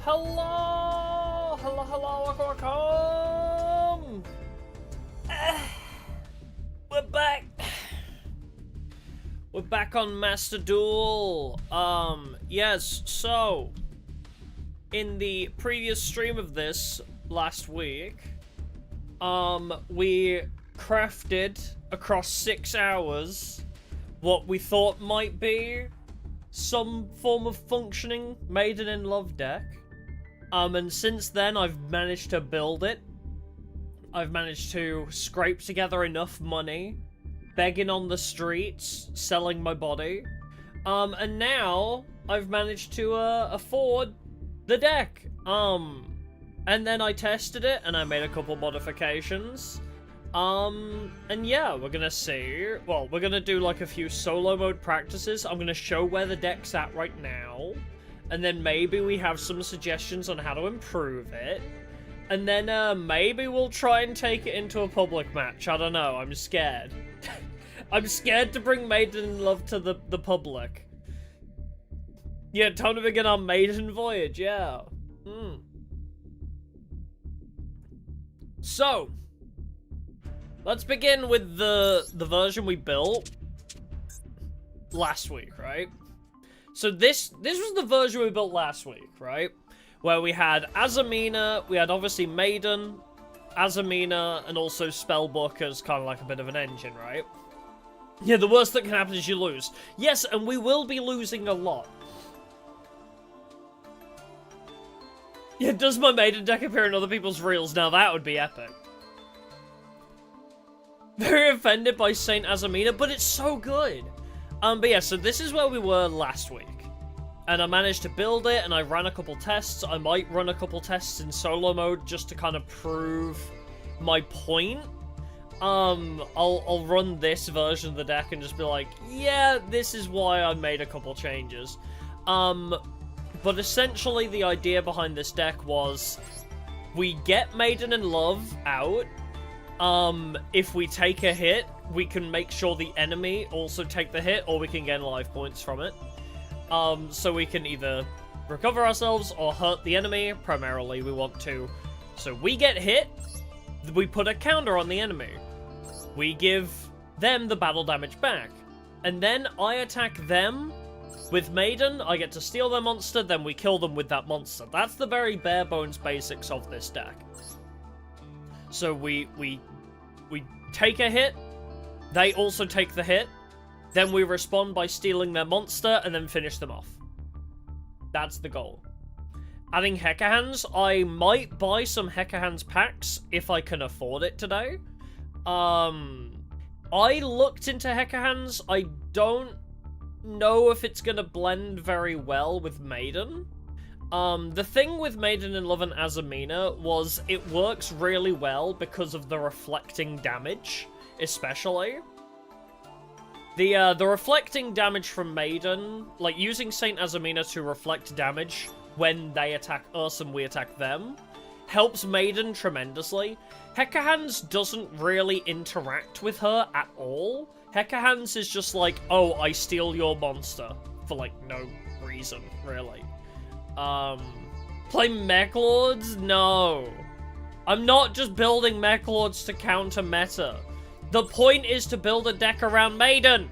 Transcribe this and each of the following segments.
Hello! Hello, hello, welcome! We're back! We're back on Master Duel. Yes, so... in the previous stream of this, last week, we crafted, across 6 hours, what we thought might be some form of functioning Maiden in Love deck. And since then, I've managed to build it. I've managed to scrape together enough money, begging on the streets, selling my body. And now, I've managed to, afford the deck. And then I tested it, and I made a couple modifications. And yeah, we're gonna see. Well, we're gonna do like a few solo mode practices. I'm gonna show where the deck's at right now. And then maybe we have some suggestions on how to improve it. And then, maybe we'll try and take it into a public match. I don't know, I'm scared. I'm scared to bring Maiden in Love to the public. Yeah, time to begin our Maiden voyage, yeah. So, let's begin with the version we built last week, right? So this was the version we built last week, right? Where we had Azamina, we had obviously Maiden, Azamina, and also Spellbook as kind of like a bit of an engine, right? Yeah, the worst that can happen is you lose. Yes, and we will be losing a lot. Yeah, does my Maiden deck appear in other people's reels? Now that would be epic. Very offended by Saint Azamina, but it's so good. But yeah, so this is where we were last week. And I managed to build it, and I ran a couple tests. I might run a couple tests in solo mode just to kind of prove my point. I'll run this version of the deck and just be like, yeah, this is why I made a couple changes. But essentially the idea behind this deck was we get Maiden in Love out. If we take a hit, we can make sure the enemy also take the hit, or we can gain life points from it. So we can either recover ourselves or hurt the enemy. Primarily, we want to. So we get hit, we put a counter on the enemy. We give them the battle damage back. And then I attack them with Maiden. I get to steal their monster, then we kill them with that monster. That's the very bare bones basics of this deck. So we take a hit, they also take the hit, then we respond by stealing their monster, and then finish them off. That's the goal. Adding Hekahands, I might buy some Hekahands packs if I can afford it today. I looked into Hekahands, I don't know if it's gonna blend very well with Maiden. The thing with Maiden in Love and Azamina was it works really well because of the reflecting damage, especially. The reflecting damage from Maiden, like using Saint Azamina to reflect damage when they attack us and we attack them, helps Maiden tremendously. Hekahands doesn't really interact with her at all. Hekahands is just like, oh, I steal your monster, for like no reason, really. Play Mech Lords? No. I'm not just building Mech Lords to counter meta. The point is to build a deck around Maiden.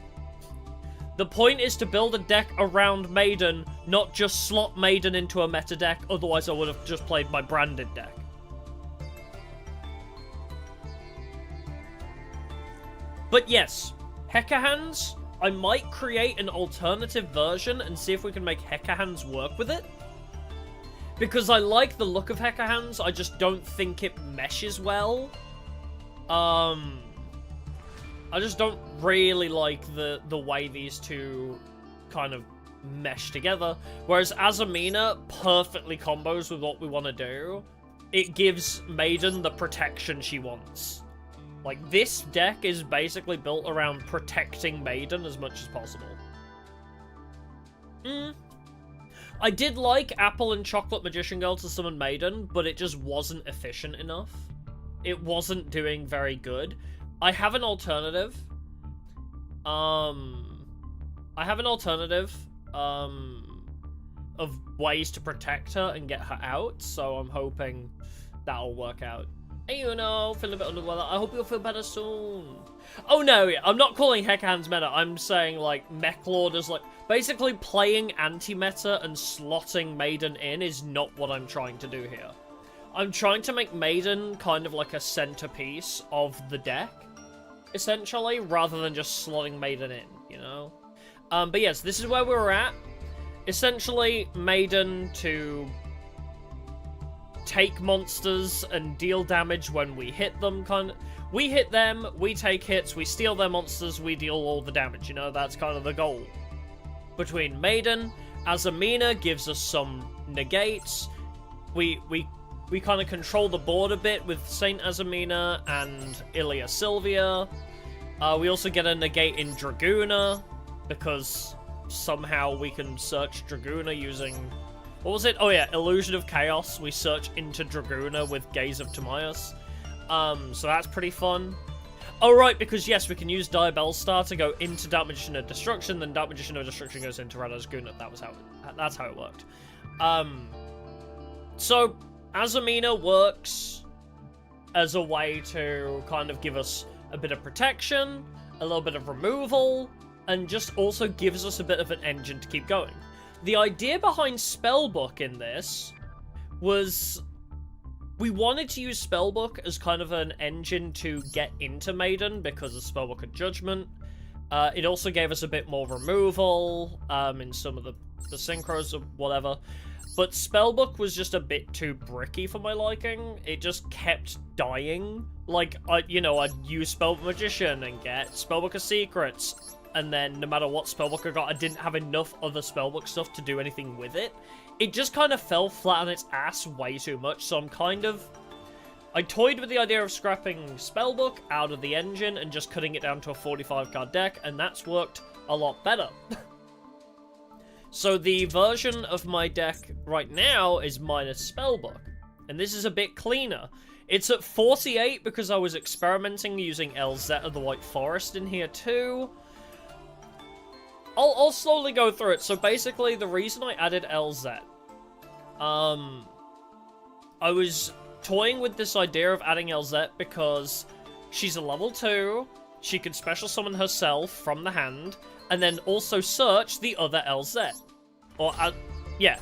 The point is to build a deck around Maiden, not just slot Maiden into a meta deck, otherwise I would have just played my branded deck. But yes, Hekahands, I might create an alternative version and see if we can make Hekahands work with it. Because I like the look of Hekahands, I just don't think it meshes well. I just don't really like the way these two kind of mesh together. Whereas Azamina perfectly combos with what we want to do. It gives Maiden the protection she wants. Like, this deck is basically built around protecting Maiden as much as possible. I did like Apple and Chocolate Magician Girl to summon Maiden, but it just wasn't efficient enough. It wasn't doing very good. I have an alternative. of ways to protect her and get her out, so I'm hoping that'll work out. Hey, feeling a bit under the weather. I hope you'll feel better soon. Oh no, I'm not calling Hecahan's meta. I'm saying, like, Mechlord is, like, basically playing anti-meta and slotting Maiden in is not what I'm trying to do here. I'm trying to make Maiden kind of like a centerpiece of the deck, essentially, rather than just slotting Maiden in, you know? But yes, this is where we were at. Essentially, Maiden to take monsters and deal damage when we hit them, we hit them, we take hits, we steal their monsters, we deal all the damage, you know, that's kind of the goal. Between Maiden, Azamina gives us some negates, we kind of control the board a bit with Saint Azamina and Ilia Sylvia. We also get a negate in Dragoona, because somehow we can search Dragoona using... What was it? Oh yeah, Illusion of Chaos. We search into Dragoona with Gaze of Timaeus. So that's pretty fun. Oh right, because yes, we can use Diabellstar to go into Dark Magician of Destruction, then Dark Magician of Destruction goes into Radazguna. That's how it worked. So Azamina works as a way to kind of give us a bit of protection, a little bit of removal, and just also gives us a bit of an engine to keep going. The idea behind Spellbook in this was we wanted to use Spellbook as kind of an engine to get into Maiden because of Spellbook of Judgment. It also gave us a bit more removal in some of the synchros or whatever. But Spellbook was just a bit too bricky for my liking. It just kept dying. Like, I'd use Spellbook Magician and get Spellbook of Secrets. And then, no matter what Spellbook I got, I didn't have enough other Spellbook stuff to do anything with it. It just kind of fell flat on its ass way too much, so I toyed with the idea of scrapping Spellbook out of the engine and just cutting it down to a 45-card deck, and that's worked a lot better. So the version of my deck right now is minus Spellbook, and this is a bit cleaner. It's at 48 because I was experimenting using LZ of the White Forest in here too. I'll slowly go through it. So basically, the reason I added LZ, I was toying with this idea of adding LZ because she's a level 2, she can special summon herself from the hand, and then also search the other LZ. Or, yeah.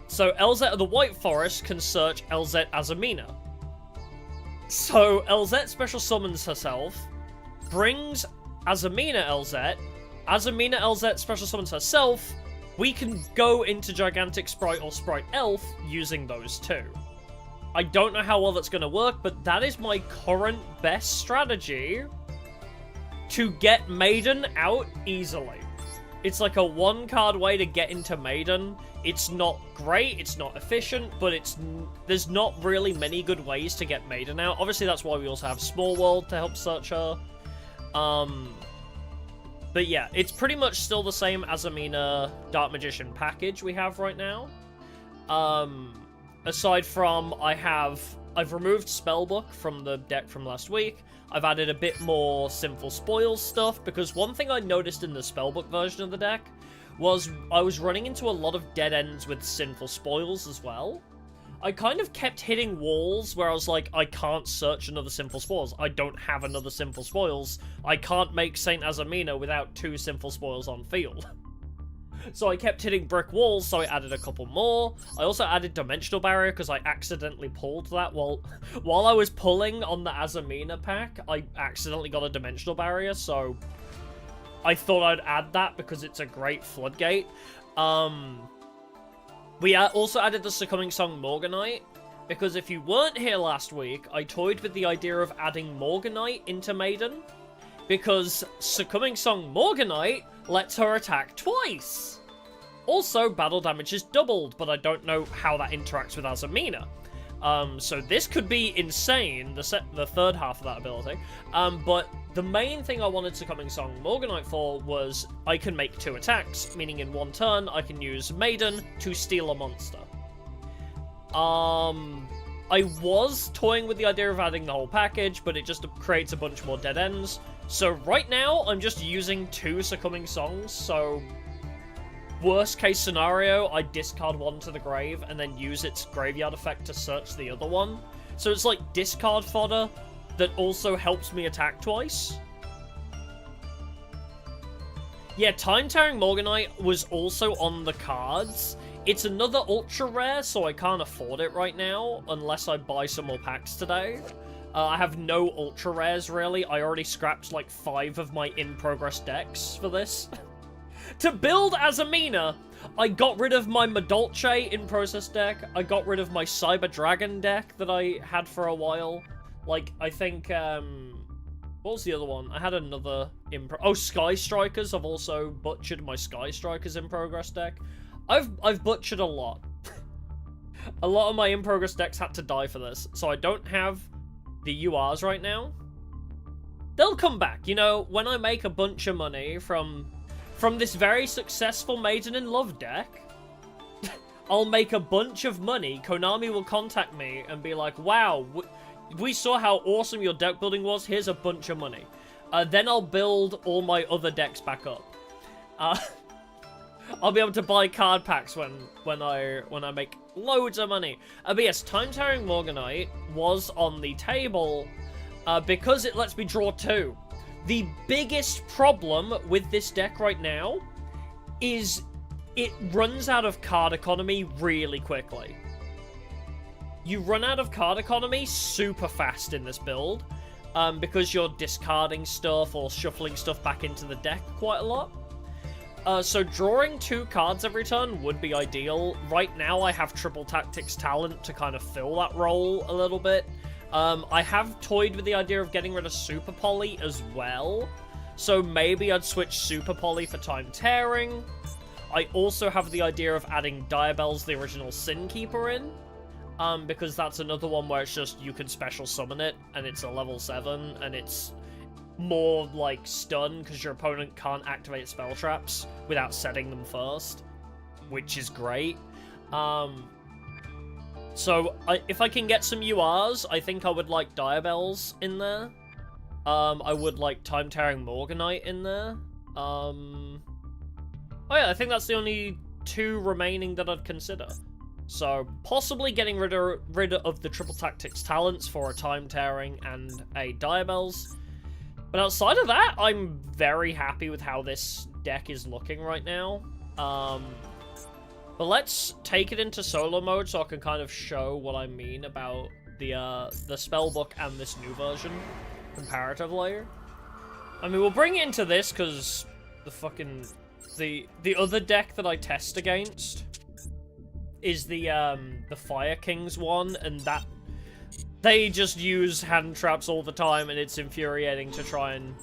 So LZ of the White Forest can search LZ Azamina. So LZ special summons herself, brings Azamina LZ, Azamina LZ special summons herself, we can go into Gigantic Sprite or Sprite Elf using those two. I don't know how well that's going to work, but that is my current best strategy to get Maiden out easily. It's like a 1-card way to get into Maiden. It's not great, it's not efficient, but there's not really many good ways to get Maiden out. Obviously, that's why we also have Small World to help search her. But yeah, it's pretty much still the same Azamina Dark Magician package we have right now. Aside from, I've removed Spellbook from the deck from last week. I've added a bit more Sinful Spoils stuff, because one thing I noticed in the Spellbook version of the deck was I was running into a lot of dead ends with Sinful Spoils as well. I kind of kept hitting walls where I was like, I can't search another Sinful Spoils. I don't have another Sinful Spoils. I can't make Saint Azamina without 2 Sinful Spoils on field. So I kept hitting brick walls, so I added a couple more. I also added Dimensional Barrier because I accidentally pulled that while I was pulling on the Azamina pack. I accidentally got a Dimensional Barrier, so I thought I'd add that because it's a great floodgate. We also added the Succumbing Song Morganite, because if you weren't here last week, I toyed with the idea of adding Morganite into Maiden, because Succumbing Song Morganite lets her attack twice. Also, battle damage is doubled, but I don't know how that interacts with Azamina. So this could be insane, the third half of that ability. But the main thing I wanted Succumbing Song Morganite for was I can make 2 attacks, meaning in 1 turn I can use Maiden to steal a monster. I was toying with the idea of adding the whole package, but it just creates a bunch more dead ends. So right now I'm just using 2 Succumbing Songs, so worst case scenario, I discard one to the grave and then use its graveyard effect to search the other one. So it's like discard fodder that also helps me attack twice. Yeah, Time-Tearing Morganite was also on the cards. It's another ultra rare, so I can't afford it right now, unless I buy some more packs today. I have no ultra rares, really. I already scrapped, like, 5 of my in-progress decks for this. To build Azamina, I got rid of my Madolche in-process deck. I got rid of my Cyber Dragon deck that I had for a while. Like, I think, what was the other one? I had another Sky Strikers. I've also butchered my Sky Strikers in-progress deck. I've butchered a lot. A lot of my in-progress decks had to die for this, so I don't have the URs right now. They'll come back, you know, when I make a bunch of money from this very successful Maiden in Love deck. I'll make a bunch of money. Konami will contact me and be like, wow, we saw how awesome your deck building was, here's a bunch of money. Then I'll build all my other decks back up. I'll be able to buy card packs when I make loads of money. But yes, Time-Tearing Morganite was on the table because it lets me draw 2. The biggest problem with this deck right now is it runs out of card economy really quickly. You run out of card economy super fast in this build because you're discarding stuff or shuffling stuff back into the deck quite a lot. So drawing 2 cards every turn would be ideal. Right now I have Triple Tactics Talent to kind of fill that role a little bit. I have toyed with the idea of getting rid of Super Poly as well. So maybe I'd switch Super Poly for Time Tearing. I also have the idea of adding Diabels, the original Sin Keeper, in. Because that's another one where it's just you can special summon it and it's a level 7 and it's more like stun because your opponent can't activate spell traps without setting them first, which is great. So if I can get some URs, I think I would like Diabels in there. I would like Time-Tearing Morganite in there. Oh yeah, I think that's the only 2 remaining that I'd consider. So possibly getting rid of the Triple Tactics Talents for a Time-Tearing and a Diabels. But outside of that, I'm very happy with how this deck is looking right now. But let's take it into solo mode so I can kind of show what I mean about the spellbook and this new version comparatively. I mean, we'll bring it into this because the other deck that I test against is the Fire Kings one, and that they just use hand traps all the time, and it's infuriating to try and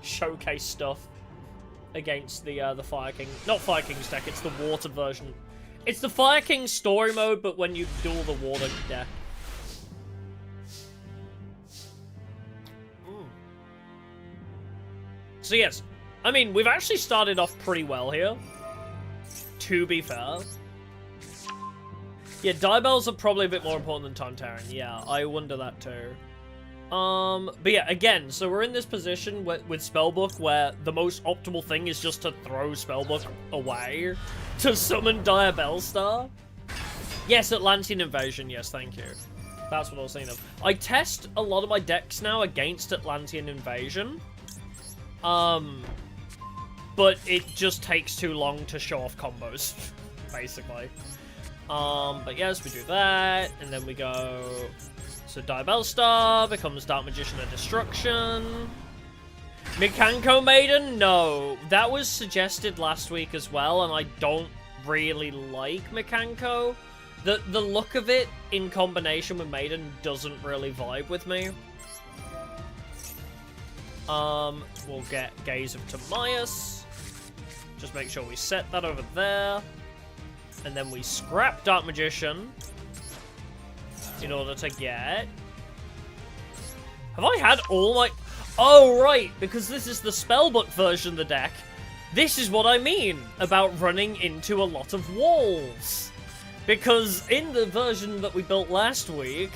showcase stuff against the Fire King. Not Fire King's deck, it's the water version. It's the Fire King story mode, but when you duel the water deck. So yes, I mean, we've actually started off pretty well here, to be fair. Yeah, Diabels are probably a bit more important than Time-Tearing. Yeah, I wonder that too. But yeah, again, so we're in this position with Spellbook where the most optimal thing is just to throw Spellbook away to summon Diabellstar. Yes, Atlantean Invasion, yes, thank you. That's what I was thinking of. I test a lot of my decks now against Atlantean Invasion. But it just takes too long to show off combos, basically. But yes, we do that, and then we go... So Diabellstar becomes Dark Magician of Destruction. Mikanko Maiden? No. That was suggested last week as well, and I don't really like Mikanko. The look of it in combination with Maiden doesn't really vibe with me. We'll get Gaze of Timaeus. Just make sure we set that over there. And then we scrap Dark Magician in order to get... Have I had all my... Oh, right, because this is the Spellbook version of the deck. This is what I mean about running into a lot of walls. Because in the version that we built last week,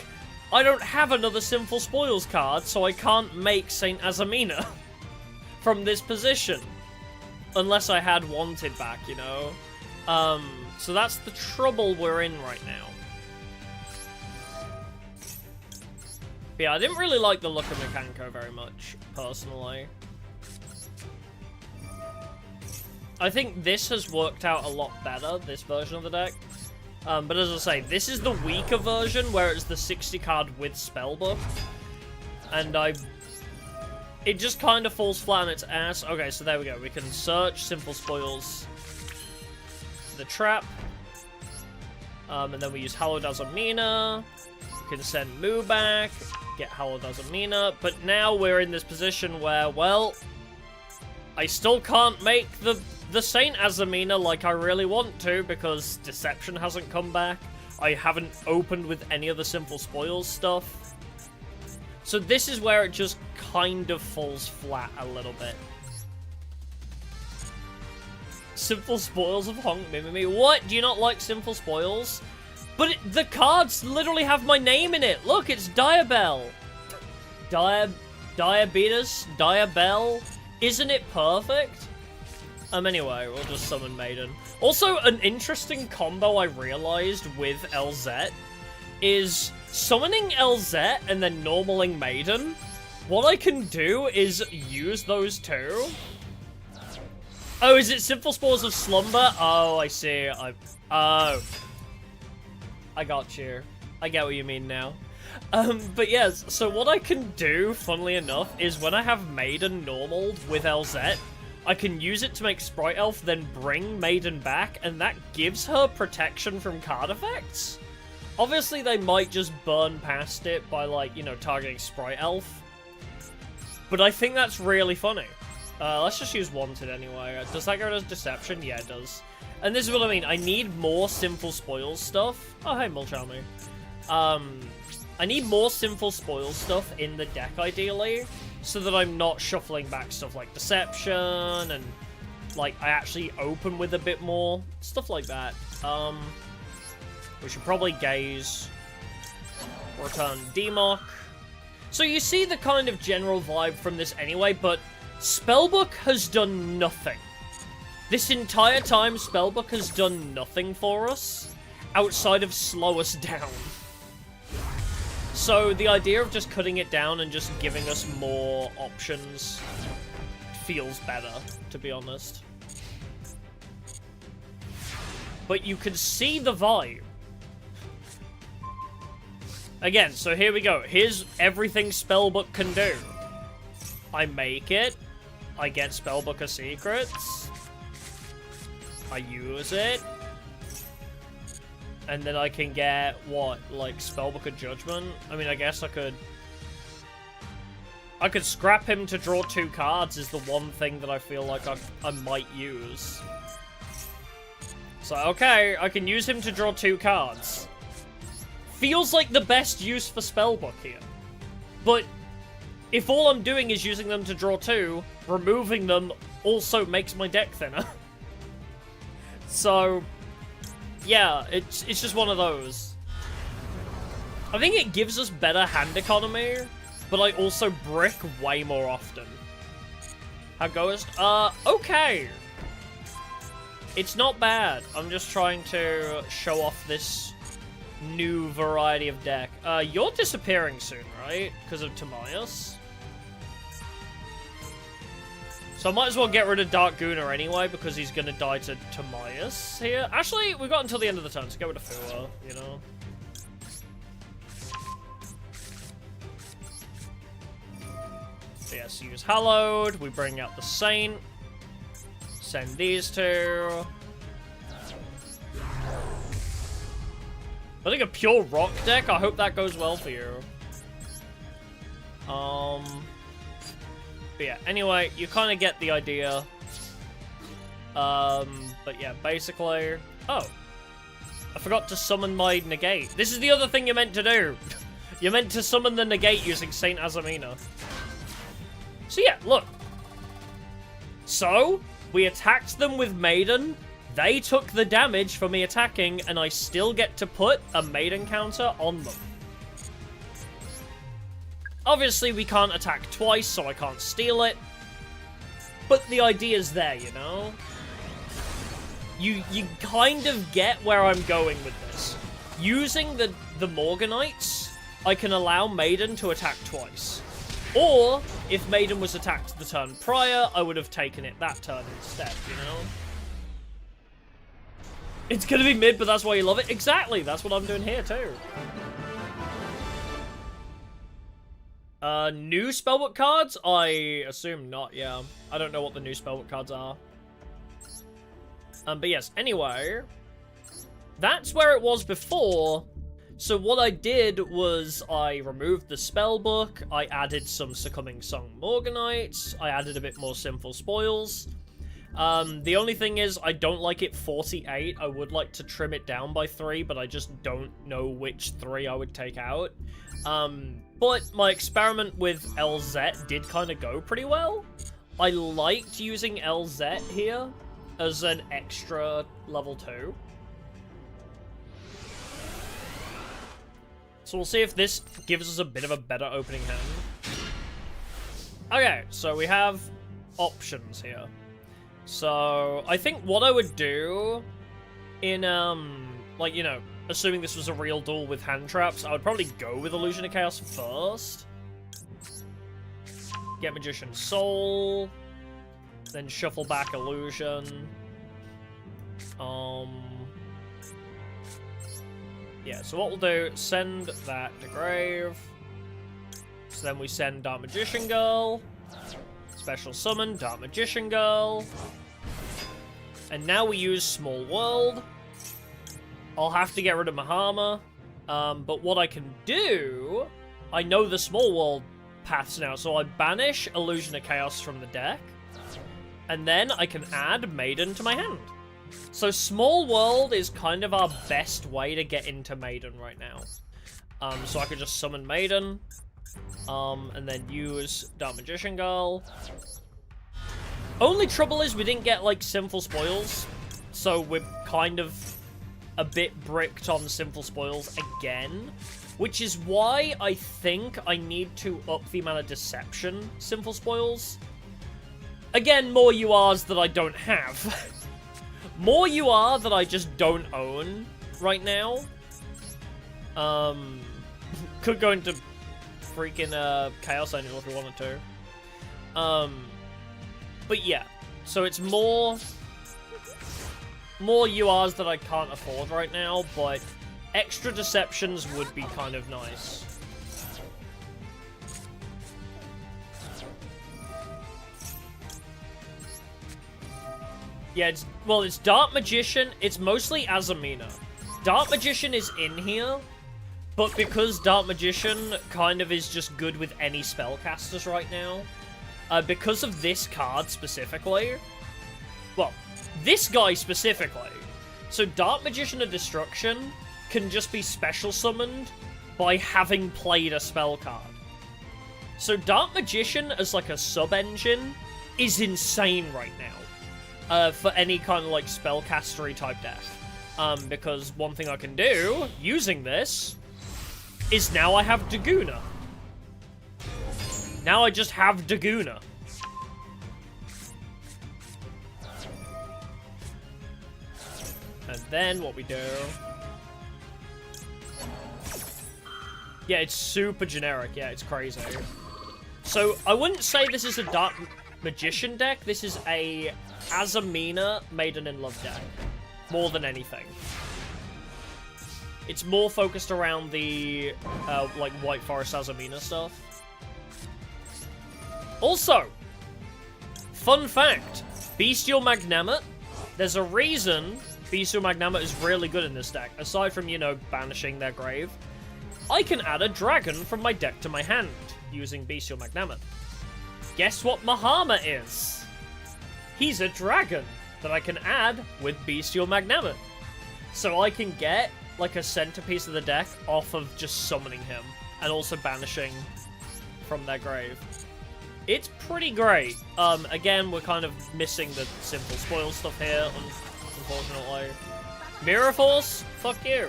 I don't have another Sinful Spoils card, so I can't make Saint Azamina from this position. Unless I had Wanted back, you know? So that's the trouble we're in right now. But yeah, I didn't really like the look of Mekanko very much, personally. I think this has worked out a lot better, this version of the deck. But as I say, this is the weaker version, where it's the 60 card with Spellbook. And it just kind of falls flat on its ass. Okay, so there we go. We can search Simple Spoils the trap. And then we use Hallowed Azamina. We can send Moo back, get Hallowed Azamina. But now we're in this position where, well, I still can't make the Saint Azamina like I really want to, because Deception hasn't come back. I haven't opened with any of the Simple Spoils stuff. So this is where it just kind of falls flat a little bit. Simple Spoils of Honk Mimimi. What? Do you not like Simple Spoils? But the cards literally have my name in it. Look, it's Diabell. Diabetes? Diabell? Isn't it perfect? Anyway, we'll just summon Maiden. Also, an interesting combo I realized with LZ is summoning LZ and then normaling Maiden. What I can do is use those two. Oh, is it Simple Spores of Slumber? Oh, I see. Oh. I got you. I get what you mean now. But yes, so what I can do, funnily enough, is when I have Maiden normaled with LZ, I can use it to make Sprite Elf, then bring Maiden back, and that gives her protection from card effects. Obviously, they might just burn past it by, like, you know, targeting Sprite Elf. But I think that's really funny. Let's just use Wanted anyway. Does that go to Deception? Yeah, it does. And this is what I mean. I need more Simple Spoils stuff. Oh, hey, Mulchammy. I need more Simple Spoils stuff in the deck, ideally, so that I'm not shuffling back stuff like Deception, and, like, I actually open with a bit more. Stuff like that. We should probably Gaze. Return Democ. So you see the kind of general vibe from this anyway, but Spellbook has done nothing. This entire time, Spellbook has done nothing for us outside of slow us down. So the idea of just cutting it down and just giving us more options feels better, to be honest. But you can see the vibe. Again, so here we go. Here's everything Spellbook can do. I make it. I get Spellbooker Secrets. I use it. And then I can get, what, like, Spellbooker Judgment? I mean, I guess I could scrap him to draw 2 cards is the one thing that I feel like I might use. So, okay, I can use him to draw 2 cards. Feels like the best use for Spellbook here. But if all I'm doing is using them to draw 2, removing them also makes my deck thinner. So, yeah, it's just one of those. I think it gives us better hand economy, but I also brick way more often. How goes? Okay. It's not bad. I'm just trying to show off this new variety of deck. You're disappearing soon, right? Because of Timaeus? So I might as well get rid of Dark Gunnar anyway, because he's gonna die to Timaeus here. Actually, we've got until the end of the turn, so get rid of Fua, you know? So yes, use Hallowed, we bring out the Saint. Send these two. I think a pure rock deck, I hope that goes well for you. But yeah, anyway, you kind of get the idea. But yeah, basically... Oh. I forgot to summon my Negate. This is the other thing you're meant to do. You're meant to summon the Negate using Saint Azamina. So yeah, look. So, we attacked them with Maiden. They took the damage for me attacking, and I still get to put a Maiden counter on them. Obviously, we can't attack twice, so I can't steal it. But the idea's there, you know? you kind of get where I'm going with this. Using the Morganites, I can allow Maiden to attack twice. Or, if Maiden was attacked the turn prior, I would have taken it that turn instead, you know? It's gonna be mid, but that's why you love it? Exactly, that's what I'm doing here, too. New spellbook cards? I assume not, yeah. I don't know what the new spellbook cards are. But yes, anyway. That's where it was before. So what I did was I removed the spellbook, I added some Succumbing Song Morganites, I added a bit more Sinful Spoils. The only thing is, I don't like it 48. I would like to trim it down by 3, but I just don't know which 3 I would take out. But my experiment with LZ did kind of go pretty well. I liked using LZ here as an extra level 2. So we'll see if this gives us a bit of a better opening hand. Okay, so we have options here. So, I think what I would do in, like, you know, assuming this was a real duel with hand traps, I would probably go with Illusion of Chaos first. Get Magician's Soul. Then shuffle back Illusion. Yeah, so what we'll do, send that to grave. So then we send Dark Magician Girl. Special summon, Dark Magician Girl. And now we use Small World. I'll have to get rid of Mahama. But what I can do... I know the Small World paths now, so I banish Illusion of Chaos from the deck. And then I can add Maiden to my hand. So Small World is kind of our best way to get into Maiden right now. So I could just summon Maiden. And then use Dark Magician Girl. Only trouble is we didn't get, like, Sinful Spoils. So we're kind of a bit bricked on Sinful Spoils again. Which is why I think I need to up the amount of Deception Sinful Spoils. Again, more URs that I don't have. More UR that I just don't own right now. Could go into freaking Chaos Angel if we wanted to. But yeah. So it's more URs that I can't afford right now, but extra Deceptions would be kind of nice. Yeah, it's Dark Magician. It's mostly Azamina. Dark Magician is in here, but because Dark Magician kind of is just good with any spellcasters right now, because of this card specifically, well, this guy specifically, so Dark Magician of Destruction can just be special summoned by having played a spell card. So Dark Magician as like a sub-engine is insane right now. For any kind of, like, spellcastery type deck. Because one thing I can do, using this, is now I have Daguna. Now I just have Daguna. And then what we do... Yeah, it's super generic. Yeah, it's crazy. So, I wouldn't say this is a Dark Magician deck. This is a Azamina Maiden in Love deck. More than anything. It's more focused around the, like, White Forest Azamina stuff. Also, fun fact, Bestial Magnamut. There's a reason Bestial Magnamut is really good in this deck. Aside from, you know, banishing their grave. I can add a dragon from my deck to my hand, using Bestial Magnamut. Guess what Mahama is? He's a dragon that I can add with Bestial Magnamut. So I can get, like, a centerpiece of the deck off of just summoning him. And also banishing from their grave. It's pretty great. Again, we're kind of missing the Simple Spoil stuff here, unfortunately. Mirror Force? Fuck you.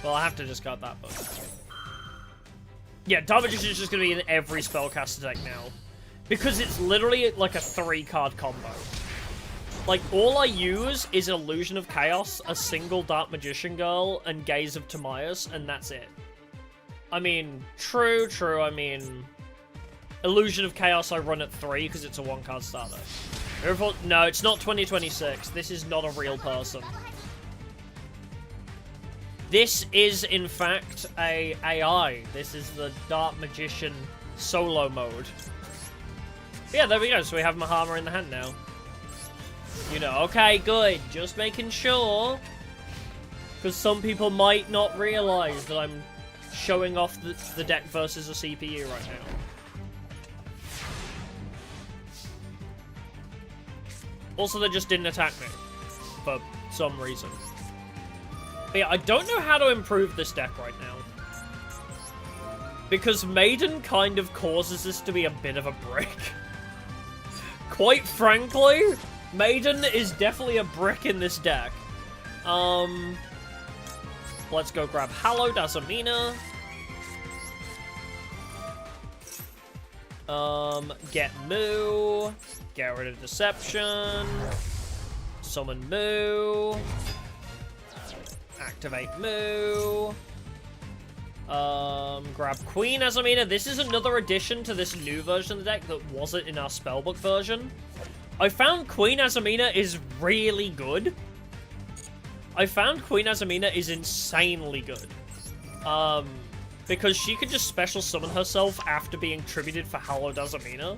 Well, I have to discard that, but... Yeah, Dark Magician is just going to be in every spellcaster deck now. Because it's literally like a 3-card combo. Like, all I use is Illusion of Chaos, a single Dark Magician Girl, and Gaze of Timaeus, and that's it. I mean, true, I mean... Illusion of Chaos I run at 3, because it's a 1-card starter. No, it's not 2026. This is not a real person. This is, in fact, a AI. This is the Dark Magician solo mode. But yeah, there we go. So we have Mahama in the hand now. You know, okay, good. Just making sure. Because some people might not realize that I'm showing off the deck versus a CPU right now. Also, they just didn't attack me. For some reason. But yeah, I don't know how to improve this deck right now. Because Maiden kind of causes this to be a bit of a brick. Quite frankly, Maiden is definitely a brick in this deck. Let's go grab Hallowed Azamina. Get Moo. Get rid of Deception. Summon Moo. Activate Moo. Grab Queen Azamina. This is another addition to this new version of the deck that wasn't in our spellbook version. I found Queen Azamina is really good. I found Queen Azamina is insanely good. Because she could just special summon herself after being tributed for Hallowed Azamina.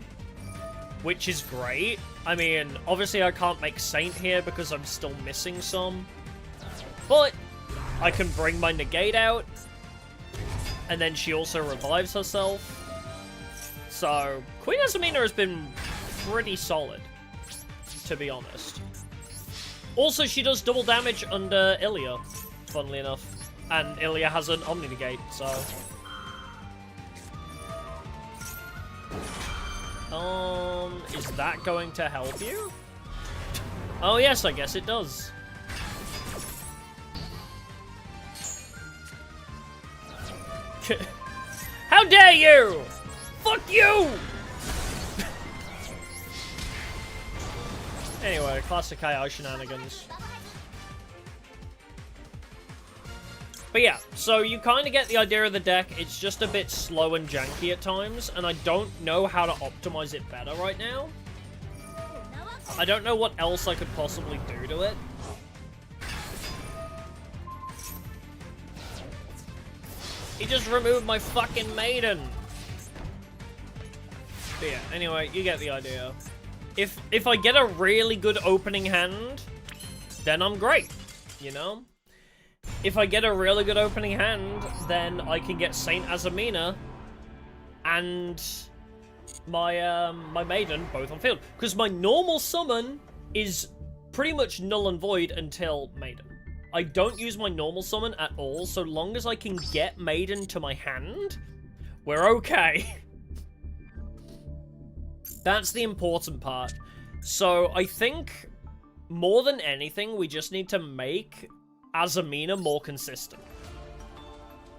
Which is great. I mean, obviously I can't make Saint here because I'm still missing some. But I can bring my Negate out. And then she also revives herself. So, Queen Azamina has been pretty solid, to be honest. Also, she does double damage under Ilya, funnily enough. And Ilya has an Omni Negate, so... is that going to help you? Oh yes, I guess it does. How dare you! Fuck you! Anyway, classic AI shenanigans. But yeah, so you kind of get the idea of the deck. It's just a bit slow and janky at times, and I don't know how to optimize it better right now. I don't know what else I could possibly do to it. He just removed my fucking Maiden. But yeah, anyway, you get the idea. If I get a really good opening hand, then I'm great, you know? If I get a really good opening hand, then I can get Saint Azamina and my my Maiden both on field. Because my normal summon is pretty much null and void until Maiden. I don't use my normal summon at all, so long as I can get Maiden to my hand, we're okay. That's the important part. So I think, more than anything, we just need to make Azamina more consistent.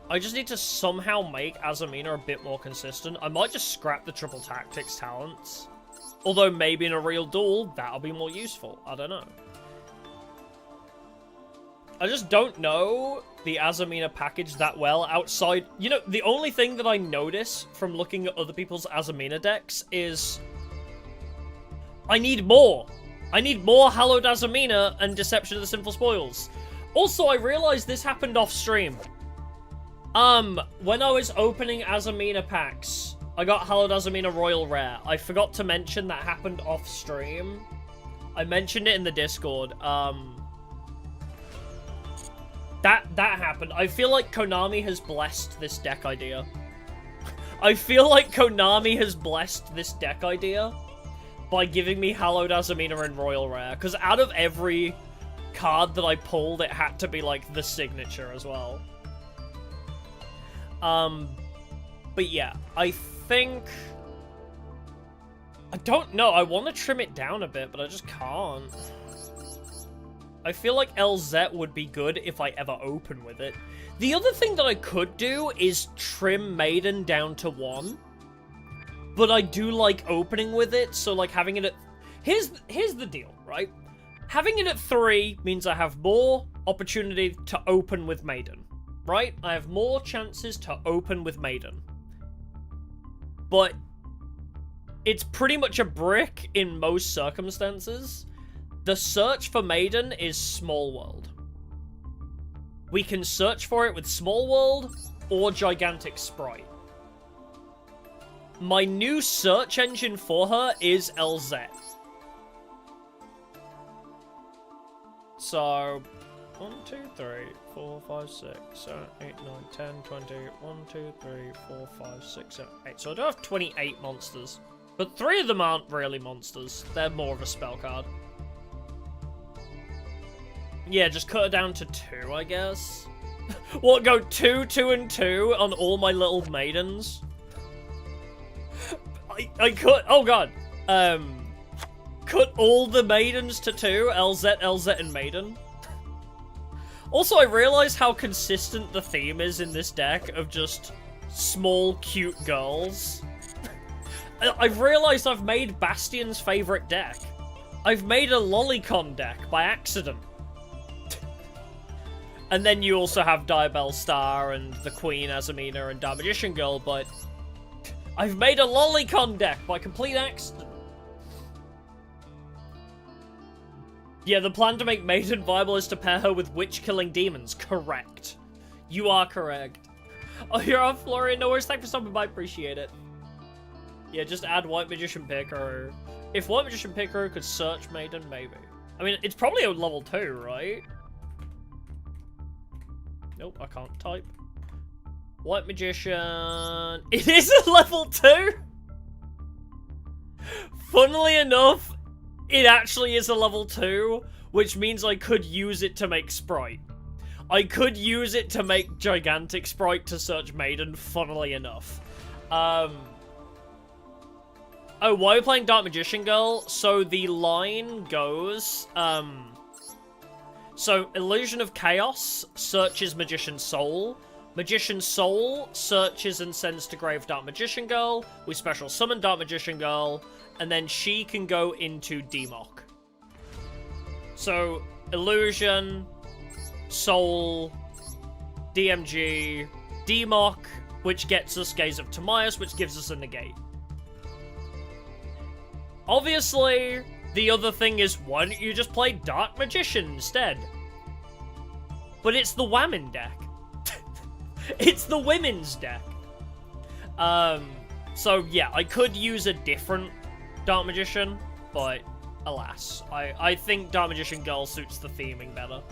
I just need to somehow make Azamina a bit more consistent. I might just scrap the triple tactics talents. Although maybe in a real duel, that'll be more useful. I don't know. I just don't know the Azamina package that well outside... You know, the only thing that I notice from looking at other people's Azamina decks is... I need more. I need more Hallowed Azamina and Deception of the Sinful Spoils. Also, I realized this happened off stream. When I was opening Azamina packs, I got Hallowed Azamina Royal Rare. I forgot to mention that happened off stream. I mentioned it in the Discord. That happened. I feel like Konami has blessed this deck idea. I feel like Konami has blessed this deck idea by giving me Hallowed Azamina and Royal Rare. Because out of every card that I pulled, it had to be, like, the signature as well. But yeah, I think... I don't know, I want to trim it down a bit, but I just can't. I feel like LZ would be good if I ever open with it. The other thing that I could do is trim Maiden down to 1. But I do like opening with it, so like having it at... Here's the deal, right? Having it at 3 means I have more opportunity to open with Maiden, right? I have more chances to open with Maiden. But it's pretty much a brick in most circumstances. The search for Maiden is Small World. We can search for it with Small World or Gigantic Sprite. My new search engine for her is LZ. So, 1, 2, 3, 4, 5, 6, 7, 8, 9, 10, 20, 1, 2, 3, 4, 5, 6, 7, 8. So I do have 28 monsters. But 3 of them aren't really monsters. They're more of a spell card. Yeah, just cut it down to 2, I guess. What, go 2, 2, and 2 on all my little maidens? I cut, oh god. Cut all the maidens to 2, LZ, LZ, and Maiden. Also, I realize how consistent the theme is in this deck of just small, cute girls. I've realized I've made Bastion's favorite deck. I've made a Lolicon deck by accident. And then you also have Diabell Star and the Queen Azamina and Dark Magician Girl, but I've made a Lolicon deck by complete accident. Yeah, the plan to make Maiden viable is to pair her with witch-killing demons. Correct. You are correct. Oh, you're off, Florian. No worries. Thanks for stopping by. Appreciate it. Yeah, just add White Magician Picker. If White Magician Picker could search Maiden, maybe. I mean, it's probably a level 2, right? Nope, I can't type. White Magician... It is a level 2? Funnily enough, it actually is a level 2, which means I could use it to make Sprite. I could use it to make Gigantic Sprite to search Maiden, funnily enough. Oh, why are we playing Dark Magician Girl? So the line goes, so Illusion of Chaos searches Magician's Soul. Magician's Soul searches and sends to Grave Dark Magician Girl. We special summon Dark Magician Girl, and then she can go into Democ. So, Illusion, Soul, DMG, Democ, which gets us Gaze of Timaeus, which gives us a negate. Obviously, the other thing is, why don't you just play Dark Magician instead? But it's the Whammon deck. It's the women's deck. So yeah, I could use a different Dark Magician, but alas. I think Dark Magician Girl suits the theming better.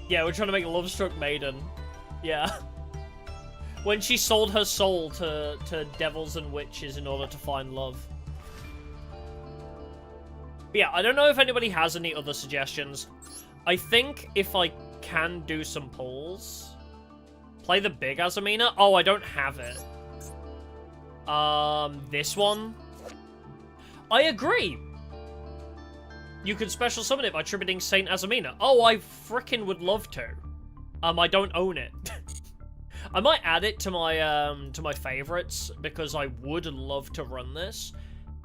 Yeah, we're trying to make a Lovestruck Maiden. Yeah. When she sold her soul to devils and witches in order to find love. But yeah, I don't know if anybody has any other suggestions. I think if I can do some pulls... Play the big Azamina? Oh, I don't have it. This one? I agree! You could special summon it by tributing Saint Azamina. Oh, I frickin' would love to. I don't own it. I might add it to my favorites, because I would love to run this.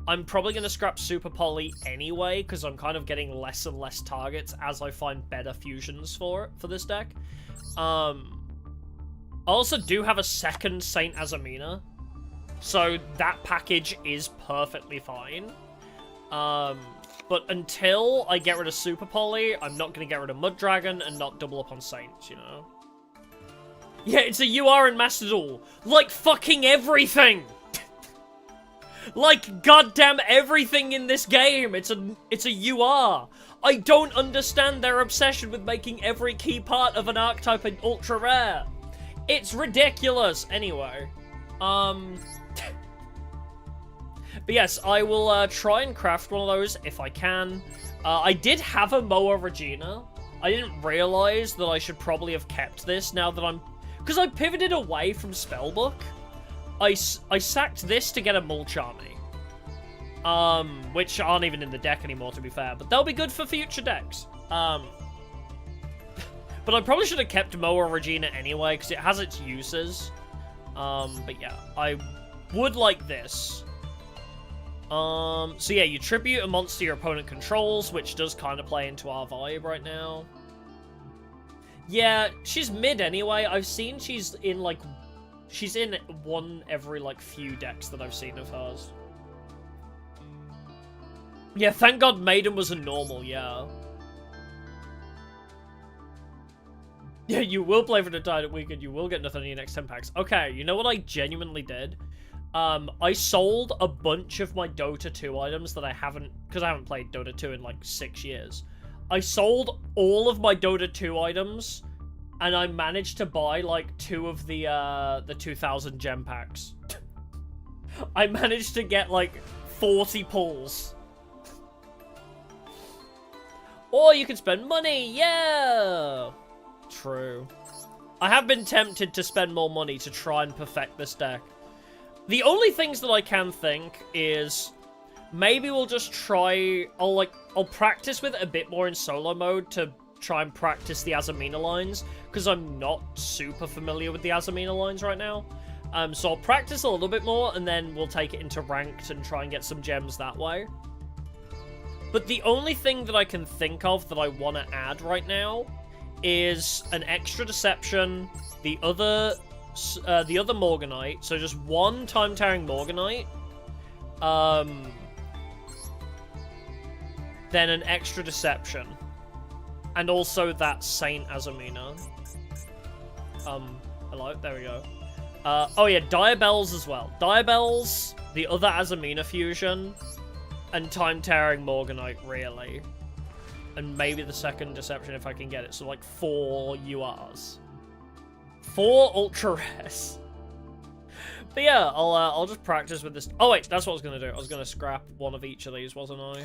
I'm probably going to scrap Super Poly anyway, because I'm kind of getting less and less targets as I find better fusions for this deck. I also do have a second Saint Azamina, so that package is perfectly fine. But until I get rid of Super Poly, I'm not going to get rid of Mud Dragon and not double up on Saints, you know? Yeah, it's a UR in Master Duel. Like fucking everything! Like goddamn everything in this game! It's a UR! I don't understand their obsession with making every key part of an archetype an ultra rare. It's ridiculous! Anyway. But yes, I will try and craft one of those if I can. I did have a Moa Regina. I didn't realize that I should probably have kept this now that I'm... Because I pivoted away from Spellbook. I sacked this to get a Mulch Army. Which aren't even in the deck anymore, to be fair. But they'll be good for future decks. But I probably should have kept Moa Regina anyway, because it has its uses. But yeah, I would like this. So yeah, you tribute a monster your opponent controls, which does kind of play into our vibe right now. Yeah, she's mid anyway. I've seen she's in, like, she's in one every, like, few decks that I've seen of hers. Yeah, thank God Maiden was a normal, yeah. Yeah, you will play for the Diet Weekend, you will get nothing in your next 10 packs. Okay, you know what I genuinely did? I sold a bunch of my Dota 2 items that I haven't, because I haven't played Dota 2 in like 6 years. I sold all of my Dota 2 items, and I managed to buy like 2 of the 2000 gem packs. I managed to get like 40 pulls. Or you can spend money, yeah! True. I have been tempted to spend more money to try and perfect this deck. The only things that I can think is maybe we'll just try, I'll practice with it a bit more in solo mode to try and practice the Azamina lines, because I'm not super familiar with the Azamina lines right now. So I'll practice a little bit more, and then we'll take it into ranked and try and get some gems that way. But the only thing that I can think of that I want to add right now is an extra deception, the other Morganite, so just one time-tearing Morganite, then an extra deception, and also that Saint Azamina. Hello, there we go. Oh yeah, Diabels as well. Diabels, the other Azamina fusion, and time-tearing Morganite, really. And maybe the second deception if I can get it, so like 4 URs. 4 ultra rares. But yeah, I'll just practice with this. Oh wait, that's what I was gonna do. I was gonna scrap one of each of these, wasn't I?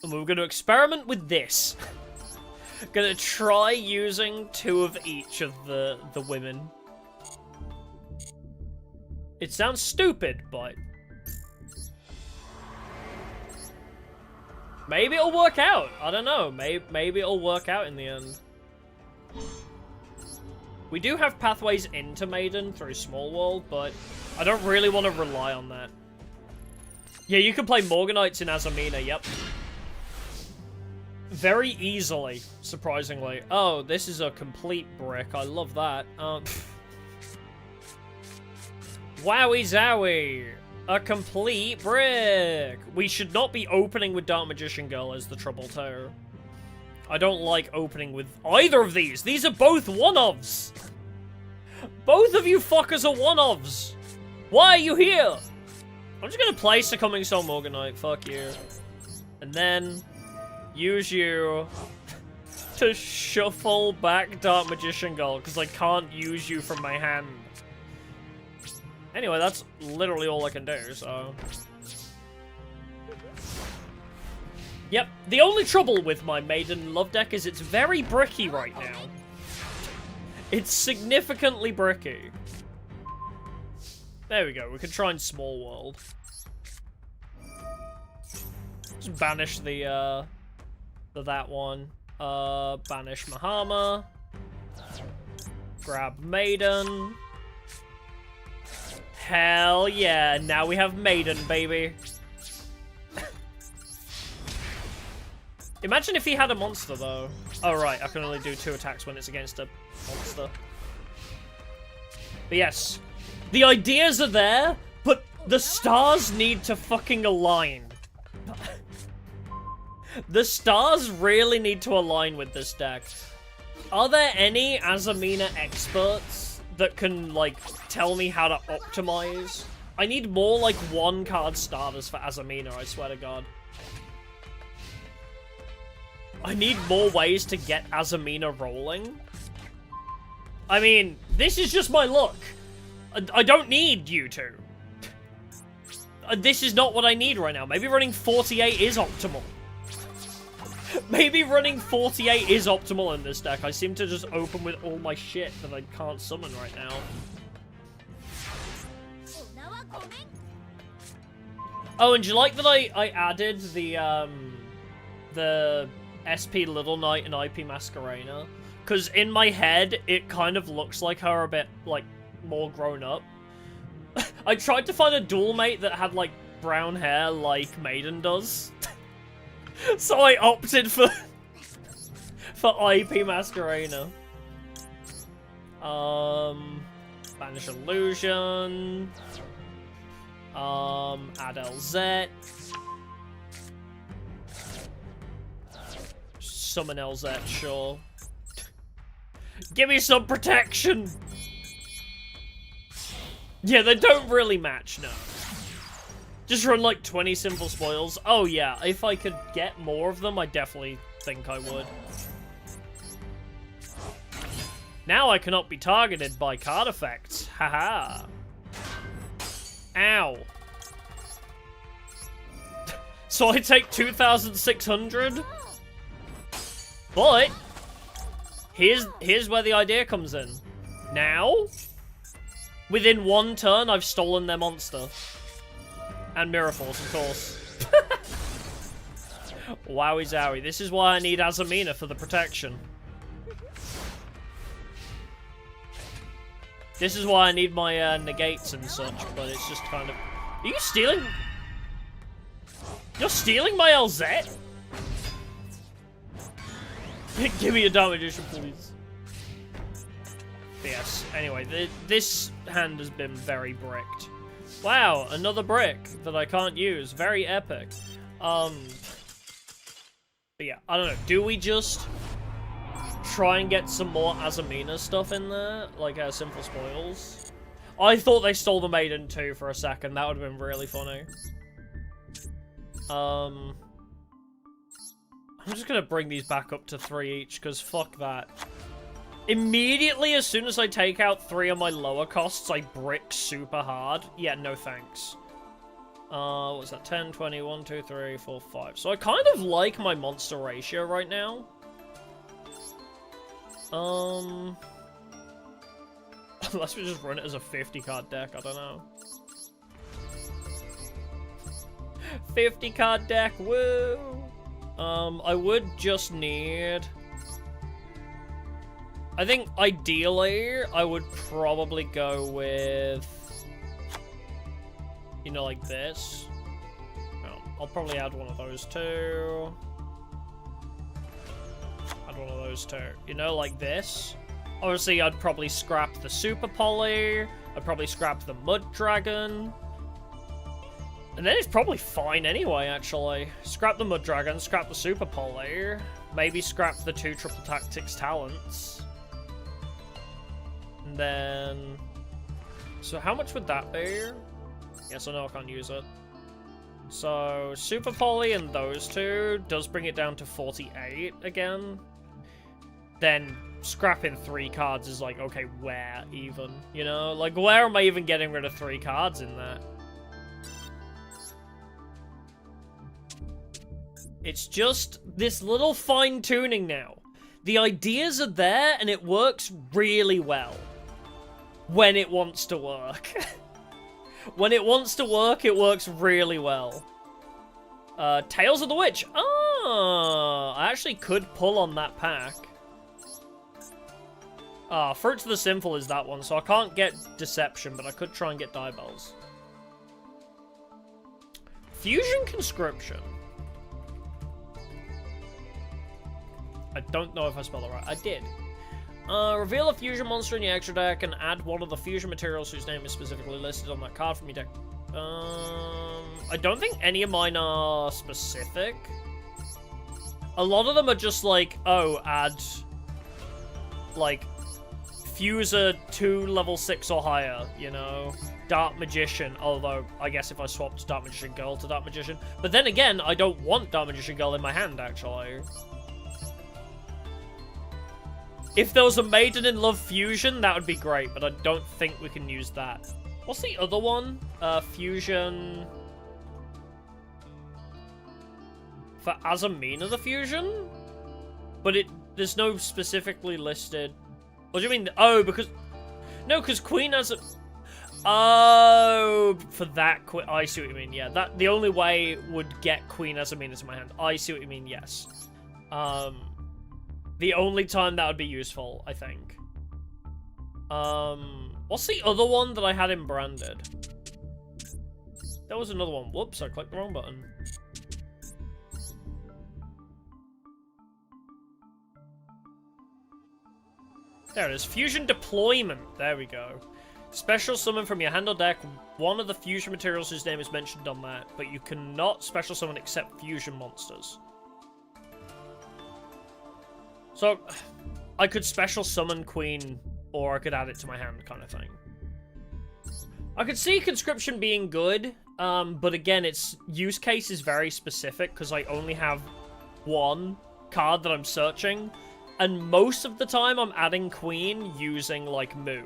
And we were gonna experiment with this. Gonna try using 2 of each of the women. It sounds stupid, but maybe it'll work out. I don't know. Maybe it'll work out in the end. We do have pathways into Maiden through Small World, but I don't really want to rely on that. Yeah, you can play Morganites in Azamina, yep. Very easily, surprisingly. Oh, this is a complete brick. I love that. Wowie zowie! A complete brick! We should not be opening with Dark Magician Girl as the trouble too. I don't like opening with either of these. These are both one-ofs. Both of you fuckers are one-ofs. Why are you here? I'm just gonna play Succumbing Soul Morganite. Fuck you. And then use you to shuffle back Dark Magician Girl because I can't use you from my hand. Anyway, that's literally all I can do, so yep, the only trouble with my Maiden Love deck is it's very bricky right now. It's significantly bricky. There we go, we can try in Small World. Just banish that one. Banish Mahama. Grab Maiden. Hell yeah, now we have Maiden, baby. Imagine if he had a monster, though. Oh, right, I can only do 2 attacks when it's against a monster. But yes, the ideas are there, but the stars need to fucking align. The stars really need to align with this deck. Are there any Azamina experts that can, like, tell me how to optimize? I need more, like, 1-card starters for Azamina, I swear to God. I need more ways to get Azamina rolling. I mean, this is just my luck. I don't need you two. This is not what I need right now. Maybe running 48 is optimal. Maybe running 48 is optimal in this deck. I seem to just open with all my shit that I can't summon right now. Oh, and do you like that I added the SP Little Knight and IP Masquerena? Because in my head, it kind of looks like her a bit, like, more grown up. I tried to find a duel mate that had, like, brown hair like Maiden does. So I opted for IP Masquerena. Banish Illusion. Add LZ. Summon LZ, sure. Give me some protection! Yeah, they don't really match, no. Just run like 20 simple spoils. Oh yeah, if I could get more of them, I definitely think I would. Now I cannot be targeted by card effects. Haha. Ow. So I take 2,600? But here's where the idea comes in. Now, within one turn, I've stolen their monster. And Mirror Force, of course. Wowie zowie. This is why I need Azamina for the protection. This is why I need my negates and such, but it's just kind of... Are you stealing? You're stealing my LZ? Give me a damage, please. But yes, anyway, this hand has been very bricked. Wow, another brick that I can't use. Very epic. But yeah, I don't know. Do we just try and get some more Azamina stuff in there? Like, simple spoils? I thought they stole the Maiden too for a second. That would have been really funny. I'm just gonna bring these back up to 3 each, because fuck that. Immediately, as soon as I take out 3 of my lower costs, I brick super hard. Yeah, no thanks. What's that? 10, 20, 1, 2, 3, 4, 5. So I kind of like my monster ratio right now. Unless we just run it as a 50 card deck, I don't know. 50 card deck, woo! I would just need... I think, ideally, I would probably go with... You know, like this. No, I'll probably add one of those too. Add one of those too. You know, like this. Obviously, I'd probably scrap the Super Poly. I'd probably scrap the Mud Dragon. And then it's probably fine anyway, actually. Scrap the Mud Dragon, scrap the Super Poly. Maybe scrap the 2 Triple Tactics Talents. And then... So how much would that be? Yes, I know I can't use it. So, Super Poly and those two does bring it down to 48 again. Then, scrapping 3 cards is like, okay, where even? You know? Like, where am I even getting rid of 3 cards in that? It's just this little fine-tuning now. The ideas are there, and it works really well. When it wants to work. When it wants to work, it works really well. Tales of the Witch. Oh, I actually could pull on that pack. Fruits of the Sinful is that one, so I can't get Deception, but I could try and get Diabels. Fusion Conscription. I don't know if I spelled it right. I did. Reveal a fusion monster in your extra deck and add one of the fusion materials whose name is specifically listed on that card from your deck. I don't think any of mine are specific. A lot of them are just like, oh, add, like, Fuser 2 level 6 or higher, you know? Dark Magician, although I guess if I swapped Dark Magician Girl to Dark Magician. But then again, I don't want Dark Magician Girl in my hand, actually. If there was a Maiden in Love Fusion, that would be great, but I don't think we can use that. What's the other one? Fusion... For Azamina the Fusion? But there's no specifically listed... What do you mean? Oh, because... No, because Queen Oh, for that... I see what you mean, yeah. The only way would get Queen Azamina to my hand. I see what you mean, yes. The only time that would be useful, I think. What's the other one that I had in Branded? There was another one. Whoops, I clicked the wrong button. There it is. Fusion deployment. There we go. Special summon from your hand or deck one of the fusion materials whose name is mentioned on that, but you cannot special summon except fusion monsters. So, I could special summon Queen, or I could add it to my hand, kind of thing. I could see Conscription being good, but again, its use case is very specific, because I only have one card that I'm searching, and most of the time I'm adding Queen using, like, Moo.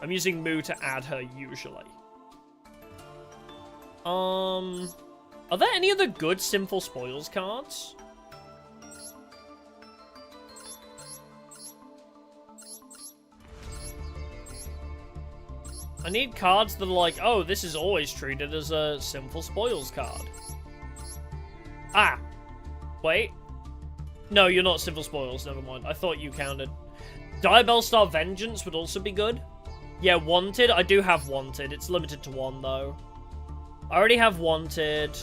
I'm using Moo to add her, usually. Are there any other good Sinful Spoils cards? I need cards that are like, oh, this is always treated as a Sinful Spoils card. Ah! Wait. No, you're not Sinful Spoils, never mind. I thought you counted. Diabell Vengeance would also be good. Yeah, Wanted. I do have Wanted. It's limited to one, though. I already have Wanted.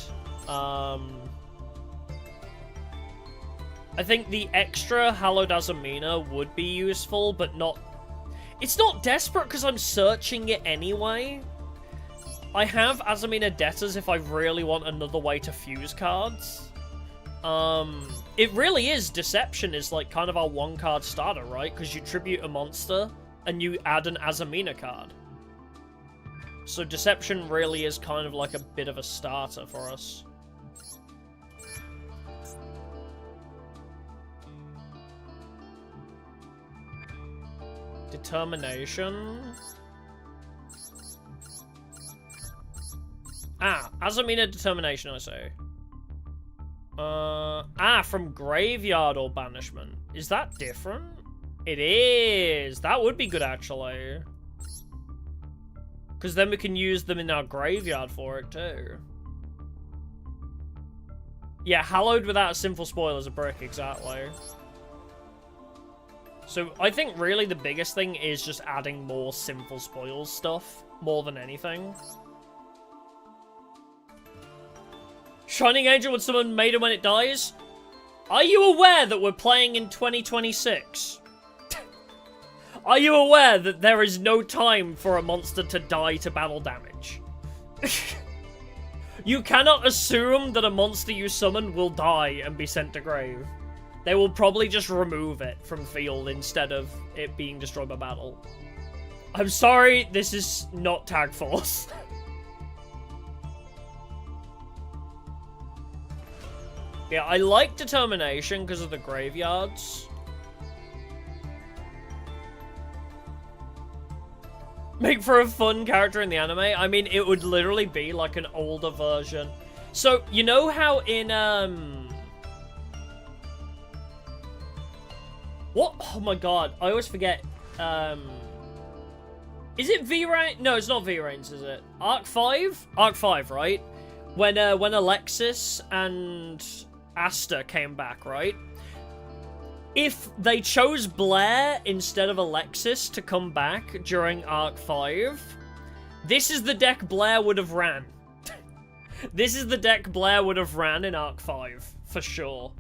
I think the extra Hallowed Azamina would be useful, but not... It's not desperate because I'm searching it anyway. I have Azamina Debtors if I really want another way to fuse cards. It really is. Deception is like kind of our one-card starter, right? Because you tribute a monster and you add an Azamina card. So Deception really is kind of like a bit of a starter for us. Determination. Ah, Azamina Determination, I say. From Graveyard or Banishment. Is that different? It is! That would be good, actually. Because then we can use them in our graveyard for it, too. Yeah, Hallowed without a Sinful Spoil is a brick, exactly. So, I think really the biggest thing is just adding more Sinful Spoils stuff, more than anything. Shining Angel would summon Maiden when it dies? Are you aware that we're playing in 2026? Are you aware that there is no time for a monster to die to battle damage? You cannot assume that a monster you summon will die and be sent to grave. They will probably just remove it from field instead of it being destroyed by battle. I'm sorry, this is not Tag Force. Yeah, I like Determination because of the graveyards. Make for a fun character in the anime? I mean, it would literally be like an older version. So, you know how in, what? Oh my god, I always forget, is it V-Rain? No, it's not V-Rains, is it? Arc 5? Arc 5, right? When Alexis and Asta came back, right? If they chose Blair instead of Alexis to come back during Arc 5, this is the deck Blair would have ran. This is the deck Blair would have ran in Arc 5, for sure.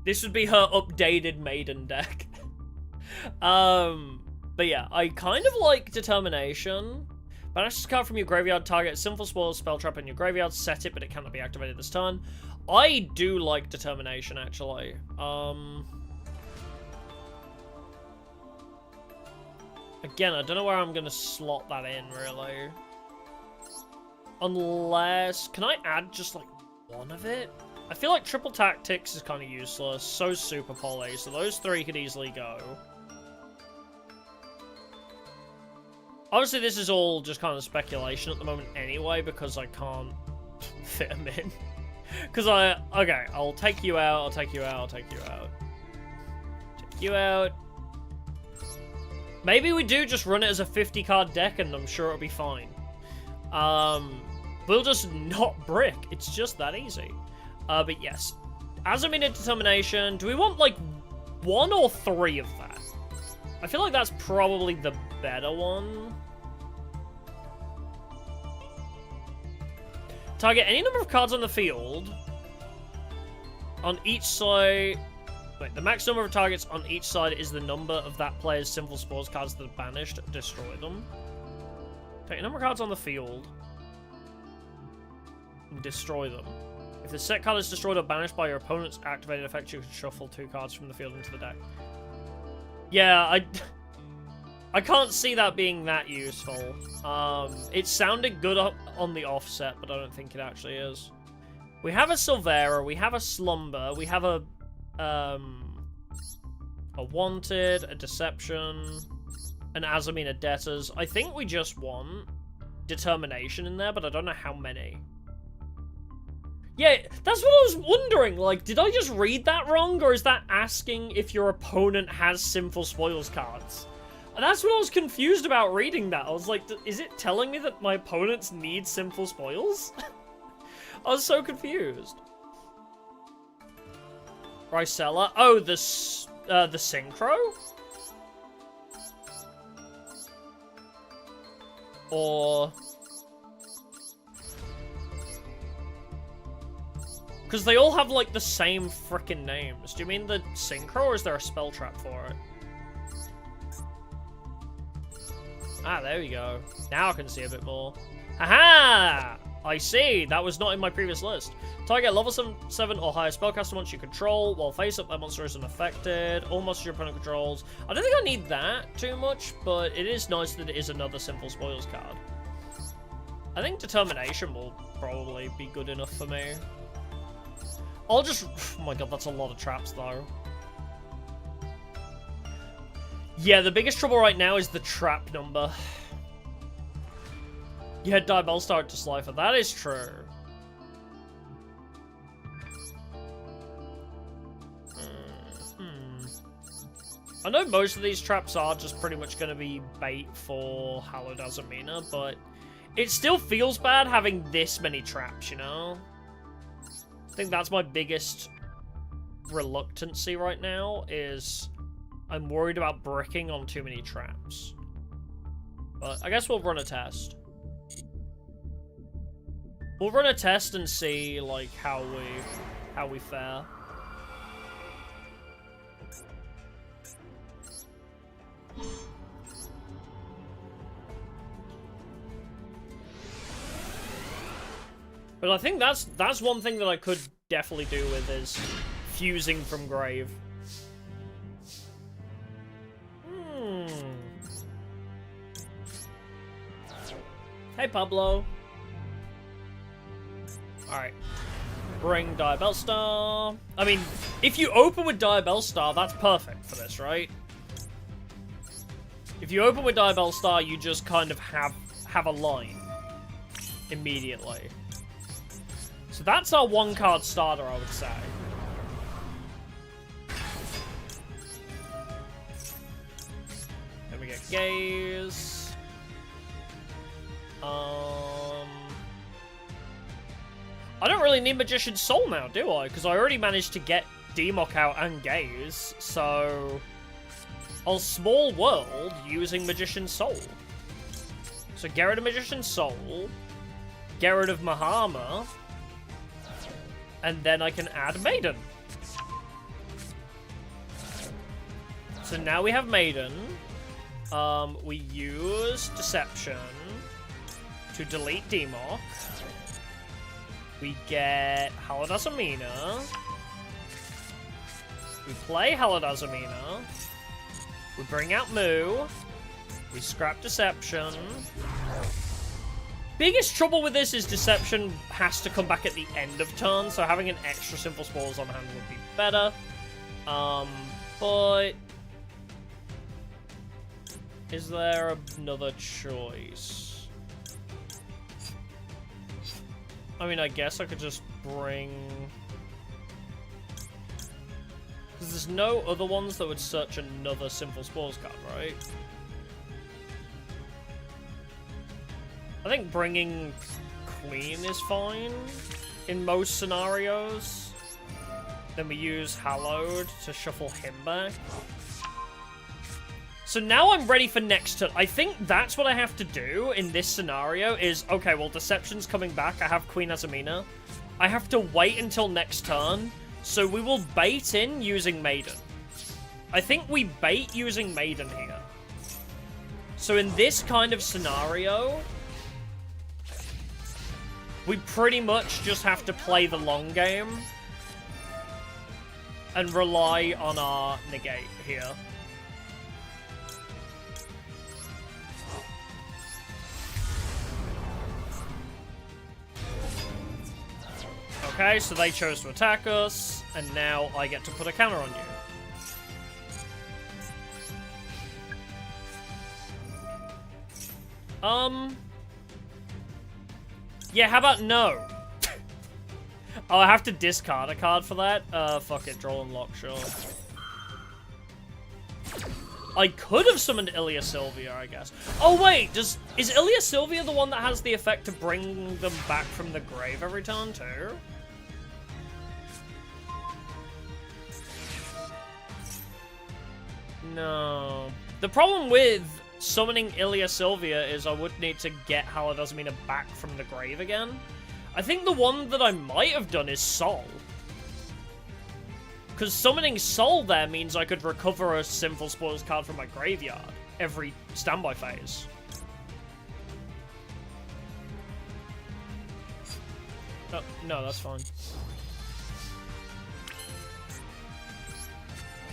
This would be her updated Maiden deck. But yeah, I kind of like Determination. Banish this card from your graveyard, target Sinful Spoil spell trap in your graveyard, set it, but it cannot be activated this turn. I do like Determination, actually. Again, I don't know where I'm going to slot that in, really. Unless... Can I add just, like, one of it? I feel like Triple Tactics is kind of useless. So Super Poly, so those three could easily go. Obviously, this is all just kind of speculation at the moment anyway, because I can't fit them in. Because okay, I'll take you out, I'll take you out, I'll take you out. Take you out. Maybe we do just run it as a 50-card deck, and I'm sure it'll be fine. We'll just not brick. It's just that easy. But yes. Azamina Determination. Do we want, like, 1 or 3 of that? I feel like that's probably the better one. Target any number of cards on the field. On each side... Wait, the max number of targets on each side is the number of that player's Sinful Spores cards that are banished. Destroy them. Take a number of cards on the field. And destroy them. If the set card is destroyed or banished by your opponent's activated effect, you can shuffle 2 cards from the field into the deck. Yeah, I can't see that being that useful. It sounded good on the offset, but I don't think it actually is. We have a Silvera, we have a Slumber, we have a Wanted, a Deception, an Azamina Debtors. I think we just want Determination in there, but I don't know how many. Yeah, that's what I was wondering. Like, did I just read that wrong, or is that asking if your opponent has Sinful Spoils cards? And that's what I was confused about reading that. I was like, is it telling me that my opponents need Sinful Spoils? I was so confused. Ricella. Oh, the Synchro? Or... Because they all have, like, the same frickin' names. Do you mean the Synchro, or is there a spell trap for it? Ah, there we go. Now I can see a bit more. Haha! I see. That was not in my previous list. Target level 7 or higher spellcaster monster you control. While face up, that monster is unaffected. All monsters your opponent controls. I don't think I need that too much, but it is nice that it is another Sinful Spoils card. I think Determination will probably be good enough for me. I'll just... Oh my god, that's a lot of traps, though. Yeah, the biggest trouble right now is the trap number. You had Diabellstar to Slifer. That is true. I know most of these traps are just pretty much going to be bait for Hallowed Azamina, but it still feels bad having this many traps, you know? I think that's my biggest reluctancy right now, is I'm worried about bricking on too many traps. But I guess we'll run a test. We'll run a test and see, like, how we fare. But I think that's one thing that I could definitely do with, is fusing from grave. Hey, Pablo. Alright. Bring Diabellstar. I mean, if you open with Diabellstar, that's perfect for this, right? If you open with Diabellstar, you just kind of have a line immediately. So that's our one-card starter, I would say. Then we get Gaze. I don't really need Magician's Soul now, do I? Because I already managed to get Democ out and Gaze, so I'll Small World using Magician's Soul. So get rid of Magician's Soul, get rid of Mahama, and then I can add Maiden. So now we have Maiden. We use Deception to delete Democ. We get Hallowed Azamina. We play Hallowed Azamina. We bring out Moo. We scrap Deception. Biggest trouble with this is Deception has to come back at the end of turn, so having an extra Sinful Spores on hand would be better. But is there another choice? I mean, I guess I could just bring... Because there's no other ones that would search another Sinful Spores card, right? I think bringing Queen is fine in most scenarios. Then we use Hallowed to shuffle him back. So now I'm ready for next turn. I think that's what I have to do in this scenario is, okay, well, Deception's coming back. I have Queen Azamina. I have to wait until next turn. So we will bait in using Maiden. I think we bait using Maiden here. So in this kind of scenario, we pretty much just have to play the long game and rely on our negate here. Okay, so they chose to attack us, and now I get to put a counter on you. Yeah, how about no? Oh, I have to discard a card for that? Fuck it, draw and lock, sure. I could have summoned Ilya Sylvia, I guess. Oh, wait, is Ilya Sylvia the one that has the effect to bring them back from the grave every turn, too? No. The problem with summoning Ilya Sylvia is I would need to get Azamina back from the grave again. I think the one that I might have done is Sol. Because summoning Sol there means I could recover a Sinful Spoils card from my graveyard every standby phase. Oh, no, that's fine.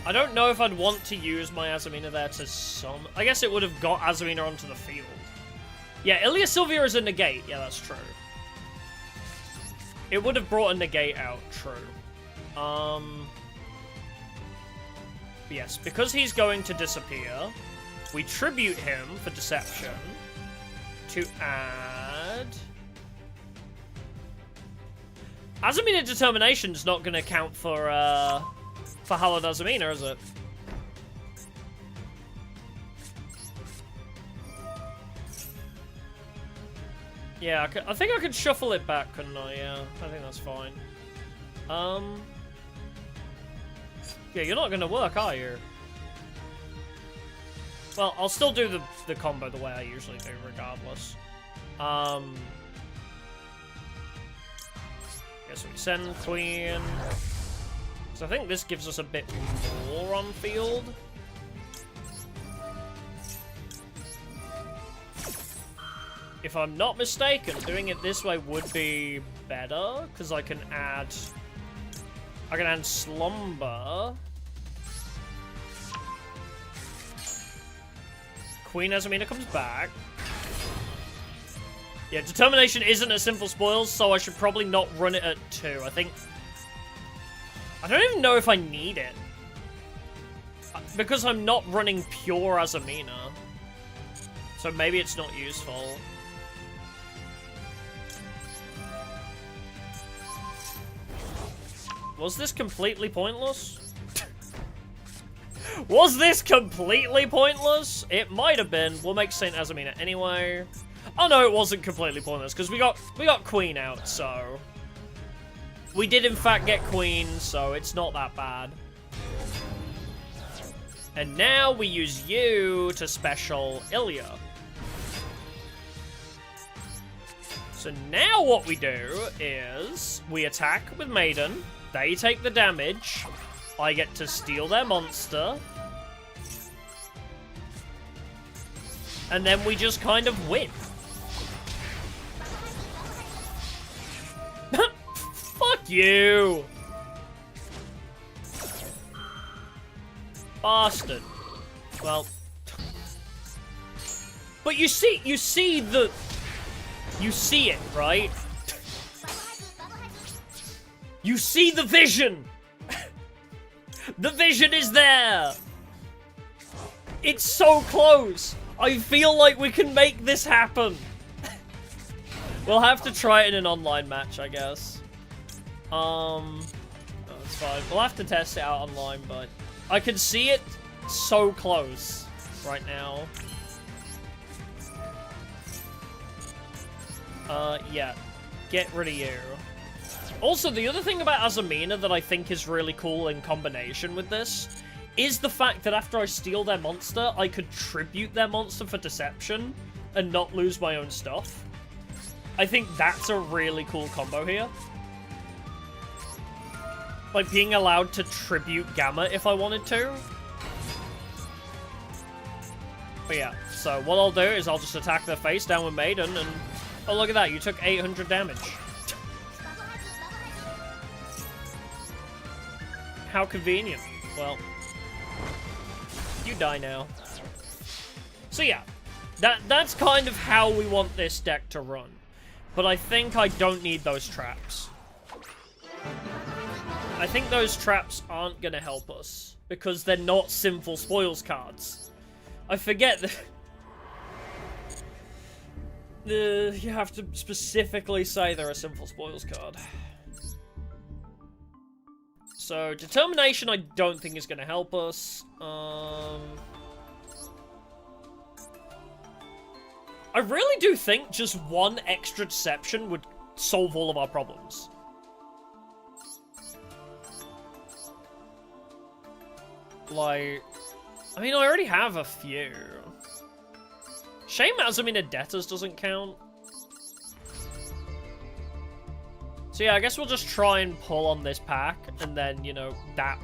I don't know if I'd want to use my Azamina there to summon. I guess it would have got Azamina onto the field. Yeah, Ilya Sylvia is a negate. Yeah, that's true. It would have brought a negate out. True. Yes, because he's going to disappear, we tribute him for Deception to add... Azamina Determination's not going to count for Hallowed Azamina, is it? Yeah, I think I could shuffle it back, couldn't I? Yeah, I think that's fine. Yeah, you're not gonna work, are you? Well, I'll still do the combo the way I usually do, regardless. Yeah, so we send Queen. So I think this gives us a bit more on field. If I'm not mistaken, doing it this way would be better, because I can add Slumber. Queen Azamina comes back. Yeah, Determination isn't a Sinful Spoils, so I should probably not run it at 2. I don't even know if I need it. Because I'm not running pure Azamina. So maybe it's not useful. Was this completely pointless? Was this completely pointless? It might have been. We'll make Saint Azamina anyway. Oh no, it wasn't completely pointless because we got Queen out, so we did in fact get Queen, so it's not that bad. And now we use you to special Ilya. So now what we do is we attack with Maiden. They take the damage. I get to steal their monster. And then we just kind of win. Fuck you! Bastard. Well. But you see it, right? You see the vision! The vision is there! It's so close! I feel like we can make this happen! We'll have to try it in an online match, I guess. That's fine. We'll have to test it out online, but I can see it so close right now. Yeah. Get rid of you. Also, the other thing about Azamina that I think is really cool in combination with this is the fact that after I steal their monster, I could tribute their monster for deception and not lose my own stuff. I think that's a really cool combo here. Like, being allowed to tribute Gamma if I wanted to. But yeah, so what I'll do is I'll just attack their face down with Maiden, and... Oh, look at that, you took 800 damage. How convenient. Well, you die now. So yeah, that's kind of how we want this deck to run. But I think I don't need those traps. I think those traps aren't going to help us, because they're not Sinful Spoils cards. I forget that... you have to specifically say they're a Sinful Spoils card. So, Determination I don't think is going to help us. I really do think just one extra Deception would solve all of our problems. Like, I mean, I already have a few. Shame Azamina Debtors doesn't count. So yeah, I guess we'll just try and pull on this pack, and then, you know, that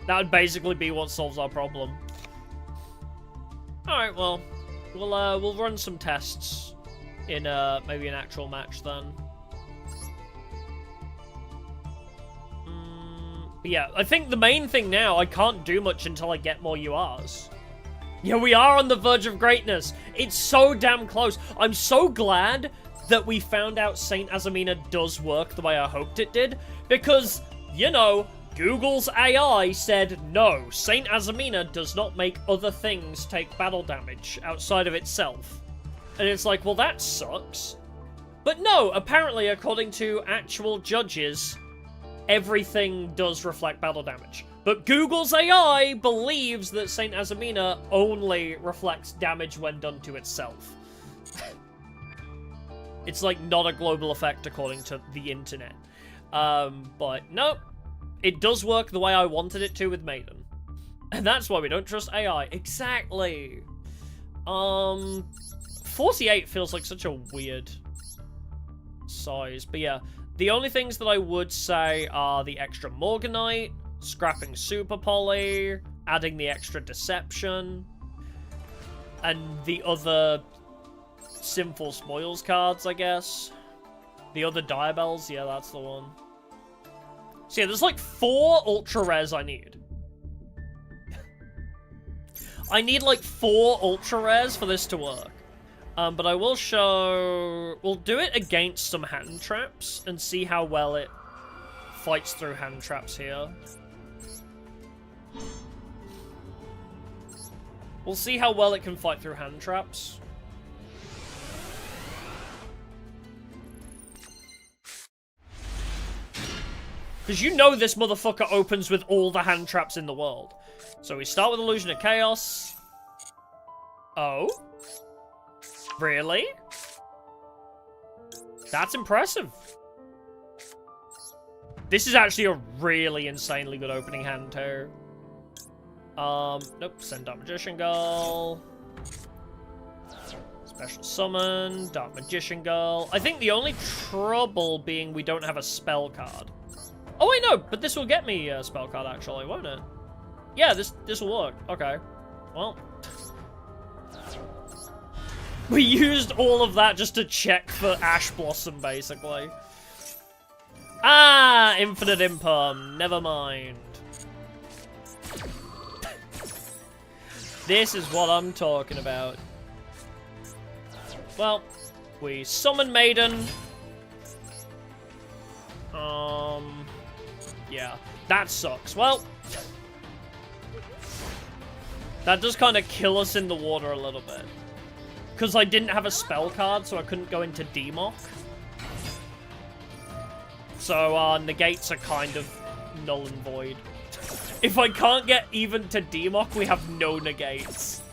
would basically be what solves our problem. Alright, well, we'll run some tests in, maybe an actual match then. But yeah, I think the main thing now, I can't do much until I get more URs. Yeah, we are on the verge of greatness. It's so damn close. I'm so glad that we found out Saint Azamina does work the way I hoped it did. Because, you know, Google's AI said, no, Saint Azamina does not make other things take battle damage outside of itself. And it's like, well, that sucks. But no, apparently, according to actual judges, everything does reflect battle damage. But Google's AI believes that Saint Azamina only reflects damage when done to itself. It's like not a global effect according to the internet. But no, it does work the way I wanted it to with Maiden. And that's why we don't trust AI. Exactly. 48 feels like such a weird size. But yeah, the only things that I would say are the extra Morganite, scrapping Super Poly, adding the extra Deception, and the other Sinful Spoils cards, I guess. The other Diabels, yeah, that's the one. So yeah, there's like 4 Ultra Rares I need. I need like 4 Ultra Rares for this to work. But I will show... We'll do it against some hand traps and see how well it fights through hand traps here. We'll see how well it can fight through hand traps. Because you know this motherfucker opens with all the hand traps in the world. So we start with Illusion of Chaos. Oh? Really? That's impressive. This is actually a really insanely good opening hand, too. Nope. Send Dark Magician Girl. Special Summon. Dark Magician Girl. I think the only trouble being we don't have a spell card. Oh, wait, no. But this will get me a spell card, actually, won't it? Yeah, this will work. Okay. Well. We used all of that just to check for Ash Blossom, basically. Ah, Infinite Imperm. Never mind. This is what I'm talking about. Well, we summon Maiden. Yeah, that sucks. Well, that does kind of kill us in the water a little bit. Because I didn't have a spell card, so I couldn't go into Demock. So, negates are kind of null and void. If I can't get even to Demock, we have no negates.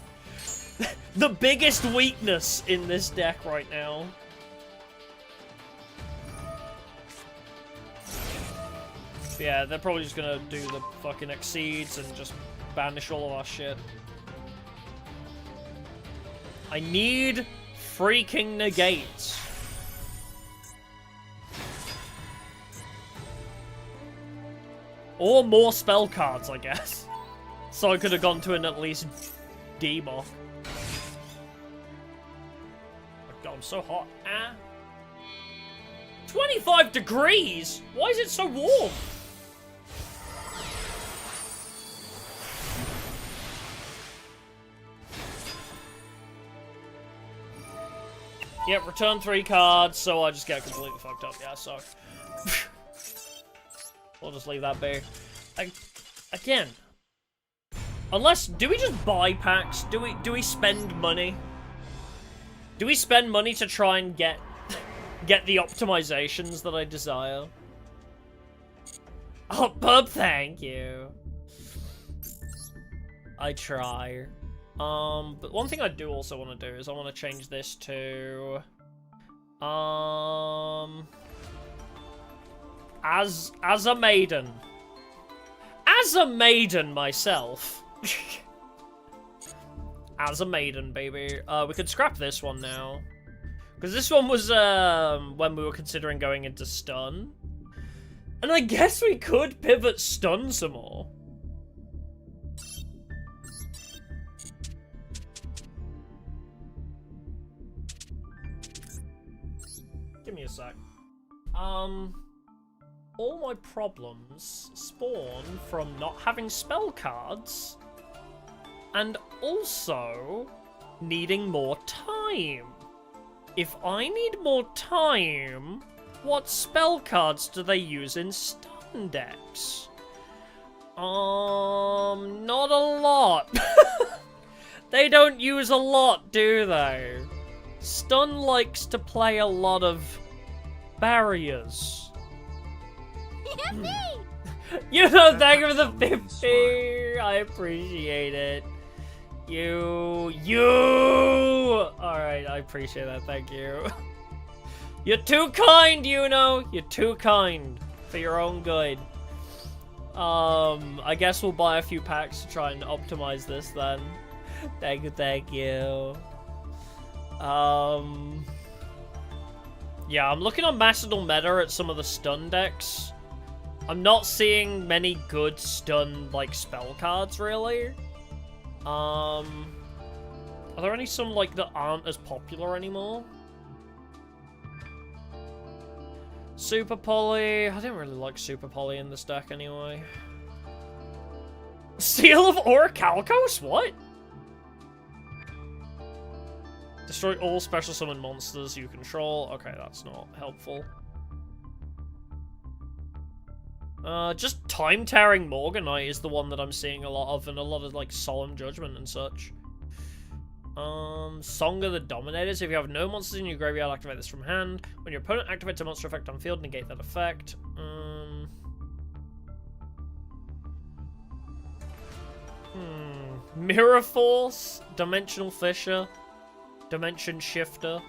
The biggest weakness in this deck right now. Yeah, they're probably just gonna do the fucking Exceeds and just banish all of our shit. I need freaking negates. Or more spell cards, I guess. So I could have gone to an at least debuff. Oh god, I'm so hot. Ah. 25 degrees? Why is it so warm? Yep, return 3 cards, so I just get completely fucked up. Yeah, so. We'll just leave that be. Again. Unless, do we just buy packs? Do we spend money? Do we spend money to try and get the optimizations that I desire? Oh, bub, thank you. I try. But one thing I do also want to do is I want to change this to... As a maiden. As a maiden myself. As a maiden, baby. We could scrap this one now. Because this one was, when we were considering going into stun. And I guess we could pivot stun some more. Give me a sec. All my problems spawn from not having spell cards and also needing more time. If I need more time, what spell cards do they use in stun decks? Not a lot. They don't use a lot, do they? Stun likes to play a lot of barriers. You know, thank you for the 50. I appreciate it. Alright, I appreciate that, thank you. You're too kind, you know. You're too kind for your own good. I guess we'll buy a few packs to try and optimize this then. Thank you, thank you. Yeah, I'm looking on Macedon meta at some of the stun decks. I'm not seeing many good stun, like, spell cards, really. Are there any some, like, that aren't as popular anymore? Super Poly. I didn't really like Super Poly in this deck anyway. Seal of Orichalcos? What? Destroy all special summon monsters you control. Okay, that's not helpful. Just time-tearing Morganite is the one that I'm seeing a lot of, and a lot of, like, Solemn Judgment and such. Song of the Dominators. If you have no monsters in your graveyard, activate this from hand. When your opponent activates a monster effect on field, negate that effect. Mirror Force, Dimensional Fissure, Dimension Shifter.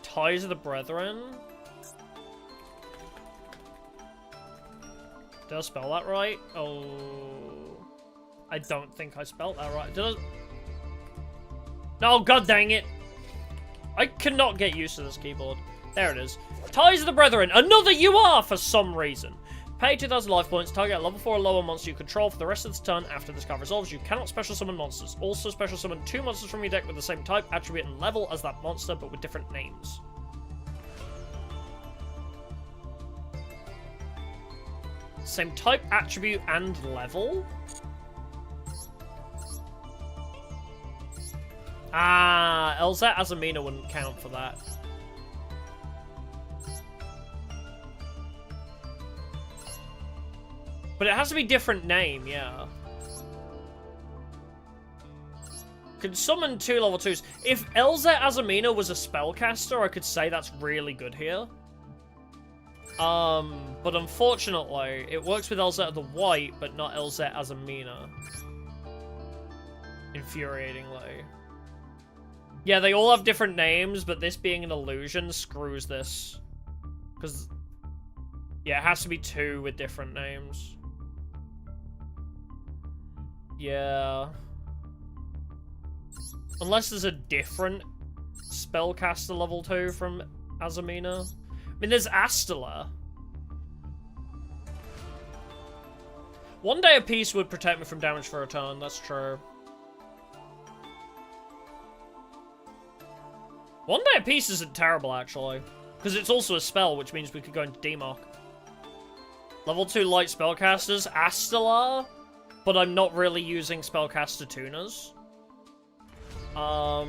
Ties of the Brethren. Did I spell that right? Oh, I don't think I spelled that right. Did I? No, god dang it! I cannot get used to this keyboard. There it is. Ties of the Brethren. Another UR for some reason. Pay 2,000 life points. Target a level 4 or lower monster you control for the rest of the turn. After this card resolves, you cannot special summon monsters. Also special summon 2 monsters from your deck with the same type, attribute, and level as that monster, but with different names. Same type, attribute, and level? Ah, Elzette Azamina wouldn't count for that. But it has to be different name, yeah. Could summon 2 level 2s. If Elzette Azamina was a spellcaster, I could say that's really good here. But unfortunately, it works with Elzette the White, but not Elzette Azamina. Infuriatingly. Yeah, they all have different names, but this being an illusion screws this. Because Yeah, it has to be 2 with different names. Yeah. Unless there's a different spellcaster level 2 from Azamina. I mean, there's Astela. 1 day of peace would protect me from damage for a turn, that's true. 1 day of peace isn't terrible, actually. Because it's also a spell, which means we could go into Democ. Level 2 light spellcasters, Astela, but I'm not really using spellcaster tuners. I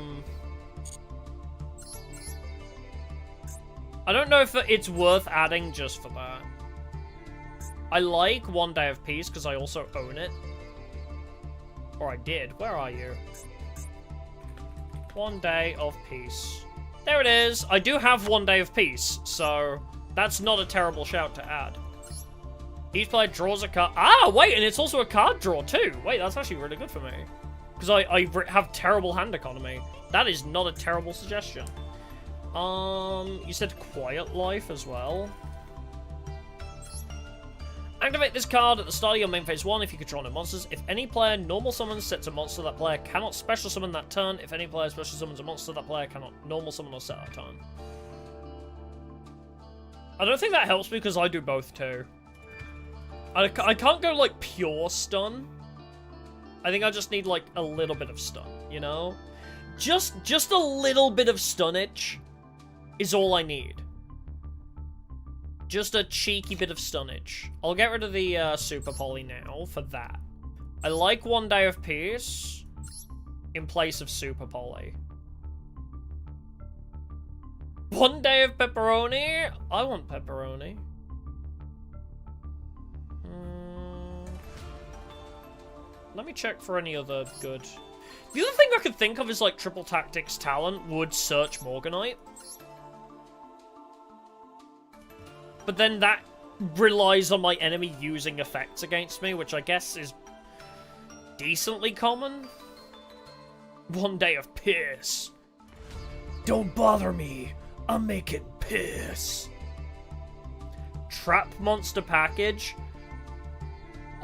don't know if it's worth adding just for that. I like 1 day of peace because I also own it. Or I did. Where are you? 1 day of peace. There it is. I do have 1 day of peace, so that's not a terrible shout to add. Each player draws a card. Ah, wait, and it's also a card draw too. Wait, that's actually really good for me. Because I have terrible hand economy. That is not a terrible suggestion. You said Quiet Life as well. Activate this card at the start of your main phase 1 if you control no monsters. If any player normal summons sets a monster, that player cannot special summon that turn. If any player special summons a monster, that player cannot normal summon or set that turn. I don't think that helps me because I do both too. I can't go like pure stun. I think I just need like a little bit of stun, you know? Just a little bit of stunnage is all I need. Just a cheeky bit of stunnage. I'll get rid of the Super Poly now for that. I like 1 day of peace in place of Super Poly. 1 day of pepperoni? I want pepperoni. Let me check for any other good. The other thing I could think of is like Triple Tactics Talent would search Morganite. But then that relies on my enemy using effects against me, which I guess is decently common. 1 day of piss. Don't bother me. I'm making piss. Trap monster package.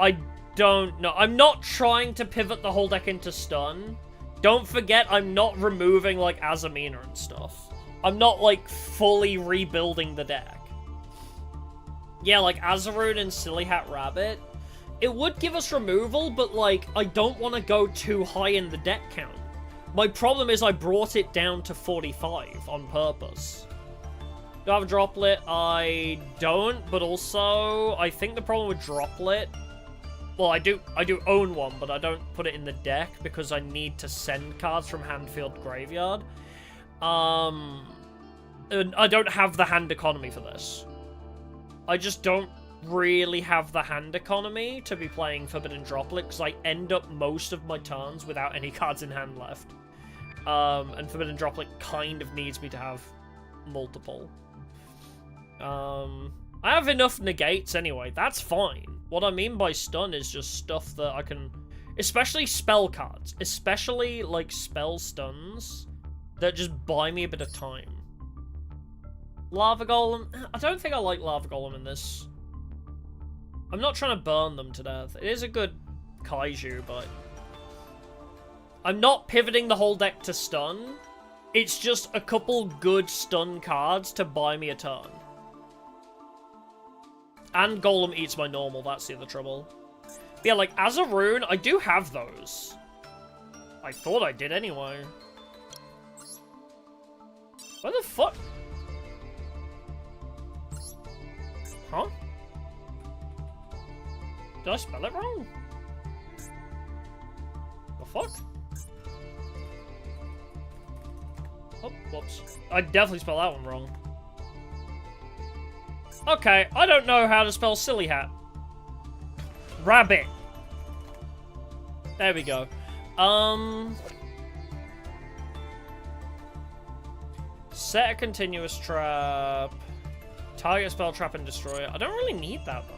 I don't know. I'm not trying to pivot the whole deck into stun. Don't forget, I'm not removing like Azamina and stuff. I'm not like fully rebuilding the deck. Yeah, like Azarune and Silly Hat Rabbit. It would give us removal, but like, I don't want to go too high in the deck count. My problem is I brought it down to 45 on purpose. Do I have a Droplet? I don't, but also, I think the problem with Droplet... Well, I do own one, but I don't put it in the deck because I need to send cards from Handfield Graveyard. And I don't have the hand economy for this. I just don't really have the hand economy to be playing Forbidden Droplet because I end up most of my turns without any cards in hand left. And Forbidden Droplet kind of needs me to have multiple. I have enough negates anyway, that's fine. What I mean by stun is just stuff that I can... Especially spell cards. Especially, like, spell stuns that just buy me a bit of time. Lava Golem? I don't think I like Lava Golem in this. I'm not trying to burn them to death. It is a good kaiju, but... I'm not pivoting the whole deck to stun. It's just a couple good stun cards to buy me a turn. And Golem eats my normal, that's the other trouble. But yeah, like, Azarune, I do have those. I thought I did anyway. Where the fuck? Huh? Did I spell it wrong? The fuck? Oh, whoops. I definitely spelled that one wrong. Okay, I don't know how to spell Silly Hat. Rabbit. There we go. Set a continuous trap. Target spell, trap, and destroy it. I don't really need that, though.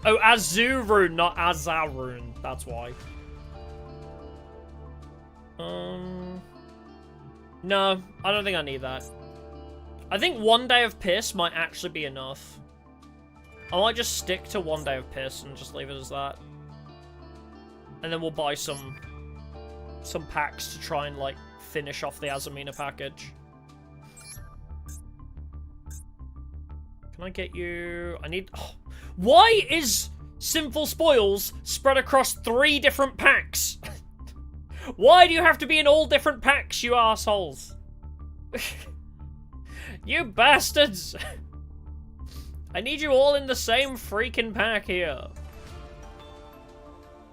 Oh, Azurune, not Azarune. That's why. No, I don't think I need that. I think 1 day of piss might actually be enough. I might just stick to 1 day of piss and just leave it as that. And then we'll buy some packs to try and, like, finish off the Azamina package. Can I get you... I need... Oh. Why is Sinful Spoils spread across 3 different packs? Why do you have to be in all different packs, you assholes? You bastards! I need you all in the same freaking pack here.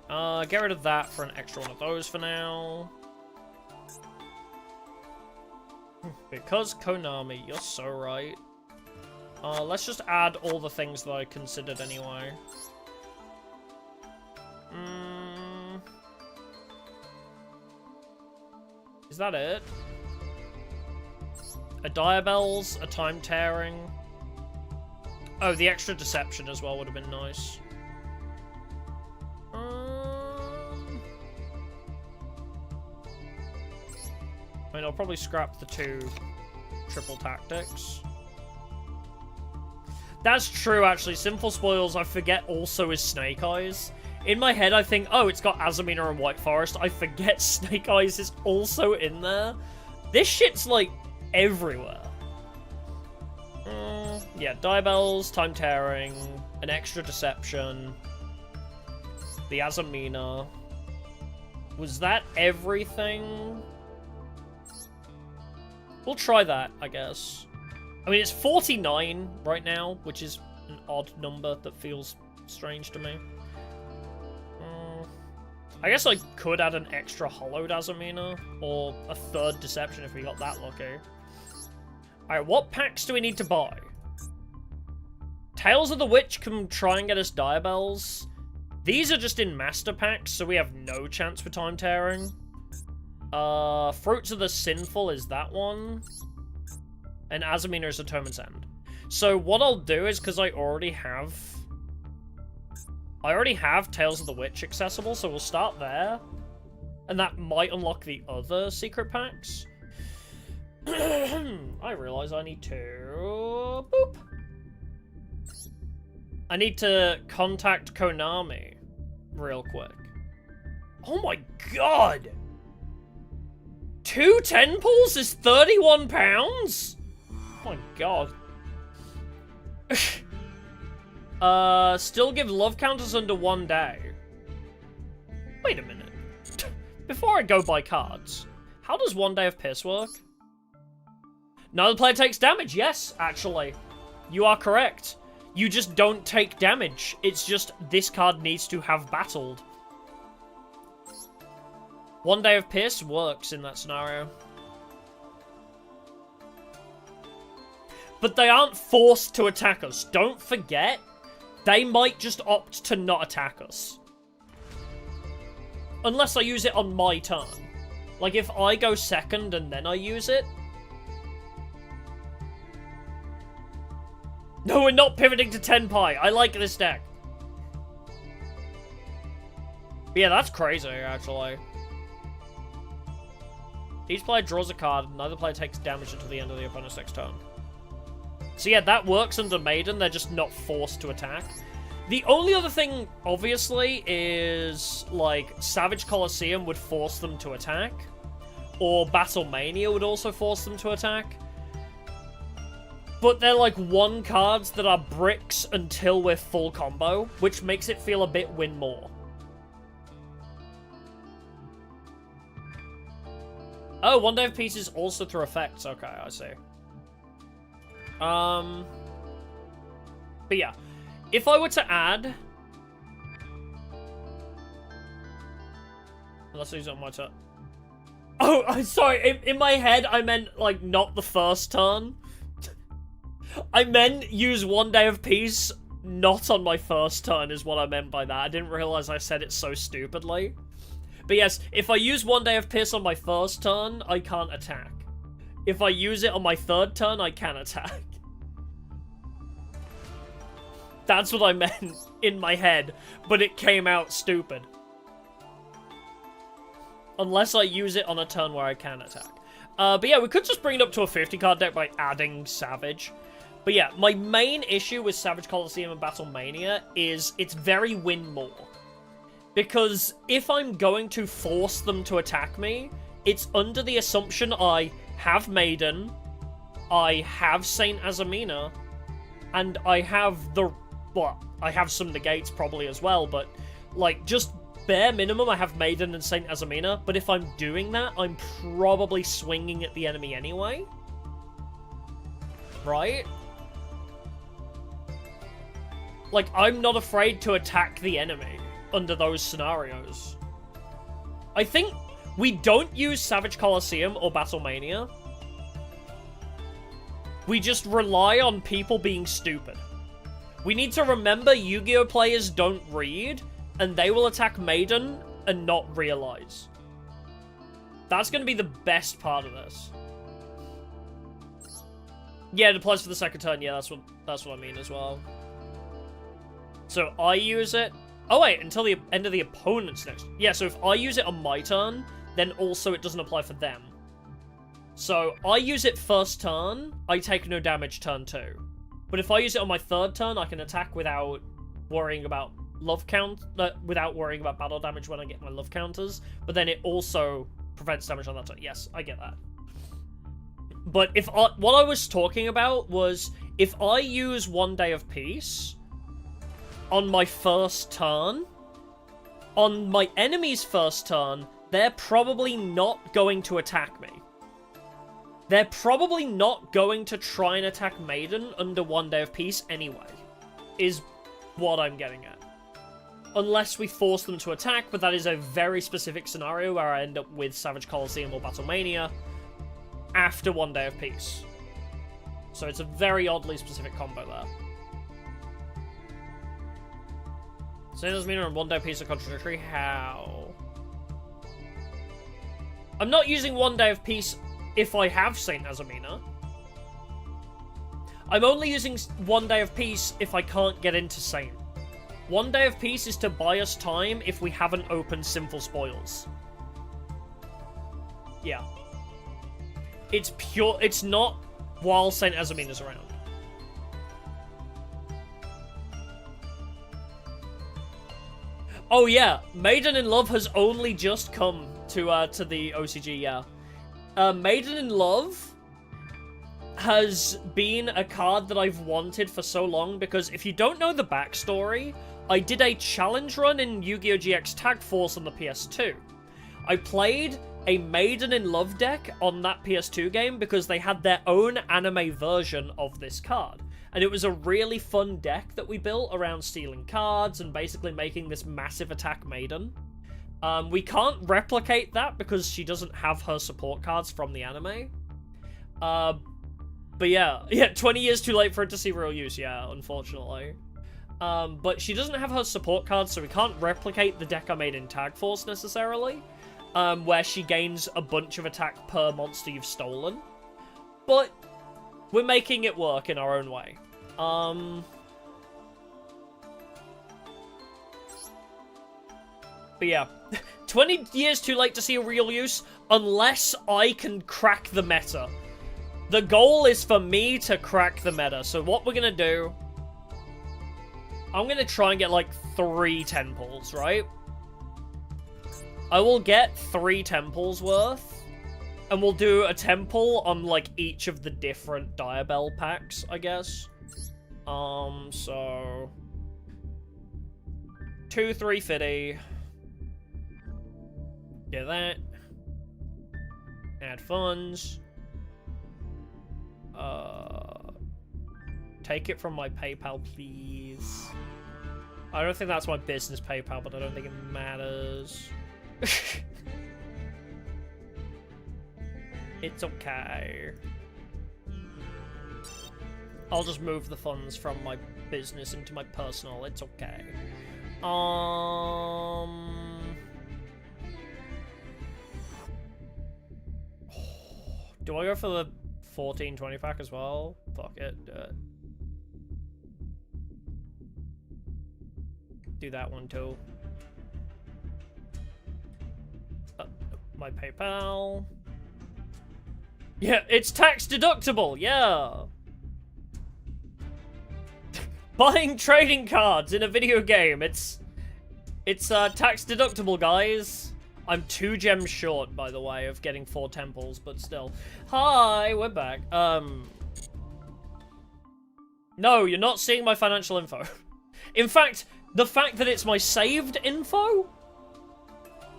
Get rid of that for an extra one of those for now. Because Konami, you're so right. Let's just add all the things that I considered anyway. Is that it? A Diabels, a Time Tearing. Oh, the extra Deception as well would have been nice. I mean, I'll probably scrap the 2 triple tactics. That's true, actually. Sinful Spoils, I forget, also is Snake Eyes. In my head, I think, oh, it's got Azamina and White Forest. I forget Snake Eyes is also in there. This shit's, like, everywhere. Yeah, Diabels, Time Tearing, an extra Deception, the Azamina. Was that everything? We'll try that, I guess. I mean, it's 49 right now, which is an odd number that feels strange to me. I guess I could add an extra Hollowed Azamina, or a 3rd Deception if we got that lucky. Alright, what packs do we need to buy? Tales of the Witch can try and get us Diabels. These are just in Master Packs, so we have no chance for Time Tearing. Fruits of the Sinful is that one. And Azamina is Atonement's End. So what I'll do is, because I already have Tales of the Witch accessible, so we'll start there. And that might unlock the other secret packs. I realize I need to... Boop. I need to contact Konami real quick. Oh my god! 2 10 pulls is £31? Oh my god. Still give love counters under 1 day. Wait a minute. Before I go buy cards, how does 1 day of piss work? Neither player takes damage. Yes, actually. You are correct. You just don't take damage. It's just this card needs to have battled. 1 day of piss works in that scenario. But they aren't forced to attack us. Don't forget, they might just opt to not attack us. Unless I use it on my turn. Like, if I go second and then I use it. No, we're not pivoting to 10 pi. I like this deck. But yeah, that's crazy, actually. Each player draws a card, and neither player takes damage until the end of the opponent's next turn. So yeah, that works under Maiden, they're just not forced to attack. The only other thing, obviously, is, like, Savage Colosseum would force them to attack. Or Battle Mania would also force them to attack. But they're, like, 1 cards that are bricks until we're full combo, which makes it feel a bit win more. Oh, 1 day of pieces also through effects. Okay, I see. But yeah. If I were to add... Unless he's on my turn. Oh, I'm sorry. In my head, I meant, like, not the first turn. I meant use 1 day of peace, not on my first turn is what I meant by that. I didn't realize I said it so stupidly. But yes, if I use 1 day of piss on my first turn, I can't attack. If I use it on my 3rd turn, I can attack. That's what I meant in my head, but it came out stupid. Unless I use it on a turn where I can attack. But yeah, we could just bring it up to a 50 card deck by adding Savage. But yeah, my main issue with Savage Colosseum and Battlemania is it's very win more. Because if I'm going to force them to attack me, it's under the assumption I have Maiden, I have Saint Azamina, and I have the... well, I have some negates probably as well, but, like, just bare minimum I have Maiden and Saint Azamina, but if I'm doing that, I'm probably swinging at the enemy anyway. Right? Like, I'm not afraid to attack the enemy under those scenarios. I think we don't use Savage Colosseum or Battlemania. We just rely on people being stupid. We need to remember Yu-Gi-Oh! Players don't read, and they will attack Maiden and not realize. That's going to be the best part of this. Yeah, it applies for the second turn. Yeah, that's what I mean as well. So I use it... oh wait, until the end of the opponent's next... yeah, so if I use it on my turn, then also it doesn't apply for them. So I use it first turn, I take no damage turn 2. But if I use it on my third turn, I can attack without worrying about without worrying about battle damage when I get my love counters. But then it also prevents damage on that turn. Yes, I get that. But what I was talking about was, if I use One Day of Peace on my first turn, on my enemy's first turn, they're probably not going to attack me. They're probably not going to try and attack Maiden under One Day of Peace anyway, is what I'm getting at. Unless we force them to attack, but that is a very specific scenario where I end up with Savage Colosseum or Battlemania after One Day of Peace. So it's a very oddly specific combo there. Saint Azamina and One Day of Peace are contradictory. How? I'm not using One Day of Peace if I have Saint Azamina. I'm only using One Day of Peace if I can't get into Saint. One Day of Peace is to buy us time if we haven't opened Sinful Spoils. Yeah. It's pure... it's not while Saint Azamina's around. Oh yeah, Maiden in Love has only just come to the OCG, yeah. Maiden in Love has been a card that I've wanted for so long, because if you don't know the backstory, I did a challenge run in Yu-Gi-Oh! GX Tag Force on the PS2. I played a Maiden in Love deck on that PS2 game because they had their own anime version of this card. And it was a really fun deck that we built around stealing cards and basically making this massive attack Maiden. We can't replicate that because she doesn't have her support cards from the anime. But yeah, 20 years too late for it to see real use, yeah, unfortunately. But she doesn't have her support cards, so we can't replicate the deck I made in Tag Force necessarily, where she gains a bunch of attack per monster you've stolen. But we're making it work in our own way. But yeah, 20 years too late to see a real use, unless I can crack the meta. The goal is for me to crack the meta, so what we're gonna do... I'm gonna try and get, like, 3 temples, right? I will get 3 temples worth, and we'll do a temple on, like, each of the different Diabell packs, I guess. So... 2 350. Get that. Add funds. Take it from my PayPal, please. I don't think that's my business PayPal, but I don't think it matters. It's okay. I'll just move the funds from my business into my personal. It's okay. Do I go for the 14-20 pack as well? Fuck it, do it. Do that one too. My PayPal. Yeah, it's tax deductible, yeah. Buying trading cards in a video game, it's tax deductible, guys. I'm 2 gems short, by the way, of getting 4 temples, but still. Hi, we're back. No, you're not seeing my financial info. In fact, the fact that it's my saved info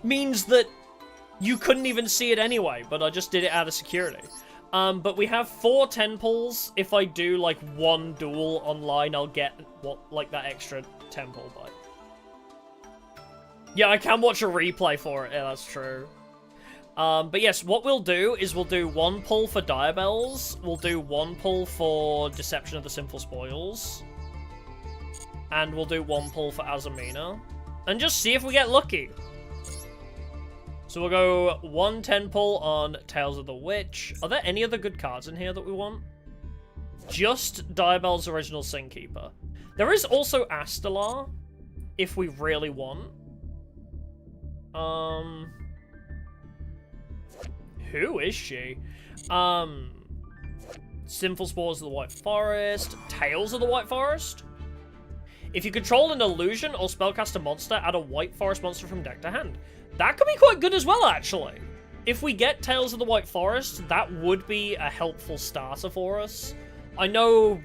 means that you couldn't even see it anyway, but I just did it out of security. But we have 4 temples. If I do, like, 1 duel online, I'll get, like, that extra temple, but... Yeah, I can watch a replay for it. Yeah, that's true. But yes, what we'll do is we'll do 1 pull for Diabels. We'll do 1 pull for Deception of the Sinful Spoils. And we'll do 1 pull for Azamina. And just see if we get lucky. So we'll go 1 10 pull on Tales of the Witch. Are there any other good cards in here that we want? Just Diabel's Original Sin Keeper. There is also Astalar, if we really want. Who is she? Sinful Spores of the White Forest. Tales of the White Forest. If you control an illusion or spellcast a monster, add a White Forest monster from deck to hand. That could be quite good as well, actually. If we get Tales of the White Forest, that would be a helpful starter for us. I know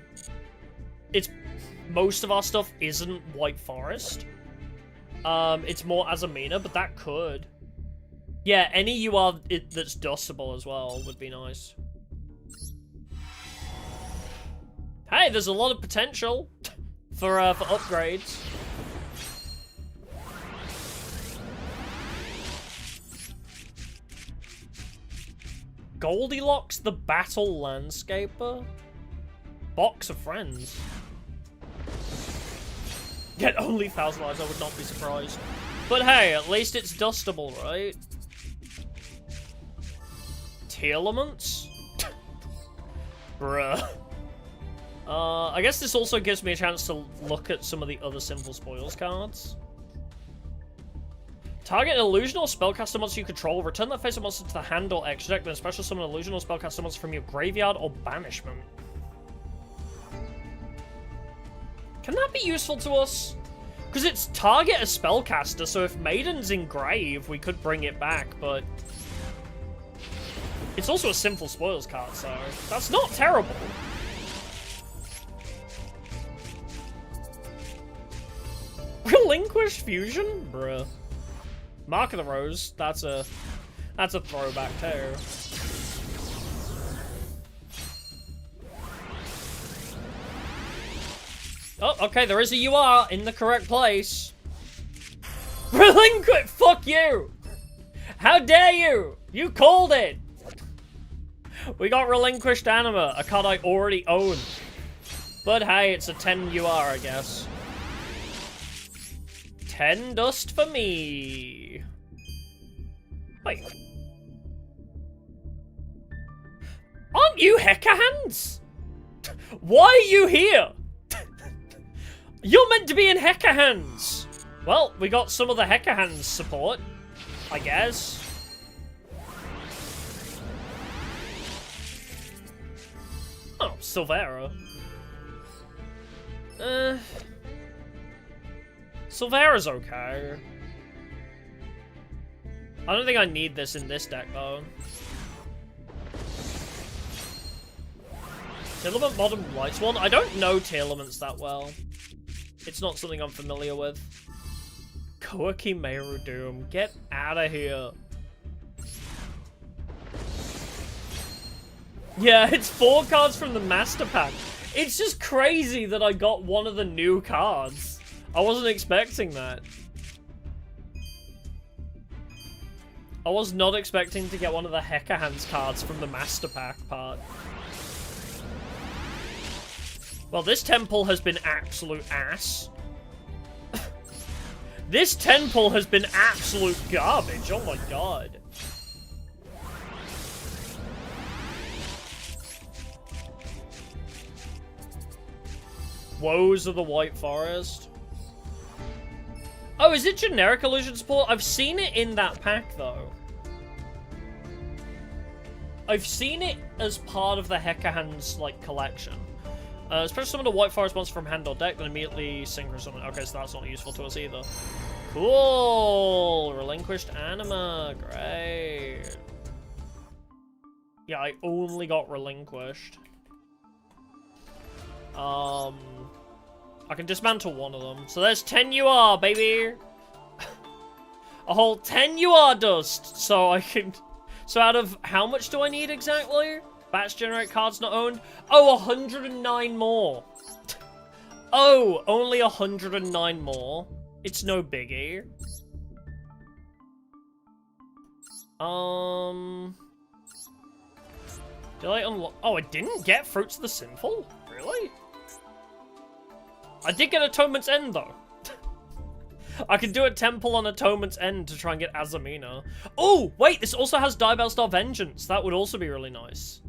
most of our stuff isn't White Forest. It's more Azamina, but that could. Yeah, any UR that's dustable as well would be nice. Hey, there's a lot of potential for upgrades. Goldilocks the Battle Landscaper? Box of Friends. Get only 1,000 lives, I would not be surprised. But hey, at least it's dustable, right? Tearlaments? Bruh. I guess this also gives me a chance to look at some of the other Sinful Spoils cards. Target an illusion or spellcaster monster you control. Return that face-up monster to the hand or extra deck, then special summon an illusion or spellcaster monster from your graveyard or banishment. Can that be useful to us? Because it's target a spellcaster, so if Maiden's in grave, we could bring it back, but... It's also a Sinful Spoils card, so that's not terrible. Relinquished Fusion? Bruh. Mark of the Rose, that's a throwback too. Oh, okay, there is a UR in the correct place. Relinquish! Fuck you! How dare you! You called it! We got Relinquished Anima, a card I already own. But hey, it's a 10 UR, I guess. 10 dust for me. Wait. Aren't you Hecka Hands? Why are you here? You're meant to be in Hecka Hands. Well, we got some of the Hecka Hands support, I guess. Oh, Silvera. Silvera's okay. I don't think I need this in this deck, though. Tearlament Modern Light Swan? I don't know Tearlaments that well. It's not something I'm familiar with. Koaki Meru Doom. Get out of here. Yeah, it's 4 cards from the Master Pack. It's just crazy that I got one of the new cards. I wasn't expecting that. I was not expecting to get one of the Hecka Hands cards from the Master Pack part. Well, this temple has been absolute ass. This temple has been absolute garbage. Oh my god. Woes of the White Forest. Oh, is it generic illusion support? I've seen it in that pack, though. I've seen it as part of the Heka Hands, like, collection. Especially some of the White Forest monsters from hand or deck, then immediately synchro summon. Okay, so that's not useful to us either. Cool! Relinquished Anima. Great. Yeah, I only got relinquished. I can dismantle one of them. So there's 10 UR, baby! A whole 10 UR dust! So I can... So out of... How much do I need exactly? Batch generate cards not owned? Oh, 109 more! Oh, only 109 more. It's no biggie. Did I unlock... Oh, I didn't get Fruits of the Sinful? Really? I did get Atonement's End, though. I can do a temple on Atonement's End to try and get Azamina. Oh, wait, this also has Diabell Star Vengeance. That would also be really nice.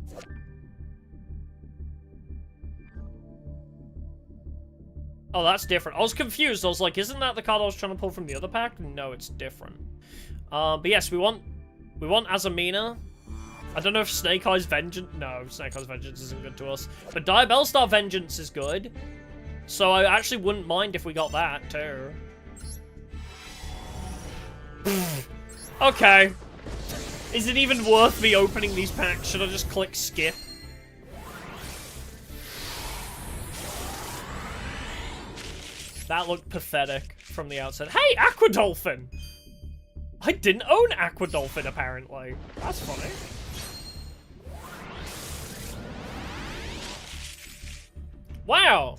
Oh, that's different. I was confused. I was like, isn't that the card I was trying to pull from the other pack? No, it's different. But yes, we want Azamina. I don't know if Snake Eyes Vengeance... No, Snake Eyes Vengeance isn't good to us. But Diabell Star Vengeance is good. So I actually wouldn't mind if we got that, too. Okay. Is it even worth me opening these packs? Should I just click skip? That looked pathetic from the outset. Hey, Aqua Dolphin! I didn't own Aqua Dolphin, apparently. That's funny. Wow!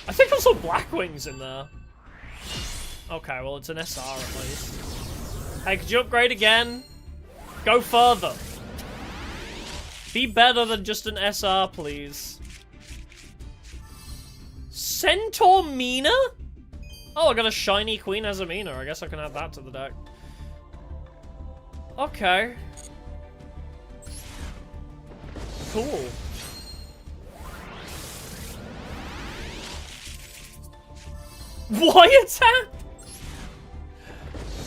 I think I saw Black Wings in there. Okay, well, it's an SR at least. Hey, could you upgrade again? Go further. Be better than just an SR, please. Centaur Mina? Oh, I got a shiny Queen Azamina. I guess I can add that to the deck. Okay. Cool. Why attack?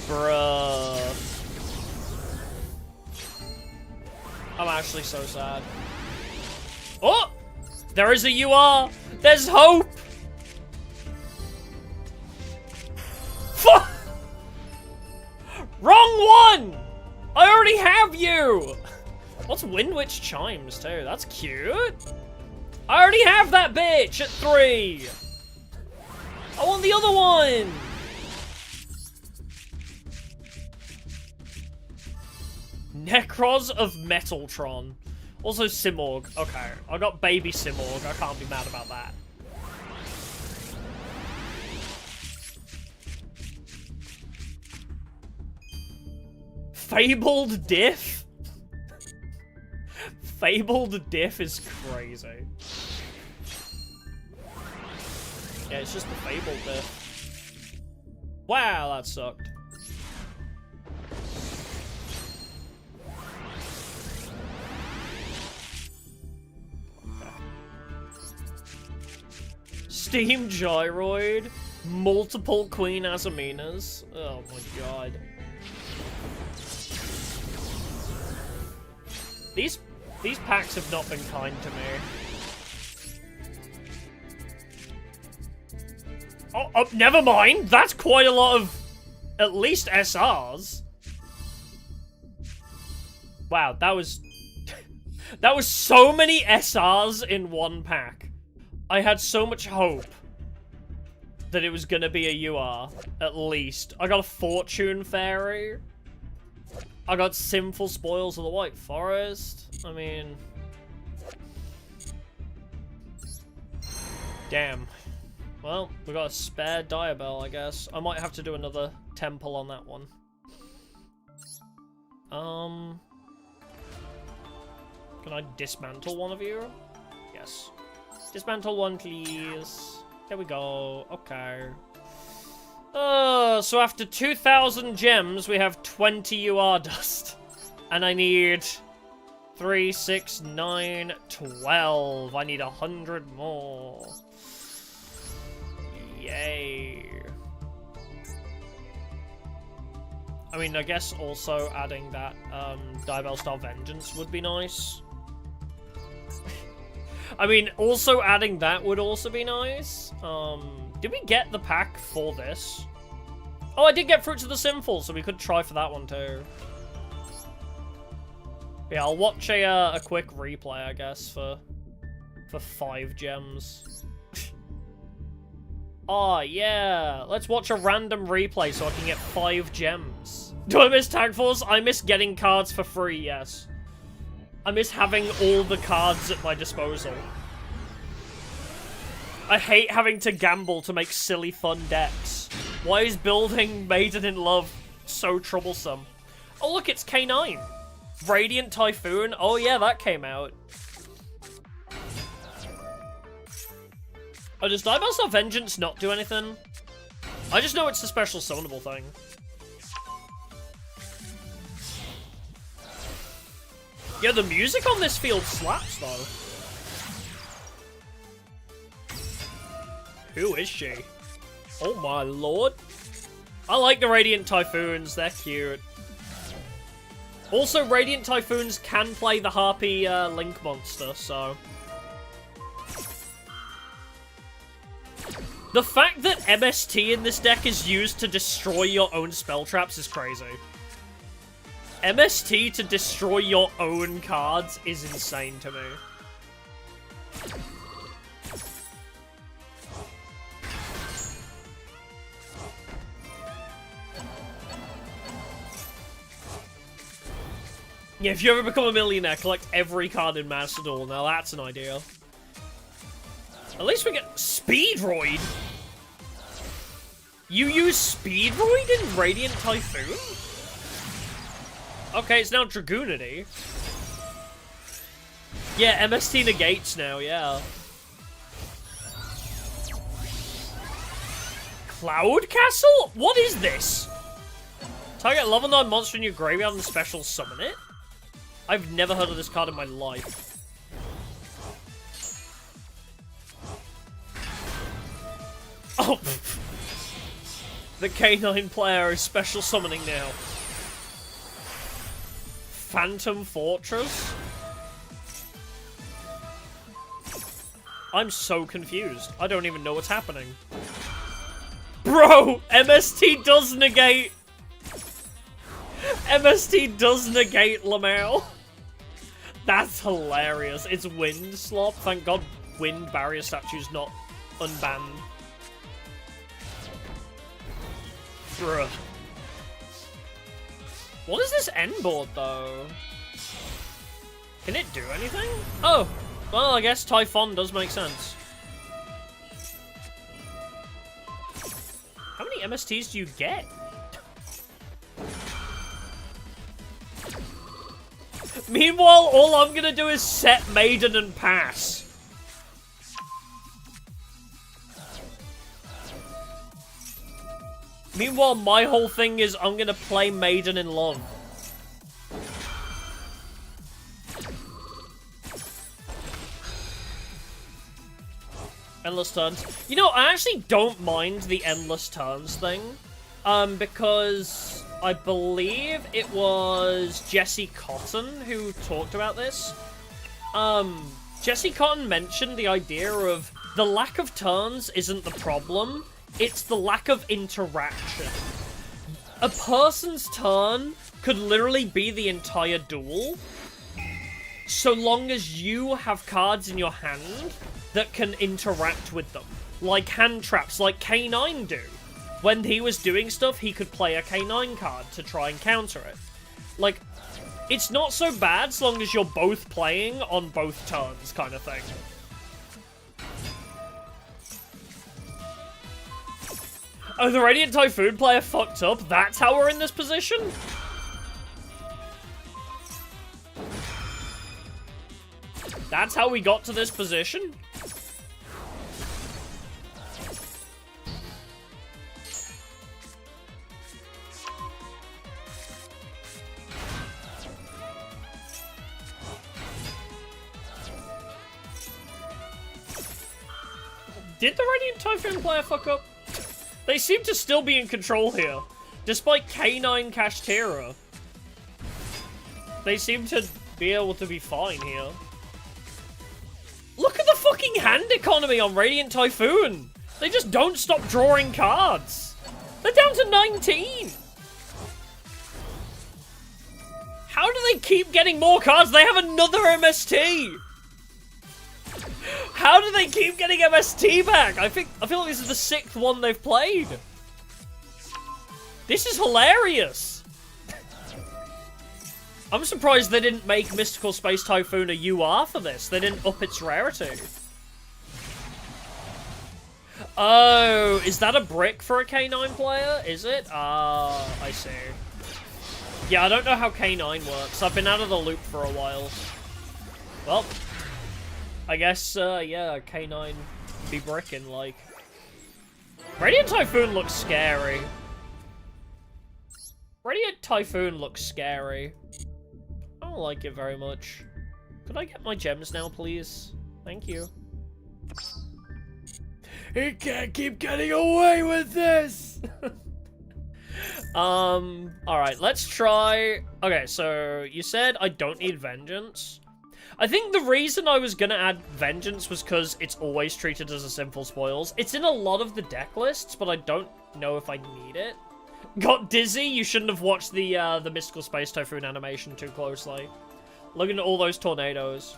Bruh. I'm actually so sad. Oh! There is a UR! There's hope! Wrong one! I already have you! What's Windwitch Chimes, too? That's cute. I already have that bitch at 3! I want the other one! Necros of Metaltron. Also Simorg. Okay, I got baby Simorg. I can't be mad about that. Fabled Diff? Fabled Diff is crazy. Yeah, it's just the Fabled Diff. Wow, that sucked. Okay. Steam Gyroid, multiple Queen Azaminas. Oh my god. These packs have not been kind to me. Oh, never mind. That's quite a lot of, at least SRs. Wow, that was that was so many SRs in one pack. I had so much hope that it was gonna be a UR, at least. I got a Fortune Fairy. I got Sinful Spoils of the White Forest. I mean... Damn. Well, we got a spare Diabell, I guess. I might have to do another temple on that one. Can I dismantle one of you? Yes. Dismantle one, please. There we go. Okay. So after 2,000 gems, we have 20 UR dust. And I need 3, 6, 9, 12. I need 100 more. Yay. I mean, I guess also adding that Diabell Star Vengeance would be nice. I mean, also adding that would also be nice. Did we get the pack for this? Oh, I did get Fruits of the Sinful, so we could try for that one too. Yeah, I'll watch a quick replay, I guess, for 5 gems. Oh, yeah. Let's watch a random replay so I can get 5 gems. Do I miss Tag Force? I miss getting cards for free, yes. I miss having all the cards at my disposal. I hate having to gamble to make silly fun decks. Why is building Maiden in Love so troublesome? Oh, look, it's K9. Radiant Typhoon? Oh, yeah, that came out. Oh, does Diabell Star Vengeance not do anything? I just know it's a special summonable thing. Yeah, the music on this field slaps, though. Who is she? Oh my lord. I like the Radiant Typhoons, they're cute. Also, Radiant Typhoons can play the Harpy Link monster, so... The fact that MST in this deck is used to destroy your own spell traps is crazy. MST to destroy your own cards is insane to me. Yeah, if you ever become a millionaire, collect every card in Master Duel. Now that's an idea. At least we get Speedroid. You use Speedroid in Radiant Typhoon? Okay, it's now Dragoonity. Yeah, MST negates now, yeah. Cloud Castle? What is this? Target level 9 monster in your graveyard and special summon it? I've never heard of this card in my life. Oh, the K9 player is special summoning now. Phantom Fortress? I'm so confused. I don't even know what's happening. Bro, MST does negate. MST does negate Lamau. That's hilarious. It's Wind Slop. Thank God Wind Barrier Statue's not unbanned. Bruh. What is this end board, though? Can it do anything? Oh! Well, I guess Typhon does make sense. How many MSTs do you get? Meanwhile, all I'm gonna do is set Maiden and pass. Meanwhile, my whole thing is I'm gonna play Maiden in Love. Endless turns. You know, I actually don't mind the endless turns thing. Because I believe it was Jesse Cotton who talked about this. Jesse Cotton mentioned the idea of the lack of turns isn't the problem. It's the lack of interaction. A person's turn could literally be the entire duel, so long as you have cards in your hand that can interact with them. Like hand traps, like K9 do. When he was doing stuff, he could play a K9 card to try and counter it. Like, it's not so bad as long as you're both playing on both turns, kind of thing. Oh, the Radiant Typhoon player fucked up? That's how we're in this position? That's how we got to this position? Did the Radiant Typhoon player fuck up? They seem to still be in control here. Despite K9 Kashtira, they seem to be able to be fine here. Look at the fucking hand economy on Radiant Typhoon! They just don't stop drawing cards! They're down to 19! How do they keep getting more cards? They have another MST! How do they keep getting MST back? I feel like this is the 6th one they've played. This is hilarious! I'm surprised they didn't make Mystical Space Typhoon a UR for this. They didn't up its rarity. Oh, is that a brick for a K9 player? Is it? I see. Yeah, I don't know how K9 works. I've been out of the loop for a while. Well, I guess, yeah, K9 be bricking, like. Radiant Typhoon looks scary. Radiant Typhoon looks scary. I don't like it very much. Could I get my gems now, please? Thank you. He can't keep getting away with this! Alright, let's try... Okay, so you said I don't need Vengeance. I think the reason I was gonna add Vengeance was because it's always treated as a simple spoils. It's in a lot of the deck lists, but I don't know if I need it. Got dizzy? You shouldn't have watched the Mystical Space Typhoon animation too closely. Looking at all those tornadoes.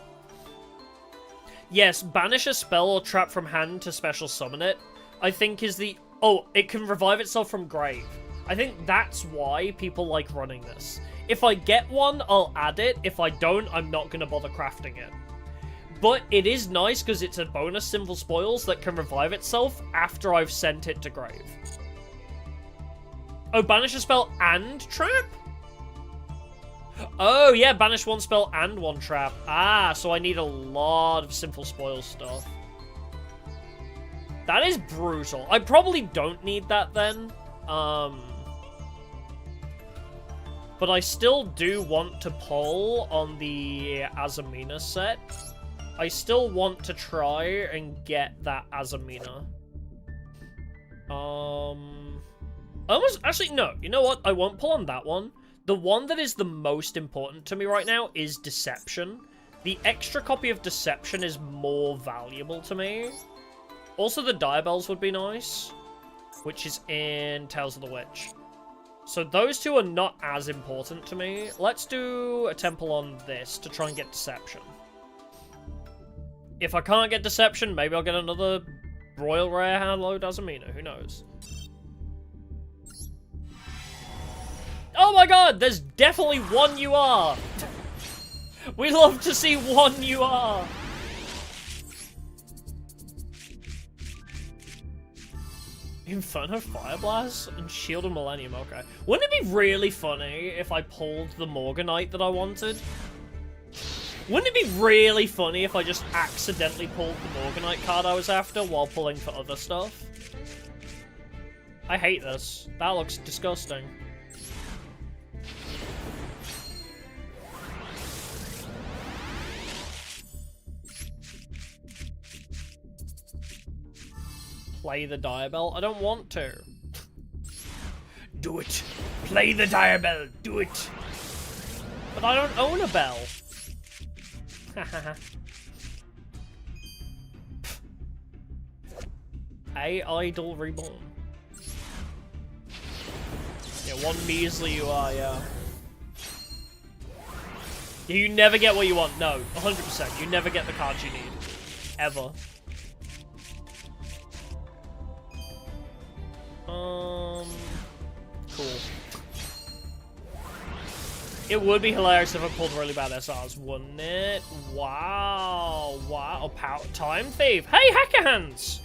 Yes, banish a spell or trap from hand to special summon it, I think is the... Oh, it can revive itself from grave. I think that's why people like running this. If I get one, I'll add it. If I don't, I'm not going to bother crafting it. But it is nice because it's a bonus simple spoils that can revive itself after I've sent it to grave. Oh, banish a spell and trap? Oh, yeah, banish one spell and one trap. Ah, so I need a lot of simple spoil stuff. That is brutal. I probably don't need that then. But I still do want to pull on the Azamina set. I still want to try and get that Azamina. Actually, no. You know what? I won't pull on that one. The one that is the most important to me right now is Deception. The extra copy of Deception is more valuable to me. Also, the Diabels would be nice, which is in Tales of the Witch. So those two are not as important to me. Let's do a temple on this to try and get Deception. If I can't get Deception, maybe I'll get another Royal Rare Hallowed Azamina. Who knows? Oh my god, there's definitely one UR! We love to see one UR! Inferno Fire Blast and Shield of Millennium, okay. Wouldn't it be really funny if I pulled the Morganite that I wanted? Wouldn't it be really funny if I just accidentally pulled the Morganite card I was after while pulling for other stuff? I hate this. That looks disgusting. Play the Diabell? I don't want to. Do it. Play the Diabell. Do it. But I don't own a bell. A Idol Reborn. Yeah, one measly you are, yeah. Yeah, you never get what you want. No, 100%. You never get the cards you need. Ever. Cool. It would be hilarious if I pulled really bad SRs, wouldn't it? Wow. Wow. Time Thief. Hey, Hacker Hands!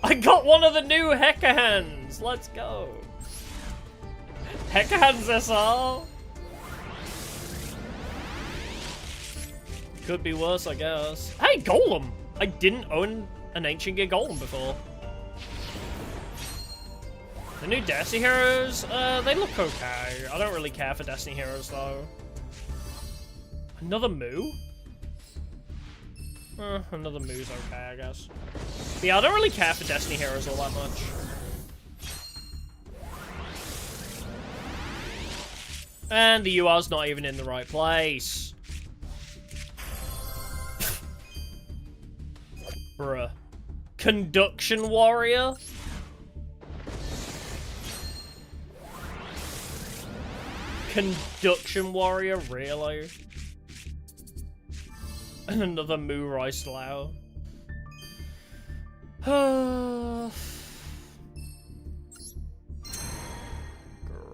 I got one of the new Hacker Hands! Let's go. Hacker Hands SR? Could be worse, I guess. Hey, Golem! I didn't own an Ancient Gear Golem before. The new Destiny Heroes, they look okay. I don't really care for Destiny Heroes, though. Another Moo? Another Moo's okay, I guess. But yeah, I don't really care for Destiny Heroes all that much. And the UR's not even in the right place. Bruh. Conduction warrior? Conduction warrior, really? And another Moo Rice Lao.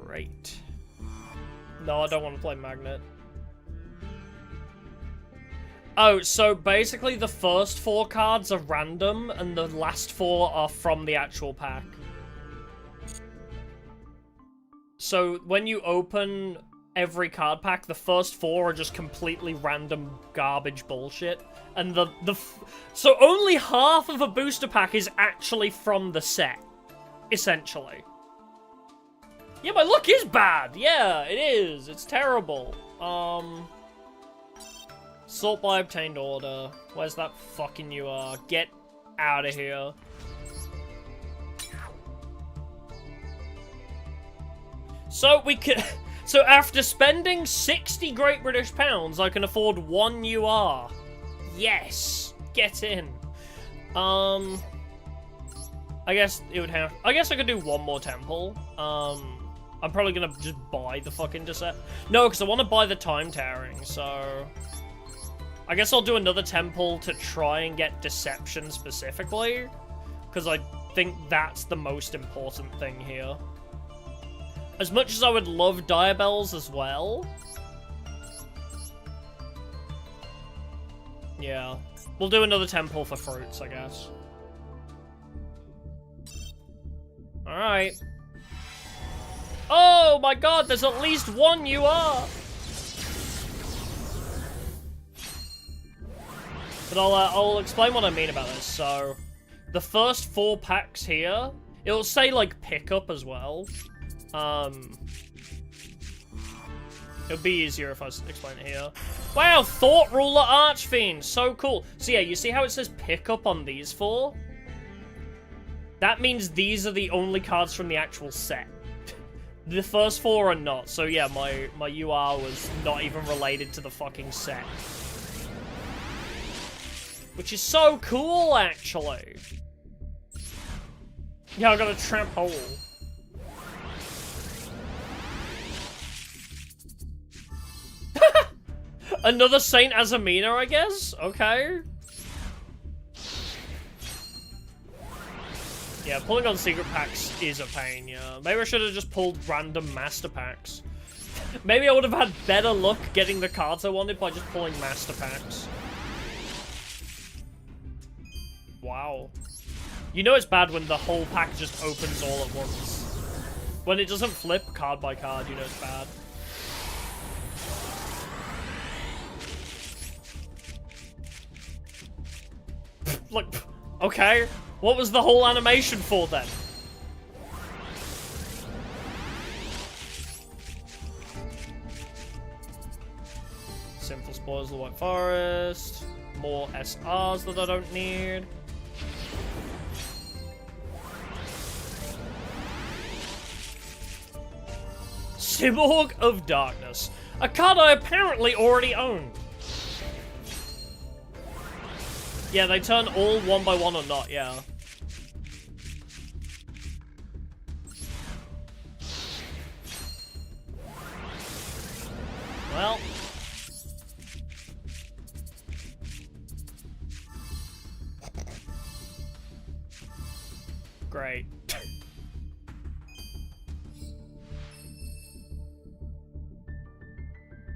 Great. No, I don't want to play Magnet. Oh, so basically the first 4 cards are random, and the last 4 are from the actual pack. So when you open every card pack, the first 4 are just completely random garbage bullshit. And so only half of a booster pack is actually from the set, essentially. Yeah, my luck is bad. Yeah, it is. It's terrible. Sort by obtained order. Where's that fucking you are? Get out of here. So we can. So after spending 60 Great British Pounds, I can afford 1 UR. Yes, get in. I guess it would have. I guess I could do 1 more temple. I'm probably gonna just buy the fucking Decept. No, because I want to buy the time tearing. So I guess I'll do another temple to try and get Deception specifically, because I think that's the most important thing here. As much as I would love Diabels as well. Yeah. We'll do another temple for fruits, I guess. Alright. Oh my god, there's at least 1 UR! But I'll explain what I mean about this. So, the first 4 packs here, it'll say, like, pickup as well. It'll be easier if I explain it here. Wow, Thought Ruler Archfiend, so cool. So yeah, you see how it says pickup on these 4? That means these are the only cards from the actual set. The first 4 are not, so yeah, my UR was not even related to the fucking set. Which is so cool, actually. Yeah, I got a trap hole. Another Saint Azamina, I guess? Okay. Yeah, pulling on secret packs is a pain, yeah. Maybe I should have just pulled random master packs. Maybe I would have had better luck getting the cards I wanted by just pulling master packs. Wow. You know it's bad when the whole pack just opens all at once. When it doesn't flip card by card, you know it's bad. Like, okay. What was the whole animation for then? Simple Spoils of the White Forest. More SRs that I don't need. Cyborg of Darkness. A card I apparently already own. Yeah, they turn all 1 by 1 or not, yeah. Well. Great.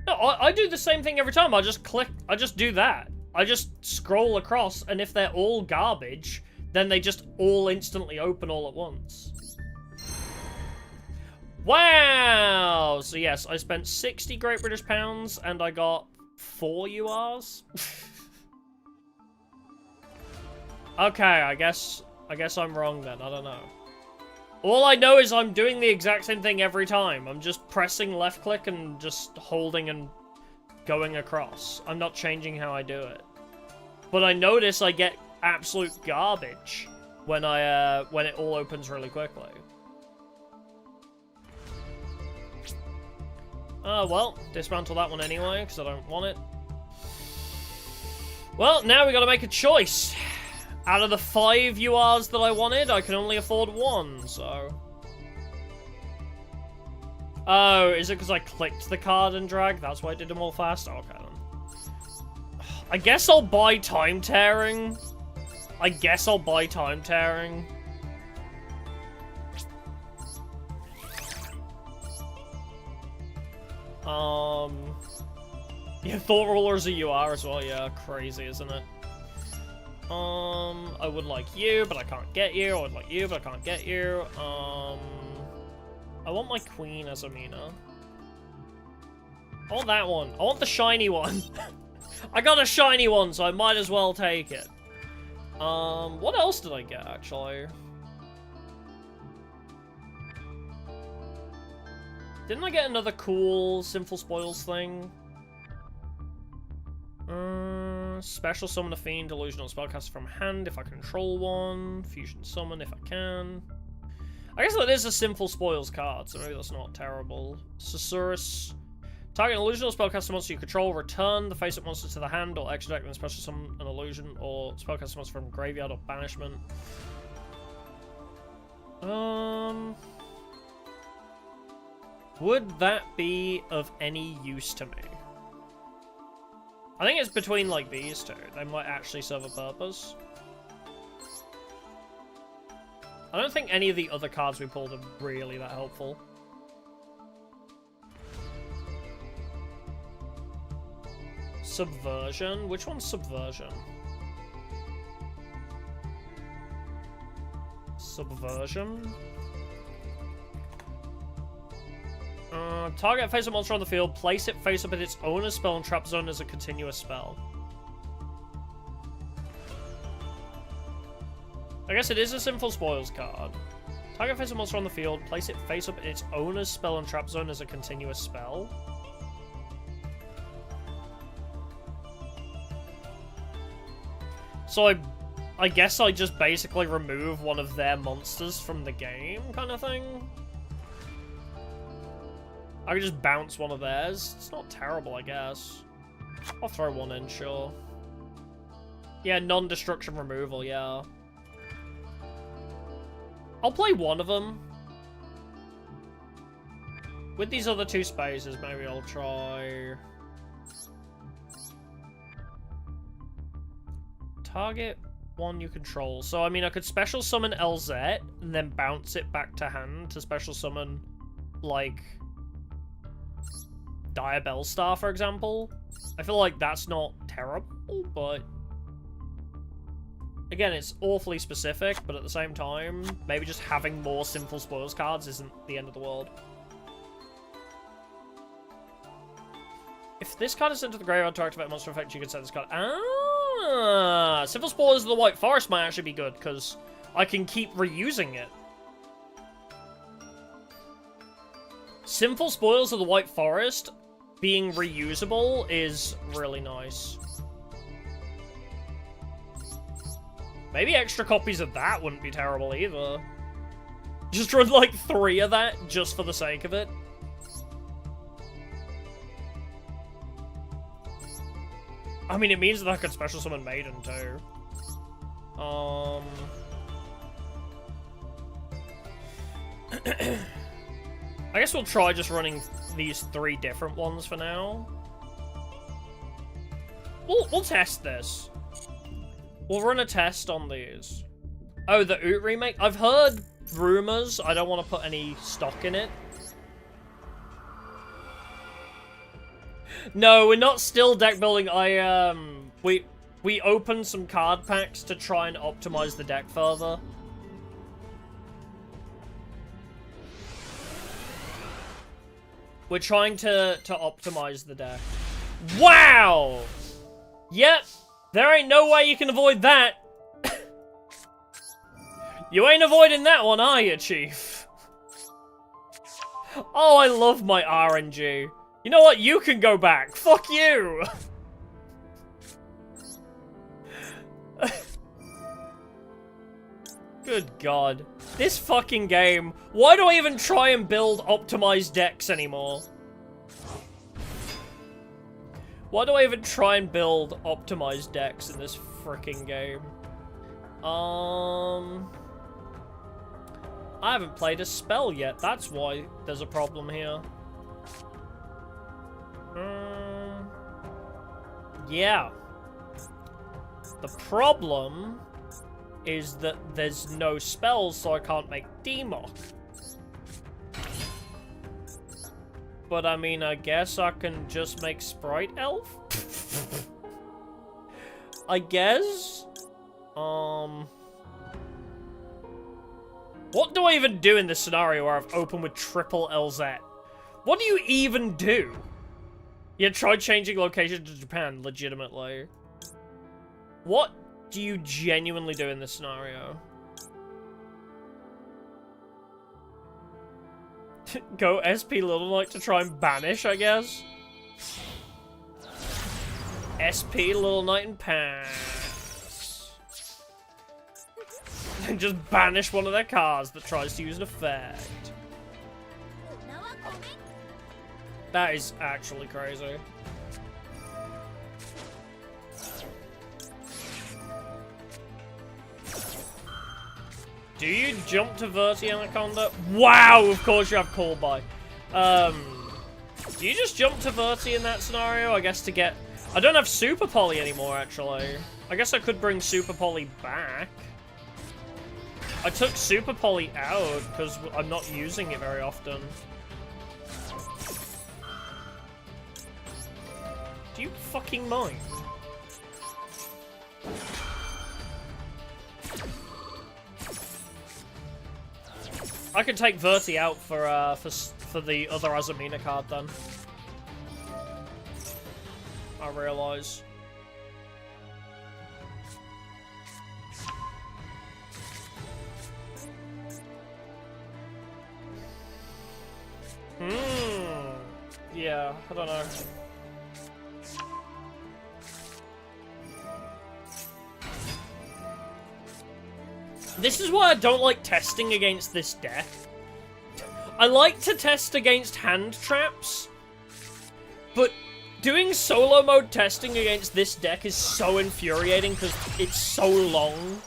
No, I do the same thing every time. I just do that. I just scroll across, and if they're all garbage, then they just all instantly open all at once. Wow! So yes, I spent 60 Great British Pounds, and I got 4 URs. Okay, I guess I'm wrong then, I don't know. All I know is I'm doing the exact same thing every time. I'm just pressing left click and just holding and going across. I'm not changing how I do it. But I notice I get absolute garbage when when it all opens really quickly. Well, dismantle that one anyway, because I don't want it. Well, now we gotta make a choice. Out of the 5 URs that I wanted, I can only afford 1, so... Oh, is it because I clicked the card and drag? That's why I did them all fast? Okay, then. I guess I'll buy Time Tearing. Yeah, Thought Ruler's a UR as well, yeah, crazy, isn't it? I would like you, but I can't get you. I would like you, but I can't get you. I want my Queen Azamina. I want that one. I want the shiny one. I got a shiny one, so I might as well take it. What else did I get, actually? Didn't I get another cool Sinful Spoils thing? Special Summon a Fiend, Delusional Spellcaster from hand if I control one. Fusion Summon if I can. I guess that is a Sinful Spoils card, so maybe that's not terrible. Susurrus. Target an illusional spellcaster monster you control, return the face-up monster to the hand, or extra deck and special summon an illusion, or spellcaster monster from graveyard or banishment. Would that be of any use to me? I think it's between, like, these two. They might actually serve a purpose. I don't think any of the other cards we pulled are really that helpful. Subversion? Which one's Subversion? Subversion? Target face-up monster on the field, place it face-up in its owner's spell and trap zone as a continuous spell. I guess it is a Sinful Spoils card. Target face-up monster on the field, place it face-up in its owner's spell and trap zone as a continuous spell. So I guess I just basically remove one of their monsters from the game, kind of thing? I could just bounce one of theirs. It's not terrible, I guess. I'll throw one in, sure. Yeah, non-destruction removal, yeah. I'll play one of them. With these other two spaces, maybe I'll try... Target one you control. So, I mean, I could special summon LZ, and then bounce it back to hand to special summon, like... Diabellstar, for example. I feel like that's not terrible, but... Again, it's awfully specific, but at the same time, maybe just having more Sinful Spoils cards isn't the end of the world. If this card is sent to the graveyard to activate monster effect, you can set this card... Ah! Sinful Spoils of the White Forest might actually be good, because I can keep reusing it. Sinful Spoils of the White Forest being reusable is really nice. Maybe extra copies of that wouldn't be terrible either. Just run like 3 of that just for the sake of it. I mean, it means that I could special summon Maiden too. I guess we'll try just running these 3 different ones for now. We'll test this. We'll run a test on these. Oh, the Oot remake? I've heard rumors. I don't want to put any stock in it. No, we're not still deck building. We opened some card packs to try and optimize the deck further. We're trying to optimize the deck. Wow! Yep. There ain't no way you can avoid that. You ain't avoiding that one, are you, Chief? Oh, I love my RNG. You know what? You can go back. Fuck you! Good God. This fucking game. Why do I even try and build optimized decks anymore? Why do I even try and build optimized decks in this freaking game? I haven't played a spell yet. That's why there's a problem here. Yeah. The problem is that there's no spells, so I can't make Demok. But I mean, I guess I can just make Sprite Elf? I guess? What do I even do in this scenario where I've opened with triple LZ? What do you even do? Yeah, try changing location to Japan, legitimately. What do you genuinely do in this scenario? Go SP Little Knight to try and banish, I guess? SP Little Knight and pass. And just banish one of their cards that tries to use an effect. That is actually crazy. Do you jump to Verti Anaconda? Wow, of course you have call by. Do you just jump to Verti in that scenario? I guess to get... I don't have Super Poly anymore, actually. I guess I could bring Super Poly back. I took Super Poly out because I'm not using it very often. Do you fucking mind? I could take Verti out for the other Azamina card then. I realise. Yeah, I don't know. This is why I don't like testing against this deck. I like to test against hand traps, but doing solo mode testing against this deck is so infuriating because it's so long.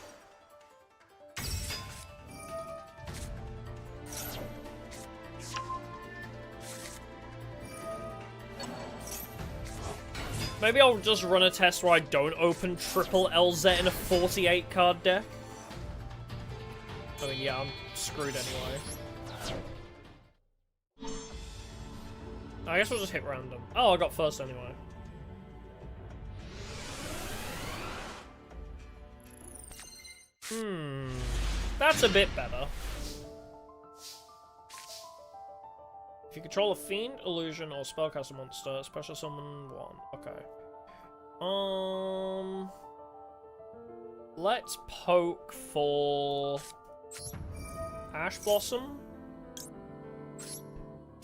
Maybe I'll just run a test where I don't open triple LZ in a 48 card deck. I mean, yeah, I'm screwed anyway. I guess we'll just hit random. Oh, I got first anyway. That's a bit better. If you control a fiend, illusion, or spellcaster monster, special summon one. Okay. Let's poke for Ash Blossom.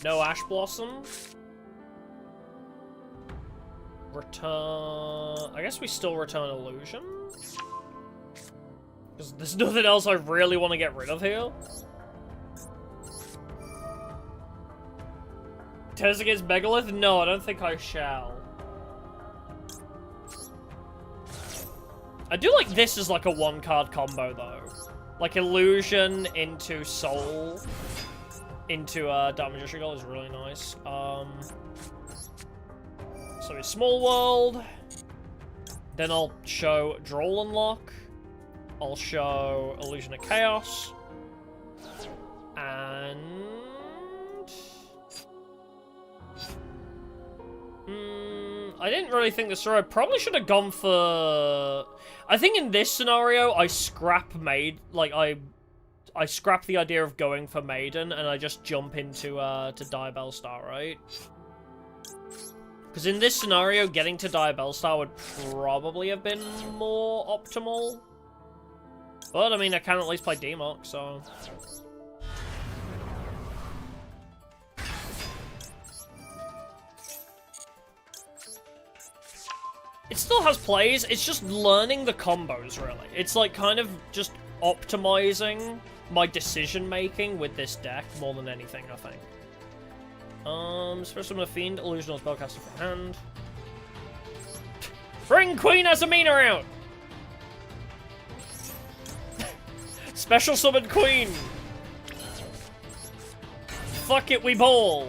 No Ash Blossom. Return... I guess we still return illusion? Because there's nothing else I really want to get rid of here. Test against Megalith? No, I don't think I shall. I do like this as like a one-card combo, though. Like Illusion into Soul into Dark Magician Goal is really nice. So it's Small World. Then I'll show Droll Unlock. I'll show Illusion of Chaos. And... I didn't really think this through. I probably should have gone for... I think in this scenario, I scrap I scrap the idea of going for Maiden, and I just jump into to Diabellstar, right? Because in this scenario, getting to Diabellstar would probably have been more optimal. But, I mean, I can at least play Demok, so... It still has plays, it's just learning the combos, really. It's like kind of just optimizing my decision-making with this deck more than anything, I think. Special Summon a Fiend, Illusional Spellcaster for hand. Bring Queen Azamina out! Special summon Queen! Fuck it, we ball!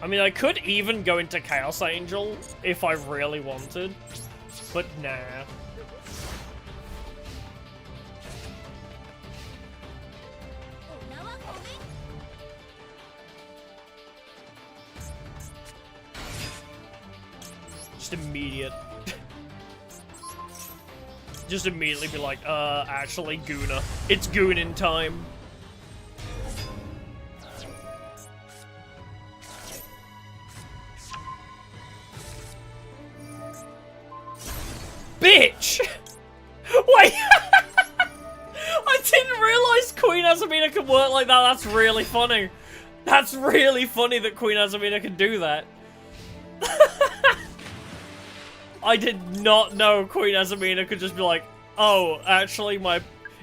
I mean, I could even go into Chaos Angel if I really wanted, but nah. Just immediate. Just immediately be like, actually, Guna. It's Goonin time. Bitch! Wait! I didn't realize Queen Azamina could work like that. That's really funny. That's really funny that Queen Azamina can do that. I did not know Queen Azamina could just be like, oh, actually,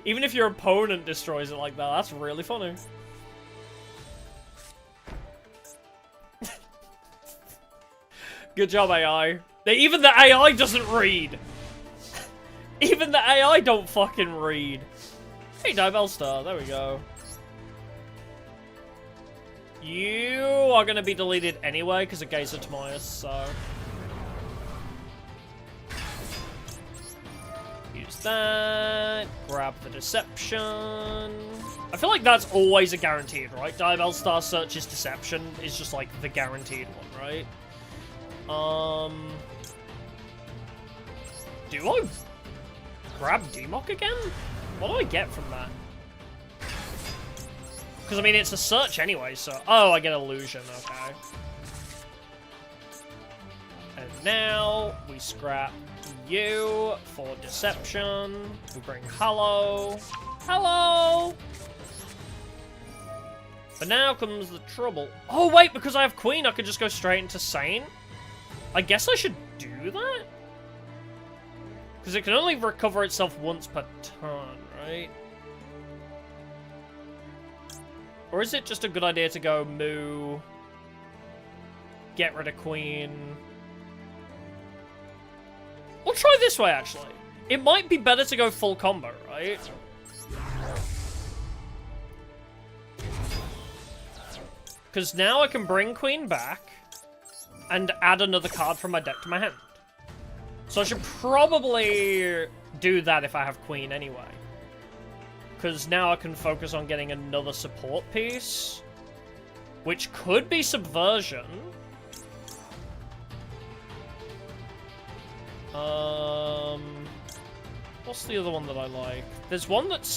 even if your opponent destroys it like that, that's really funny. Good job, AI. Even the AI doesn't read. Even the AI don't fucking read. Hey, Diabel Star, there we go. You are gonna be deleted anyway because of Gazer Tomias, so... Use that. Grab the Deception. I feel like that's always a guaranteed, right? Diabel Star searches Deception is just like the guaranteed one, right? Do I grab Demok again? What do I get from that? Because, I mean, it's a search anyway, so... Oh, I get Illusion, okay. And now, we scrap you for Deception. We bring Hello. Hello! But now comes the trouble. Oh, wait, because I have Queen, I could just go straight into Saint? I guess I should do that? Because it can only recover itself once per turn, right? Or is it just a good idea to go Moo, get rid of Queen? We'll try this way, actually. It might be better to go full combo, right? Because now I can bring Queen back and add another card from my deck to my hand. So I should probably do that if I have Queen anyway. Because now I can focus on getting another support piece. Which could be Subversion. What's the other one that I like? There's one that's,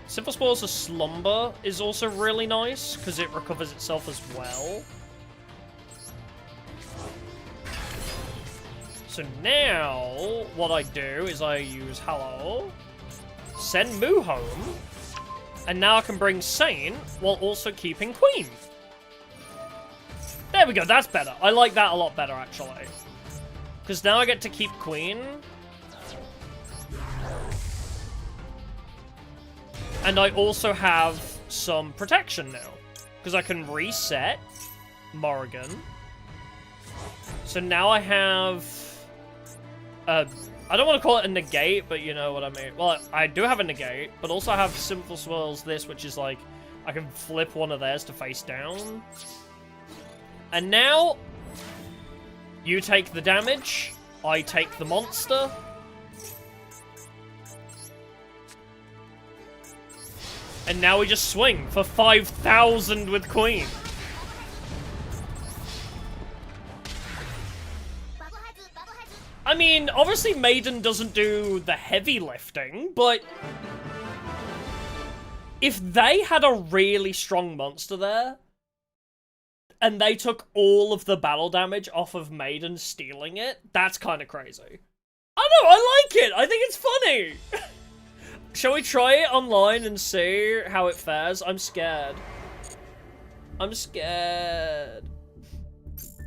Simple Spores of Slumber is also really nice, because it recovers itself as well. So now, what I do is I use Hello, send Moo home, and now I can bring Saint while also keeping Queen. There we go, that's better. I like that a lot better, actually. Because now I get to keep Queen. And I also have some protection now. Because I can reset Morrigan. So now I have... I don't want to call it a negate, but you know what I mean. Well, I do have a negate, but also I have Simple Swirls this, which is like... I can flip one of theirs to face down. And now... You take the damage, I take the monster. And now we just swing for 5,000 with Queen. I mean, obviously Maiden doesn't do the heavy lifting, but... If they had a really strong monster there, and they took all of the battle damage off of Maiden stealing it, that's kind of crazy. I don't know, I like it! I think it's funny! Shall we try it online and see how it fares? I'm scared. I'm scared.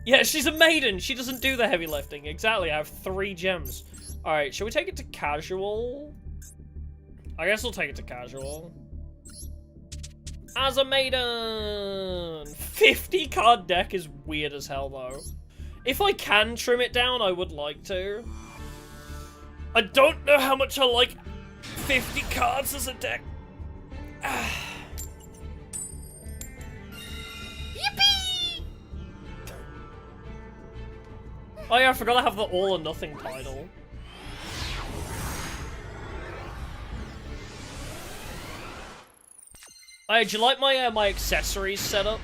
Yeah, she's a Maiden! She doesn't do the heavy lifting. Exactly, I have 3 gems. Alright, shall we take it to casual? I guess we'll take it to casual. As a Maiden! 50 card deck is weird as hell, though. If I can trim it down, I would like to. I don't know how much I like 50 cards as a deck. Yippee! Oh yeah, I forgot I have the all or nothing title. Hey, do you like my my accessories setup?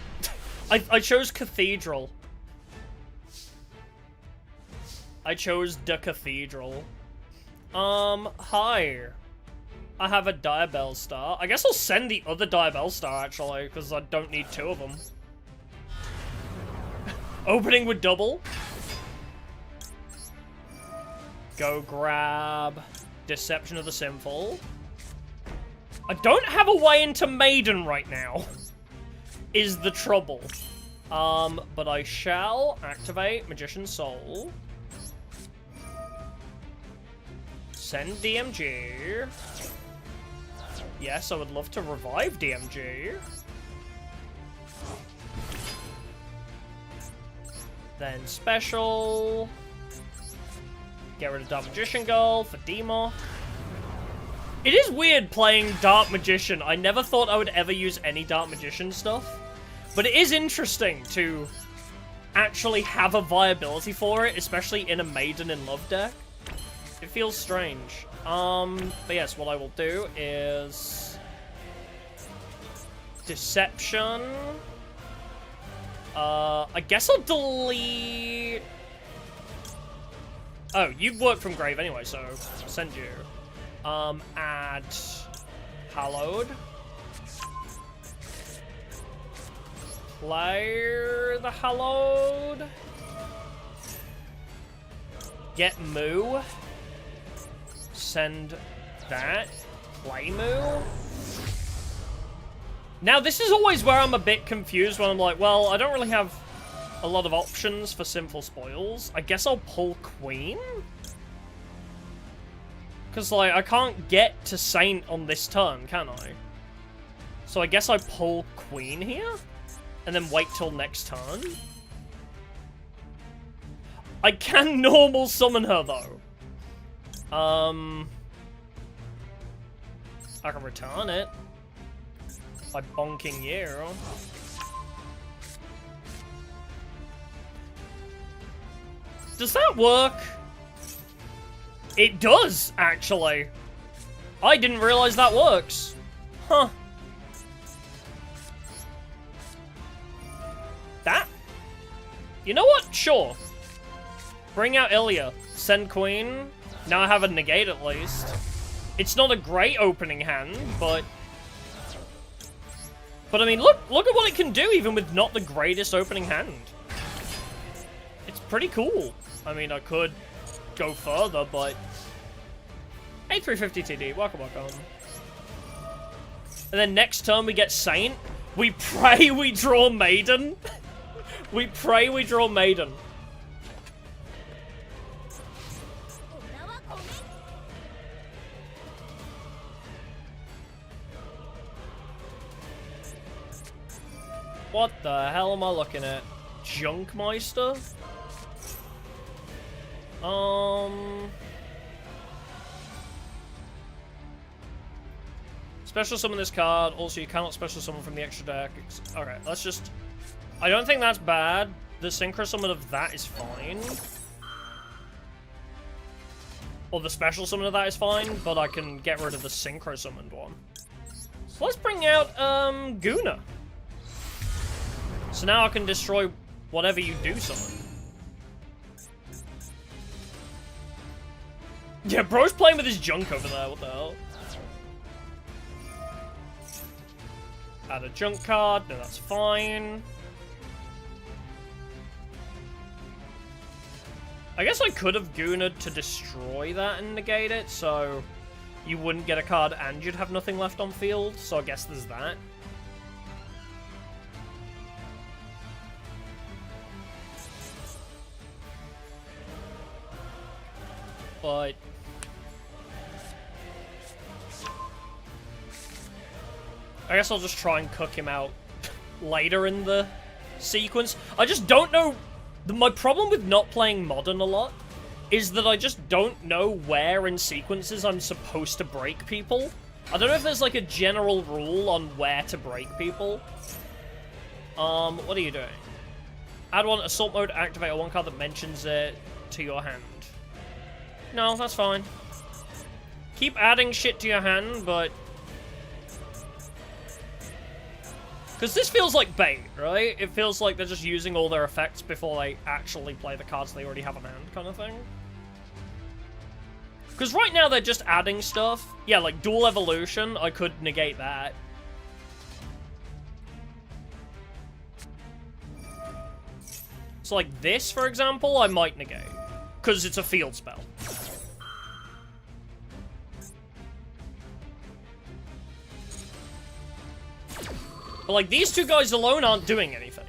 I chose Cathedral. I chose the Cathedral. Hi. I have a Diabell Star. I guess I'll send the other Diabell Star, actually, because I don't need two of them. Opening with double. Go grab Deception of the Sinful. I don't have a way into Maiden right now, is the trouble. But I shall activate Magician's Soul. Send DMG. Yes, I would love to revive DMG. Then special. Get rid of Dark Magician Goal for Demo. It is weird playing Dark Magician. I never thought I would ever use any Dark Magician stuff. But it is interesting to actually have a viability for it, especially in a Maiden in Love deck. It feels strange. But yes, what I will do is Deception. I guess I'll delete. Oh, you work from grave anyway, so I'll send you. Add Hallowed. Play the Hallowed. Get Moo. Send that. Play Moo. Now, this is always where I'm a bit confused when I'm like, well, I don't really have a lot of options for Sinful Spoils. I guess I'll pull Queen? Because, like, I can't get to Saint on this turn, can I? So I guess I pull Queen here? And then wait till next turn? I can normal summon her, though. I can return it. By bonking you. Does that work? It does, actually. I didn't realize that works. Huh. That? You know what? Sure. Bring out Ilya. Send Queen. Now I have a negate at least. It's not a great opening hand, but... But I mean, look at what it can do even with not the greatest opening hand. It's pretty cool. I mean, I could go further, but... Hey, 350 TD, welcome. And then next turn we get Saint. We pray we draw Maiden. We pray we draw Maiden. What the hell am I looking at? Junkmeister? Special summon this card. Also, you cannot special summon from the extra deck. Okay, let's just... I don't think that's bad. The synchro summon of that is fine. Or the special summon of that is fine, but I can get rid of the synchro summoned one. So let's bring out, Guna. So now I can destroy whatever you do summon. Yeah, bro's playing with his junk over there, what the hell? Add a junk card, no, that's fine. I guess I could have Guna'd to destroy that and negate it, so you wouldn't get a card and you'd have nothing left on field, so I guess there's that. But... I guess I'll just try and cook him out later in the sequence. I just don't know My problem with not playing Modern a lot is that I just don't know where in sequences I'm supposed to break people. I don't know if there's like a general rule on where to break people. What are you doing? Add one assault mode, activate a one card that mentions it to your hand. No, that's fine. Keep adding shit to your hand, but... Because this feels like bait, right? It feels like they're just using all their effects before they actually play the cards they already have on hand, kind of thing. Because right now they're just adding stuff. Yeah, like Dual Evolution, I could negate that. So like this, for example, I might negate. Because it's a field spell. But like, these two guys alone aren't doing anything.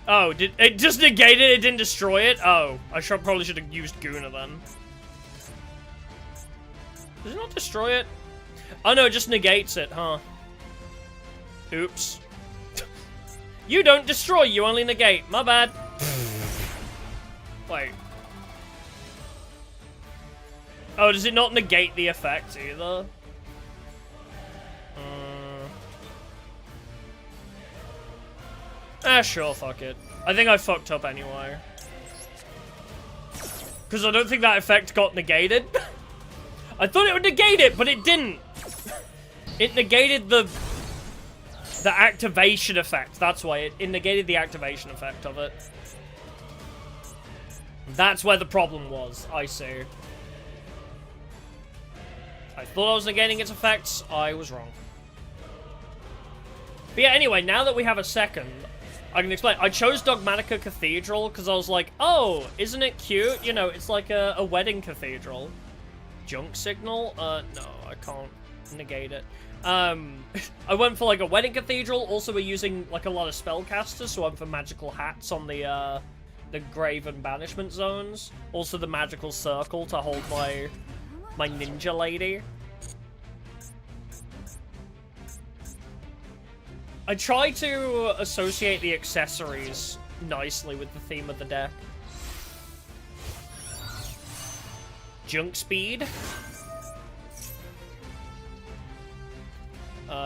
Oh, did it just negate it? It didn't destroy it? Oh, I probably should have used Guna then. Does it not destroy it? Oh no, it just negates it, huh? Oops. You don't destroy, you only negate. My bad. Wait. Oh, does it not negate the effect either? Sure, fuck it. I think I fucked up anyway. Because I don't think that effect got negated. I thought it would negate it, but it didn't. It negated the activation effect. That's why it negated the activation effect of it. That's where the problem was. I see. I thought I was negating its effects. I was wrong. But yeah, anyway, now that we have a second, I can explain. I chose Dogmatica Cathedral because I was like, oh, isn't it cute? You know, it's like a wedding cathedral. Junk signal? No, I can't negate it. I went for like a wedding cathedral. Also, we're using like a lot of spellcasters, so I'm for magical hats on the grave and banishment zones. Also, the magical circle to hold my ninja lady. I try to associate the accessories nicely with the theme of the deck. Junk speed.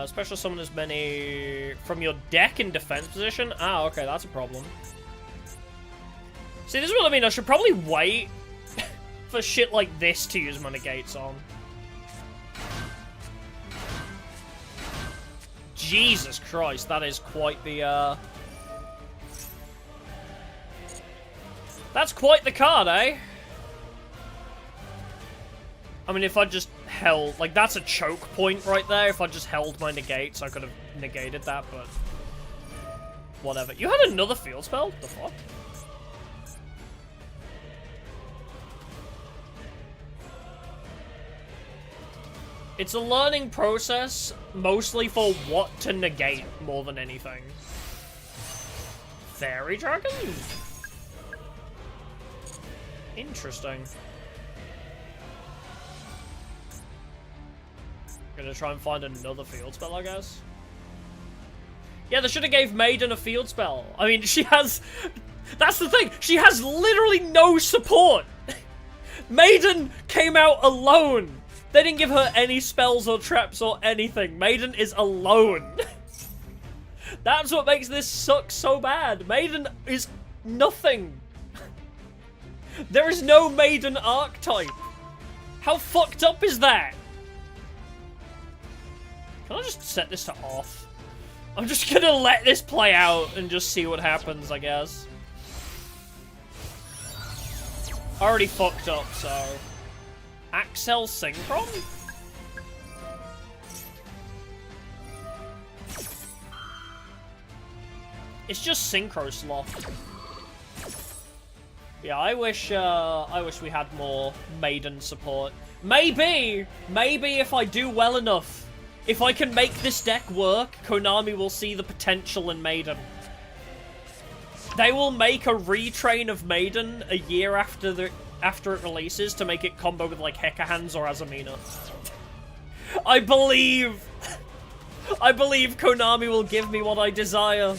Special summon as many from your deck in defense position. Ah, okay, that's a problem. See, this is what I mean. I should probably wait for shit like this to use my negates on. Jesus Christ, that is quite the, That's quite the card, eh? I mean, if I just held... Like, that's a choke point right there. If I just held my negates, I could have negated that, but... Whatever. You had another field spell? The fuck? It's a learning process, mostly for what to negate more than anything. Fairy Dragon? Interesting. Gonna try and find another field spell, I guess. Yeah, they should have gave Maiden a field spell. I mean, she has... That's the thing. She has literally no support. Maiden came out alone. They didn't give her any spells or traps or anything. Maiden is alone. That's what makes this suck so bad. Maiden is nothing. There is no Maiden archetype. How fucked up is that? Can I just set this to off? I'm just gonna let this play out and just see what happens, I guess. Already fucked up, so... Axel Synchron? It's just Synchro Sloth. Yeah, I wish we had more Maiden support. Maybe if I do well enough, if I can make this deck work, Konami will see the potential in Maiden. They will make a retrain of Maiden a year after it releases to make it combo with like Heka Hands or Azamina. I believe. I believe Konami will give me what I desire.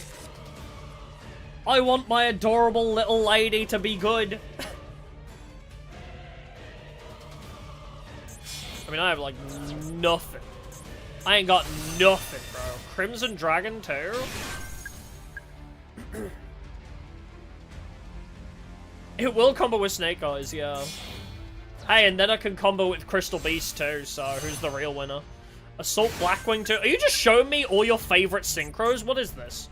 I want my adorable little lady to be good. I mean, I have, like, nothing. I ain't got nothing, bro. Crimson Dragon, too? It will combo with Snake Eyes, yeah. Hey, and then I can combo with Crystal Beast, too, so who's the real winner? Assault Blackwing, too? Are you just showing me all your favorite synchros? What is this?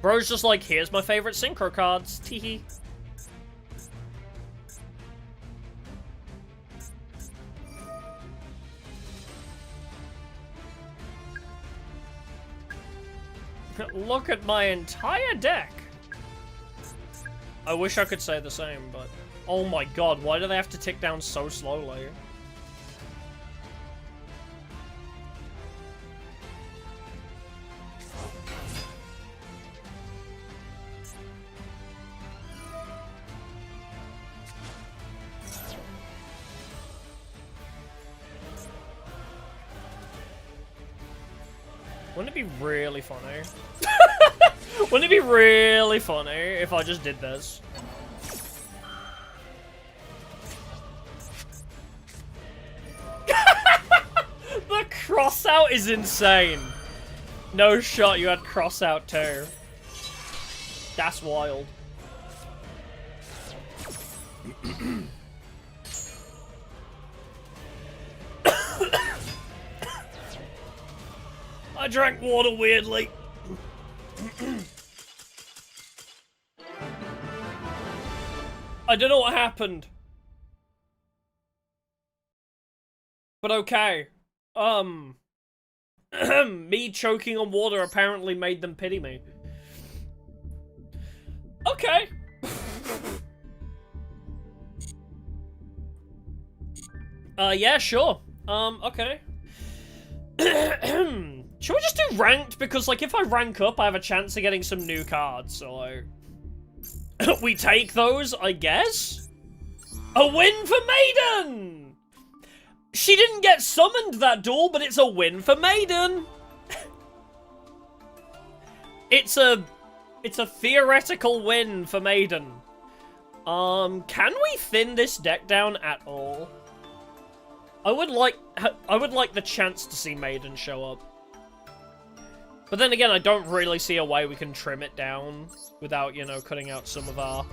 Bro's just like, here's my favorite synchro cards. Teehee. Look at my entire deck. I wish I could say the same, but... Oh my god, why do they have to tick down so slowly? Wouldn't it be really funny? Wouldn't it be really funny if I just did this? The crossout is insane. No shot, you had crossout too. That's wild. I drank water weirdly. I don't know what happened. But okay. Me choking on water apparently made them pity me. Okay. Yeah, sure. Okay. Should we just do ranked? Because, like, if I rank up, I have a chance of getting some new cards, so, like... we take those, I guess? A win for Maiden! She didn't get summoned that duel, but it's a win for Maiden! It's a theoretical win for Maiden. Can we thin this deck down at all? I would like the chance to see Maiden show up. But then again, I don't really see a way we can trim it down without, you know, cutting out some of our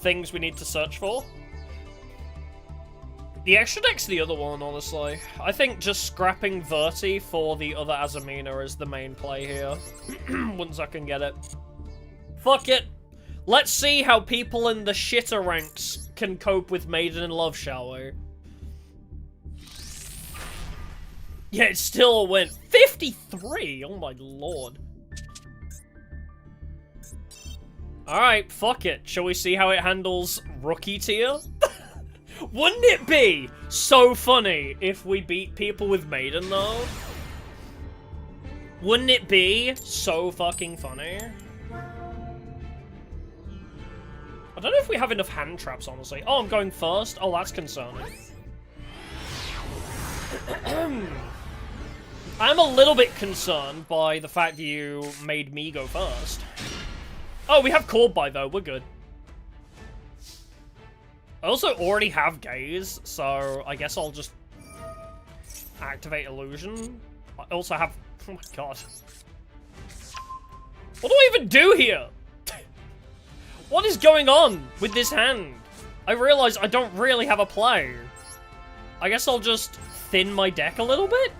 things we need to search for. The extra deck's the other one, honestly. I think just scrapping Verti for the other Azamina is the main play here. Once I can get it. Fuck it! Let's see how people in the shitter ranks can cope with Maiden in Love, shall we? Yeah, it's still a win. 53! Oh my lord. Alright, fuck it. Shall we see how it handles rookie tier? Wouldn't it be so funny if we beat people with Maiden, though? Wouldn't it be so fucking funny? I don't know if we have enough hand traps, honestly. Oh, I'm going first? Oh, that's concerning. I'm a little bit concerned by the fact that you made me go first. Oh, we have Core Buy, though. We're good. I also already have Gaze, so I guess I'll just activate Illusion. I also have... Oh my god. What do I even do here? What is going on with this hand? I realize I don't really have a play. I guess I'll just thin my deck a little bit?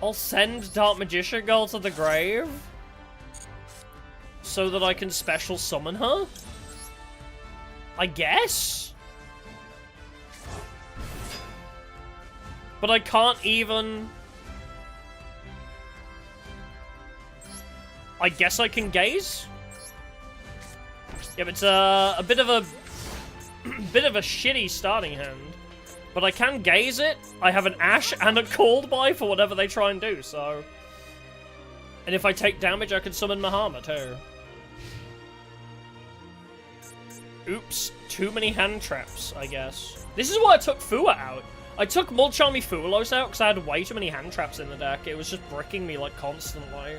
I'll send Dark Magician Girl to the grave so that I can special summon her? I guess? But I can't even... I guess I can Gaze? Yeah, but it's a bit of a... bit of a shitty starting hand. But I can Gaze it. I have an Ash and a Called By for whatever they try and do, so... And if I take damage, I can summon Mahama, too. Oops. Too many hand traps, I guess. This is why I took Fua out. I took Mulchami Fulos out because I had way too many hand traps in the deck. It was just bricking me, like, constantly.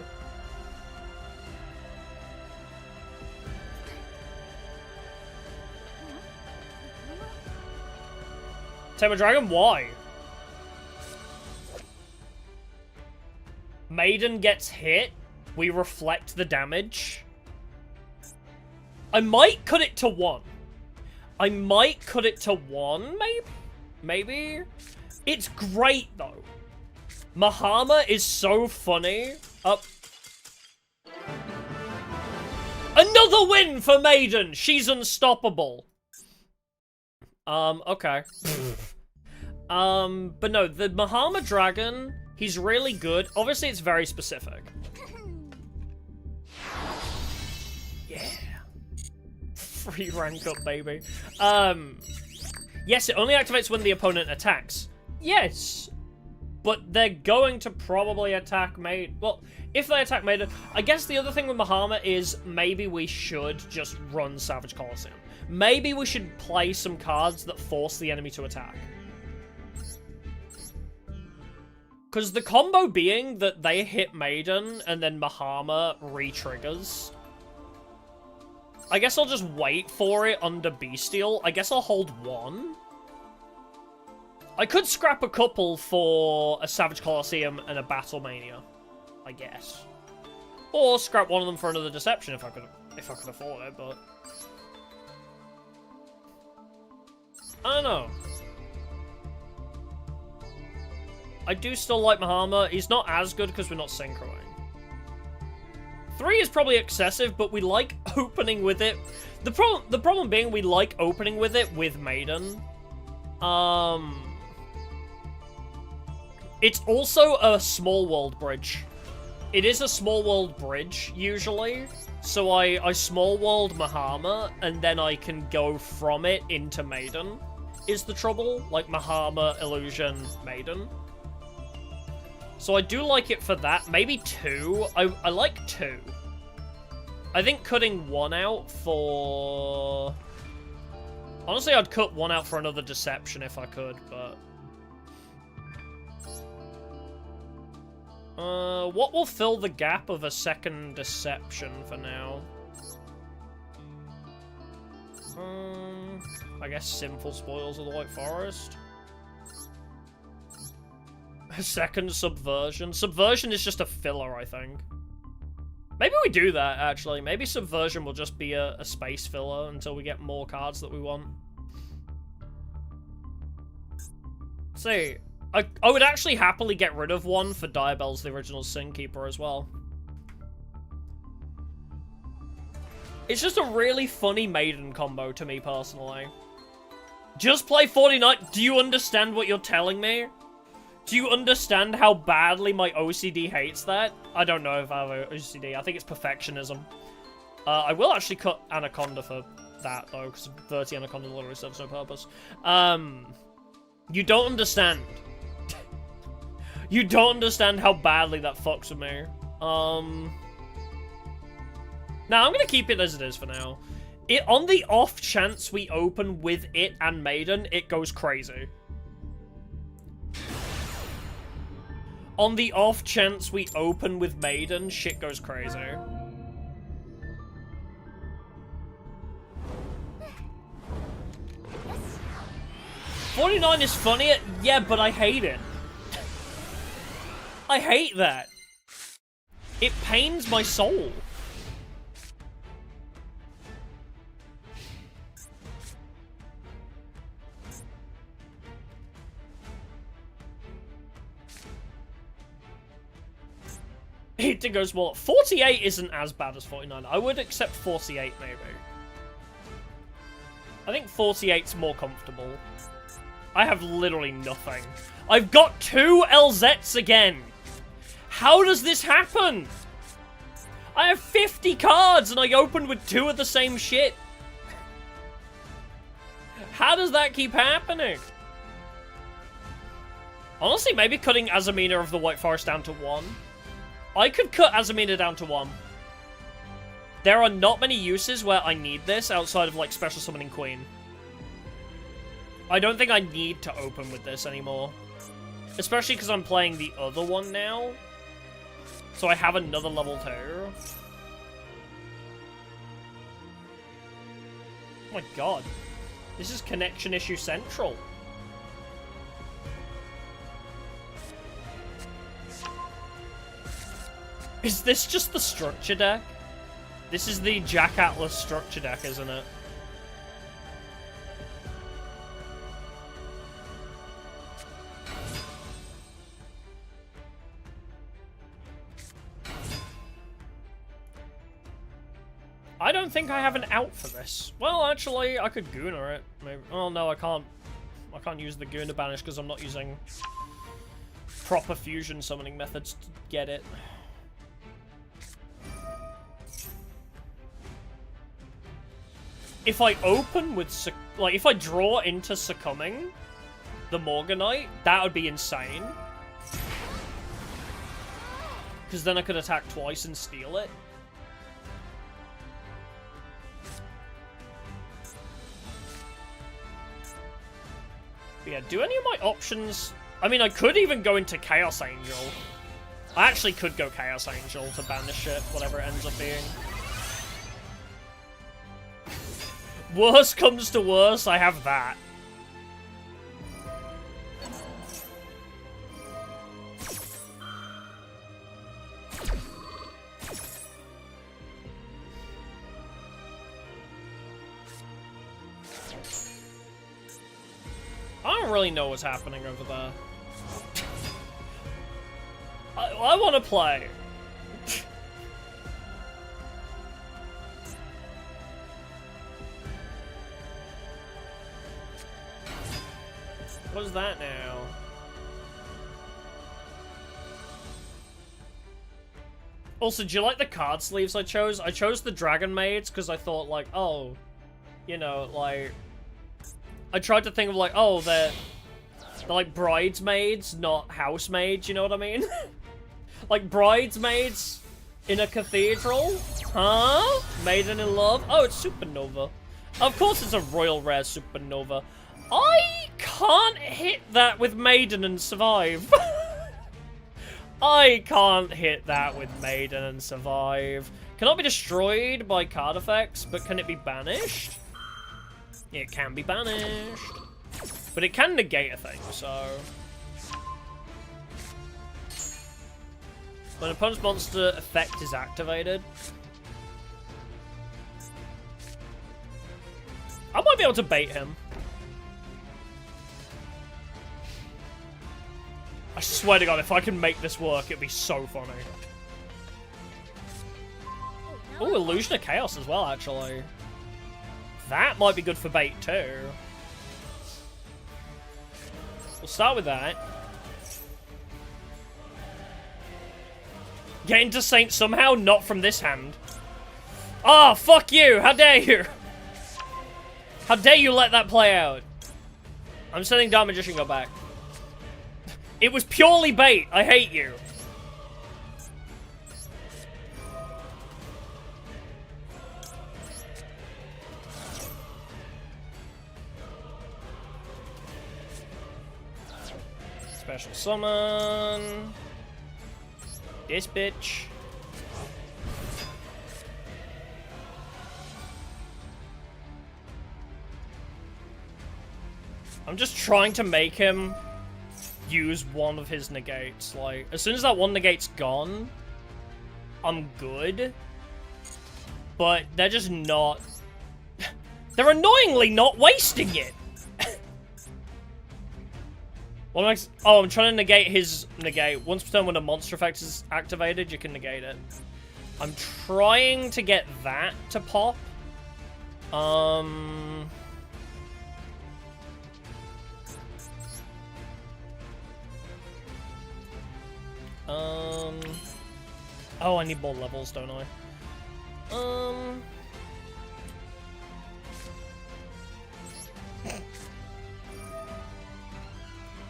Tamer Dragon, why? Maiden gets hit. We reflect the damage. I might cut it to 1. I might cut it to 1, maybe? Maybe? It's great, though. Mahama is so funny. Up. Another win for Maiden! She's unstoppable. Okay. But no, the Mahama Dragon, he's really good. Obviously, it's very specific. Yeah. Free rank up, baby. Yes, it only activates when the opponent attacks. Yes. But they're going to probably attack Maiden. Well, if they attack Maiden, I guess the other thing with Mahama is maybe we should just run Savage Colosseum. Maybe we should play some cards that force the enemy to attack. Because the combo being that they hit Maiden and then Mahama re-triggers. I guess I'll just wait for it under Bestial. I guess I'll hold 1. I could scrap a couple for a Savage Colosseum and a Battle Mania, I guess. Or scrap one of them for another Deception if I could afford it, but... I don't know. I do still like Mahama. He's not as good because we're not synchroing. 3 is probably excessive, but we like opening with it. The problem being we like opening with it with Maiden. It's also a small world bridge. It is a small world bridge, usually. So I small world Mahama, and then I can go from it into Maiden, is the trouble. Like, Mahama, Illusion, Maiden. So I do like it for that. Maybe 2. I like 2. I think cutting 1 out for... Honestly, I'd cut 1 out for another Deception if I could, but... what will fill the gap of a second Deception for now? I guess Sinful Spoils of the White Forest. A second Subversion. Subversion is just a filler, I think. Maybe we do that, actually. Maybe Subversion will just be a space filler until we get more cards that we want. See, I would actually happily get rid of 1 for Diabel's the original Sin Keeper as well. It's just a really funny Maiden combo to me, personally. Just play 49. Do you understand what you're telling me? Do you understand how badly my OCD hates that? I don't know if I have OCD. I think it's perfectionism. I will actually cut Anaconda for that, though, because 30 Anaconda literally serves no purpose. You don't understand. You don't understand how badly that fucks with me. Now, I'm gonna keep it as it is for now. On the off chance we open with it and Maiden, it goes crazy. On the off chance we open with Maiden, shit goes crazy. Yes. 49 is funny, yeah, but I hate it. I hate that. It pains my soul. It goes more. 48 isn't as bad as 49. I would accept 48, maybe. I think 48's more comfortable. I have literally nothing. I've got 2 LZs again! How does this happen? I have 50 cards and I opened with 2 of the same shit. How does that keep happening? Honestly, maybe cutting Azamina of the White Forest down to 1. I could cut Azamina down to 1. There are not many uses where I need this outside of, like, Special Summoning Queen. I don't think I need to open with this anymore. Especially because I'm playing the other one now. So I have another level 2. Oh my god. This is connection issue central. Is this just the structure deck? This is the Jack Atlas structure deck, isn't it? I don't think I have an out for this. Well, actually, I could Gooner it. Maybe. Oh no, I can't. I can't use the Gooner banish because I'm not using proper fusion summoning methods to get it. If I open with, like, if I draw into Succumbing the Morganite, that would be insane. Because then I could attack twice and steal it. But yeah, do any of my options... I mean, I could even go into Chaos Angel. I actually could go Chaos Angel to banish it, whatever it ends up being. Worst comes to worst, I have that. I don't really know what's happening over there. I want to play. What's that now? Also, do you like the card sleeves I chose? I chose the Dragon Maids because I thought, like, oh, you know, like... I tried to think of, like, oh, they're like bridesmaids, not housemaids, you know what I mean? Like bridesmaids in a cathedral? Huh? Maiden in love? Oh, it's Supernova. Of course it's a royal rare Supernova. I can't hit that with Maiden and survive. I can't hit that with Maiden and survive. Cannot be destroyed by card effects, but can it be banished? It can be banished. But it can negate a thing, so... When an opponent's monster effect is activated... I might be able to bait him. I swear to God, if I can make this work, it'd be so funny. Oh, Illusion of Chaos as well, actually. That might be good for bait, too. We'll start with that. Get into Saint somehow, not from this hand. Oh, fuck you! How dare you! How dare you let that play out? I'm sending Dark Magician go back. It was purely bait. I hate you. Special summon. This bitch. I'm just trying to make him use one of his negates. Like, as soon as that one negate's gone, I'm good. But they're just not... They're annoyingly not wasting it! What am I... Oh, I'm trying to negate his negate. Once per turn when a monster effect is activated, you can negate it. I'm trying to get that to pop. Oh, I need more levels, don't I?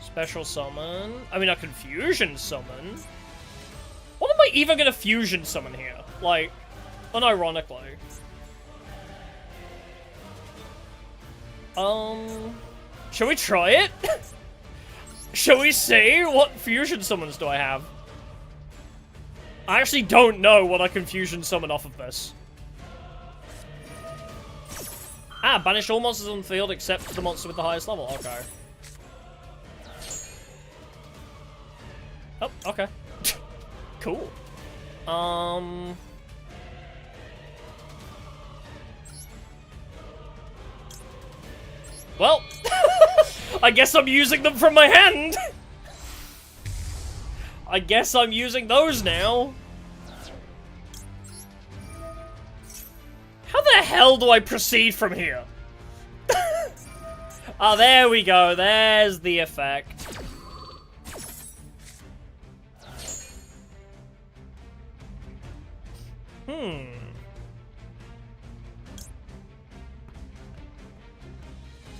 Special summon. I mean, I can fusion summon. What am I even gonna fusion summon here? Like, unironically. Shall we try it? Shall we see? What fusion summons do I have? I actually don't know what I can fusion summon off of this. Ah, banish all monsters on the field except the monster with the highest level. Okay. Oh, okay. Cool. Well, I guess I'm using them from my hand. I guess I'm using those now. How the hell do I proceed from here? Oh, there we go. There's the effect.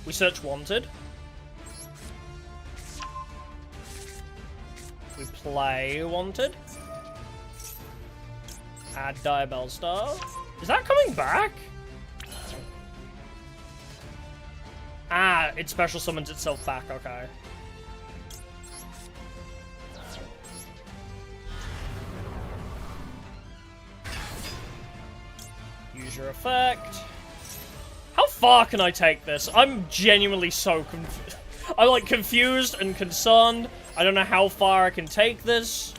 We search wanted. We play wanted. Add Diabell Star. Is that coming back? Ah, it special summons itself back, okay. Use your effect. How far can I take this? I'm genuinely so confused. I'm like confused and concerned. I don't know how far I can take this.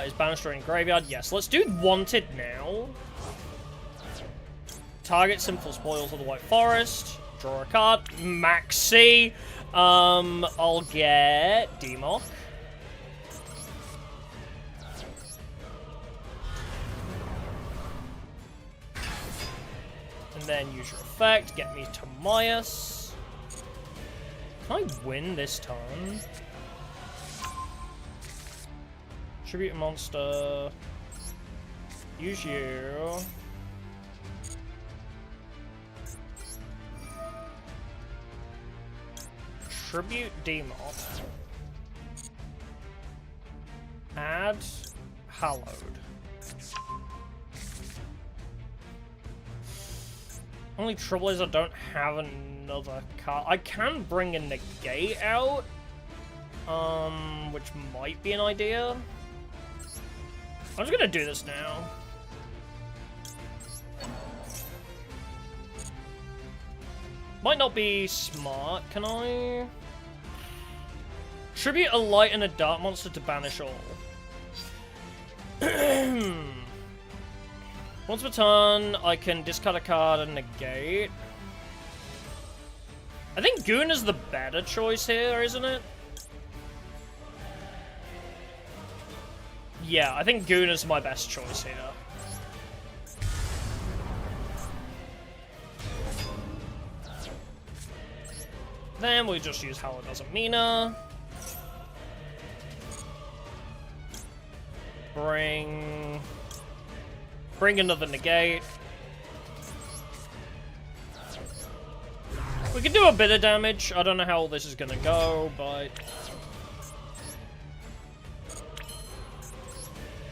Is banished or in graveyard? Yes, let's do wanted now. Target simple spoils of the White Forest. Draw a card. Max C. I'll get Democ. And then use your effect. Get me to Myas. Can I win this turn? Tribute a monster. Use you. Tribute Democ. Add Hallowed. Only trouble is I don't have another card. I can bring a negate out, which might be an idea. I'm just gonna do this now. Might not be smart. Can I tribute a light and a dark monster to banish all? Once per turn, I can discard a card and negate. I think Goon is the better choice here, isn't it? Yeah, I think Goon is my best choice here. Then we just use Hallowed Azamina. Bring another negate. We can do a bit of damage. I don't know how this is gonna go, but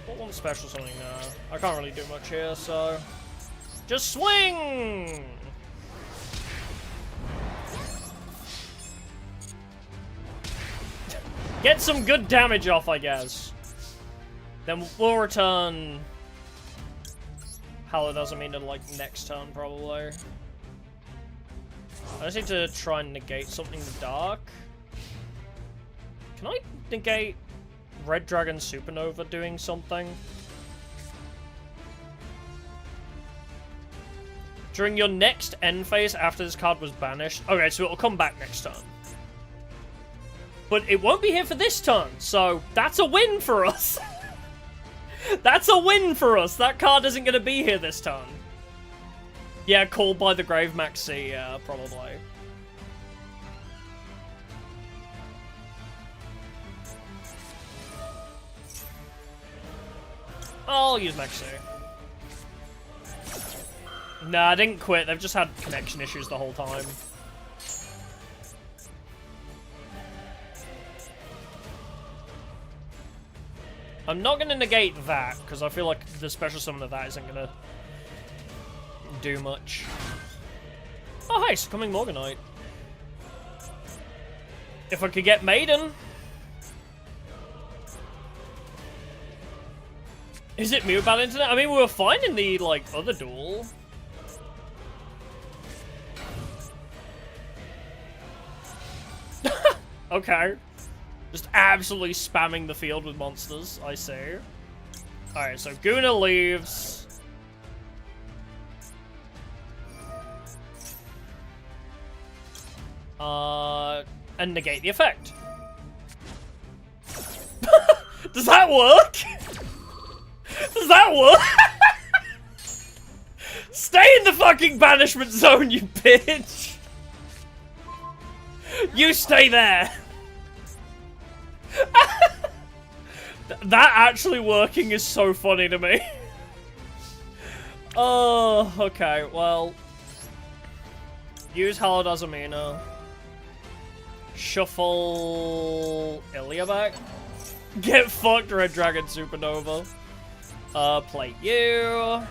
what one special something now? I can't really do much here, so just swing. Get some good damage off, I guess. Then we'll return Hallowed Azamina like next turn, probably. I just need to try and negate something dark. Can I negate Red Dragon Supernova doing something? During your next end phase after this card was banished. Okay, so it'll come back next turn. But it won't be here for this turn, so that's a win for us. That's a win for us. That card isn't going to be here this turn. Yeah, called by the Grave Maxi, yeah, probably. I'll use Maxi. Nah, I didn't quit. They've just had connection issues the whole time. I'm not going to negate that, because I feel like the special summon of that isn't going to do much. Oh, hey, Succumbing Morganite. If I could get Maiden. Is it mute bad internet? I mean, we were fine in the, like, other duel. Okay. Just absolutely spamming the field with monsters, I see. Alright, so Guna leaves. And negate the effect. Does that work? Does that work? Stay in the fucking banishment zone, you bitch! You stay there! That actually working is so funny to me. Oh, okay, well. Use Hallowed Azamina. Shuffle Ilya back. Get fucked, Red Dragon Supernova. Play you.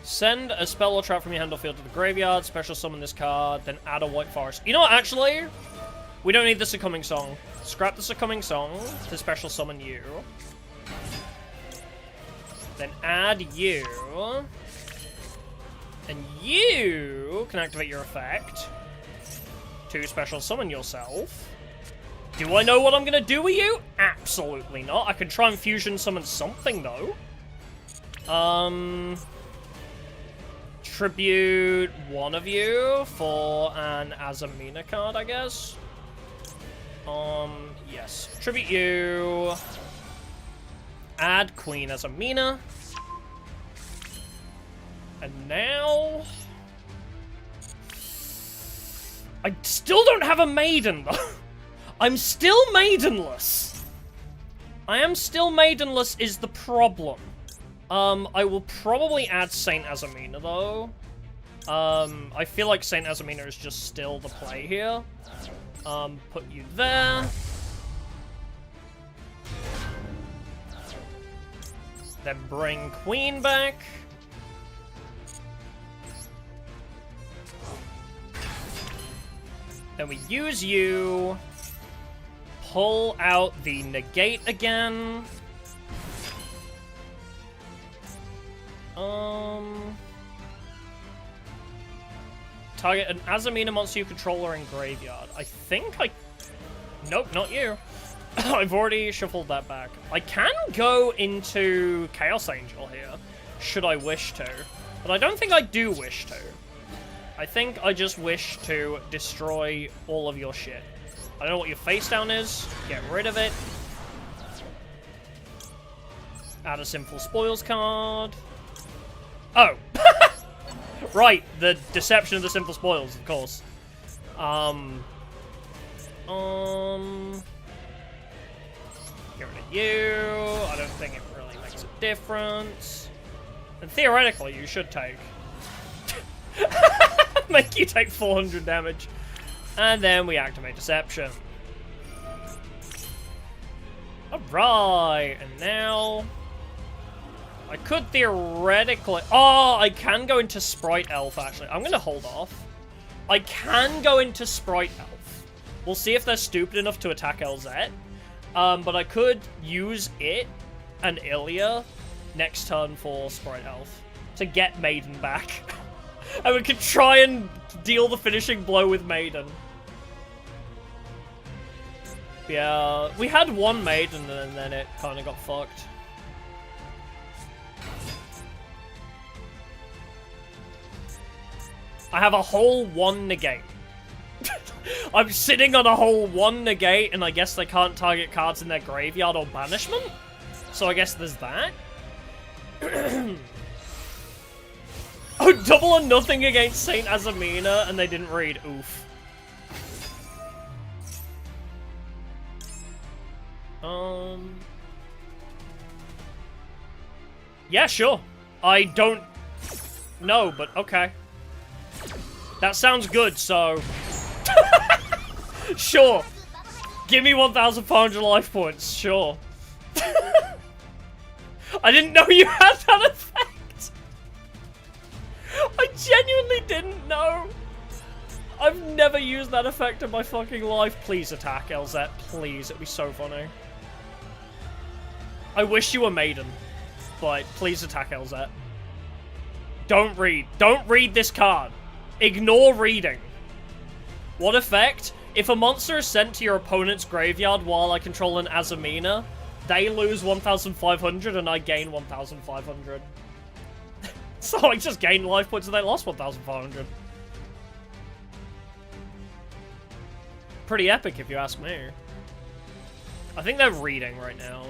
Send a spell or trap from your hand or field to the graveyard, special summon this card, then add a White Forest. You know what, actually? We don't need the Succumbing Song. Scrap the Succumbing Song to special summon you. Then add you. And you can activate your effect to special summon yourself. Do I know what I'm gonna do with you? Absolutely not. I can try and fusion summon something, though. Tribute one of you for an Azamina card, I guess. Yes. Tribute you. Add Queen Azamina. And now... I still don't have a Maiden, though. I'm still Maidenless. I am still Maidenless is the problem. I will probably add Saint Azamina, though. I feel like Saint Azamina is just still the play here. Put you there. Then bring Queen back. Then we use you. Pull out the negate again. Target an Azamina monster you control or in graveyard. I think I... Nope, not you. I've already shuffled that back. I can go into Chaos Angel here, should I wish to. But I don't think I do wish to. I think I just wish to destroy all of your shit. I don't know what your face down is. Get rid of it. Add a Sinful Spoils card. Oh. Right, the Deception of the Sinful Spoils, of course. Get rid of you. I don't think it really makes a difference. And theoretically, you should take. Make you take 400 damage. And then we activate Deception. Alright, and now... I could theoretically... Oh, I can go into Sprite Elf, actually. I'm going to hold off. I can go into Sprite Elf. We'll see if they're stupid enough to attack LZ. But I could use it and Ilya next turn for Sprite Elf to get Maiden back. And we could try and deal the finishing blow with Maiden. Yeah, we had one Maiden and then it kind of got fucked. I have a whole 1 negate. I'm sitting on a whole 1 negate, and I guess they can't target cards in their graveyard or banishment? So I guess there's that? Oh, double or nothing against Saint Azamina, and they didn't read. Oof. Yeah, sure. I don't know, but okay. That sounds good, so... Sure. Give me 1,400 life points, sure. I didn't know you had that effect. genuinely didn't know. I've never used that effect in my fucking life. Please attack, LZ. Please, it'd be so funny. I wish you were Maiden, but please attack, LZ. Don't read. Don't read this card. Ignore reading. What effect? If a monster is sent to your opponent's graveyard while I control an Azamina, they lose 1,500 and I gain 1,500. So I just gained life points and they lost 1,500. Pretty epic if you ask me. I think they're reading right now.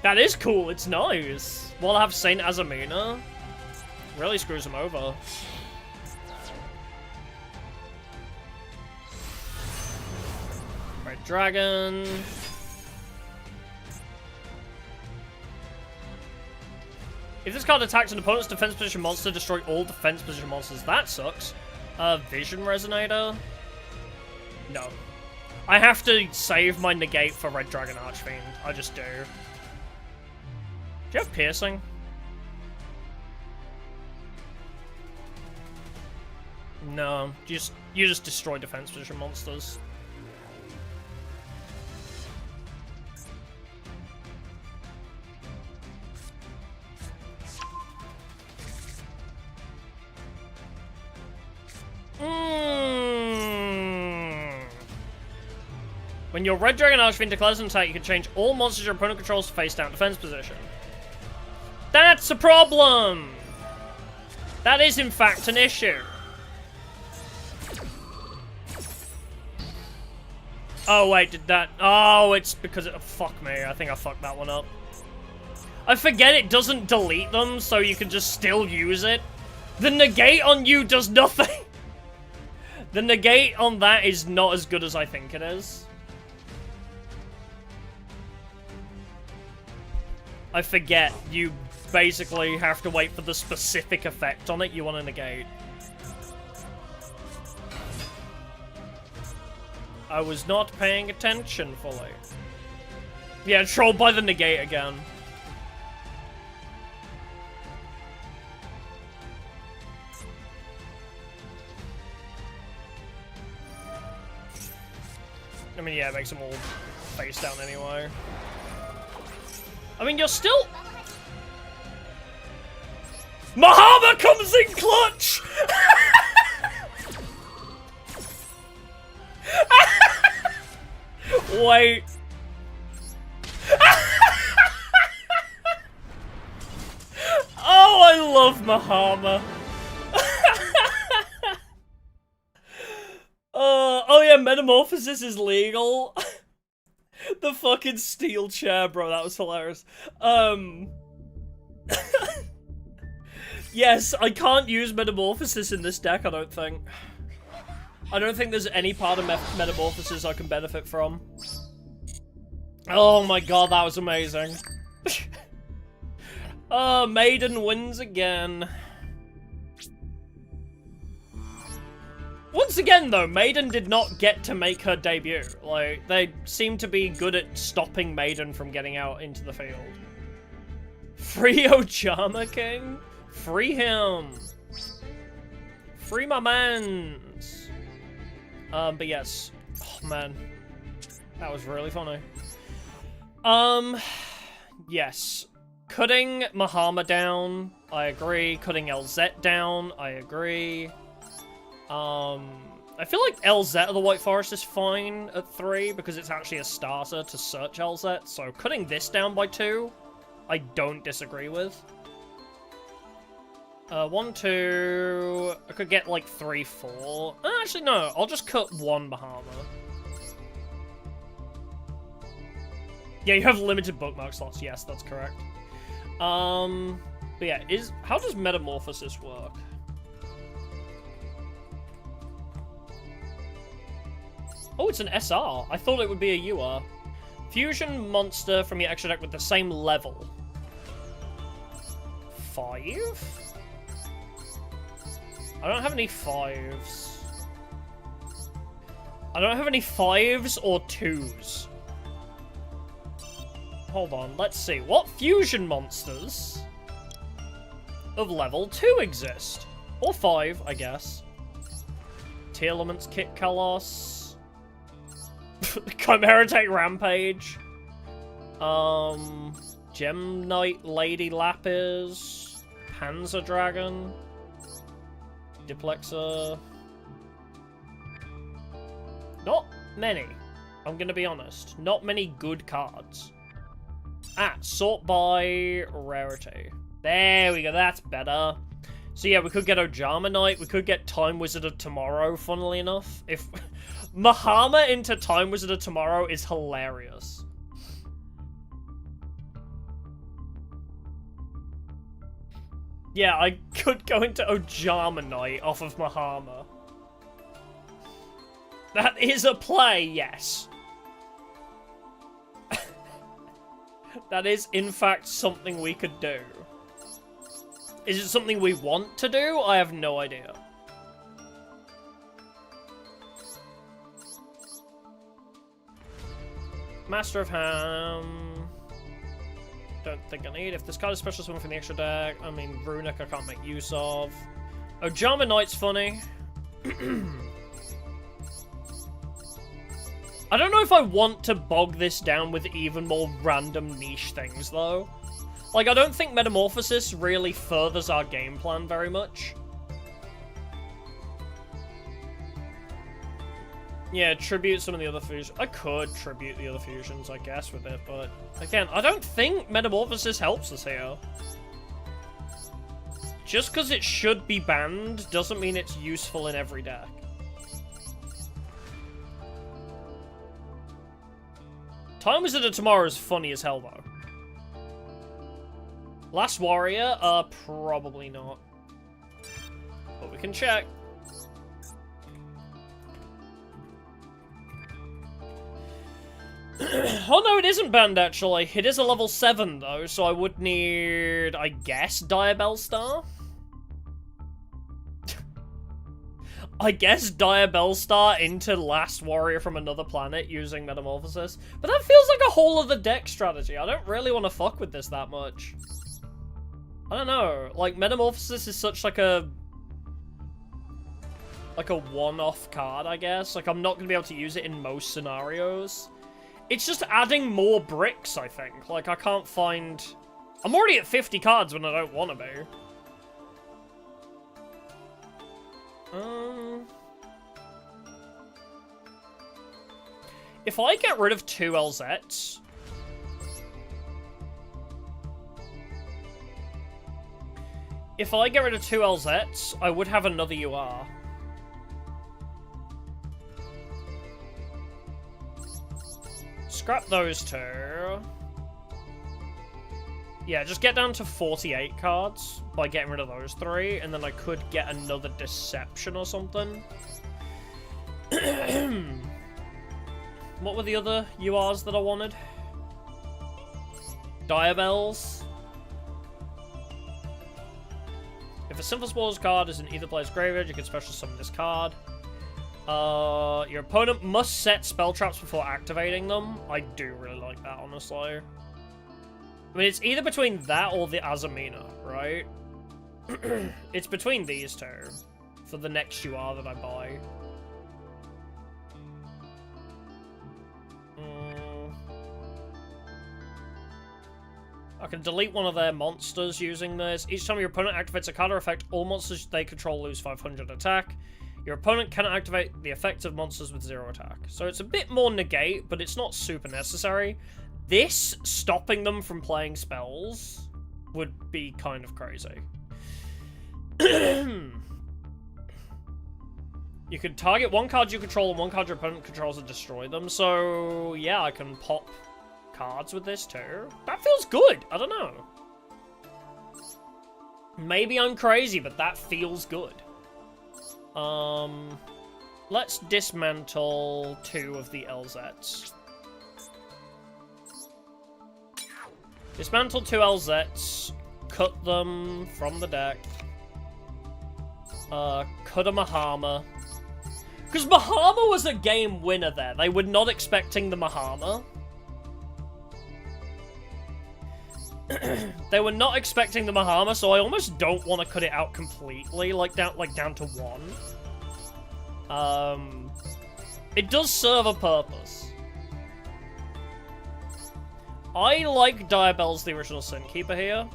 That is cool, it's nice. While I have Saint Azamina, really screws him over. Red Dragon. If this card attacks an opponent's defense position monster, destroy all defense position monsters. That sucks. Vision Resonator? No. I have to save my negate for Red Dragon Archfiend. I just do. Do you have piercing? No. You just destroy defense position monsters. When your Red Dragon Archfiend declares an attack, you can change all monsters your opponent controls to face down defense position. That's a problem! That is, in fact, an issue. Oh, wait, did that... Oh, it's because... fuck me, I think I fucked that one up. I forget it doesn't delete them, so you can just still use it. The negate on you does nothing! The negate on that is not as good as I think it is. I forget, you basically have to wait for the specific effect on it you want to negate. I was not paying attention fully. Yeah, trolled by the negate again. I mean, yeah, it makes them all face down anyway. I mean, you're still... Mahama comes in clutch! Wait. Oh, I love Mahama. Oh yeah, Metamorphosis is legal. The fucking steel chair, bro, that was hilarious. Yes, I can't use Metamorphosis in this deck, I don't think. I don't think there's any part of Metamorphosis I can benefit from. Oh my god, that was amazing. Maiden wins again. Once again, though, Maiden did not get to make her debut. Like, they seem to be good at stopping Maiden from getting out into the field. Free Ojama King? Free him! Free my mans! But yes. Oh, man. That was really funny. Yes. Cutting Mahama down, I agree. Cutting LZ down, I agree. I feel like LZ of the White Forest is fine at 3 because it's actually a starter to search LZ, so cutting this down by 2, I don't disagree with. 1, 2, I could get like 3, 4. Actually, no, I'll just cut 1 Bahama. Yeah, you have limited bookmark slots, yes, that's correct. But yeah, how does Metamorphosis work? Oh, it's an SR. I thought it would be a UR. Fusion monster from your extra deck with the same level. 5? I don't have any 5s. I don't have any 5s or 2s. hold on, let's see. What fusion monsters of level 2 exist? Or 5, I guess. T-Elements, Kit Kalos. Chimera Tech Rampage. Gem Knight Lady Lapis. Panzer Dragon. Diplexer. Not many. I'm gonna be honest. Not many good cards. Sort by rarity. There we go, that's better. So yeah, we could get Ojama Knight, we could get Time Wizard of Tomorrow, funnily enough. If Mahama into Time Wizard of Tomorrow is hilarious. Yeah, I could go into Ojama Knight off of Mahama. That is a play, yes. That is, in fact, something we could do. Is it something we want to do? I have no idea. Master of Ham. Don't think I need. If this card is special summon from the extra deck, I mean, Runic I can't make use of. Ojama Knight's funny. I don't know if I want to bog this down with even more random niche things, though. Like, I don't think Metamorphosis really furthers our game plan very much. Yeah, tribute some of the other fusions. I could tribute the other fusions, I guess, with it, but... Again, I don't think Metamorphosis helps us here. Just because it should be banned doesn't mean it's useful in every deck. Time Wizard of Tomorrow is funny as hell, though. Last Warrior? Probably not. But we can check. Oh no, it isn't banned, actually. It is a level 7, though, so I would need, I guess, Diabell Star? I guess Diabell Star into Last Warrior from Another Planet using Metamorphosis. But that feels like a whole other deck strategy. I don't really want to fuck with this that much. I don't know. Like, Metamorphosis is such like a one-off card, I guess. Like, I'm not going to be able to use it in most scenarios. It's just adding more bricks, I think. Like, I can't find... I'm already at 50 cards when I don't want to be. If I get rid of 2 LZs... If I get rid of 2 LZs, I would have another UR. Scrap those 2. Yeah, just get down to 48 cards by getting rid of those 3, and then I could get another Deception or something. What were the other URs that I wanted? Diabells. If a Simple Spores card is in either player's graveyard, you can special summon this card. Your opponent must set spell traps before activating them. I do really like that, honestly. I mean, it's either between that or the Azamina, right? It's between these 2 for the next UR that I buy. I can delete one of their monsters using this. Each time your opponent activates a card or effect, all monsters they control lose 500 attack. Your opponent cannot activate the effect of monsters with 0 attack. So it's a bit more negate, but it's not super necessary. This, stopping them from playing spells, would be kind of crazy. You can target one card you control and one card your opponent controls and destroy them. So, yeah, I can pop cards with this too. That feels good. I don't know. Maybe I'm crazy, but that feels good. Let's dismantle 2 of the LZs. Dismantle 2 LZs. Cut them from the deck. Cut a Mahama. Because Mahama was a game winner there. They were not expecting the Mahama. They were not expecting the Mahama, so I almost don't want to cut it out completely, like down to 1. It does serve a purpose. I like Diabel's the original Sin Keeper here.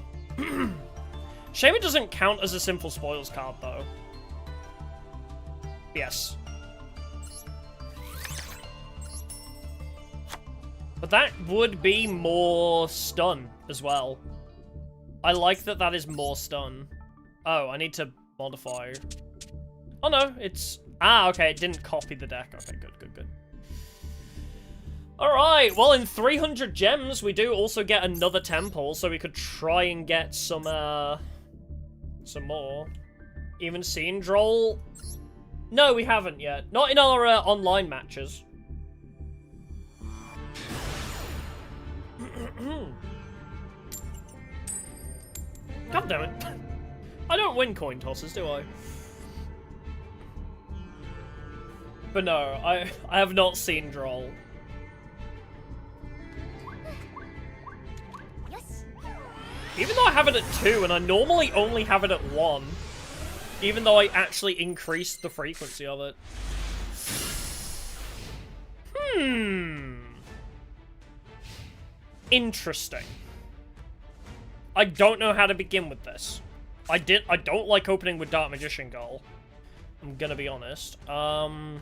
Shame it doesn't count as a Sinful Spoils card, though. Yes. But that would be more stun as well. I like that that is more stun. Oh, I need to modify. Oh no, it's... Ah, okay, it didn't copy the deck. Okay, good. Alright, well in 300 gems, we do also get another temple, so we could try and get some more. Even seen Droll? No, we haven't yet. Not in our online matches. God damn it. I don't win coin tosses, do I? But no, I have not seen Droll. Yes. Even though I have it at 2, and I normally only have it at 1. Even though I actually increased the frequency of it. Interesting. I don't know how to begin with this. I don't like opening with Dark Magician Girl. I'm gonna be honest. I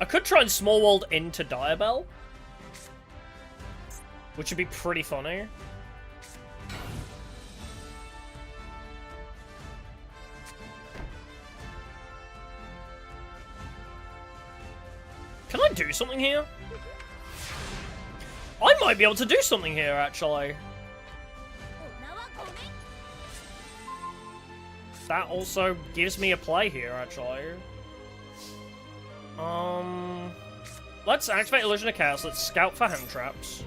could try and Small World into Diabel, which would be pretty funny. Can I do something here? I might be able to do something here, actually. That also gives me a play here, actually. Let's activate Illusion of Chaos. Let's scout for hand traps.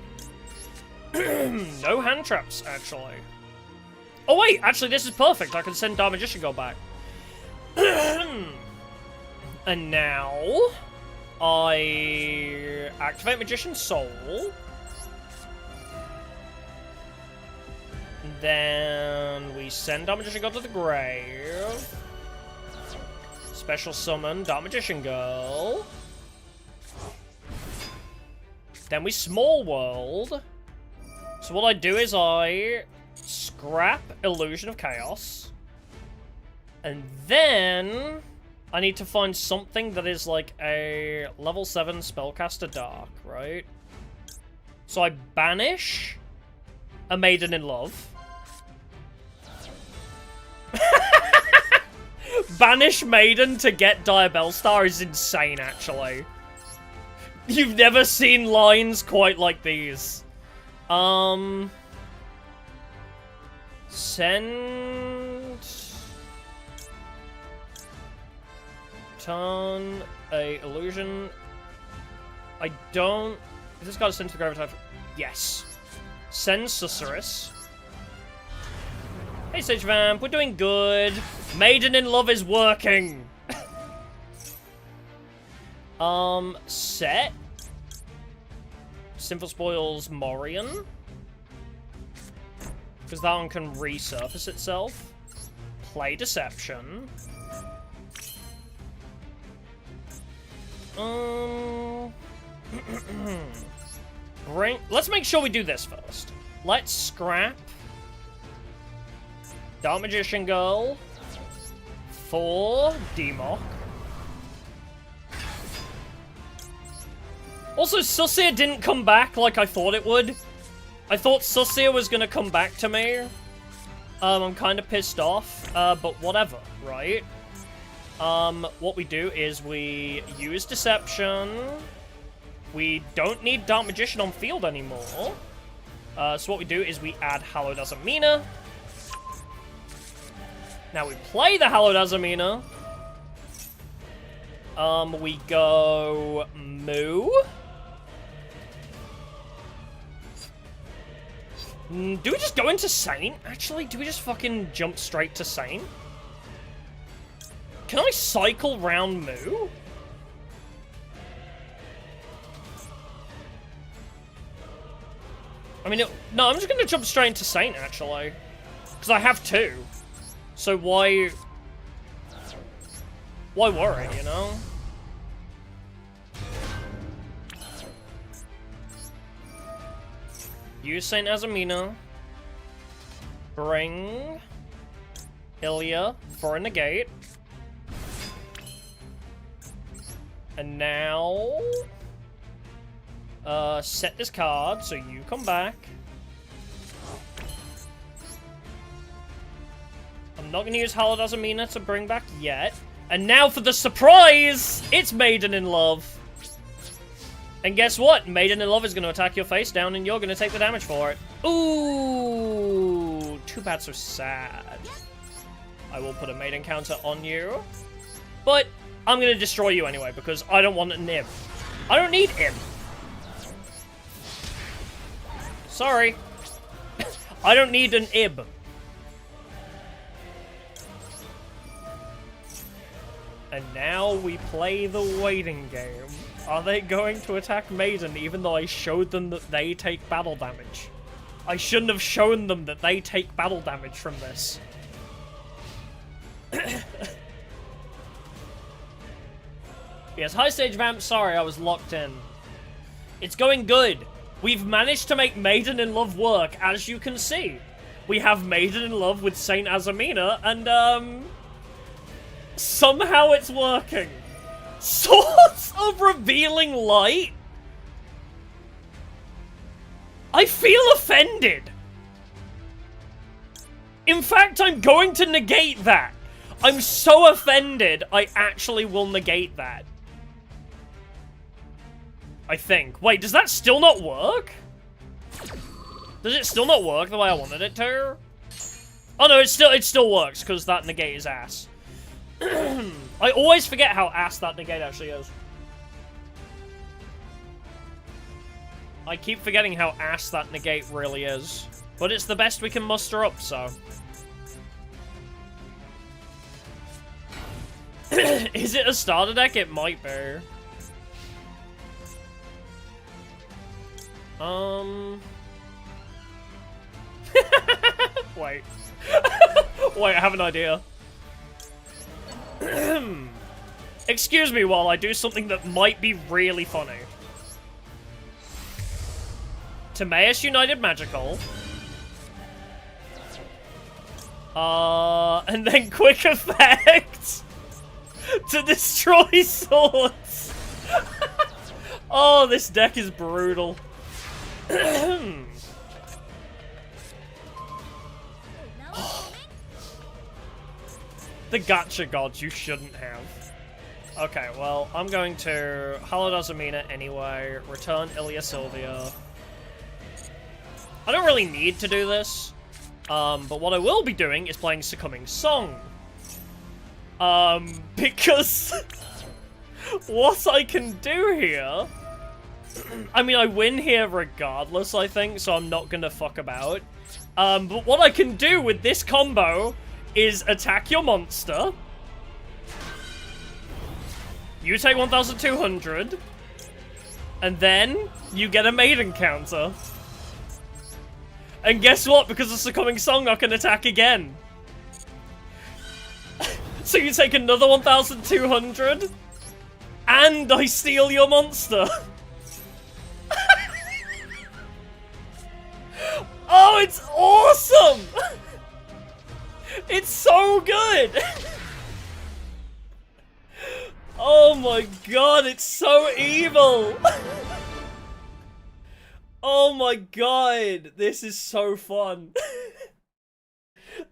No hand traps, actually. Oh, wait! Actually, this is perfect. I can send Dark Magician Girl back. And now... I activate Magician's Soul. Then we send Dark Magician Girl to the grave. Special summon Dark Magician Girl. Then we Small World. So what I do is I scrap Illusion of Chaos. And then I need to find something that is like a level 7 Spellcaster Dark, right? So I banish a Maiden in Love. Banish Maiden to get Diabellstar is insane, actually. You've never seen lines quite like these. Send... Turn a illusion. I don't... Is this card sent to the graveyard? Yes. Send Susurrus. Hey, Sage Vamp, we're doing good. Maiden in Love is working. Set. Sinful Spoils Morion. Because that one can resurface itself. Play Deception. Let's make sure we do this first. Let's scrap Dark Magician Girl for Democ. Also, Sussir didn't come back like I thought it would. I thought Sussir was gonna come back to me. I'm kind of pissed off, but whatever, right? What we do is we use Deception. We don't need Dark Magician on field anymore. So what we do is we add Hallowed Azamina. Now we play the Hallowed Azamina. We go Moo. Do we just go into Saint? Actually, do we just fucking jump straight to Saint? Can I cycle round Moo? I mean, no, I'm just gonna jump straight into Saint, actually. Because I have two. So why worry, you know? Use Saint Azamina. Bring Ilya for a negate. And now... set this card so you come back. I'm not gonna use Hallowed Azamina to bring back yet. And now for the surprise! It's Maiden in Love. And guess what? Maiden in Love is gonna attack your face down and you're gonna take the damage for it. Ooh! Too bad, so sad. I will put a Maiden counter on you. But I'm gonna destroy you anyway because I don't want an Ib. I don't need Ib. Sorry. I don't need an Ib. And now we play the waiting game. Are they going to attack Maiden even though I showed them that they take battle damage? I shouldn't have shown them that they take battle damage from this. Yes, high stage vamp, sorry, I was locked in. It's going good. We've managed to make Maiden in Love work, as you can see. We have Maiden in Love with Saint Azamina, and, somehow it's working. Swords of Revealing Light? I feel offended. In fact, I'm going to negate that. I'm so offended, I actually will negate that. I think. Wait, does that still not work? Does it still not work the way I wanted it to? Oh no, it still works, because that negate is ass. I always forget how ass that negate actually is. I keep forgetting how ass that negate really is. But it's the best we can muster up, so. Is it a starter deck? It might be. Wait. Wait, I have an idea. Excuse me while I do something that might be really funny. Timaeus United Magical. And then Quick Effect to destroy swords. Oh, this deck is brutal. The gacha gods you shouldn't have. Okay, well, I'm going to Hallowed Azamina anyway, return Ilya Sylvia. I don't really need to do this, but what I will be doing is playing Succumbing Song. Because what I can do here... I mean, I win here regardless, I think, so I'm not gonna fuck about. But what I can do with this combo is attack your monster. You take 1,200. And then you get a Maiden counter. And guess what? Because of Succumbing Song, I can attack again. So you take another 1,200. And I steal your monster. Oh, it's awesome! It's so good! Oh my god, it's so evil! Oh my god, this is so fun.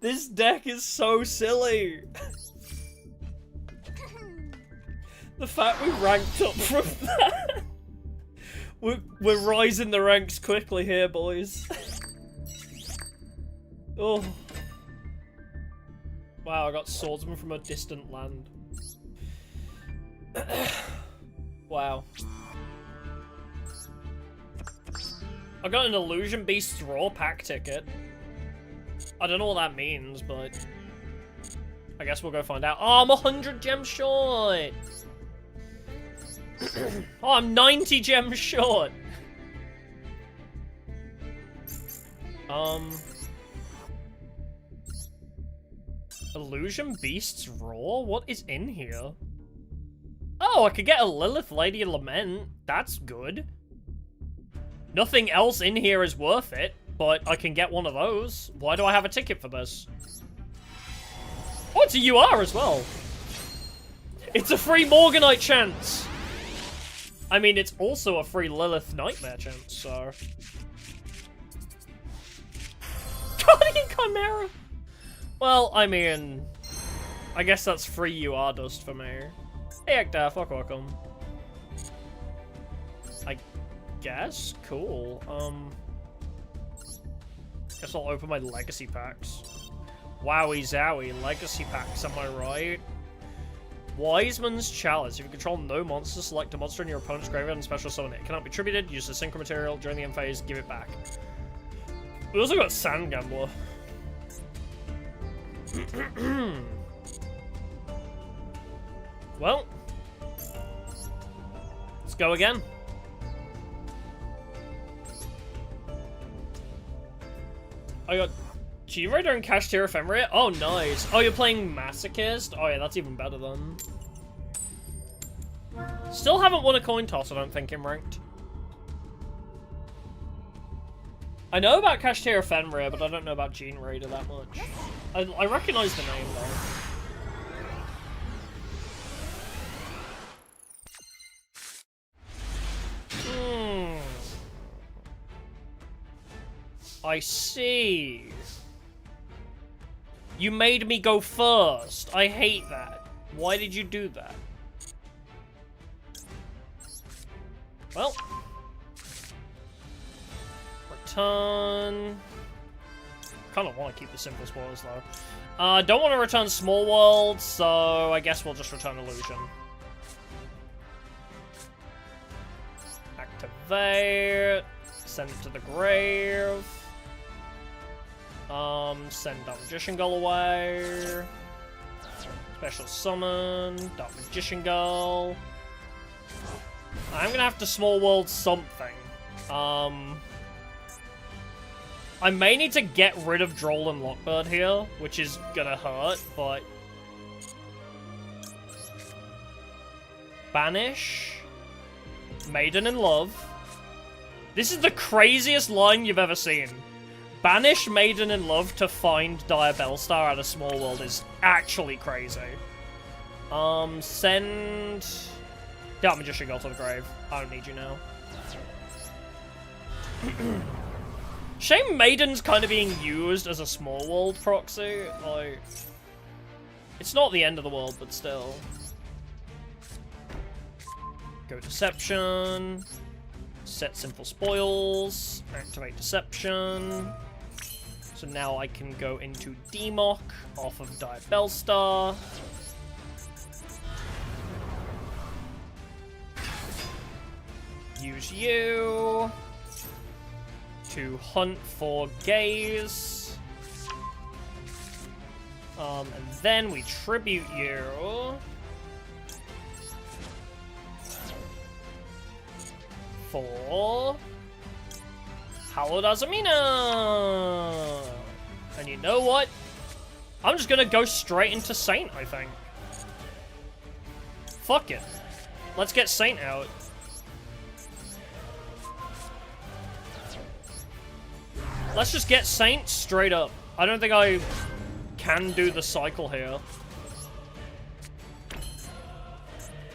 This deck is so silly. The fact we ranked up from that. We're rising the ranks quickly here, boys. Oh. Wow, I got swordsman from a distant land. Wow. I got an Illusion Beast Raw pack ticket. I don't know what that means, but... I guess we'll go find out. Oh, I'm 100 gems short! Oh, I'm 90 gems short! Illusion Beast's Roar? What is in here? Oh, I could get a Lilith Lady Lament. That's good. Nothing else in here is worth it, but I can get one of those. Why do I have a ticket for this? Oh, it's a UR as well. It's a free Morganite chance. I mean, it's also a free Lilith Nightmare chance, so... Guardian Chimera! Well, I mean... I guess that's free UR dust for me. Hey, Ekdaf, welcome. I guess? Cool. Guess I'll open my legacy packs. Wowie zowie, legacy packs, am I right? Wiseman's Chalice. If you control no monsters, select a monster in your opponent's graveyard and special summon it. It cannot be tributed, use the synchro material during the end phase, give it back. We also got Sand Gambler. Well, let's go again. I got G-Raider and Cash Tier Ephemeria. Oh, nice. Oh, you're playing Masochist? Oh, yeah, that's even better then. Still haven't won a coin toss, I don't think, in ranked. I know about Cash Tier Ephemeria, but I don't know about Gene Raider that much. I recognize the name, though. I see. You made me go first. I hate that. Why did you do that? Well. Return. Kind of want to keep the simple spoilers though. Don't want to return Small World, so I guess we'll just return Illusion. Activate. Send it to the grave. Send Dark Magician Gull away. Special summon. Dark Magician Gull. I'm gonna have to Small World something. I may need to get rid of Droll and Lockbird here, which is gonna hurt, but... Banish. Maiden in Love. This is the craziest line you've ever seen. Banish Maiden in Love to find Diabellstar out of Small World is actually crazy. Send... Dark Magician Girl to the grave. I don't need you now. Shame Maiden's kind of being used as a Small World proxy. Like... It's not the end of the world, but still. Go Deception. Set Simple Spoils. Activate Deception. So now I can go into Demock off of Diabellstar. Use you to hunt for Gaze. And then we tribute you for Hallowed Azamina! And you know what? I'm just gonna go straight into Saint, I think. Fuck it. Let's get Saint out. Let's just get Saint straight up. I don't think I can do the cycle here.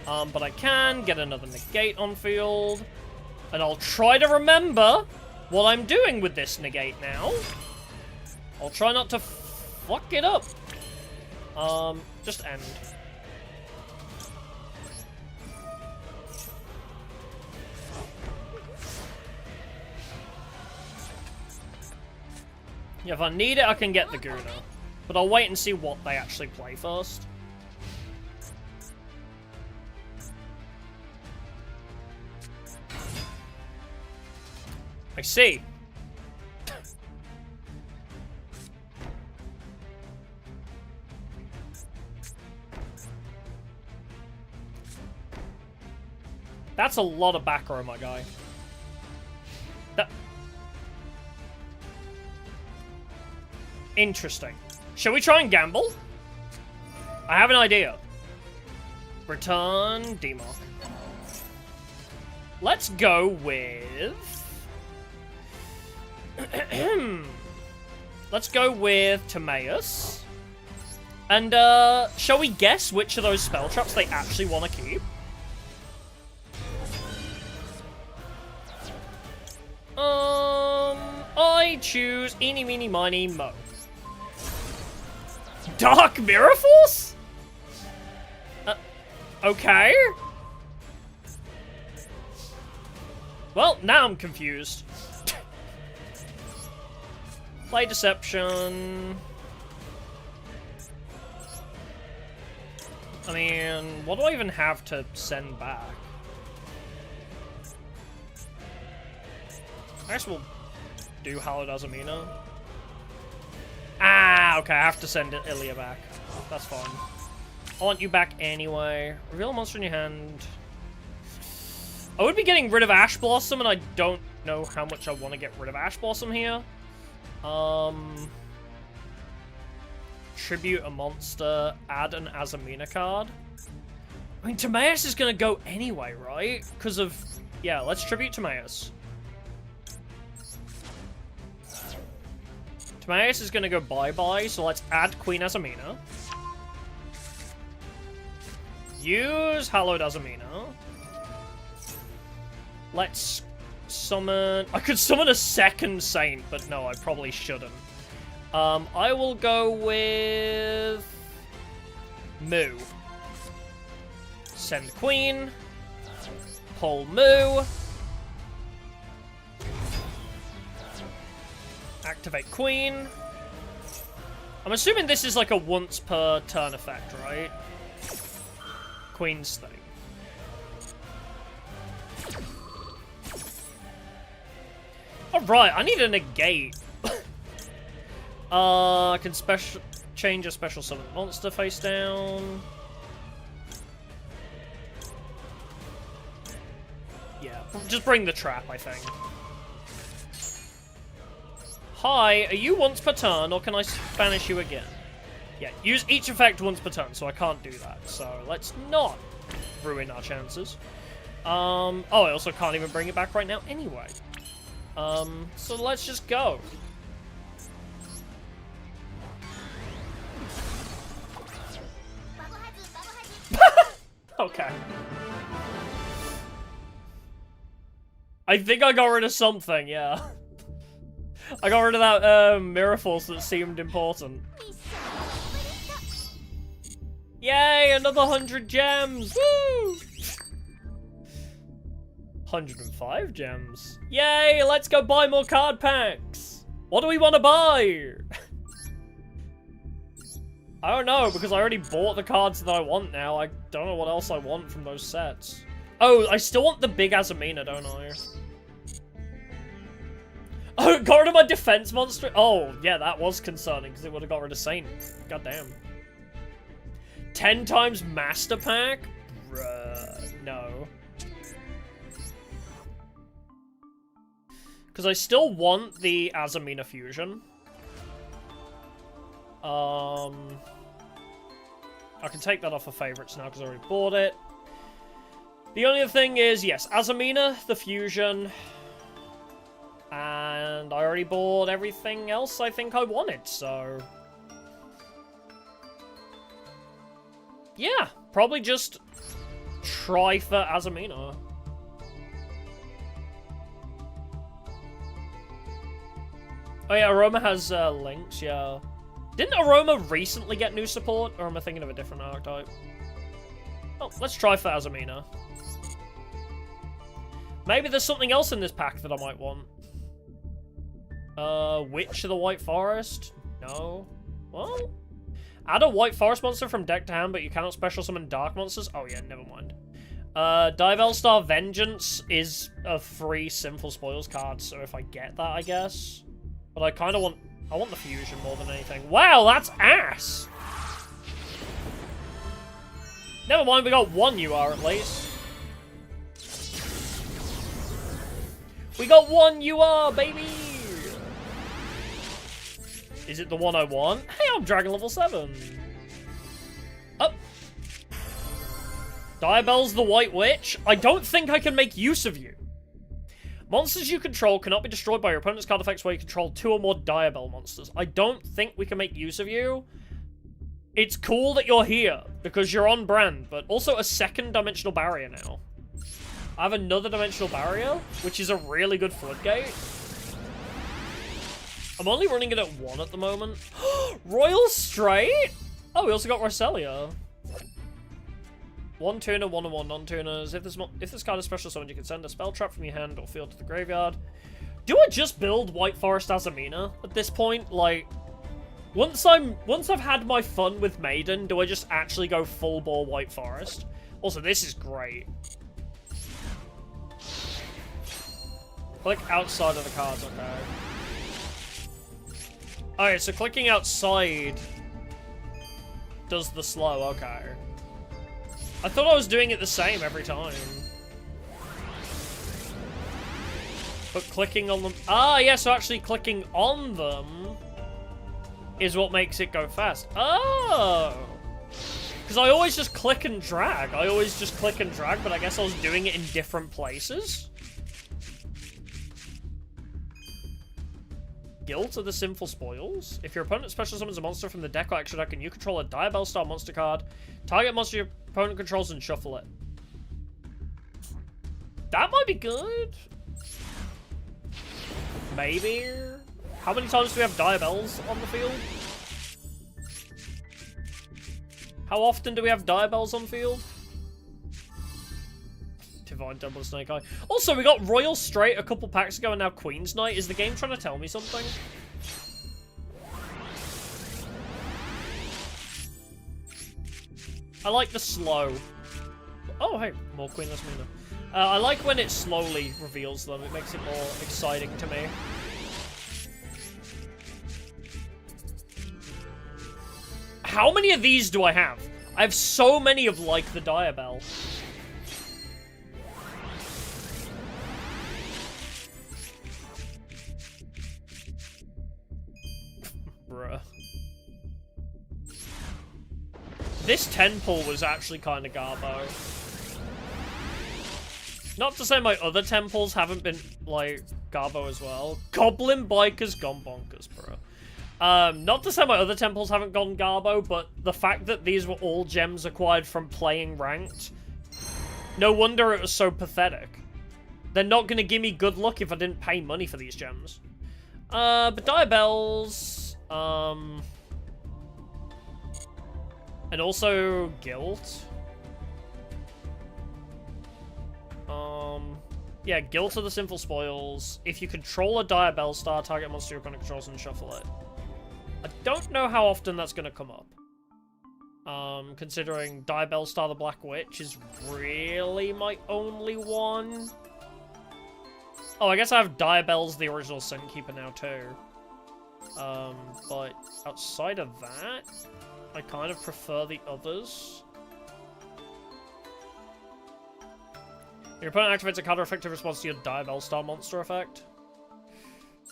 But I can get another negate on field. And I'll try to remember what I'm doing with this negate now. I'll try not to fuck it up. Just end. Yeah, if I need it, I can get the Guna. But I'll wait and see what they actually play first. I see. That's a lot of back row, my guy. Interesting. Shall we try and gamble? I have an idea. Return Demark. Let's go with... Let's go with Timaeus. And, shall we guess which of those spell traps they actually want to keep? I choose Eeny, Meeny, Miny, Mo. Dark Mirror Force? Okay. Well, now I'm confused. Play Deception. I mean, what do I even have to send back? I guess we'll do Hallowed Azamina. Ah, okay, I have to send Ilya back. That's fine. I want you back anyway. Reveal a monster in your hand. I would be getting rid of Ash Blossom, and I don't know how much I want to get rid of Ash Blossom here. Tribute a monster, add an Azamina card. I mean, Timaeus is gonna go anyway, right? Because of... Yeah, let's tribute Timaeus. Timaeus is gonna go bye-bye, so let's add Queen Azamina. Use Hallowed Azamina. Let's summon... I could summon a second Saint, but no, I probably shouldn't. I will go with... Moo. Send Queen. Pull Moo. Activate Queen. I'm assuming this is like a once per turn effect, right? Queen's thing. Alright, I need a negate. I can change a special summon monster face down. Yeah, just bring the trap, I think. Hi, are you once per turn, or can I banish you again? Yeah, use each effect once per turn, so I can't do that. So let's not ruin our chances. Oh, I also can't even bring it back right now anyway. So let's just go. Okay. I think I got rid of something, yeah. I got rid of that, Mirror Force that seemed important. Yay, another 100 gems! Woo! 105 gems. Yay, let's go buy more card packs! What do we want to buy? I don't know, because I already bought the cards that I want now. I don't know what else I want from those sets. Oh, I still want the big Azamina, don't I? Oh, got rid of my defense monster? Oh, yeah, that was concerning, because it would have got rid of Saint. God damn. 10 times Master Pack? Bruh, no. Because I still want the Azamina fusion. I can take that off of favorites now because I already bought it. The only other thing is, yes, Azamina, the fusion, and I already bought everything else I think I wanted, so... Yeah, probably just try for Azamina. Oh yeah, Aroma has links, yeah. Didn't Aroma recently get new support, or am I thinking of a different archetype? Oh, let's try for Azamina. Maybe there's something else in this pack that I might want. Witch of the White Forest? No. Well, add a White Forest monster from deck to hand, but you cannot special summon dark monsters? Oh yeah, never mind. Divel Star Vengeance is a free Sinful Spoils card, so if I get that, I guess. But I kind of want... I want the fusion more than anything. Wow, that's ass! Never mind, we got one UR at least. We got one UR, baby! Is it the one I want? Hey, I'm Dragon level 7. Up. Diabell's the White Witch. I don't think I can make use of you. Monsters you control cannot be destroyed by your opponent's card effects where you control 2 or more Diabell monsters. I don't think we can make use of you. It's cool that you're here, because you're on brand, but also a second dimensional barrier now. I have another dimensional barrier, which is a really good floodgate. I'm only running it at 1 at the moment. Royal Straight? Oh, we also got Roselia. 1 tuner, 1 and 1 non-tuners. If this card is special summon, you can send a spell trap from your hand or field to the graveyard. Do I just build White Forest Azamina at this point? Like, once I've had my fun with Maiden, do I just actually go full bore White Forest? Also, this is great. Click outside of the cards, okay. Alright, so clicking outside does the slow, okay. I thought I was doing it the same every time. But clicking on them... Ah, yeah, so actually clicking on them is what makes it go fast. Oh! Because I always just click and drag. But I guess I was doing it in different places. Guilt of the Sinful Spoils. If your opponent special summons a monster from the deck or extra deck and you control a Diabell-style monster card, target monster your opponent controls and shuffle it. That might be good. Maybe. How many times do we have Diabells on the field? How often do we have Diabells on field? Divine Temple of Snake Eye. Also, we got Royal Straight a couple packs ago and now Queen's Knight. Is the game trying to tell me something? I like the slow. Oh, hey, more Queenless Mina. I like when it slowly reveals them. It makes it more exciting to me. How many of these do I have? I have so many of, like, the Diabell. Bruh. This 10 pull was actually kind of garbo. Not to say my other 10 pulls haven't been, like, garbo as well. Goblin Biker's gone bonkers, bro. Not to say my other 10 pulls haven't gone garbo, but the fact that these were all gems acquired from playing ranked, no wonder it was so pathetic. They're not going to give me good luck if I didn't pay money for these gems. But Diabells... and also Guilt. Yeah, Guilt of the Sinful Spoils. If you control a Diabell star, target monster your opponent controls and shuffle it. I don't know how often that's gonna come up. Considering Diabell Star the Black Witch is really my only one. Oh, I guess I have Diabell's the original Sunkeeper now too. But outside of that, I kind of prefer the others. Your opponent activates a counter effective response to your Diabell Star monster effect.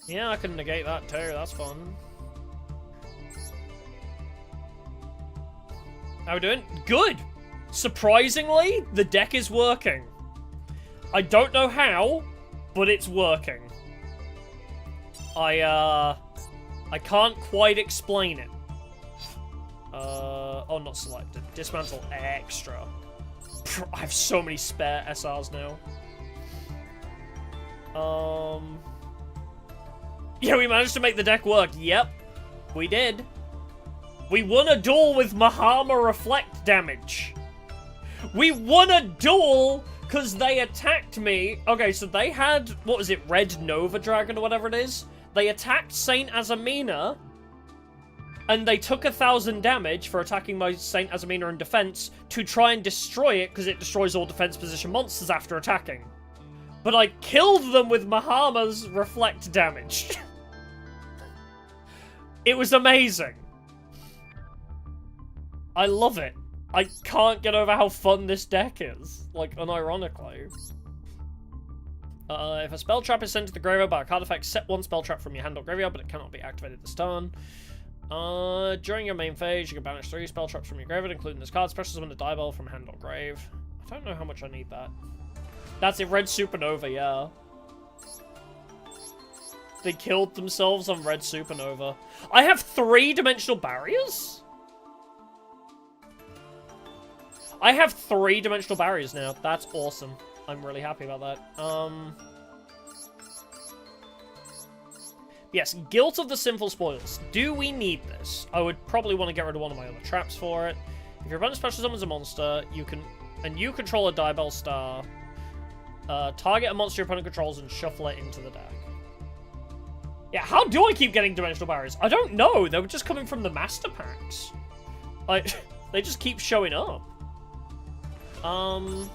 Yeah, I can negate that too, that's fun. How we doing? Good! Surprisingly, the deck is working. I don't know how, but it's working. I can't quite explain it. Oh, not selected. Dismantle extra. I have so many spare SRs now. Yeah, we managed to make the deck work. Yep, we did. We won a duel with Mahama Reflect damage. We won a duel because they attacked me. Okay, so they had, what was it, Red Nova Dragon or whatever it is? They attacked Saint Azamina, and they took 1,000 damage for attacking my Saint Azamina in defense to try and destroy it because it destroys all defense position monsters after attacking. But I killed them with Mahama's Reflect damage. It was amazing. I love it. I can't get over how fun this deck is. Like, unironically. If a spell trap is sent to the graveyard by a card effect, set one spell trap from your hand or graveyard, but it cannot be activated this turn. During your main phase, you can banish 3 spell traps from your graveyard, including this card. Special summon a DUEL from hand or grave. I don't know how much I need that. That's it, Red Supernova, yeah. They killed themselves on Red Supernova. I have 3-dimensional barriers? I have 3-dimensional barriers now. That's awesome. I'm really happy about that. Yes, Guilt of the Sinful Spoils. Do we need this? I would probably want to get rid of one of my other traps for it. If your opponent special summons a monster, you can... And you control a DUEL star. Target a monster your opponent controls and shuffle it into the deck. Yeah, how do I keep getting dimensional barriers? I don't know. They were just coming from the master packs. They just keep showing up. I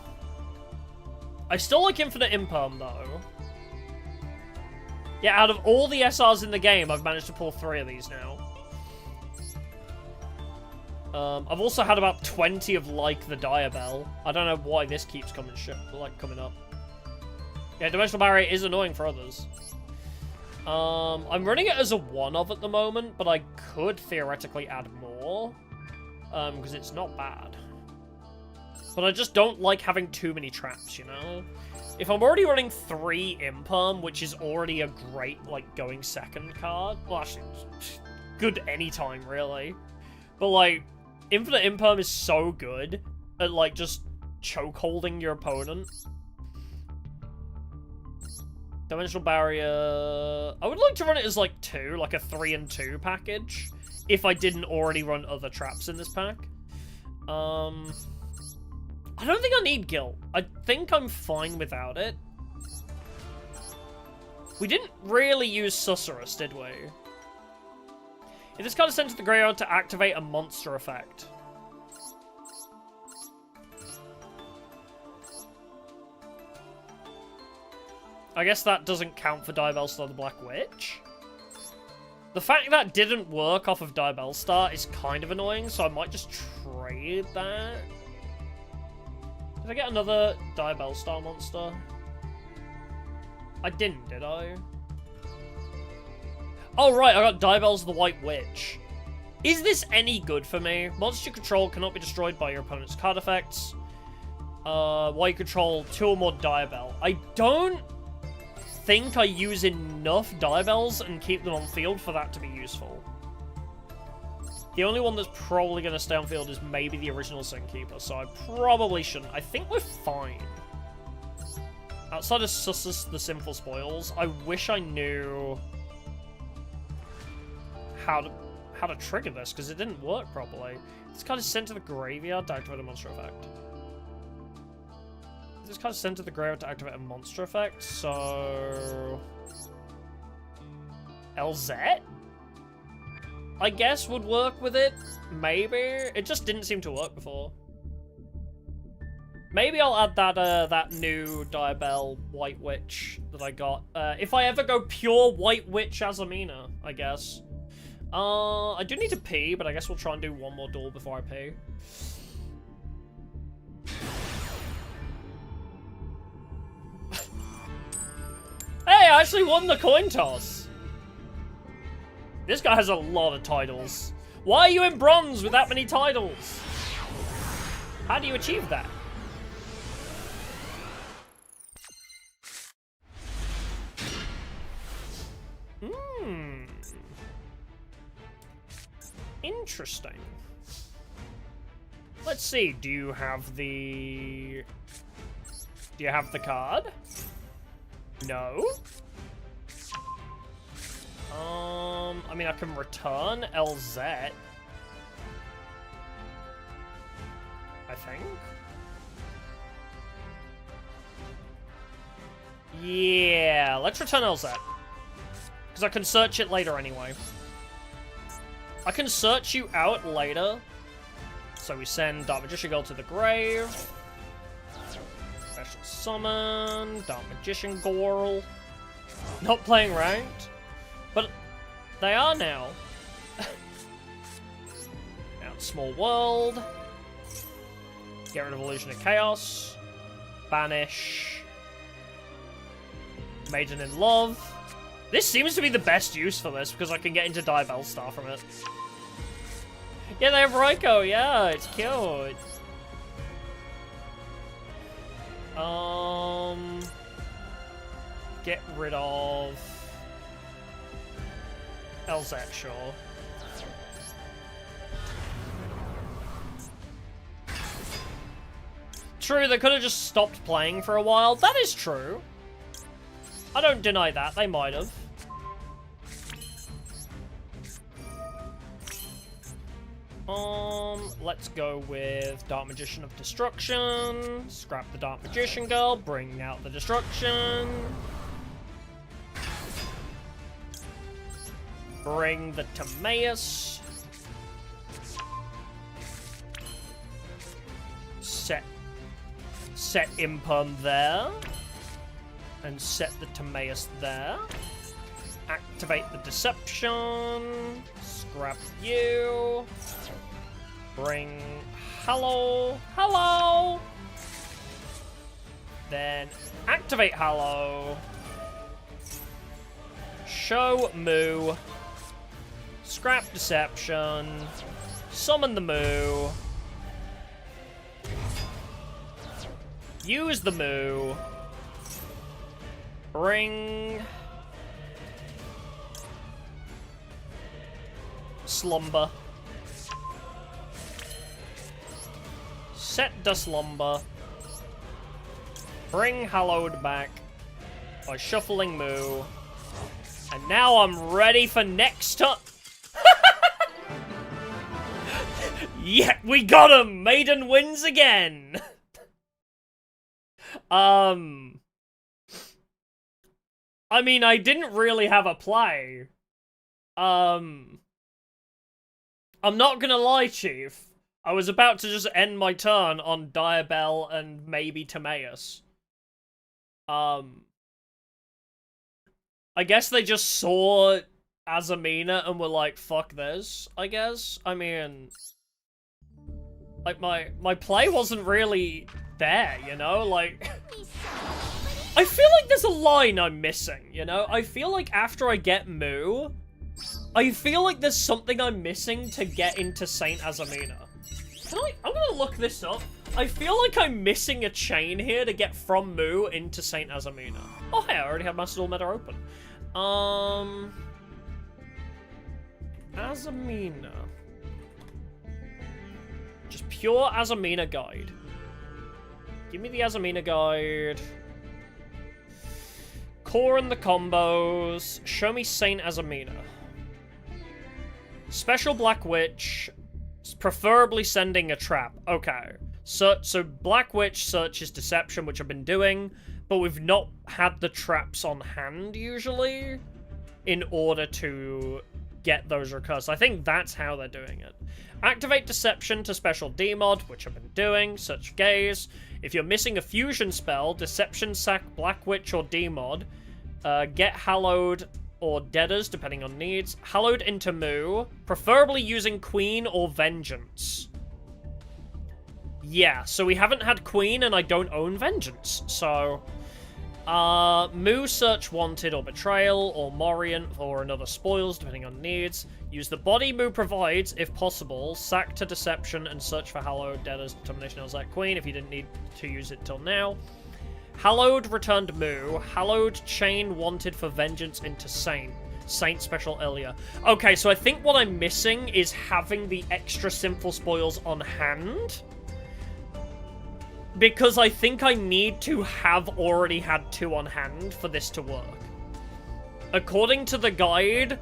still like Infinite Imperm, though. Yeah, out of all the SRs in the game, I've managed to pull 3 of these now. I've also had about 20 of, like, the Diabell. I don't know why this keeps coming up. Yeah, Dimensional Barrier is annoying for others. I'm running it as a 1-of at the moment, but I could theoretically add more. Because it's not bad. But I just don't like having too many traps, you know? If I'm already running 3 Imperm, which is already a great, like, going second card... Well, actually, good anytime, really. But, like, Infinite Imperm is so good at, like, just chokeholding your opponent. Dimensional Barrier... I would like to run it as, like, 2, like a 3 and 2 package. If I didn't already run other traps in this pack. I don't think I need Guilt. I think I'm fine without it. We didn't really use Susurrus, did we? If this card is sent to the graveyard to activate a monster effect. I guess that doesn't count for DUEL Star the Black Witch. The fact that didn't work off of DUEL Star is kind of annoying, so I might just trade that. Did I get another DUEL Star monster? I didn't, did I? Oh, right, I got DUEL's the White Witch. Is this any good for me? Monster you control cannot be destroyed by your opponent's card effects. While you control 2 or more DUEL. I don't think I use enough DUELs and keep them on field for that to be useful. The only one that's probably going to stay on field is maybe the original Sin Keeper, so I probably shouldn't. I think we're fine. Outside of Sussus the Sinful Spoils, I wish I knew how to trigger this, because it didn't work properly. This card is sent to the graveyard to activate a monster effect. This card is sent to the graveyard to activate a monster effect, so... LZ? I guess would work with it. Maybe. It just didn't seem to work before. Maybe I'll add that that new DUEL White Witch that I got. If I ever go pure White Witch Azamina, I guess. I do need to pee, but I guess we'll try and do one more duel before I pee. Hey, I actually won the coin toss. This guy has a lot of titles. Why are you in bronze with that many titles? How do you achieve that? Interesting. Let's see, do you have the card? No? I mean, I can return LZ. I think. Yeah, let's return LZ. Because I can search it later anyway. I can search you out later. So we send Dark Magician Girl to the grave. Special summon. Dark Magician Girl. Not playing ranked. But they are now. Now it's Small World. Get rid of Illusion of Chaos. Banish. Maiden in Love. This seems to be the best use for this, because I can get into DUEL Star from it. Yeah, they have Raikou, yeah, it's cute. Get rid of LZ, sure. True, they could have just stopped playing for a while. That is true. I don't deny that. They might have. Let's go with Dark Magician of Destruction. Scrap the Dark Magician girl. Bring out the Destruction. Bring the Timaeus. Set Imperm there. And set the Timaeus there. Activate the Deception. Scrap you. Bring Hallow. Hallow! Then activate Hallow. Show Moo. Scrap Deception. Summon the Moo. Use the Moo. Bring Slumber. Set the Slumber. Bring Hallowed back by shuffling Moo. And now I'm ready for next time. Yeah, we got him! Maiden wins again! I mean, I didn't really have a play. I'm not gonna lie, Chief. I was about to just end my turn on DUEL and maybe Timaeus. I guess they just saw Azamina and were like, fuck this, I guess. I mean, like, my play wasn't really there, you know? Like, I feel like there's a line I'm missing, you know? I feel like after I get Moo, I feel like there's something I'm missing to get into Saint Azamina. I'm gonna look this up. I feel like I'm missing a chain here to get from Moo into Saint Azamina. Oh hey, I already have Master Duel Meta open. Azamina. Just pure Azamina guide. Give me the Azamina guide. Core and the combos. Show me Saint Azamina. Special Black Witch. Preferably sending a trap. Okay. So Black Witch searches Deception, which I've been doing, but we've not had the traps on hand, usually, in order to get those recurs. I think that's how they're doing it. Activate Deception to special D-mod, which I've been doing. Search Gaze. If you're missing a fusion spell, Deception, sack Black Witch, or D-mod. Get Hallowed or Deaders, depending on needs. Hallowed into Moo, preferably using Queen or Vengeance. Yeah, so we haven't had Queen, and I don't own Vengeance, so... Moo search Wanted or Betrayal, or Moriant, or another Spoils, depending on needs. Use the body Moo provides, if possible. Sack to Deception, and search for Hallowed, Deaders, Determination, or Zack Queen, if you didn't need to use it till now. Hallowed returned Moo. Hallowed chain Wanted for Vengeance into Saint. Saint special earlier. Okay, so I think what I'm missing is having the extra Sinful Spoils on hand. Because I think I need to have already had 2 on hand for this to work. According to the guide,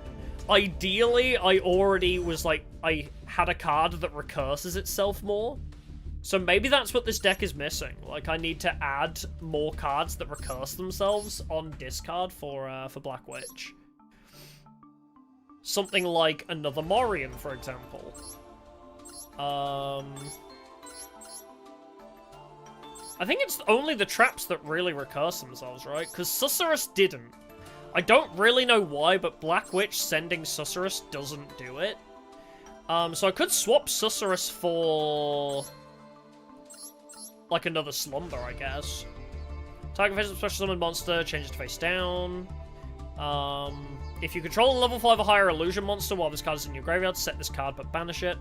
ideally I already was like, I had a card that recurses itself more. So maybe that's what this deck is missing. Like, I need to add more cards that recurse themselves on discard for Black Witch. Something like another Morian, for example. I think it's only the traps that really recurse themselves, right? Because Susurrus didn't. I don't really know why, but Black Witch sending Susurrus doesn't do it. So I could swap Susurrus for... like another Slumber, I guess. Target faces a special summon monster, change it to face down. If you control a level 5 or higher illusion monster while this card is in your graveyard, set this card but banish it.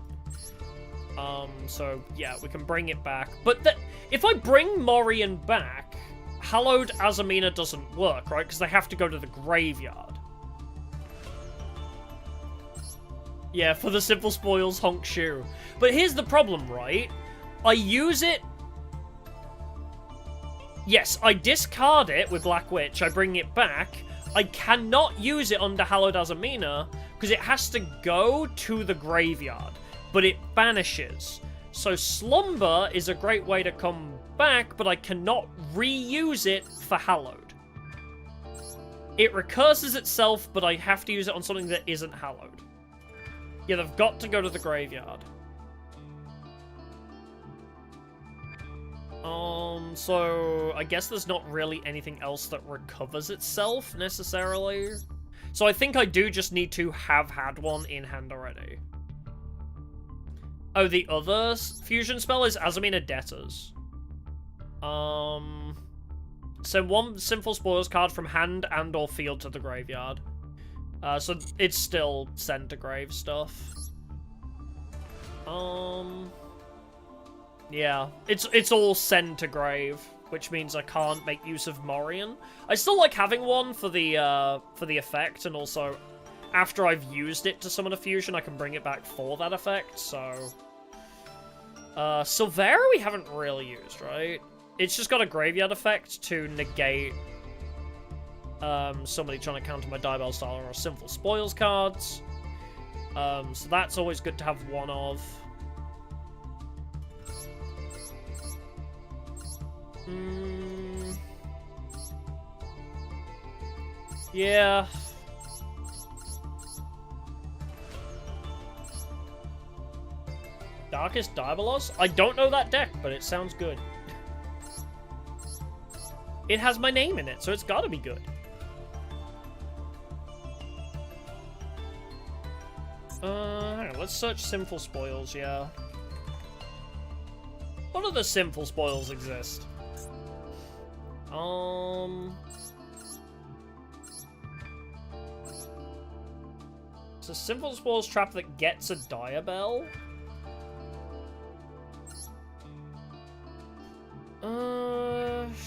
So yeah, we can bring it back. But if I bring Morian back, Hallowed Azamina doesn't work, right? Because they have to go to the graveyard. Yeah, for the simple spoils, honk shoe. But here's the problem, right? I use it... Yes, I discard it with Black Witch, I bring it back. I cannot use it under Hallowed Azamina, because it has to go to the graveyard. But it banishes. So Slumber is a great way to come back, but I cannot reuse it for Hallowed. It recurses itself, but I have to use it on something that isn't Hallowed. Yeah, they've got to go to the graveyard. So I guess there's not really anything else that recovers itself, necessarily. So I think I do just need to have had one in hand already. Oh, the other fusion spell is Azamina Debtors. Send one Sinful Spoils card from hand and or field to the graveyard. So it's still send to grave stuff. Yeah, it's all send to grave, which means I can't make use of Morian. I still like having one for the effect, and also after I've used it to summon a fusion, I can bring it back for that effect. So, Silvera we haven't really used, right? It's just got a graveyard effect to negate somebody trying to counter my Diabell Style or Sinful Spoils cards. So that's always good to have one of. Yeah. Darkest Diabolos? I don't know that deck, but it sounds good. It has my name in it, so it's gotta be good. Hang on, let's search Sinful Spoils, yeah. What other Sinful Spoils exist? It's a Sinful Spoils trap that gets a Diabell?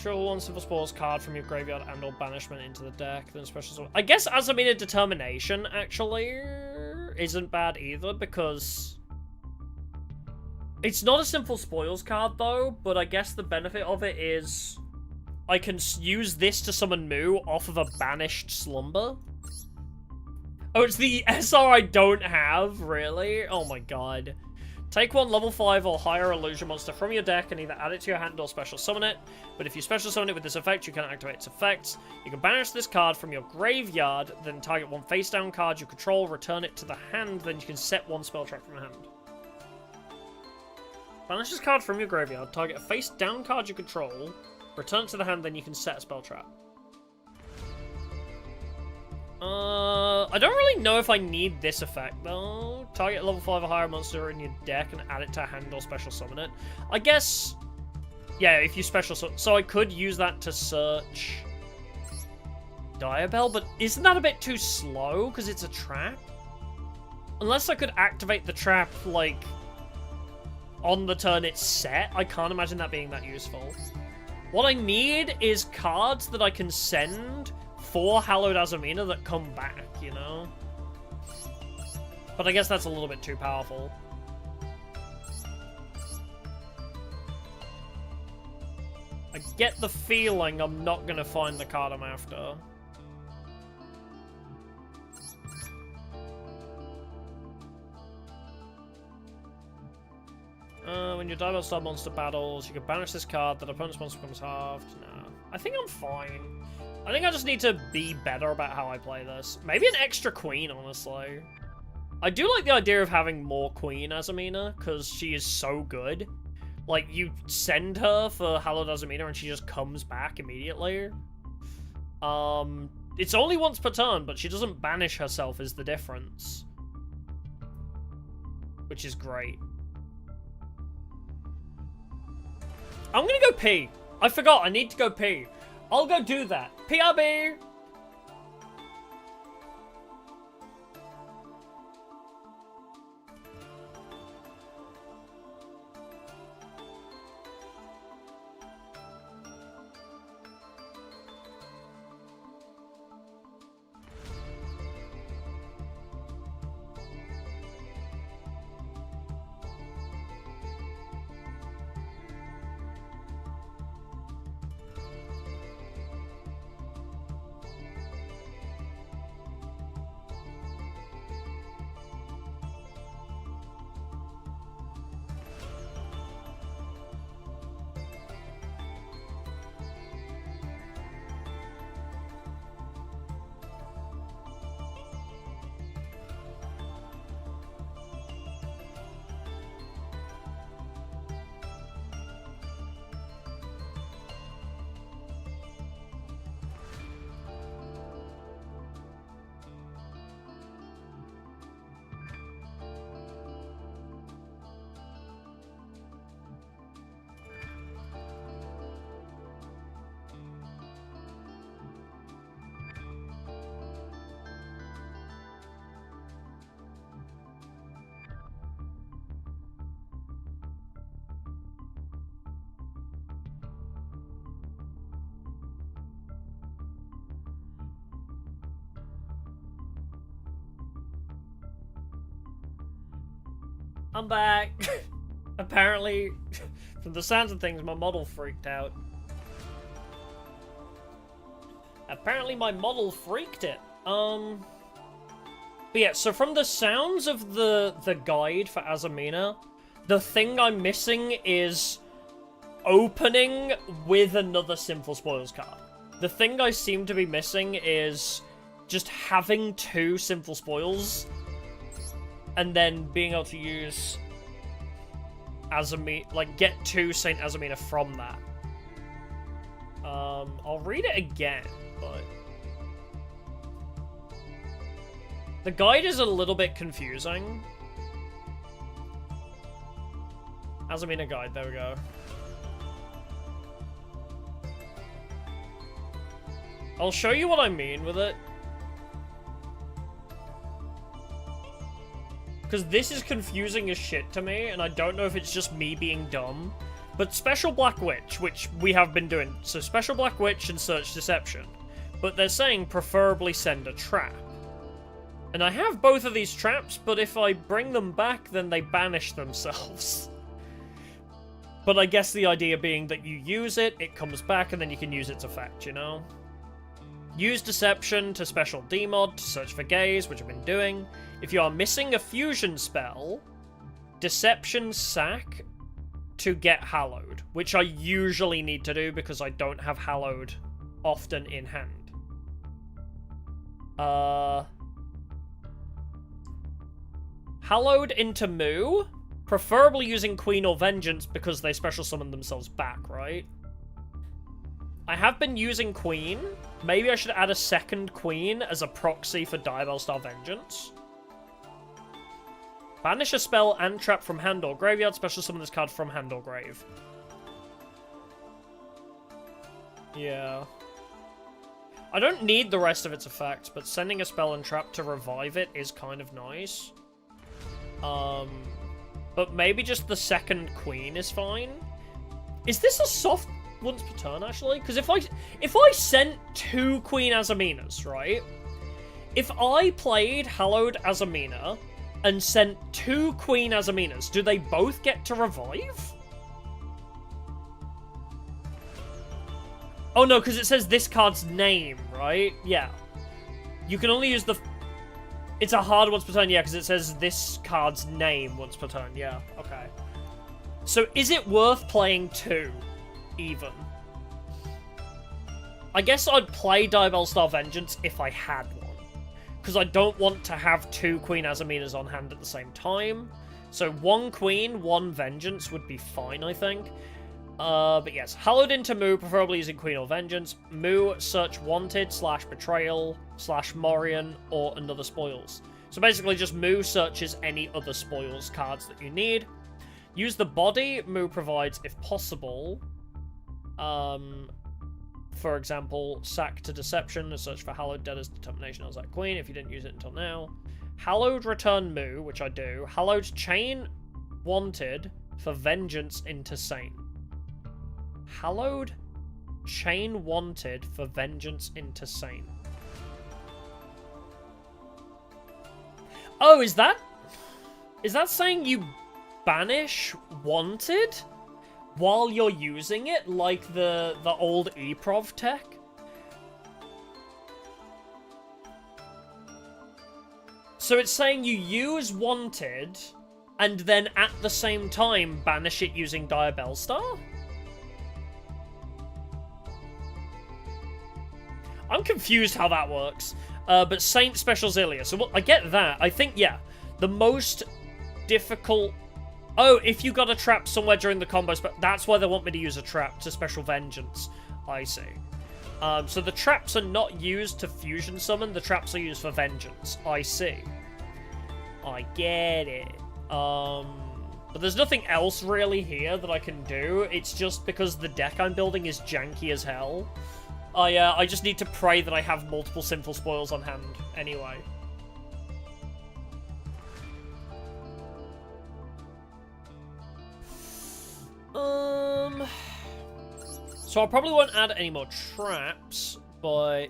Show one Sinful Spoils card from your graveyard and or banishment into the deck, then special... I guess Azamina Determination, actually, isn't bad either, because... It's not a Sinful Spoils card, though, but I guess the benefit of it is... I can use this to summon Moo off of a banished Slumber. Oh, it's the SR I don't have? Really? Oh my god. Take one level 5 or higher illusion monster from your deck and either add it to your hand or special summon it. But if you special summon it with this effect, you can activate its effects. You can banish this card from your graveyard, then target one face down card you control, return it to the hand, then you can set one spell trap from your hand. Banish this card from your graveyard, target a face down card you control, return it to the hand, then you can set a spell trap. I don't really know if I need this effect, though. Target a level 5 or higher monster in your deck and add it to hand or special summon it. I guess... Yeah, if you special summon... So I could use that to search... Diabell, but isn't that a bit too slow? Because it's a trap? Unless I could activate the trap, like... on the turn it's set, I can't imagine that being that useful. What I need is cards that I can send... for Hallowed Azamina that come back, you know? But I guess that's a little bit too powerful. I get the feeling I'm not gonna find the card I'm after. When your Diabell Star monster battles, you can banish this card, that opponent's monster becomes halved. Nah. I think I'm fine. I think I just need to be better about how I play this. Maybe an extra queen, honestly. I do like the idea of having more queen Azamina, because she is so good. Like, you send her for Hallowed Azamina and she just comes back immediately. It's only once per turn, but she doesn't banish herself is the difference. Which is great. I'm gonna go pee. I forgot, I need to go pee. I'll go do that. PRB! I'm back. Apparently, from the sounds of things, my model freaked out. Apparently my model freaked it. But yeah, so from the sounds of the guide for Azamina, the thing I'm missing is opening with another Sinful Spoils card. The thing I seem to be missing is just having 2 Sinful Spoils and then being able to use Azamina, like, get 2 Saint Azamina from that. I'll read it again, but the guide is a little bit confusing. Azamina guide, there we go. I'll show you what I mean with it. Because this is confusing as shit to me, and I don't know if it's just me being dumb. But Special Black Witch, which we have been doing. So Special Black Witch and Search Deception. But they're saying preferably send a trap. And I have both of these traps, but if I bring them back, then they banish themselves. But I guess the idea being that you use it, it comes back, and then you can use its effect, you know? Use Deception to special demod to search for gaze, which I've been doing. If you are missing a fusion spell, Deception sack to get Hallowed, which I usually need to do because I don't have Hallowed often in hand. Hallowed into Moo, preferably using Queen or Vengeance because they special summon themselves back, right? I have been using Queen. Maybe I should add a second Queen as a proxy for Diabellstar Vengeance. Banish a spell and trap from hand or graveyard. Special summon this card from hand or grave. Yeah. I don't need the rest of its effects, but sending a spell and trap to revive it is kind of nice. But maybe just the second Queen is fine. Is this a soft once per turn, actually? Because if I sent 2 Queen Azaminas, right? If I played Hallowed Azamina and sent 2 Queen Azaminas, do they both get to revive? Oh no, because it says this card's name, right? Yeah. You can only use the... It's a hard once per turn, yeah, because it says this card's name once per turn, yeah. Okay. So is it worth playing 2? Even. I guess I'd play Diabellstar Vengeance if I had one. Because I don't want to have 2 Queen Azaminas on hand at the same time. So 1 Queen, 1 Vengeance would be fine, I think. But yes, Hallowed into Moo, preferably using Queen or Vengeance. Moo, search Wanted, / Betrayal, / Morion, or another Spoils. So basically just Moo searches any other Spoils cards that you need. Use the body Moo provides if possible. For example, sack to deception, a search for hallowed dead as determination as that queen, if you didn't use it until now. Hallowed return moo, which I do. Hallowed chain wanted for vengeance into sane. Hallowed chain wanted for vengeance into sane. Oh, is that saying you banish wanted while you're using it, like the old eProv tech? So it's saying you use wanted, and then at the same time banish it using Diabellstar? I'm confused how that works. But Saint Special Zillia. So I get that. I think, yeah, the most difficult... Oh, if you got a trap somewhere during the combo, that's why they want me to use a trap to Special Vengeance. I see. So the traps are not used to fusion summon, the traps are used for vengeance. I see. I get it. But there's nothing else really here that I can do. It's just because the deck I'm building is janky as hell. I just need to pray that I have multiple Sinful Spoils on hand anyway. So I probably won't add any more traps, but...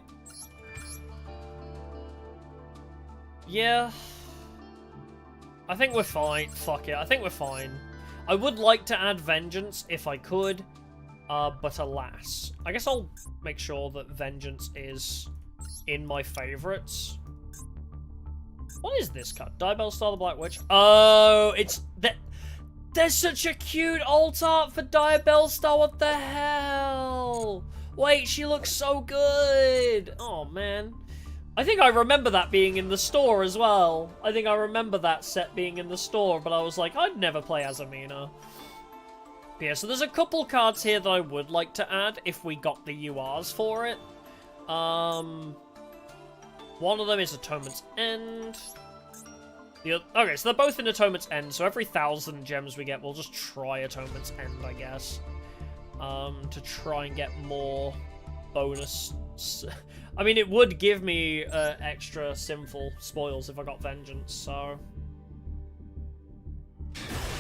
yeah. I think we're fine. Fuck it, I think we're fine. I would like to add Vengeance if I could, but alas. I guess I'll make sure that Vengeance is in my favorites. What is this card? Diabellstar the Black Witch? Oh, it's... There's such a cute alt art for Diabellstar, what the hell? Wait, she looks so good! Oh, man. I think I remember that being in the store as well. I think I remember that set being in the store, but I was like, I'd never play Azamina. Yeah, so there's a couple cards here that I would like to add if we got the URs for it. One of them is Atonement's End. Okay, so they're both in Atonement's End, so every 1,000 gems we get, we'll just try Atonement's End, I guess. To try and get more bonus... I mean, it would give me extra Sinful Spoils if I got Vengeance, so...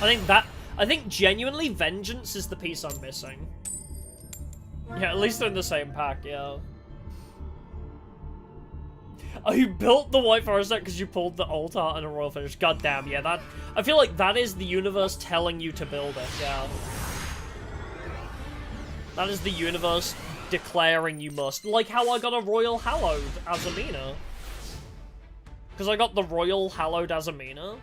I think genuinely Vengeance is the piece I'm missing. Yeah, at least they're in the same pack, yeah. Oh, you built the White Forest deck because you pulled the alt art and a Royal Finish. God damn, yeah, that... I feel like that is the universe telling you to build it, yeah. That is the universe declaring you must. Like how I got a Royal Hallowed Azamina. Because I got the Royal Hallowed Azamina.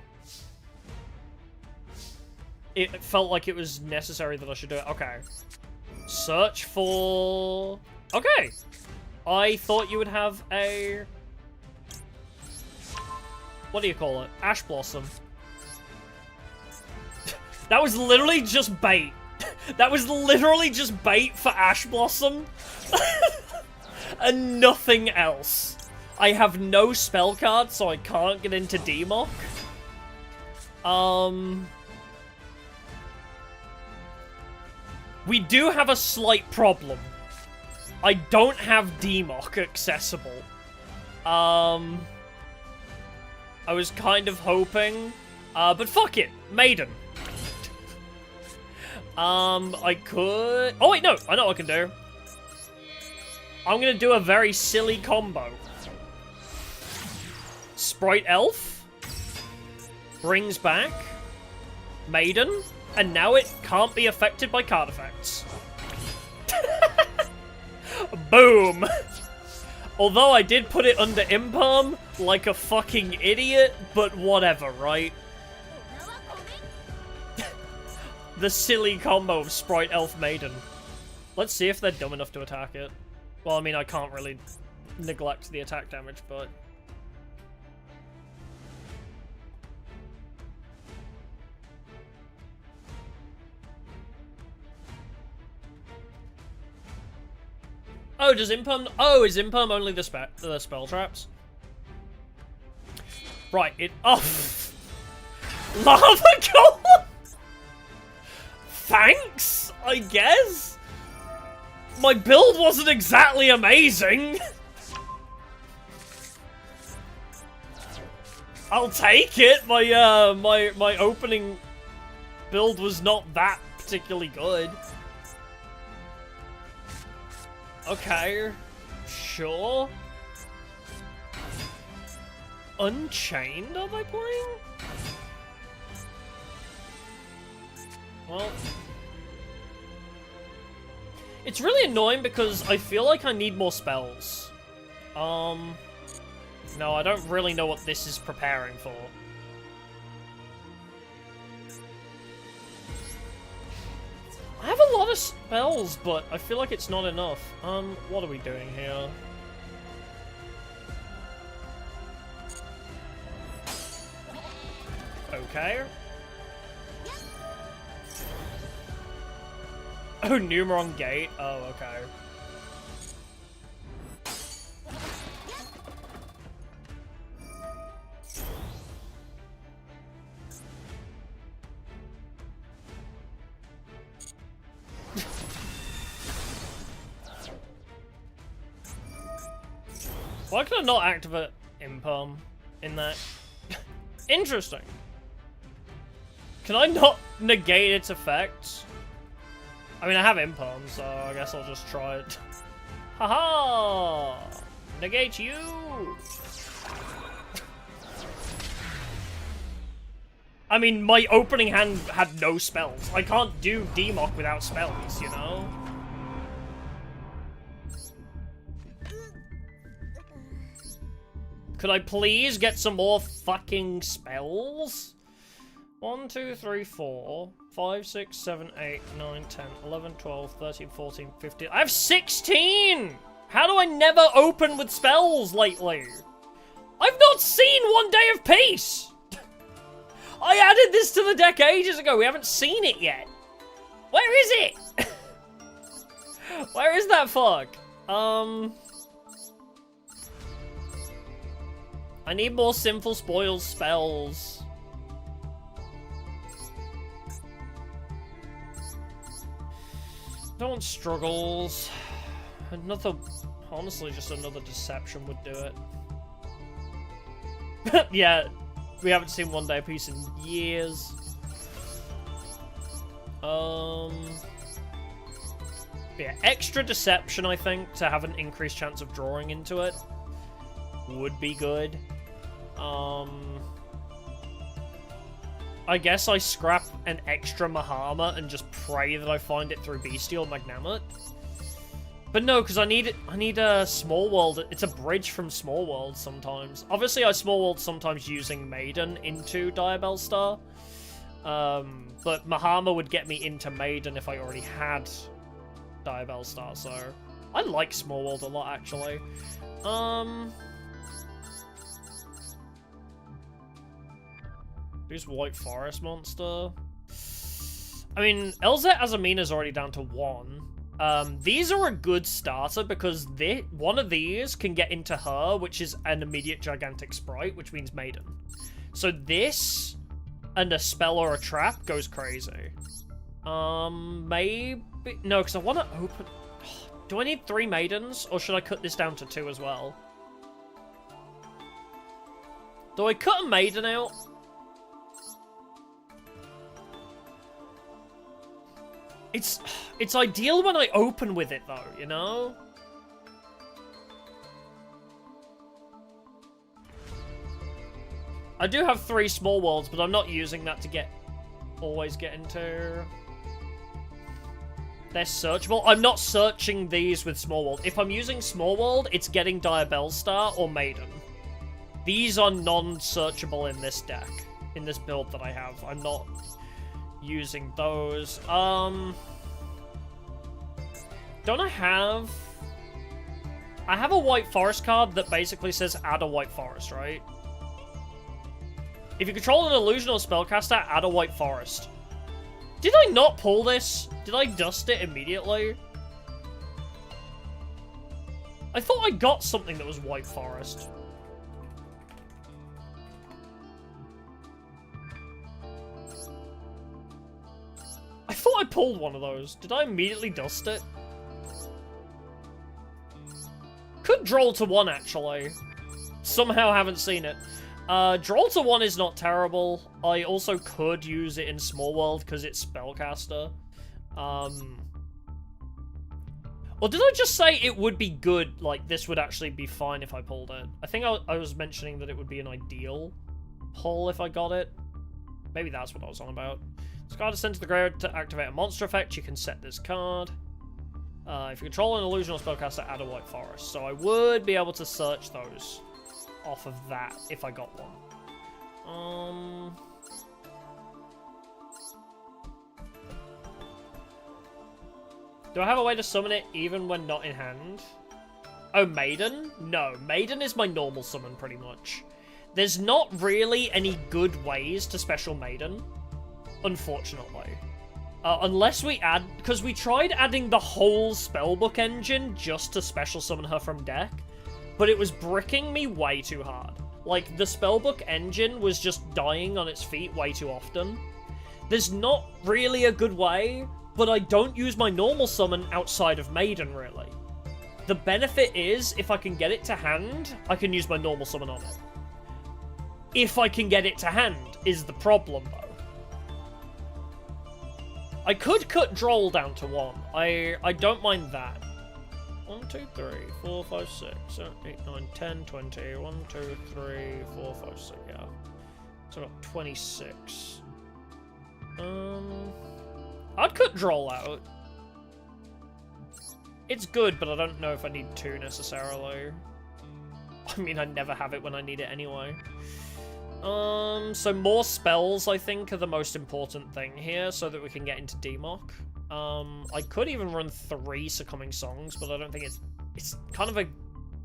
It felt like it was necessary that I should do it. Okay. Search for... Okay. I thought you would have a... What do you call it? Ash Blossom. That was literally just bait. That was literally just bait for Ash Blossom. And nothing else. I have no spell card, so I can't get into Demock. We do have a slight problem. I don't have Demock accessible. I was kind of hoping, but fuck it, Maiden. I could... Oh wait, no, I know what I can do. I'm gonna do a very silly combo. Sprite Elf brings back Maiden, and now it can't be affected by card effects. Boom! Although I did put it under Imperm like a fucking idiot, but whatever, right? The silly combo of Sprite Elf Maiden. Let's see if they're dumb enough to attack it. Well, I mean, I can't really neglect the attack damage, but... Oh, does Imperm... Oh, is Imperm only the spell traps? Right, it... Oh! Lava Golem? Thanks, I guess? My build wasn't exactly amazing. I'll take it. My opening build was not that particularly good. Okay, sure. Unchained, are they playing? Well, it's really annoying because I feel like I need more spells. No, I don't really know what this is preparing for. I have a lot of spells, but I feel like it's not enough. What are we doing here? Okay. Oh, Numeron Gate. Oh, okay. Why can I not activate Imperm in that? Interesting. Can I not negate its effects? I mean, I have Imperm, so I guess I'll just try it. Haha! Negate you! I mean, my opening hand had no spells. I can't do Demock without spells, you know? Could I please get some more fucking spells? 1, 2, 3, 4, 5, 6, 7, 8, 9, 10, 11, 12, 13, 14, 15. I have 16! How do I never open with spells lately? I've not seen One Day of Peace! I added this to the deck ages ago. We haven't seen it yet. Where is it? Where is that fuck? I need more Sinful Spoils spells. Don't want struggles. Another, honestly, just another deception would do it. Yeah, we haven't seen One Day Peace in years. Yeah, extra deception, I think, to have an increased chance of drawing into it would be good. I guess I scrap an extra Mahama and just pray that I find it through Bestial Magnamut. But no, because I need a Small World. It's a bridge from Small World sometimes. Obviously, I Small World sometimes using Maiden into Diabellstar. But Mahama would get me into Maiden if I already had Diabellstar, so I like Small World a lot, actually. Who's White Forest monster? I mean, LZ Azamina's already down to 1. These are a good starter because one of these can get into her, which is an immediate gigantic sprite, which means Maiden. So this and a spell or a trap goes crazy. Maybe... No, because I want to open... Do I need 3 Maidens, or should I cut this down to 2 as well? Do I cut a Maiden out? It's ideal when I open with it, though, you know? I do have 3 Small Worlds, but I'm not using that to always get into... They're searchable. I'm not searching these with Small World. If I'm using Small World, it's getting Diabellstar or Maiden. These are non-searchable in this deck. In this build that I have. I'm not using those. Don't I have... I have a White Forest card that basically says add a White Forest, right? If you control an illusion or spellcaster, add a White Forest. Did I not pull this? Did I dust it immediately? I thought I got something that was White Forest. I thought I pulled one of those. Did I immediately dust it? could droll to 1, actually. Somehow haven't seen it. Droll to 1 is not terrible. I also could use it in Small World because it's Spellcaster. Or did I just say it would be good, like, this would actually be fine if I pulled it? I think I was mentioning that it would be an ideal pull if I got it. Maybe that's what I was on about. This card is sent to the graveyard to activate a monster effect. You can set this card. If you control an illusion or spellcaster, add a white forest. So I would be able to search those off of that if I got one. Do I have a way to summon it even when not in hand? Oh, Maiden? No, Maiden is my normal summon, pretty much. There's not really any good ways to special Maiden, unfortunately. Unless we add... Because we tried adding the whole spellbook engine just to special summon her from deck, but it was bricking me way too hard. Like, the spellbook engine was just dying on its feet way too often. There's not really a good way, but I don't use my normal summon outside of Maiden, really. The benefit is, if I can get it to hand, I can use my normal summon on it. If I can get it to hand, is the problem, though. I could cut Droll down to 1. I don't mind that. 1, 2, 3, 4, 5, 6, 7, 8, 9, 10, 20. 1, 2, 3, 4, 5, 6, yeah. So I've got 26. I'd cut Droll out. It's good, but I don't know if I need 2 necessarily. I mean, I never have it when I need it anyway. So more spells, I think, are the most important thing here, so that we can get into Democ. I could even run 3 Succumbing Songs, but I don't think it's kind of a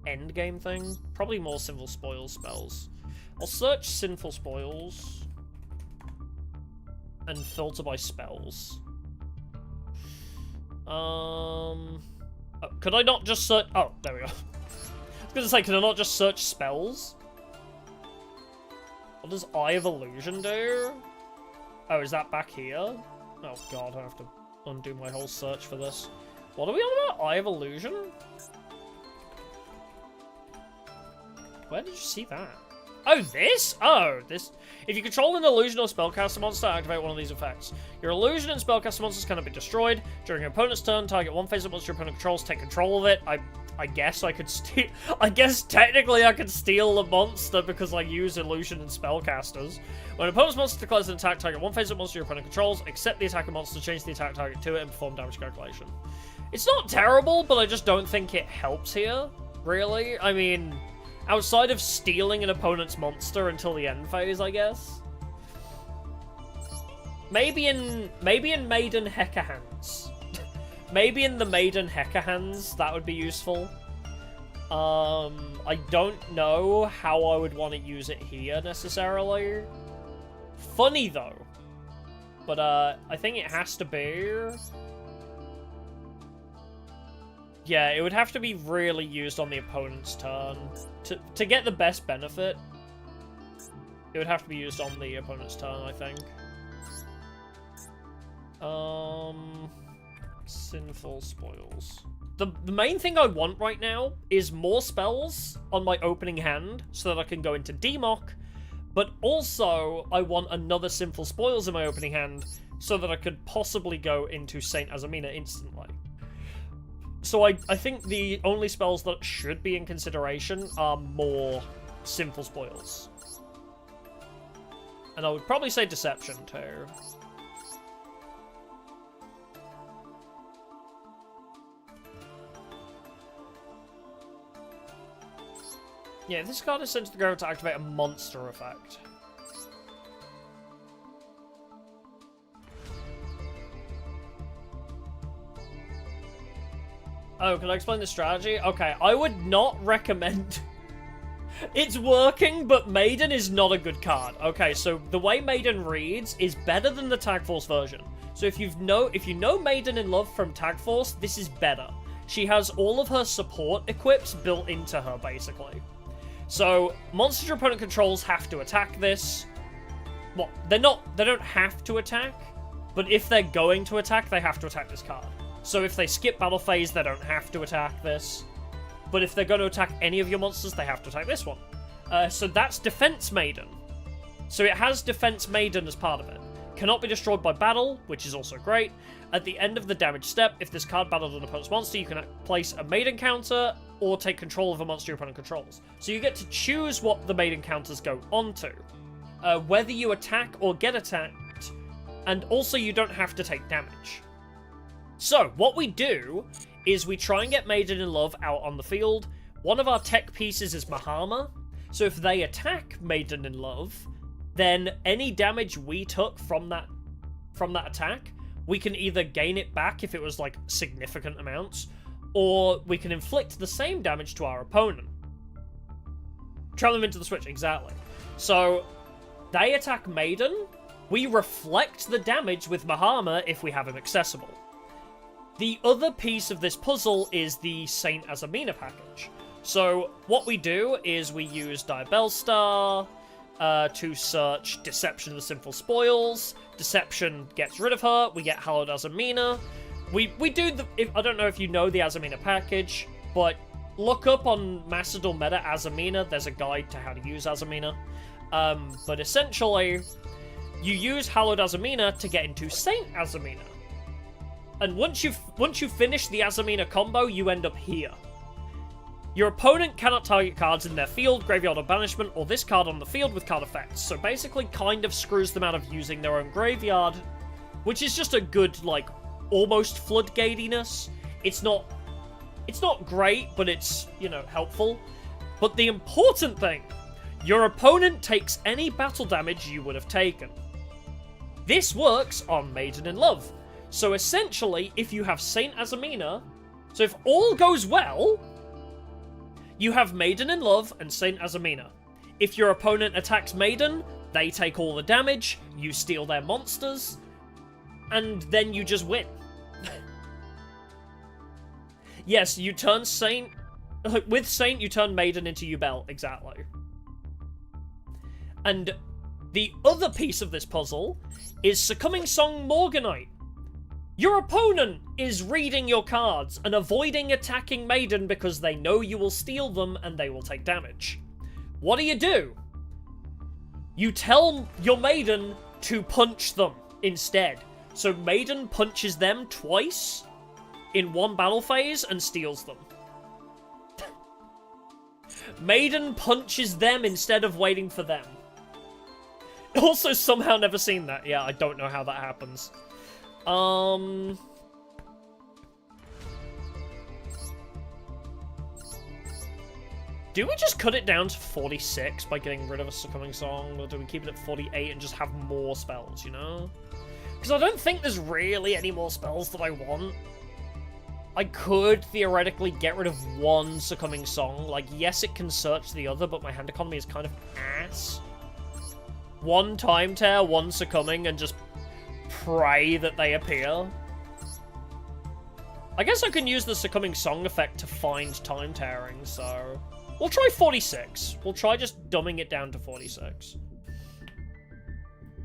endgame thing. Probably more Sinful Spoils spells. I'll search Sinful Spoils and filter by spells. Could I not just search... Oh, there we go. I was gonna say, can I not just search spells? What does Eye of Illusion do? Oh, is that back here? Oh god, I have to undo my whole search for this. What are we on about? Eye of Illusion? Where did you see that? Oh, this? Oh, this... If you control an illusion or spellcaster monster, activate one of these effects. Your illusion and spellcaster monsters cannot be destroyed. During your opponent's turn, target one face-up monster your opponent controls, take control of it. I guess I could steal... I guess technically I could steal the monster because I use illusion and spellcasters. When an opponent's monster declares an attack, target one face-up monster your opponent controls, accept the attacker monster, change the attack target to it, and perform damage calculation. It's not terrible, but I just don't think it helps here, really. I mean... Outside of stealing an opponent's monster until the end phase, I guess. Maybe in Maiden Hecker Hands. Maybe in the Maiden Hecker Hands, that would be useful. I don't know how I would want to use it here, necessarily. Funny, though. But, I think it has to be... Yeah, it would have to be really used on the opponent's turn. To get the best benefit, it would have to be used on the opponent's turn, I think. Sinful Spoils. The main thing I want right now is more spells on my opening hand so that I can go into Democ, but also I want another Sinful Spoils in my opening hand so that I could possibly go into Saint Azamina instantly. So I think the only spells that should be in consideration are more Sinful Spoils. And I would probably say Deception, too. Yeah, this card is sent to the ground to activate a monster effect. Oh, can I explain the strategy? Okay, I would not recommend... It's working, but Maiden is not a good card. Okay, so the way Maiden reads is better than the Tag Force version. So if you know Maiden in Love from Tag Force, this is better. She has all of her support equips built into her, basically. So, monsters your opponent controls have to attack this. Well, they don't have to attack, but if they're going to attack, they have to attack this card. So if they skip battle phase, they don't have to attack this. But if they're going to attack any of your monsters, they have to attack this one. So that's Defense Maiden. So it has Defense Maiden as part of it. Cannot be destroyed by battle, which is also great. At the end of the damage step, if this card battled an opponent's monster, you can place a Maiden counter or take control of a monster your opponent controls. So you get to choose what the Maiden counters go onto. Whether you attack or get attacked, and also you don't have to take damage. So, what we do is we try and get Maiden in Love out on the field. One of our tech pieces is Mahama, so if they attack Maiden in Love, then any damage we took from that attack, we can either gain it back if it was, like, significant amounts, or we can inflict the same damage to our opponent. Travel them into the switch, exactly. So, they attack Maiden, we reflect the damage with Mahama if we have him accessible. The other piece of this puzzle is the Saint Azamina package. So, what we do is we use Diabelstar to search Deception of the Sinful Spoils. Deception gets rid of her, we get Hallowed Azamina. We do the... I don't know if you know the Azamina package, but look up on Macedon Meta Azamina, there's a guide to how to use Azamina. But essentially, you use Hallowed Azamina to get into Saint Azamina. And once you finish the Azamina combo, you end up here. Your opponent cannot target cards in their field, graveyard, or banishment, or this card on the field with card effects. So basically kind of screws them out of using their own graveyard, which is just a good, like, almost floodgatiness. It's not great, but it's, you know, helpful. But the important thing, your opponent takes any battle damage you would have taken. This works on Maiden in Love. So essentially, if you have Saint Azamina, so if all goes well, you have Maiden in Love and Saint Azamina. If your opponent attacks Maiden, they take all the damage, you steal their monsters, and then you just win. Yes, you turn Saint... With Saint, you turn Maiden into Ubel, exactly. And the other piece of this puzzle is Succumbing Song Morganite. Your opponent is reading your cards and avoiding attacking Maiden because they know you will steal them and they will take damage. What do? You tell your Maiden to punch them instead. So Maiden punches them twice in one battle phase and steals them. Maiden punches them instead of waiting for them. Also somehow never seen that. Yeah, I don't know how that happens. Do we just cut it down to 46 by getting rid of a Succumbing Song? Or do we keep it at 48 and just have more spells, you know? Because I don't think there's really any more spells that I want. I could theoretically get rid of one Succumbing Song. Like, yes, it can search the other, but my hand economy is kind of ass. One Time Tear, one Succumbing, and just pray that they appear. I guess I can use the Succumbing Song effect to find Time Tearing, so... We'll try 46. We'll try just dumbing it down to 46.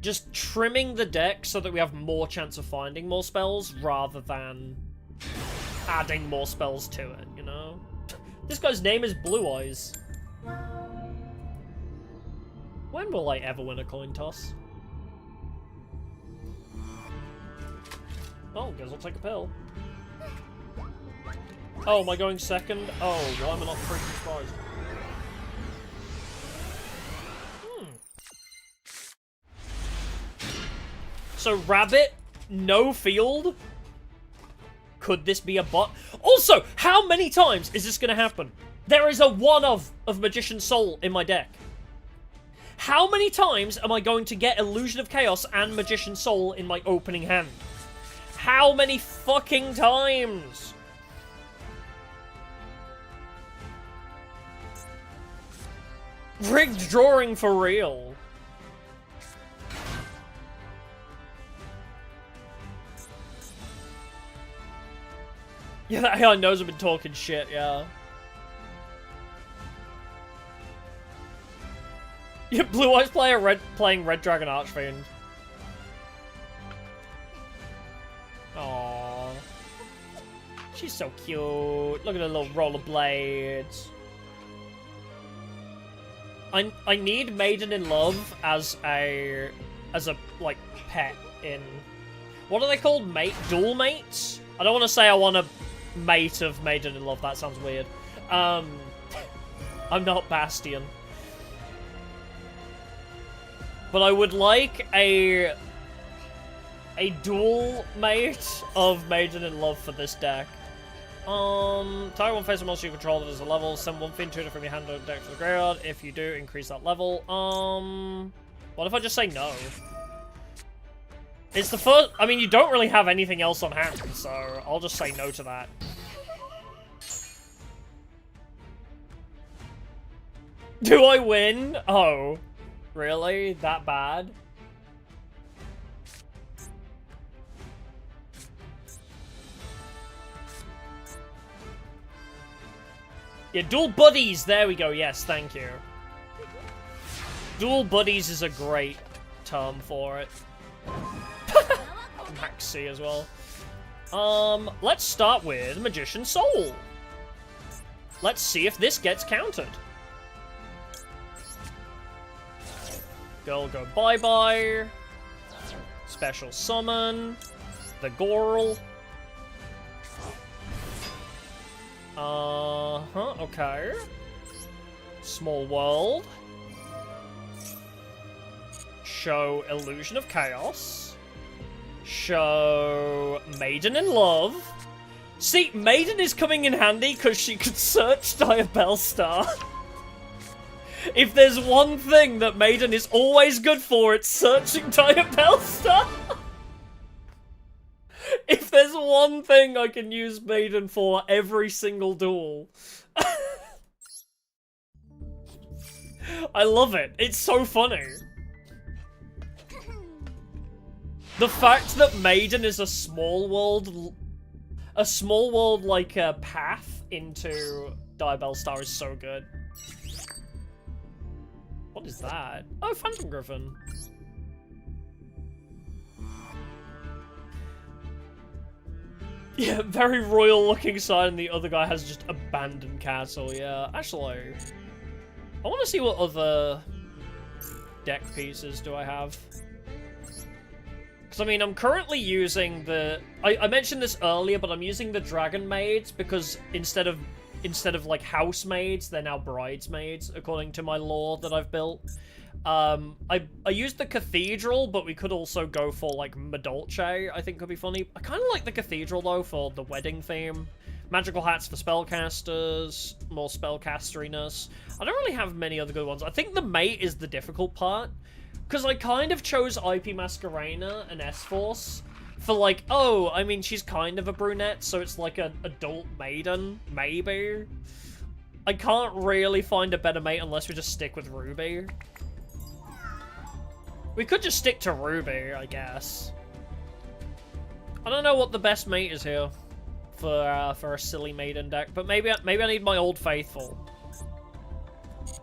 Just trimming the deck so that we have more chance of finding more spells, rather than adding more spells to it, you know? This guy's name is Blue Eyes. When will I ever win a coin toss? Oh, guess I'll take a pill. Oh, am I going second? Oh, why am I not freaking surprised? So, Rabbit, no field? Could this be a bot? Also, how many times is this going to happen? There is a one of Magician's Soul in my deck. How many times am I going to get Illusion of Chaos and Magician's Soul in my opening hand? How many fucking times? Rigged drawing for real. Yeah, that AI knows I've been talking shit, yeah. Yeah, Blue Eyes playing Red Dragon Archfiend. Aww. She's so cute. Look at her little rollerblades. I need Maiden in Love as a like pet in, what are they called? Dual mates? I don't want to say I want a mate of Maiden in Love. That sounds weird. I'm not Bastion. But I would like a dual mate of Maiden in Love for this deck. Target one face of monster you control that is a level. Send one fin tuner from your hand to the deck to the graveyard. If you do, increase that level. What if I just say no? It's the first. I mean, you don't really have anything else on hand, so I'll just say no to that. Do I win? Oh, really? That bad? Yeah, dual buddies! There we go, yes, thank you. Dual buddies is a great term for it. Maxi as well. Let's start with Magician Soul. Let's see if this gets countered. Girl go bye-bye. Special summon. The Gorl. Okay. Small World. Show Illusion of Chaos. Show Maiden in Love. See, Maiden is coming in handy because she could search Diabellstar. If there's one thing that Maiden is always good for, it's searching Diabellstar. If there's one thing I can use Maiden for every single duel. I love it. It's so funny. The fact that Maiden is a small world like a path into Diabellstar is so good. What is that? Oh, Phantom Griffin. Yeah, very royal looking side, and the other guy has just abandoned castle, yeah. Actually, I want to see what other deck pieces do I have. Because, I mean, I'm currently using the... I mentioned this earlier, but I'm using the Dragon Maids because instead of like housemaids, they're now bridesmaids, according to my lore that I've built. I used the Cathedral, but we could also go for, like, Madolce, I think could be funny. I kind of like the Cathedral, though, for the wedding theme. Magical hats for spellcasters, more spellcasteriness. I don't really have many other good ones. I think the mate is the difficult part, because I kind of chose IP Masquerena and S-Force for, like, oh, I mean, she's kind of a brunette, so it's like an adult maiden, maybe. I can't really find a better mate unless we just stick with Ruby. We could just stick to Ruby, I guess. I don't know what the best mate is here for a silly maiden deck, but maybe I need my Old Faithful.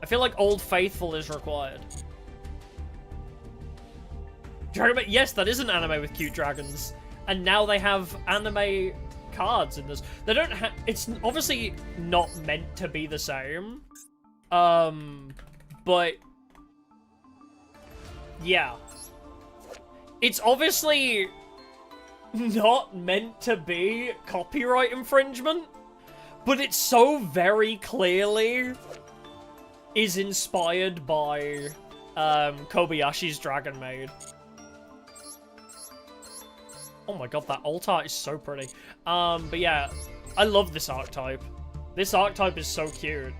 I feel like Old Faithful is required. Dragon, yes, that is an anime with cute dragons, and now they have anime cards in this. They don't have. It's obviously not meant to be the same. But yeah, it's obviously not meant to be copyright infringement, but it so very clearly is inspired by Kobayashi's Dragon Maid. Oh my god, that alt art is so pretty. But yeah, I love this archetype. This archetype is so cute.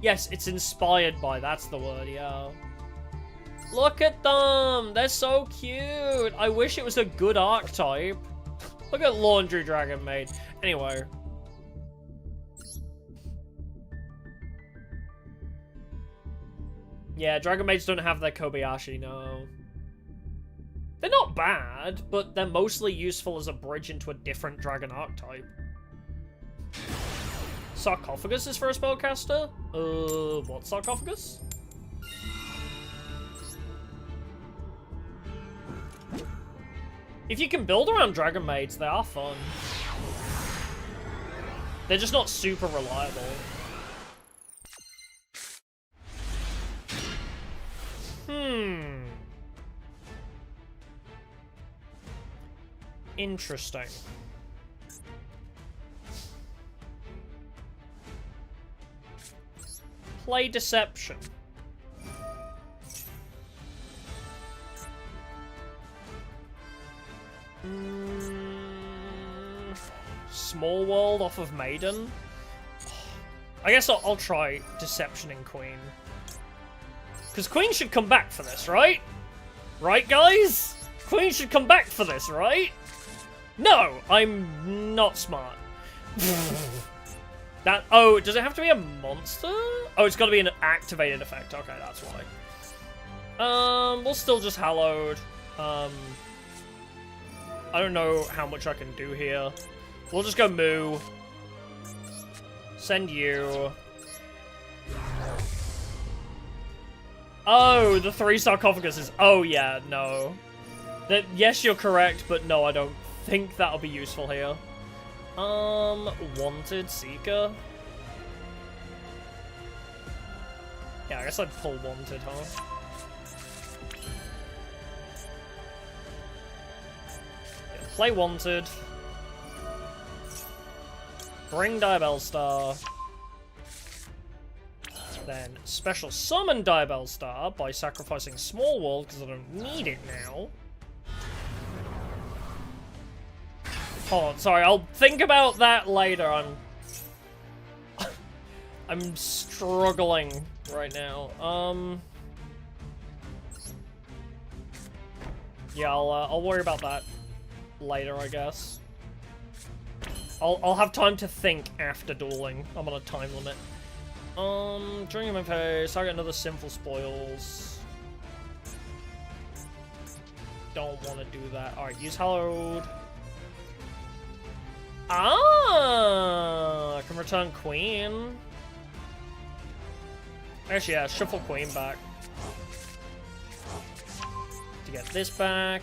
Yes, it's inspired by, that's the word, yeah. Look at them! They're so cute! I wish it was a good archetype. Look at Laundry Dragon Maid. Anyway. Yeah, Dragon Maids don't have their Kobayashi, no. They're not bad, but they're mostly useful as a bridge into a different dragon archetype. Sarcophagus is for a spellcaster? What sarcophagus? If you can build around Dragon Maids, they are fun. They're just not super reliable. Interesting. Play deception. Small world off of Maiden. I guess I'll try deception in Queen. Because Queen should come back for this, right? Right, guys? Queen should come back for this, right? No, I'm not smart. That, oh, does it have to be a monster? Oh, it's got to be an activated effect. Okay, that's why. We'll still just Hallowed. I don't know how much I can do here. We'll just go Moo. Send you. Oh, the 3 sarcophaguses. Oh, yeah, no. Yes, you're correct, but no, I don't think that'll be useful here. Wanted Seeker. Yeah, I guess I'd pull Wanted, huh? Yeah, play Wanted. Bring Diabellstar. Then special summon Diabellstar by sacrificing Small World because I don't need it now. Hold on, sorry, I'll think about that later. I'm struggling right now. Yeah, I'll worry about that later, I guess. I'll have time to think after dueling. I'm on a time limit. During my phase, I get another Sinful Spoils. Don't want to do that. Alright, use Hallowed. Ah, I can return Queen. Actually, yeah, shuffle Queen back. To get this back.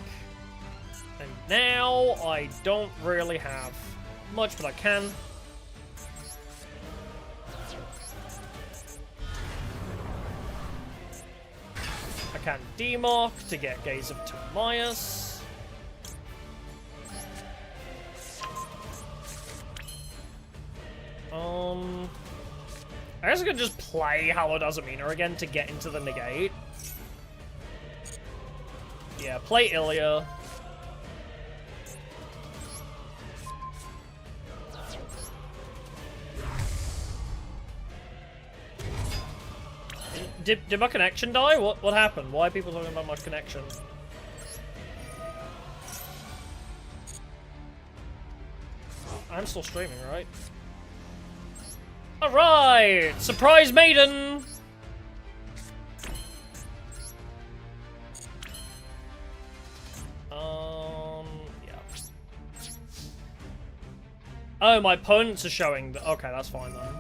And now, I don't really have much, but I can. I can demark to get Gaze of Timaeus. I guess I could just play Hallowed Azamina again to get into the negate. Yeah, play Ilya. Did my connection die? What happened? Why are people talking about my connection? I'm still streaming, right? Alright! Surprise Maiden! Yeah. Oh, my opponents are showing. Okay, that's fine then.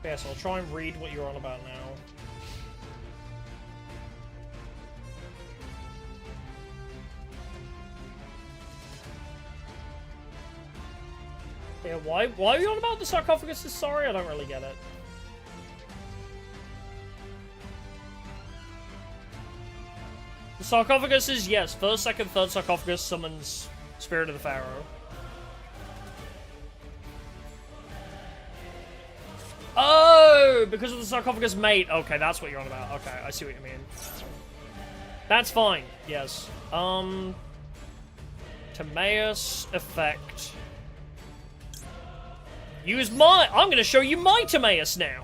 Yeah, so I'll try and read what you're on about now. Yeah, why are you on about the sarcophagus? Sorry, I don't really get it. The sarcophagus is, yes, first, second, third sarcophagus summons Spirit of the Pharaoh. Oh, because of the sarcophagus mate. Okay, that's what you're on about. Okay, I see what you mean. That's fine. Yes. Timaeus effect. Use my... I'm going to show you my Timaeus now.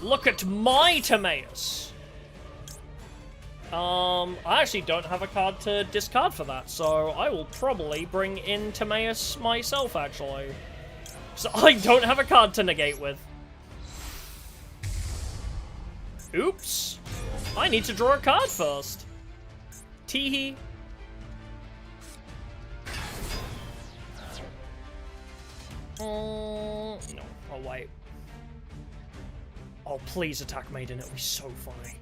Look at my Timaeus. I actually don't have a card to discard for that, so I will probably bring in Timaeus myself, actually. So I don't have a card to negate with. Oops. I need to draw a card first. Teehee. No. Oh, wait. Oh, please attack Maiden. It'll be so funny.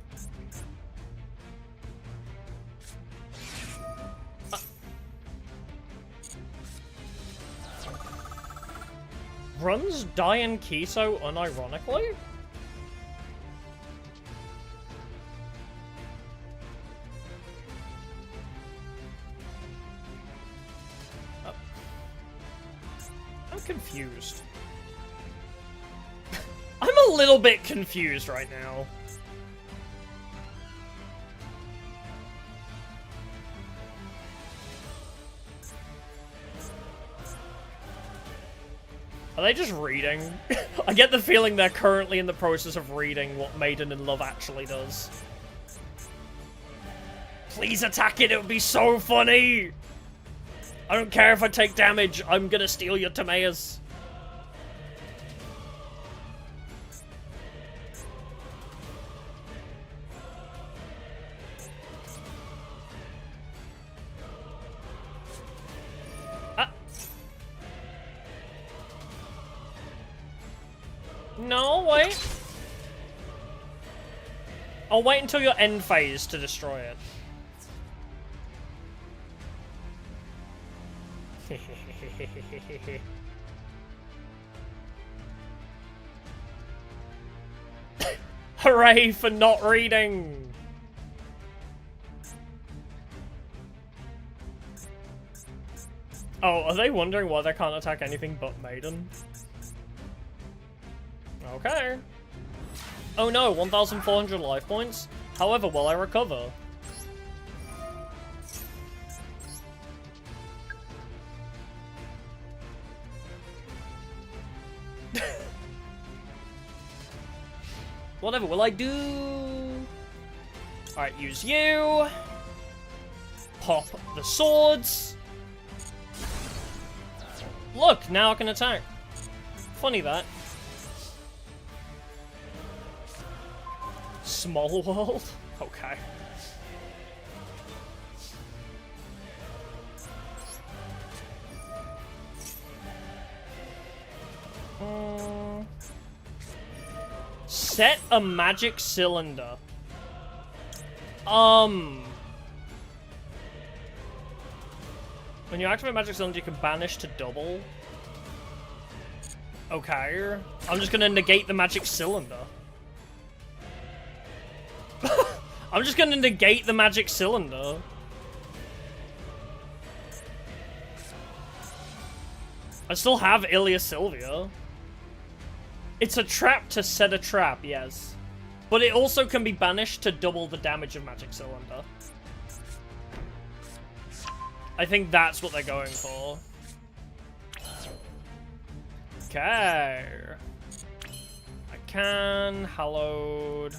Runs Dian Keto unironically? Oh. I'm confused. I'm a little bit confused right now. Are they just reading? I get the feeling they're currently in the process of reading what Maiden in Love actually does. Please attack it, it would be so funny! I don't care if I take damage, I'm gonna steal your tomatoes. No, wait. I'll wait until your end phase to destroy it. Hooray for not reading! Oh, are they wondering why they can't attack anything but Maiden? Okay. Oh no, 1,400 life points. However, will I recover? Whatever will I do? Alright, use you. Pop the swords. Look, now I can attack. Funny that. Small world? Okay. Set a magic cylinder. When you activate magic cylinder, you can banish to double. Okay. I'm just gonna negate the magic cylinder. I'm just gonna negate the magic cylinder. I still have Ilia Sylvia. It's a trap to set a trap, yes. But it also can be banished to double the damage of magic cylinder. I think that's what they're going for. Okay. I can hallowed.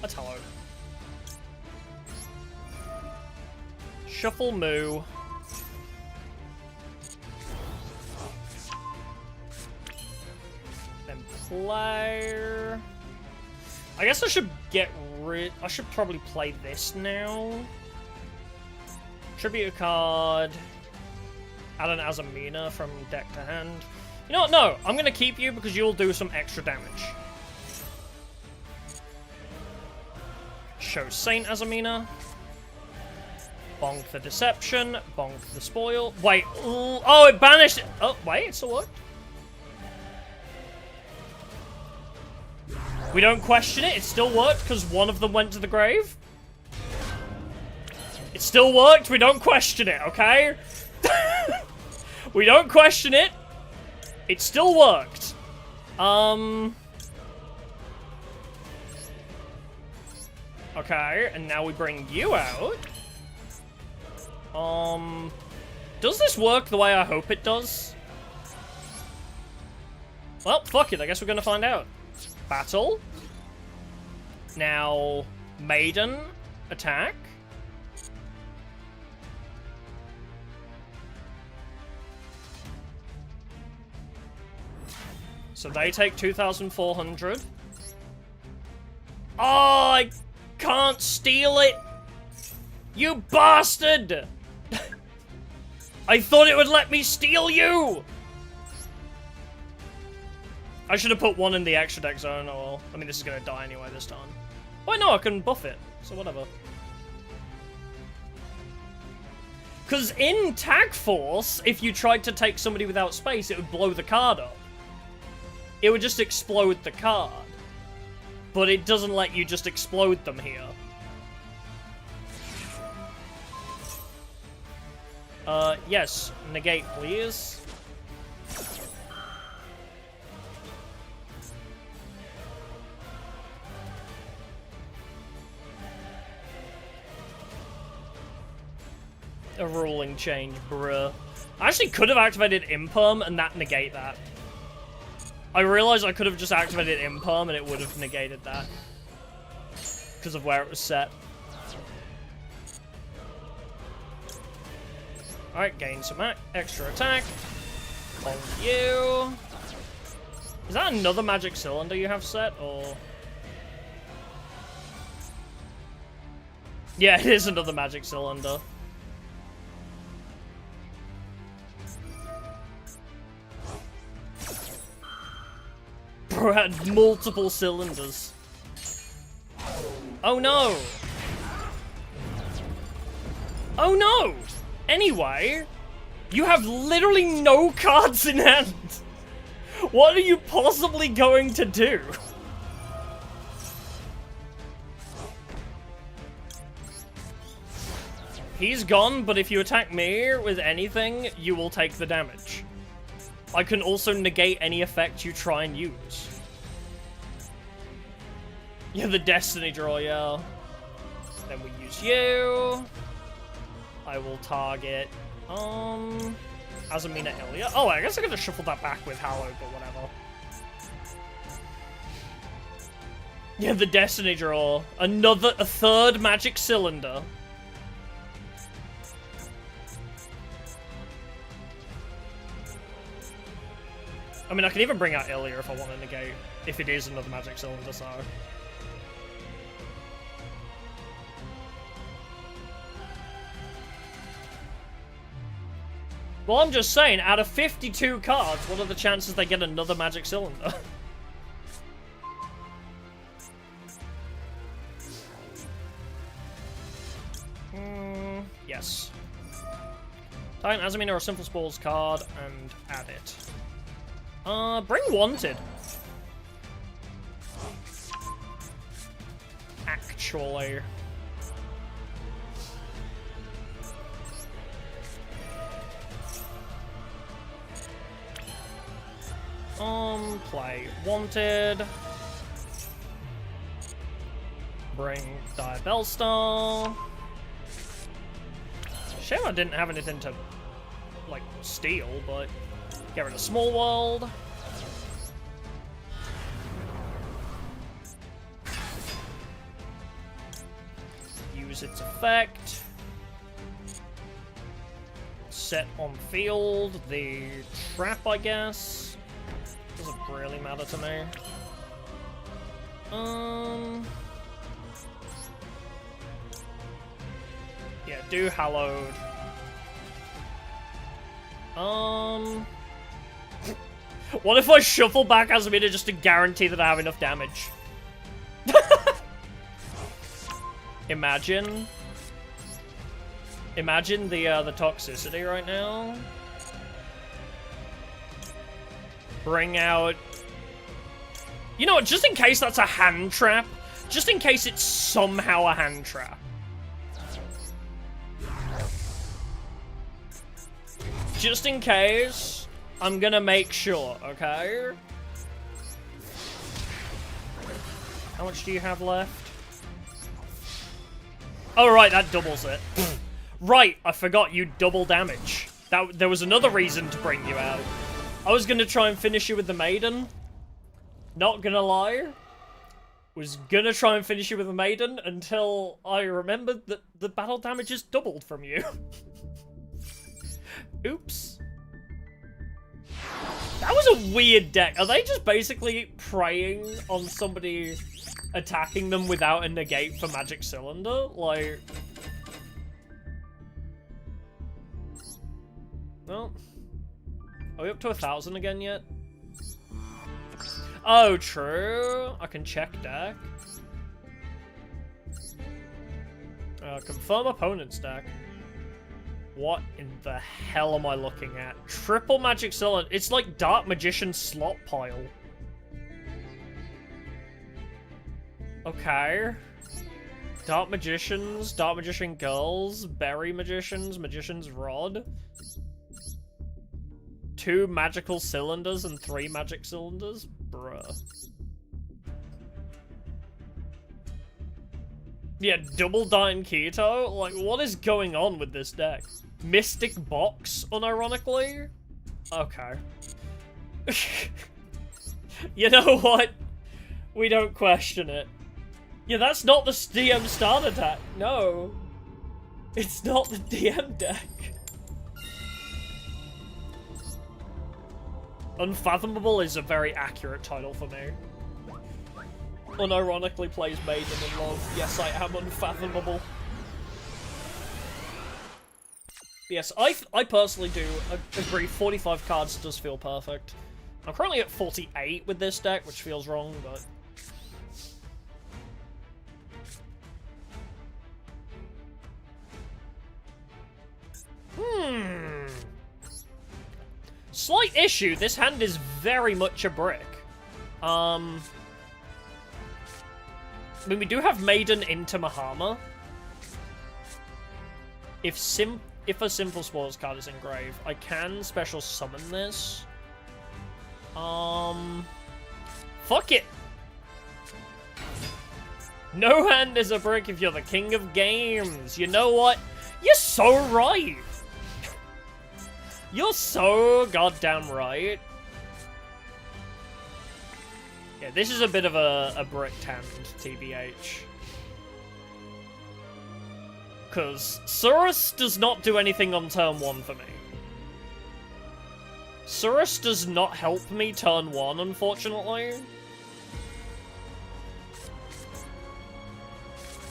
That's hallowed. Shuffle moo. Then player. I guess I should get rid. I should probably play this now. Tribute a card. Add an Azamina from deck to hand. You know what? No, I'm gonna keep you because you'll do some extra damage. Show Saint Azamina. Bonk the Deception. Bonk the Spoil. Wait. Oh, it banished it. Oh, wait. So what? We don't question it. It still worked because one of them went to the grave. It still worked. We don't question it, okay? We don't question it. It still worked. Okay, and now we bring you out. Does this work the way I hope it does? Well, fuck it. I guess we're gonna find out. Battle. Now, Maiden, attack. So they take 2,400. Oh, I can't steal it! You bastard! I thought it would let me steal you! I should have put one in the extra deck zone. Oh well. I mean, this is gonna die anyway this time. Why no, I can buff it. So whatever. Because in Tag Force, if you tried to take somebody without space, it would blow the card up. It would just explode the card. But it doesn't let you just explode them here. Yes. Negate, please. A ruling change, bruh. I actually could have activated Imperm and that negate that. I realized I could have just activated Imperm and it would have negated that. Because of where it was set. Alright, gain some extra attack. On you. Is that another magic cylinder you have set, or...? Yeah, it is another magic cylinder. Bro had multiple cylinders. Oh no! Oh no! Anyway, you have literally no cards in hand! What are you possibly going to do? He's gone, but if you attack me with anything, you will take the damage. I can also negate any effect you try and use. Yeah, the Destiny draw, yeah. Then we use you. I will target, Azamina Elia. Oh, I guess I could have shuffled that back with Hallowed, but whatever. Yeah, the Destiny draw. A third magic cylinder. I mean, I can even bring out Ilya if I want to negate, if it is another magic cylinder, so... Well, I'm just saying, out of 52 cards, what are the chances they get another magic cylinder? Yes. Titan Azamina or Simple Spores card and add it. Bring Wanted. Actually. Play Wanted. Bring Diabellstar. Shame I didn't have anything to, like, steal, but... Get rid of Small World. Use its effect. Set on field the trap, I guess. Doesn't really matter to me. Yeah, do Hallowed. What if I shuffle back Azamina just to guarantee that I have enough damage? Imagine. Imagine the toxicity right now. Bring out... You know what, just in case that's a hand trap. Just in case it's somehow a hand trap. Just in case, I'm gonna make sure, okay? How much do you have left? Oh, right, that doubles it. Right, I forgot you double damage. There was another reason to bring you out. I was gonna try and finish you with the Maiden. Not gonna lie. Was gonna try and finish you with the Maiden until I remembered that the battle damage is doubled from you. Oops. That was a weird deck. Are they just basically preying on somebody attacking them without a negate for Magic Cylinder? Like... Well, are we up to 1,000 again yet? Oh, true. I can check deck. Confirm opponent's deck. What in the hell am I looking at? Triple Magic Cylinder. It's like Dark Magician slot pile. Okay. Dark Magicians, Dark Magician Girls, Berry Magicians, Magician's Rod. 2 magical cylinders and 3 magic cylinders? Bruh. Yeah, double Dying Keto? Like, what is going on with this deck? Mystic Box, unironically? Okay. You know what? We don't question it. Yeah, that's not the DM starter deck. No. It's not the DM deck. Unfathomable is a very accurate title for me. Unironically plays Maiden in love. Yes, I am unfathomable. Yes, I personally do agree 45 cards does feel perfect. I'm currently at 48 with this deck, which feels wrong, but... Slight issue, this hand is very much a brick. I mean, we do have Maiden into Mahama. If a Simple Spores card is engraved, I can special summon this. Fuck it! No hand is a brick if you're the king of games. You know what? You're so right! You're so goddamn right. Yeah, this is a bit of a bricked hand, TBH. Because Surus does not do anything on turn 1 for me. Surus does not help me turn 1, unfortunately.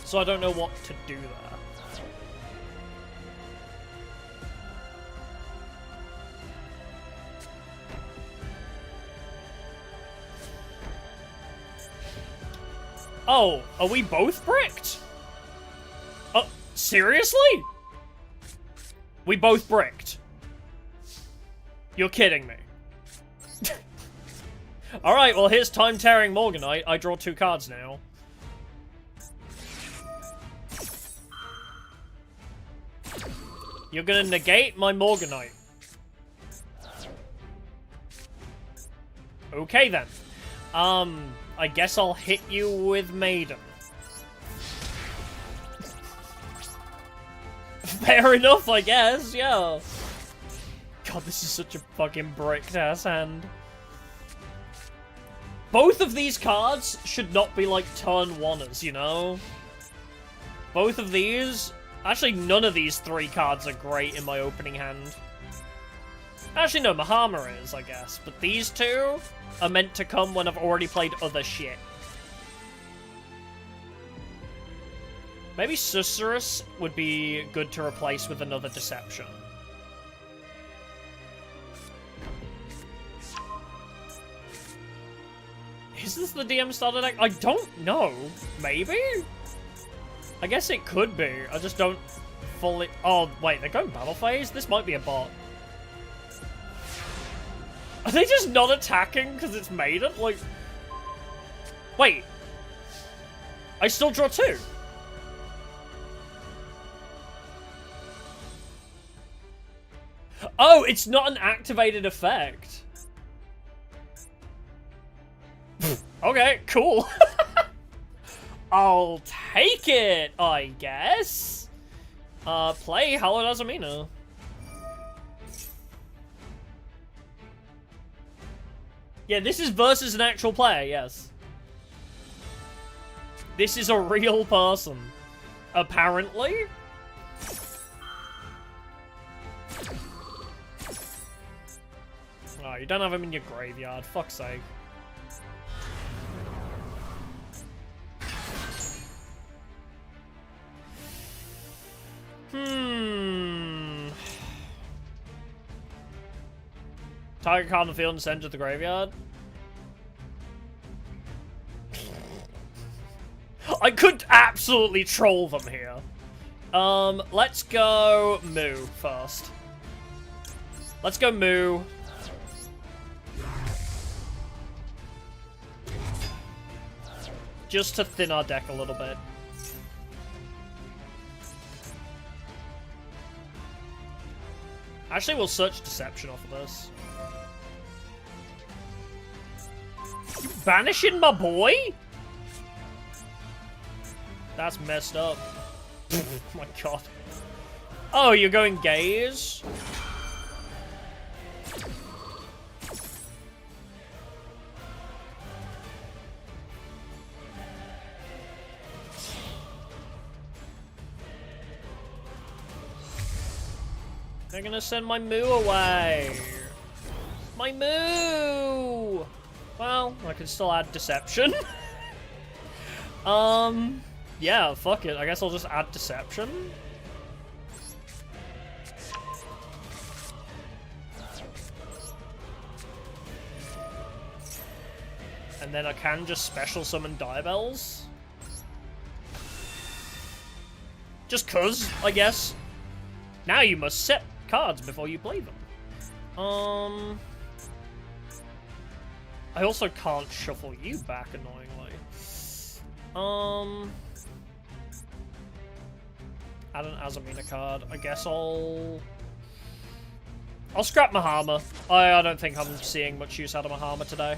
So I don't know what to do there. Oh, are we both bricked? Seriously? We both bricked. You're kidding me. Alright, well here's Time Tearing Morganite. I draw 2 cards now. You're gonna negate my Morganite. Okay then. I guess I'll hit you with Maiden. Fair enough, I guess, yeah. God, this is such a fucking bricked-ass hand. Both of these cards should not be like turn 1ers, you know? Both of these... Actually, none of these 3 cards are great in my opening hand. Actually, no, Mahama is, I guess. But these 2 are meant to come when I've already played other shit. Maybe Susurrus would be good to replace with another Deception. Is this the DM starter deck? I don't know. Maybe? I guess it could be. I just don't fully... Oh, wait, they're going battle phase? This might be a bot. Are they just not attacking because it's Maiden? Like... Wait. I still draw 2. Oh, it's not an activated effect. Okay, cool. I'll take it, I guess. Play Hallowed Azamina. Yeah, this is versus an actual player, yes. This is a real person. Apparently. Oh, you don't have him in your graveyard, fuck's sake. Target card on the field and send to the graveyard. I could absolutely troll them here. Let's go Moo first. Let's go Moo. Just to thin our deck a little bit. Actually, we'll search Deception off of this. You banishing my boy? That's messed up. Oh my god. Oh, you're going gaze? They're gonna send my Moo away. My Moo! Well, I can still add Deception. Yeah, fuck it. I guess I'll just add Deception. And then I can just special summon Diabels. Just cuz, I guess. Now you must set cards before you play them. I also can't shuffle you back, annoyingly. Add an Azamina card. I guess I'll scrap Mahama. I don't think I'm seeing much use out of Mahama today.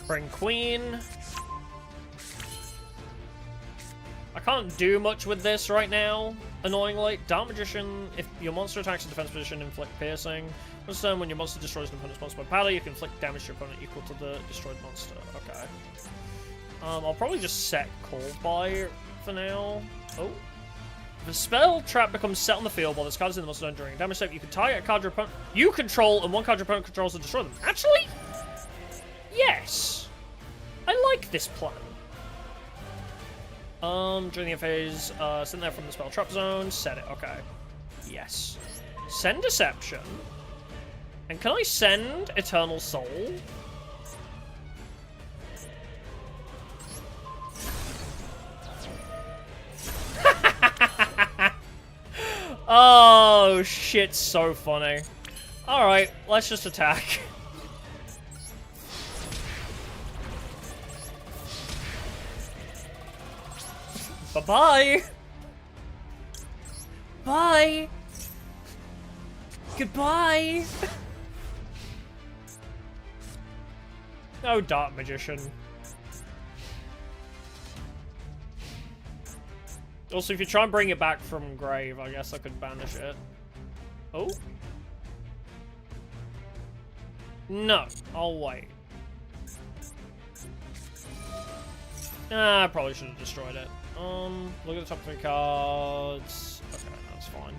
Bring Queen. I can't do much with this right now, annoyingly. Dark Magician, if your monster attacks a defense position, inflict piercing. Once done, when your monster destroys an opponent's monster by powder, you can inflict damage to your opponent equal to the destroyed monster. Okay. I'll probably just set Called By for now. Oh. If a spell trap becomes set on the field while this card is in the monster zone during a damage step, you can target a card your opponent you control and one card your opponent controls and destroy them. Actually, yes. I like this plan. During the phase, send that from the spell trap zone, set it, okay. Yes. Send Deception. And can I send Eternal Soul? Oh, shit, so funny. Alright, let's just attack. Bye-bye! Bye! Goodbye! No Dark Magician. Also, if you try and bring it back from grave, I guess I could banish it. Oh? No, I'll wait. I probably should have destroyed it. Look at the top 3 cards. Okay, that's fine.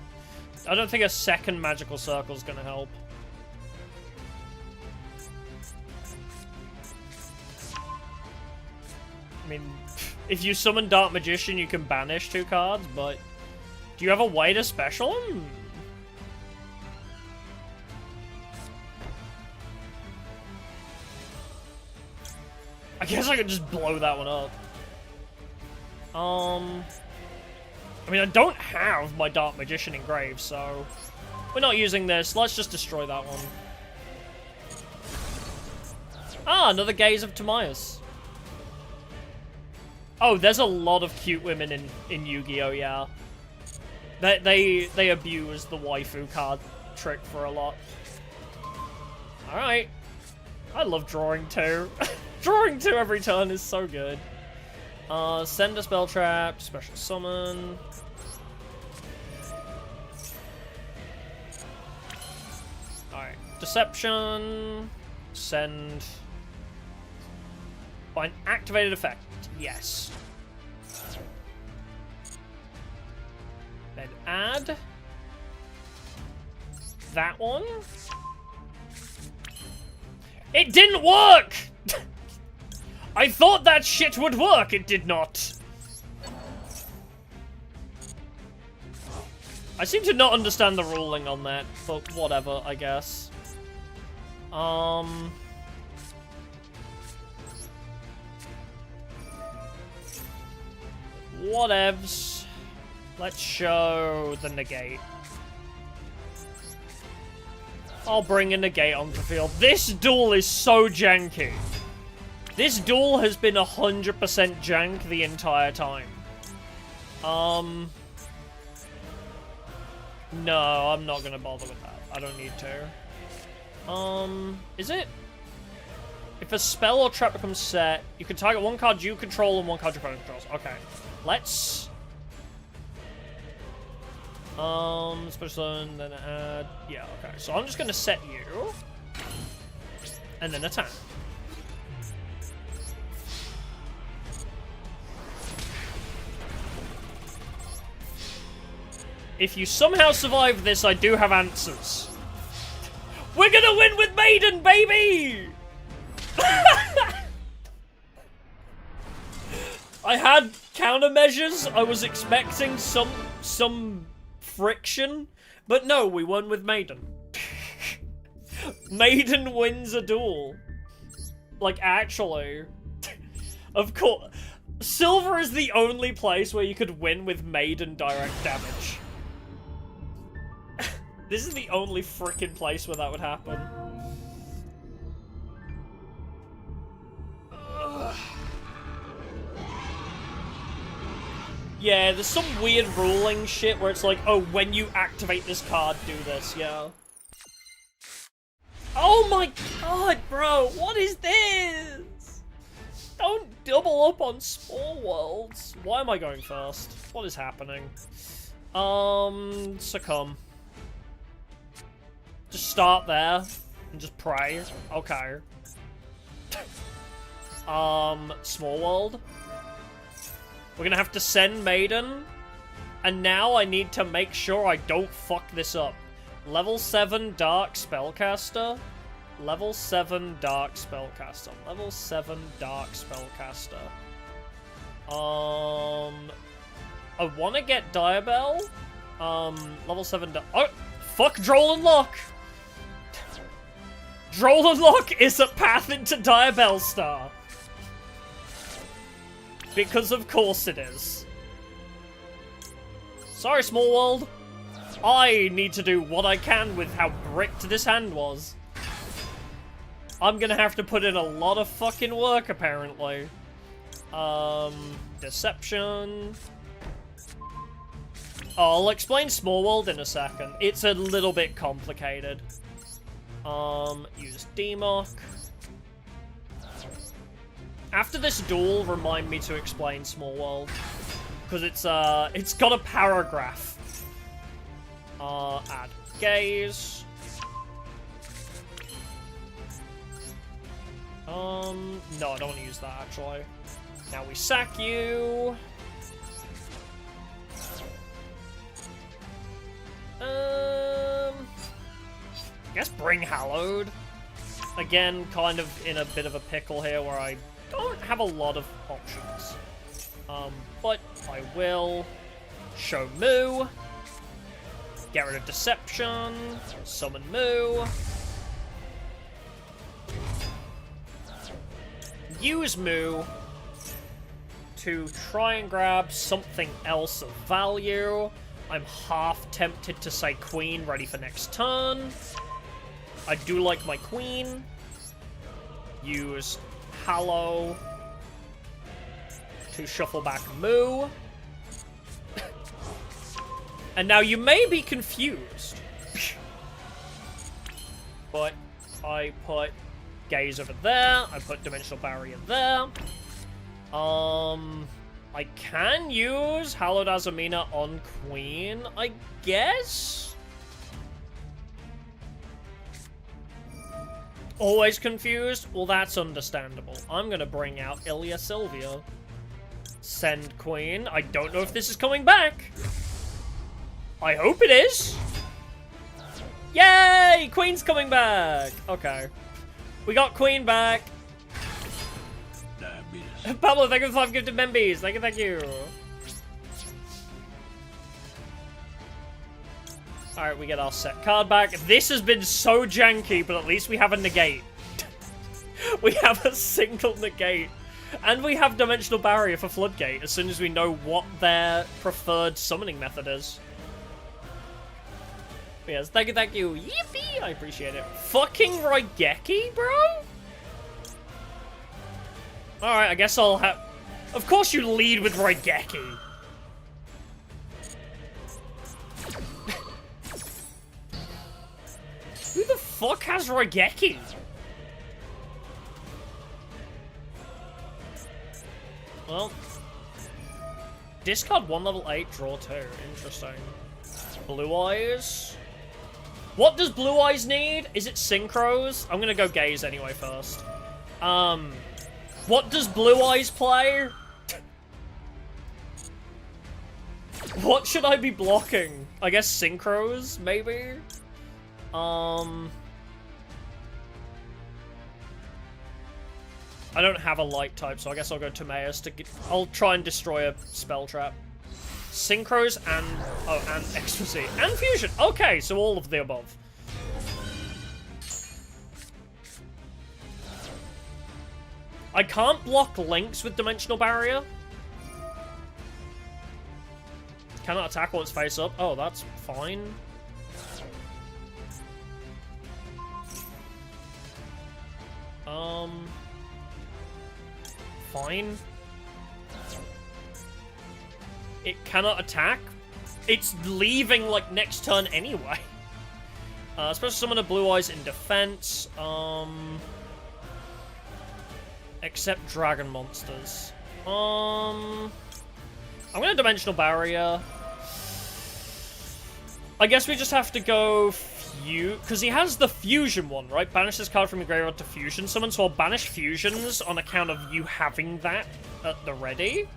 I don't think a second magical circle is gonna help. I mean, if you summon Dark Magician, you can banish 2 cards, but do you have a way to special him? I guess I could just blow that one up. I mean, I don't have my Dark Magician engraved, so we're not using this. Let's just destroy that one. Ah, another Gaze of Timaeus. Oh, there's a lot of cute women in Yu-Gi-Oh, yeah. They abuse the waifu card trick for a lot. Alright. I love drawing 2. Drawing 2 every turn is so good. Send a spell trap, special summon. Alright. Deception. Send. By an activated effect. Yes. Then add that one. It didn't work! I thought that shit would work, it did not. I seem to not understand the ruling on that, but whatever, I guess. Whatevs. Let's show the negate. I'll bring a negate onto the field. This duel is so janky. This duel has been 100% jank the entire time. No, I'm not gonna bother with that. I don't need to. Is it? If a spell or trap becomes set, you can target one card you control and one card your opponent controls. Okay. Let's... special then add... Yeah, okay. So I'm just gonna set you. And then attack. If you somehow survive this, I do have answers. We're gonna win with Maiden, baby! I had countermeasures. I was expecting some friction, but no, we won with Maiden. Maiden wins a duel. Like, actually. Of course. Silver is the only place where you could win with Maiden direct damage. This is the only frickin' place where that would happen. Ugh. Yeah, there's some weird ruling shit where it's like, oh, when you activate this card, do this, yeah. Oh my god, bro, what is this? Don't double up on small worlds. Why am I going first? What is happening? Succumb. Just start there and just pray. Okay. Small world. We're gonna have to send Maiden. And now I need to make sure I don't fuck this up. Level 7 Dark Spellcaster. Level 7 Dark Spellcaster. Level 7 Dark Spellcaster. I want to get Diabel. Level 7 Oh, fuck Droll and Lock! Droll and Lock is a path into Diabel Star. Because of course it is. Sorry, Small World. I need to do what I can with how bricked this hand was. I'm gonna have to put in a lot of fucking work, apparently. Deception. I'll explain Small World in a second. It's a little bit complicated. Use Demock. After this duel, remind me to explain Small World. Because it's got a paragraph. Add Gaze. No, I don't want to use that, actually. Now we sack you. I guess Bring Hallowed. Again, kind of in a bit of a pickle here where I don't have a lot of options. But I will show Moo. Get rid of Deception. Summon Moo. Use Moo to try and grab something else of value. I'm half tempted to say Queen, ready for next turn. I do like my Queen. Use Hallow to shuffle back Moo. And now you may be confused. But I put Gaze over there. I put Dimensional Barrier there. I can use Hallowed Azamina on Queen, I guess? Always confused? Well, that's understandable. I'm gonna bring out Ilya Sylvia. Send Queen. I don't know if this is coming back. I hope it is. Yay! Queen's coming back! Okay. We got Queen back. Pablo, thank you for 5 gifted membies. Thank you, thank you. Alright, we get our set card back. This has been so janky, but at least we have a negate. We have a single negate. And we have Dimensional Barrier for Floodgate as soon as we know what their preferred summoning method is. Yes, thank you. Yippee! I appreciate it. Fucking Raigeki, bro? Alright, I guess I'll have... Of course you lead with Raigeki. Who the fuck has Raigeki? Well, discard 1 level 8, draw 2. Interesting. Blue Eyes. What does Blue Eyes need? Is it Synchros? I'm gonna go Gaze anyway first. What does Blue Eyes play? What should I be blocking? I guess Synchros, maybe? I don't have a light type, so I guess I'll go Timaeus to get... I'll try and destroy a spell trap. Synchros and... Oh, and Ecstasy. And Fusion! Okay, so all of the above. I can't block links with Dimensional Barrier. Cannot attack while it's face up. Oh, that's fine. Fine. It cannot attack? It's leaving, like, next turn anyway. Special summon a Blue Eyes in defense. Except dragon monsters. I'm gonna Dimensional Barrier. I guess we just have to go because he has the fusion one, right? Banish this card from your graveyard to fusion summon, so I'll banish fusions on account of you having that at the ready.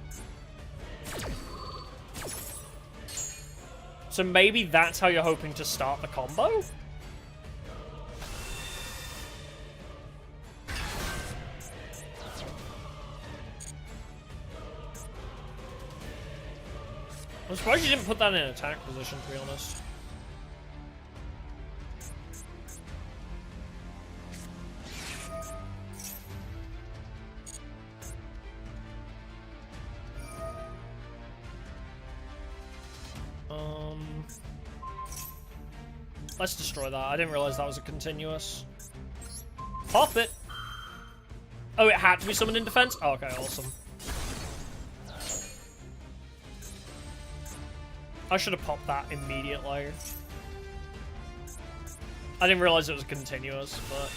So maybe that's how you're hoping to start the combo? I'm surprised you didn't put that in attack position, to be honest. Let's destroy that. I didn't realize that was a continuous. Pop it! Oh, it had to be summoned in defense? Oh, okay, awesome. I should have popped that immediately. I didn't realize it was continuous, but...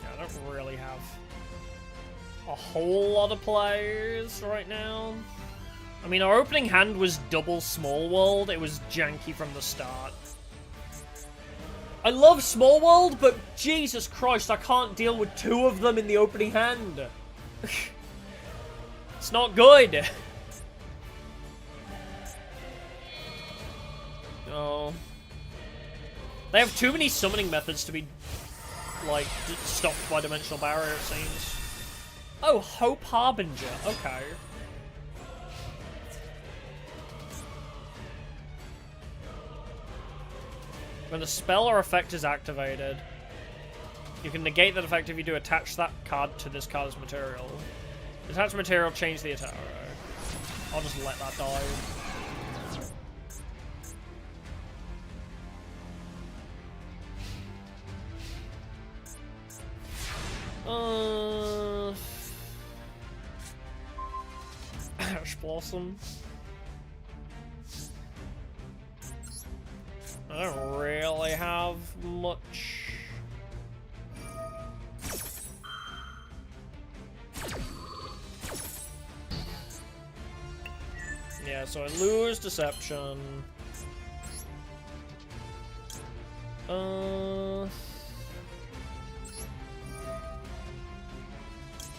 yeah, I don't really have a whole lot of players right now. I mean, our opening hand was double Small World. It was janky from the start. I love Small World, but Jesus Christ, I can't deal with 2 of them in the opening hand. It's not good. Oh. They have too many summoning methods to be, like, stopped by Dimensional Barrier, it seems. Oh, Hope Harbinger. Okay. When a spell or effect is activated, you can negate that effect if you do attach that card to this card's material. Attach material, change the attack. I'll just let that die. Ash Blossom. I don't really have much. Yeah, so I lose Deception.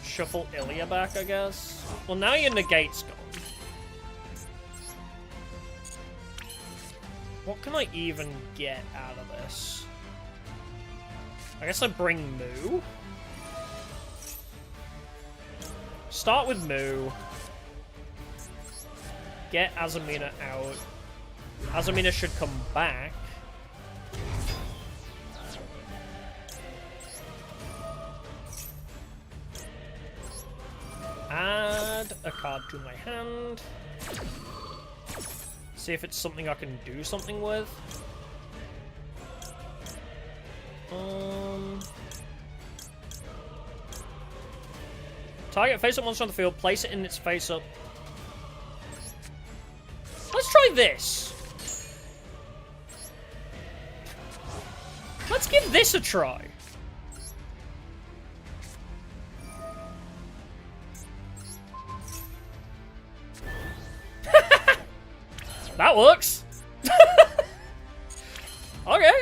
Shuffle Ilya back, I guess. Well, now your negate's gone. What can I even get out of this? I guess I bring Moo. Start with Moo. Get Azamina out. Azamina should come back. Add a card to my hand. See if it's something I can do something with. Target face up monster on the field, place it in its face up. Let's try this. Let's give this a try. That works. Okay.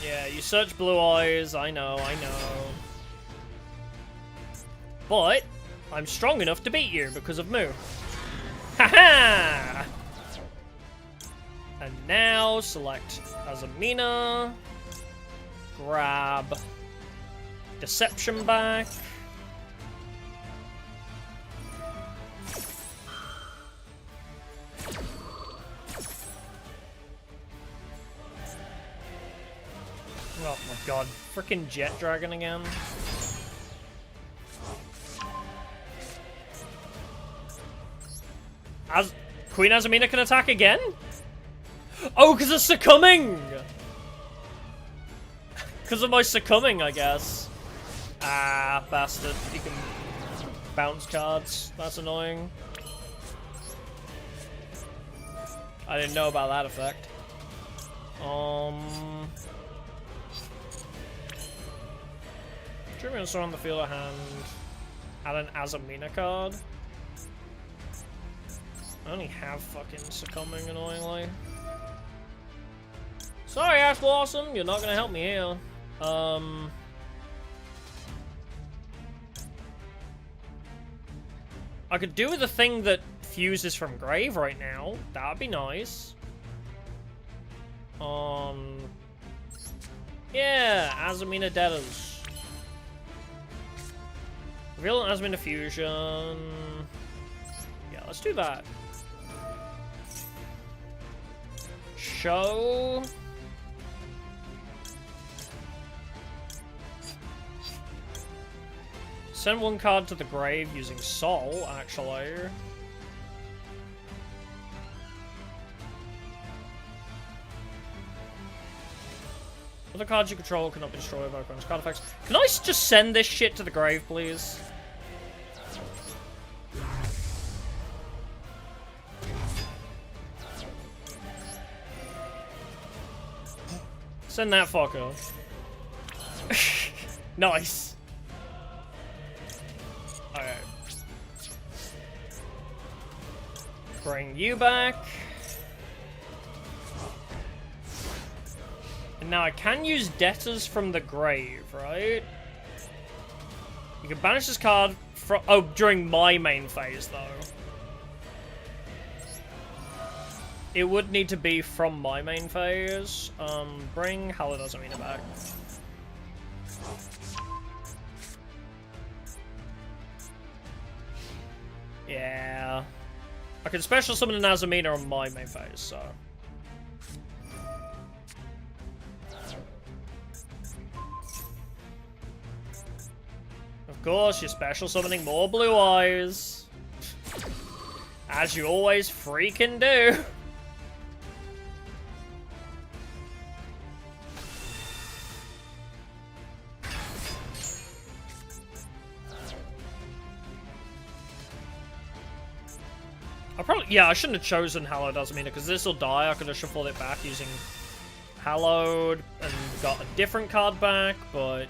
Yeah, you search blue eyes. I know. But I'm strong enough to beat you because of Moo. Haha! And now select Azamina. Grab Deception back. Oh my god, frickin' Jet Dragon again. Queen Azamina can attack again? Oh, because of succumbing! Because of my succumbing, I guess. Ah, bastard. You can bounce cards. That's annoying. I didn't know about that effect. Tribute on the field of hand. Add an Azamina card. I only have fucking succumbing, annoyingly. Sorry, Ash Blossom, you're not gonna help me here. I could do with the thing that fuses from grave right now. That'd be nice. Yeah, Azamina Deaders. Reveal an Azamina fusion. Yeah, let's do that. Show. Send one card to the grave using Soul, actually. Other cards you control cannot be destroyed by opponent's card effects. Can I just send this shit to the grave, please? Send that fucker. Nice. Alright. Bring you back. And now I can use debtors from the grave, right? You can banish this card from... Oh, during my main phase, though. It would need to be from my main phase. Bring Azamina back. Yeah. I can special summon an Azamina on my main phase, so... Of course, you're special summoning more blue eyes. As you always freaking do. Yeah, I shouldn't have chosen Hallowed Azamina, because this will die. I could have shuffled it back using Hallowed and got a different card back, but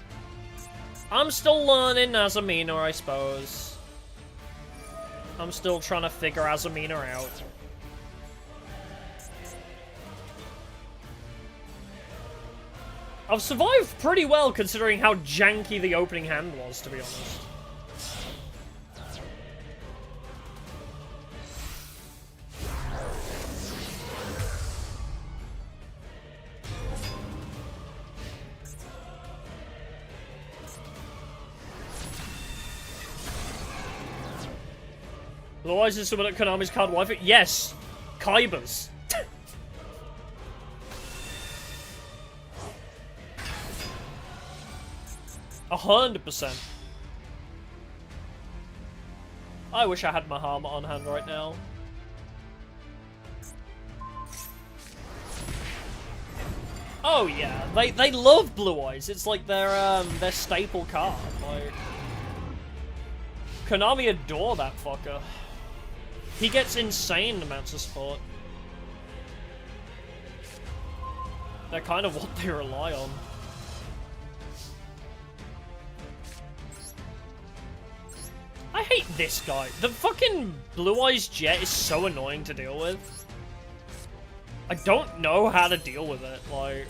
I'm still learning Azamina, I suppose. I'm still trying to figure Azamina out. I've survived pretty well considering how janky the opening hand was, to be honest. Blue Eyes is someone at Konami's card wife. Yes! Kaiba's. 100%. I wish I had my hammer on hand right now. Oh yeah, they love Blue Eyes. It's like their staple card. Like, Konami adore that fucker. He gets insane amounts of support. They're kind of what they rely on. I hate this guy. The fucking Blue Eyes Jet is so annoying to deal with. I don't know how to deal with it, like...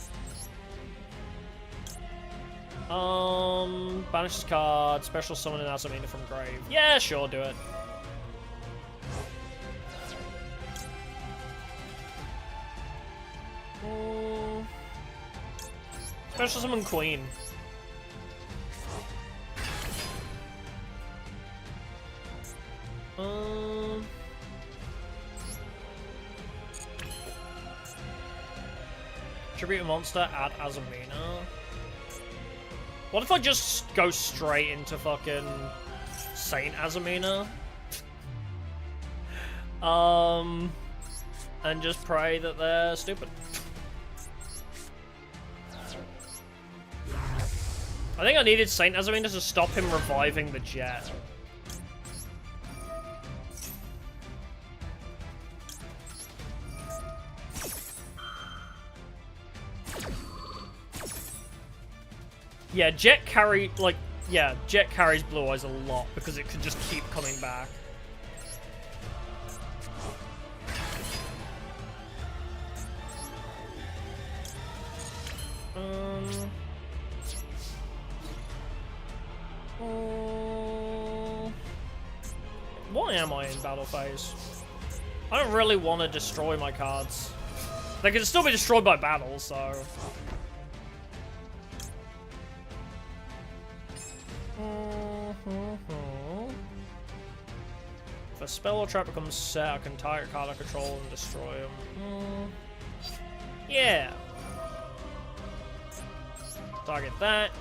Banish this card, special summon an Azamina from grave. Yeah, sure, do it. Special summon Queen. Tribute a monster, add Azamina. What if I just go straight into fucking Saint Azamina? And just pray that they're stupid. I think I needed Saint Azamina to stop him reviving the jet. Yeah, Jet carry, like, yeah, Jet carries Blue Eyes a lot because it could just keep coming back. Why am I in battle phase? I don't really want to destroy my cards. They can still be destroyed by battle, so... If a spell or trap becomes set, I can target card I control and destroy them. Yeah. Target that.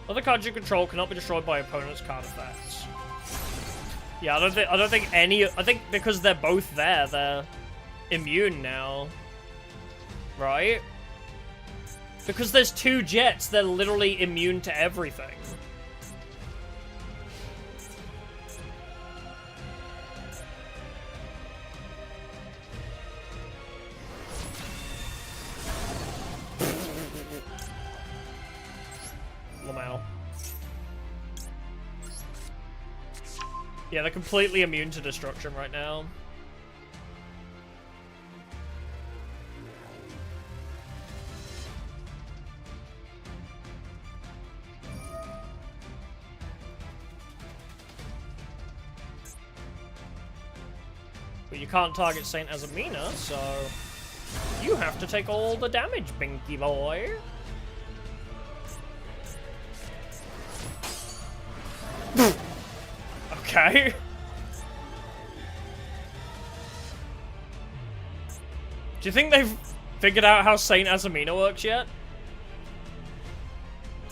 Other cards you control cannot be destroyed by opponent's card effects. Yeah, I don't think any. I think because they're both there, they're immune now, right? Because there's two Jets, they're literally immune to everything. Lamau. Yeah, they're completely immune to destruction right now. But you can't target Saint Azamina, so you have to take all the damage, Binky boy. Okay. Do you think they've figured out how Saint Azamina works yet?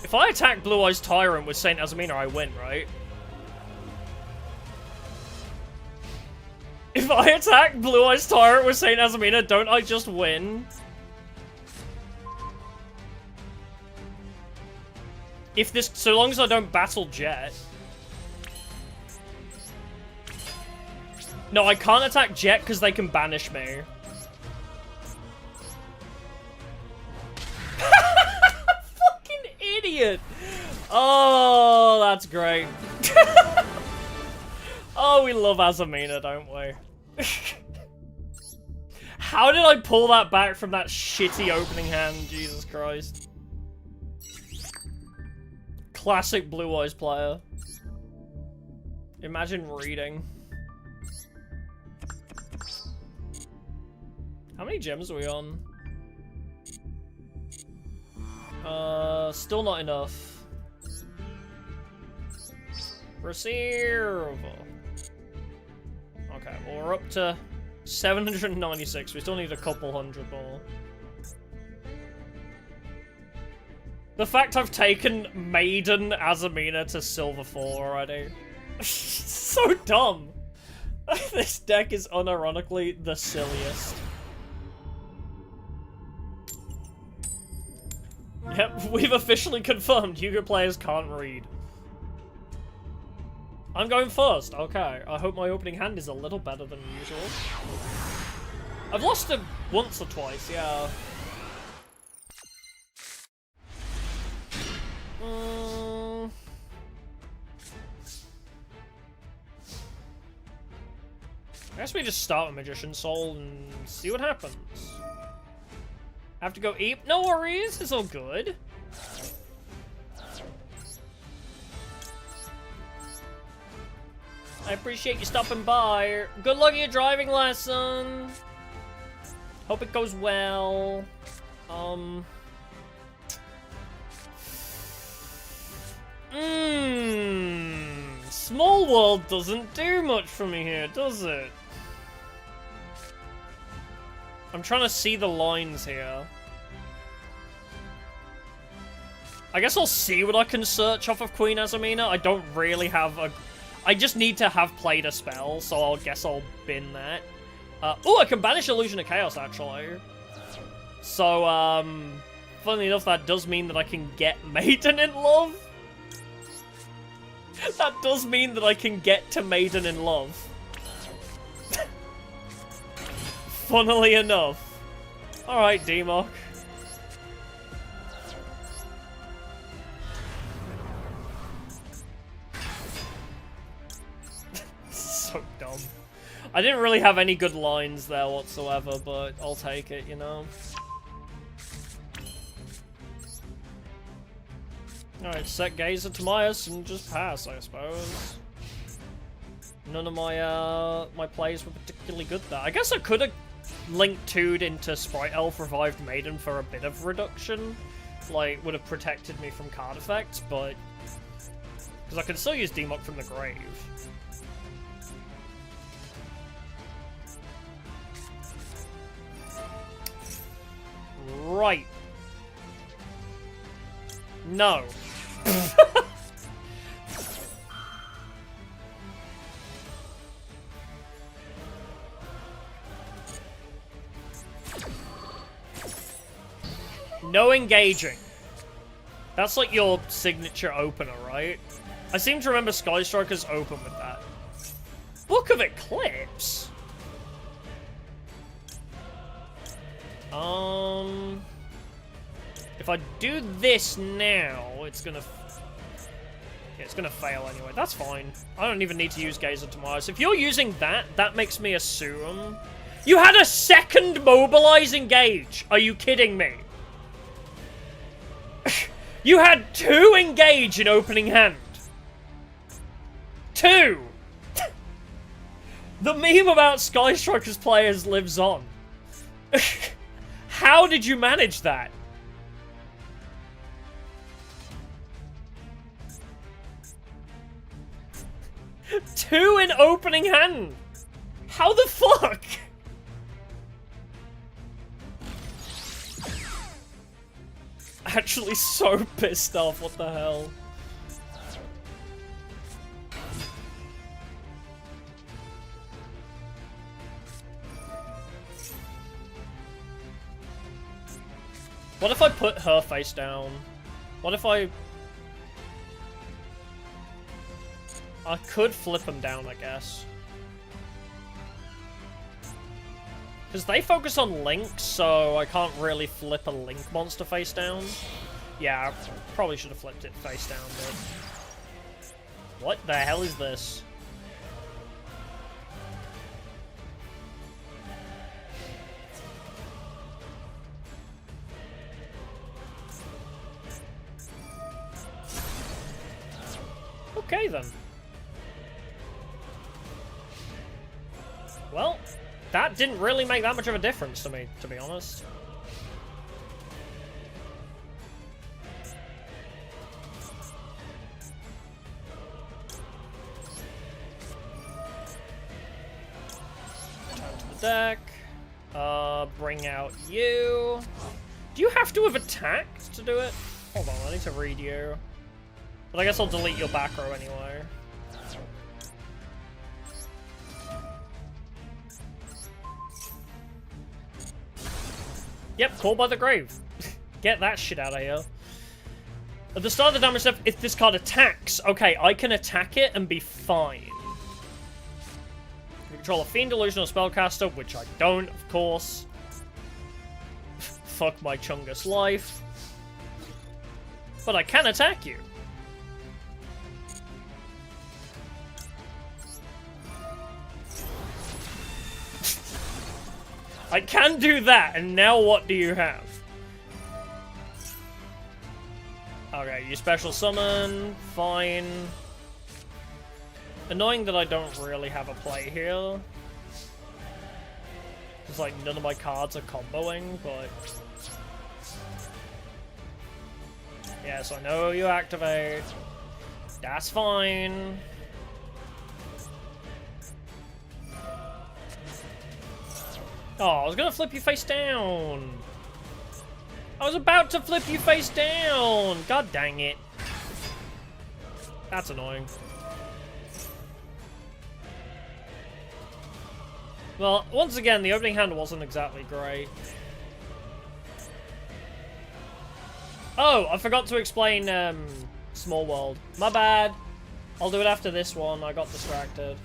If I attack Blue Eyes Tyrant with Saint Azamina, I win, right? If I attack Blue Eyes Tyrant with Saint Azamina, don't I just win? If this, so long as I don't battle Jet. No, I can't attack Jet because they can banish me. Fucking idiot! Oh, that's great. Oh, we love Azamina, don't we? How did I pull that back from that shitty opening hand? Jesus Christ. Classic Blue Eyes player. Imagine reading. How many gems are we on? Still not enough. Receive. We're up to 796. We still need a couple hundred more. The fact I've taken Maiden Azamina to Silver 4 already. So dumb. This deck is unironically the silliest. Yep, we've officially confirmed Yu-Gi-Oh players can't read. I'm going first. Okay, I hope my opening hand is a little better than usual. I've lost it once or twice, yeah. I guess we just start with Magician Soul and see what happens. I have to go eat. No worries, it's all good. I appreciate you stopping by. Good luck at your driving lesson. Hope it goes well. Small World doesn't do much for me here, does it? I'm trying to see the lines here. I guess I'll see what I can search off of Queen Azamina. I don't really have a... I just need to have played a spell, so I guess I'll bin that. Oh, I can banish Illusion of Chaos, actually. So, funnily enough, that does mean that I can get Maiden in Love. That does mean that I can get to Maiden in Love. Funnily enough. Alright, D-Mock. So dumb. I didn't really have any good lines there whatsoever, but I'll take it, you know? Alright, set Gazer to Myas and just pass, I suppose. None of my, my plays were particularly good there. I guess I could have linked 2'd into Sprite Elf Revived Maiden for a bit of reduction. Like, would have protected me from card effects, but... because I can still use D-Mock from the grave. Right. No. No engaging. That's like your signature opener, right? I seem to remember Sky Striker's open with that. Book of Eclipse? If I do this now, it's gonna... yeah, it's gonna fail anyway. That's fine. I don't even need to use Gazer tomorrow. So if you're using that, that makes me assume... you had a second Mobilize Engage! Are you kidding me? You had 2 Engage in opening hand! 2! The meme about Sky Strikers players lives on. How did you manage that? Two in opening hand! How the fuck? Actually so pissed off, what the hell? What if I put her face down? What if I could flip them down, I guess. Because they focus on Link, so I can't really flip a Link monster face down. Yeah, I probably should have flipped it face down, but... what the hell is this? Okay, then. Well, that didn't really make that much of a difference to me, to be honest. deck. Bring out you. Do you have to have attacked to do it? Hold on, I need to read you. But I guess I'll delete your back row anyway. Yep, Call by the Grave. Get that shit out of here. At the start of the damage step, if this card attacks, okay, I can attack it and be fine. You control a Fiend, Illusion, or Spellcaster, which I don't, of course. Fuck my Chungus life. But I can attack you. I can do that, and now what do you have? Okay, you special summon, fine. Annoying that I don't really have a play here. Because, like, none of my cards are comboing, but... Yes, I know you activate. That's fine. Oh, I was gonna flip you face down. I was about to flip you face down. God dang it. That's annoying. Well, once again, the opening hand wasn't exactly great. Oh, I forgot to explain Small World. My bad. I'll do it after this one. I got distracted.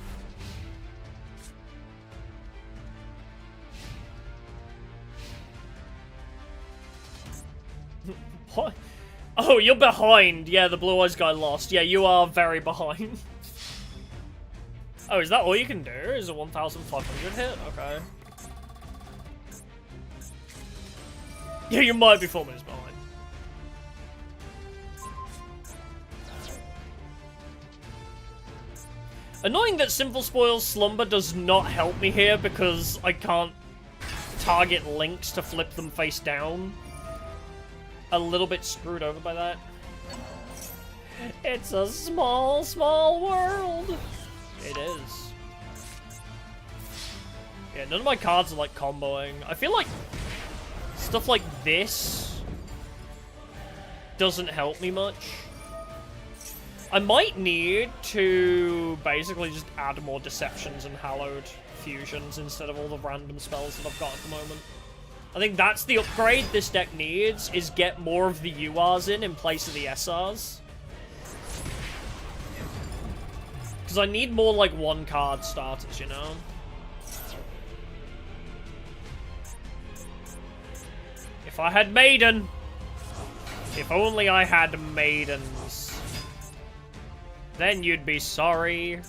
What? Oh, you're behind. Yeah, the Blue Eyes guy lost. Yeah, you are very behind. Oh, is that all you can do? Is a 1,500 hit? Okay. Yeah, you might be 4 minutes behind. Annoying that Sinful Spoil's Slumber does not help me here because I can't target links to flip them face down. A little bit screwed over by that. It's a small, small world. It is. Yeah, none of my cards are like comboing. I feel like stuff like this doesn't help me much. I might need to basically just add more Deceptions and Hallowed Fusions instead of all the random spells that I've got at the moment. I think that's the upgrade this deck needs, is get more of the URs in place of the SRs. Because I need more, like, one-card starters, you know? If I had Maiden! If only I had Maidens. Then you'd be sorry.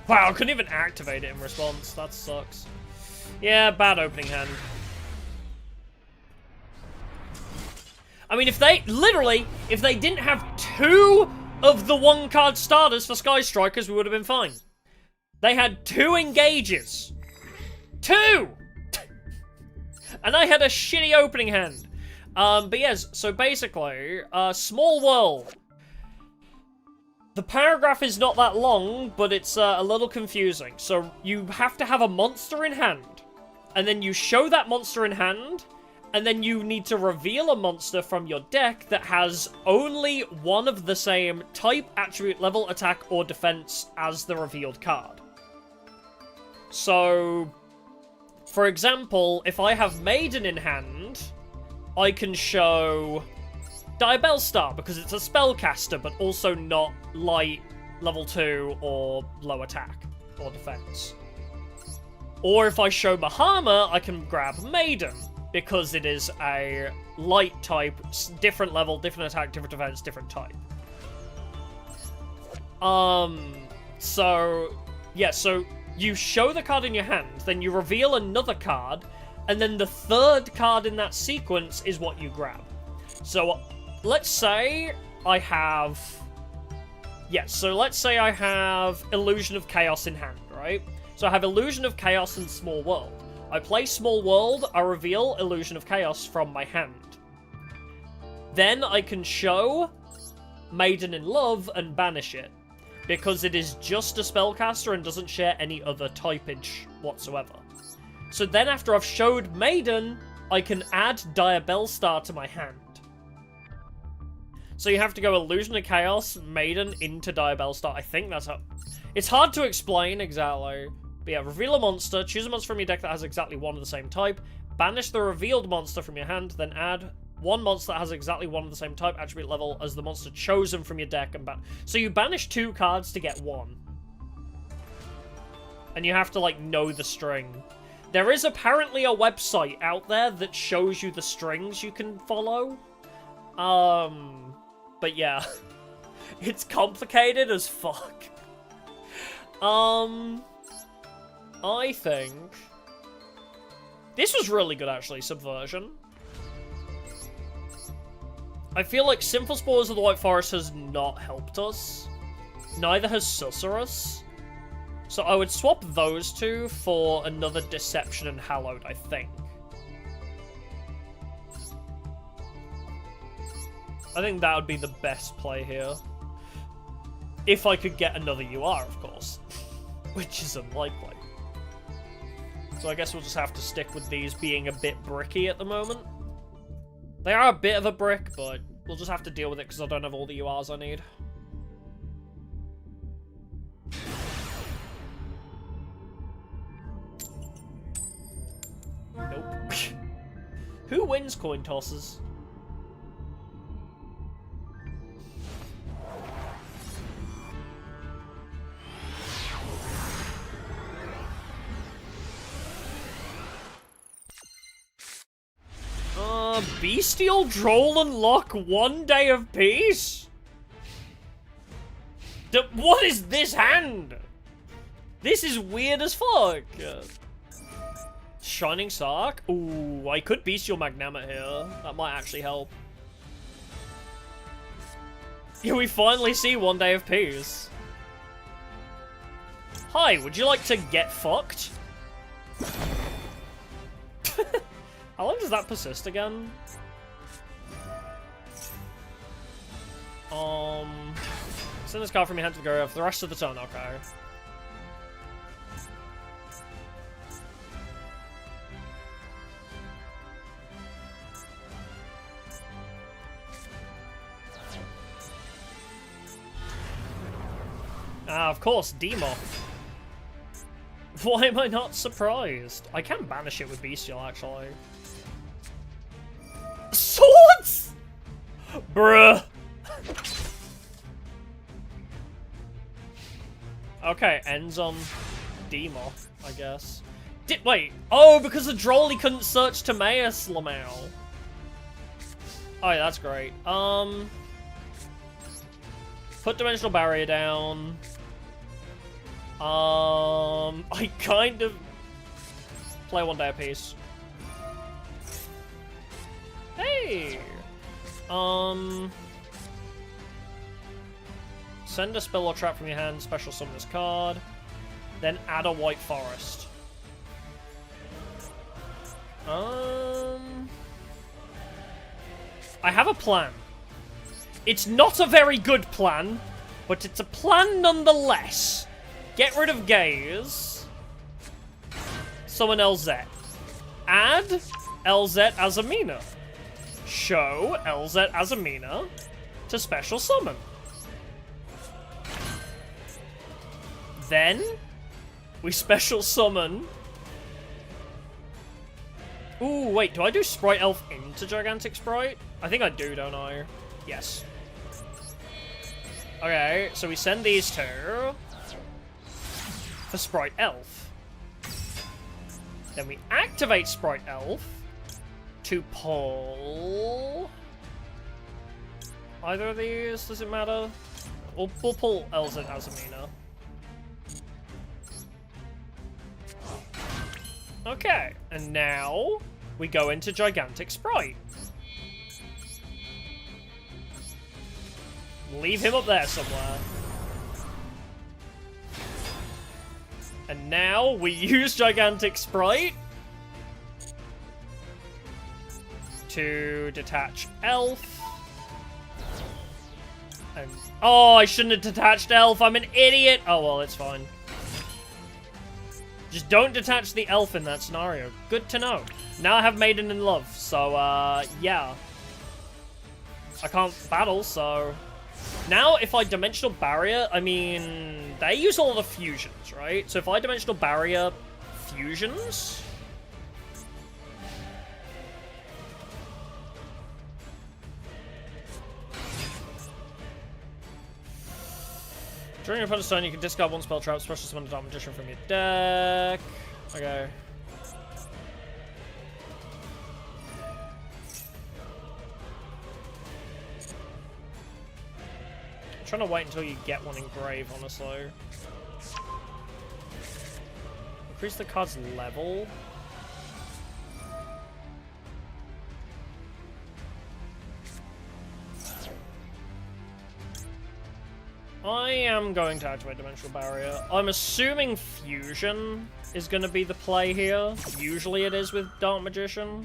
Wow, I couldn't even activate it in response. That sucks. Yeah, bad opening hand. I mean, if they, literally, if they didn't have 2 of the 1-card starters for Sky Strikers, we would have been fine. They had 2 engages. 2! And I had a shitty opening hand. But yes, so basically, Small World. The paragraph is not that long, but it's a little confusing. So you have to have a monster in hand. And then you show that monster in hand, and then you need to reveal a monster from your deck that has only one of the same type, attribute, level, attack, or defense as the revealed card. So, for example, if I have Maiden in hand, I can show Diabelstar, because it's a spellcaster, but also not light, level 2, or low attack, or defense. Or if I show Mahama, I can grab Maiden, because it is a light type, different level, different attack, different defense, different type. So, yeah, so you show the card in your hand, then you reveal another card, and then the third card in that sequence is what you grab. So, let's say I have... Yes, so let's say I have Illusion of Chaos in hand, right? So I have Illusion of Chaos and Small World. I play Small World, I reveal Illusion of Chaos from my hand. Then I can show Maiden in Love and banish it. because it is just a spellcaster and doesn't share any other typage whatsoever. So then after I've showed Maiden, I can add Diabellstar to my hand. So you have to go Illusion of Chaos, Maiden into Diabellstar. I think that's how... It's hard to explain exactly. But yeah, reveal a monster, choose a monster from your deck that has exactly one of the same type, banish the revealed monster from your hand, then add one monster that has exactly one of the same type, attribute level, as the monster chosen from your deck and so you banish 2 cards to get 1. And you have to, like, know the string. There is apparently a website out there that shows you the strings you can follow. But yeah. It's complicated as fuck. I think... This was really good, actually, Subversion. I feel like Sinful Spores of the White Forest has not helped us. Neither has Susurrus. So I would swap those 2 for another Deception and Hallowed, I think. I think that would be the best play here. If I could get another UR, of course. Which is unlikely. So I guess we'll just have to stick with these being a bit bricky at the moment. They are a bit of a brick, but we'll just have to deal with it because I don't have all the URs I need. Nope. Who wins coin tosses? Bestial Droll unlock 1 day of peace? What is this hand? This is weird as fuck. Shining Sark? Ooh, I could Bestial Magnamut here. That might actually help. Yeah, we finally see 1 day of peace. Hi, would you like to get fucked? How long does that persist again? Send this card from your hand to the graveyard for the rest of the turn, okay. Ah, of course, Demo. Why am I not surprised? I can banish it with Bestial, actually. Swords! Bruh. Okay, ends on Demo, I guess. Wait. Oh, because the Drolly couldn't search Timaeus Lamau. Oh, yeah, that's great. Put Dimensional Barrier down. I kind of play 1 day apiece. Hey! Send a spell or trap from your hand, special summon this card. Then add a White Forest. I have a plan. It's not a very good plan, but it's a plan nonetheless. Get rid of Gaze. Summon LZ. Add LZ Azamina. Show LZ Azamina to special summon. Then we special summon. Ooh, wait, do I do Sprite Elf into Gigantic Sprite? I think I do, don't I? Yes. Okay, so we send these 2 for Sprite Elf. Then we activate Sprite Elf to pull either of these. Does it matter? We'll pull LZ Azamina. Okay, and now we go into Gigantic Sprite. Leave him up there somewhere. And now we use Gigantic Sprite to detach Elf. And oh, I shouldn't have detached elf. I'm an idiot. Oh, well, it's fine. Just don't detach the elf in that scenario. Good to know. Now I have Maiden in love, so, yeah. I can't battle, so... Now, if I Dimensional Barrier, I mean... They use all the fusions, right? So if I Dimensional Barrier fusions... During your opponent's turn, you can discard one spell trap, special summon a Dark Magician from your deck. Okay. I'm trying to wait until you get one in grave, honestly. Increase the card's level. I am going to activate Dimensional Barrier. I'm assuming Fusion is going to be the play here. Usually it is with Dark Magician.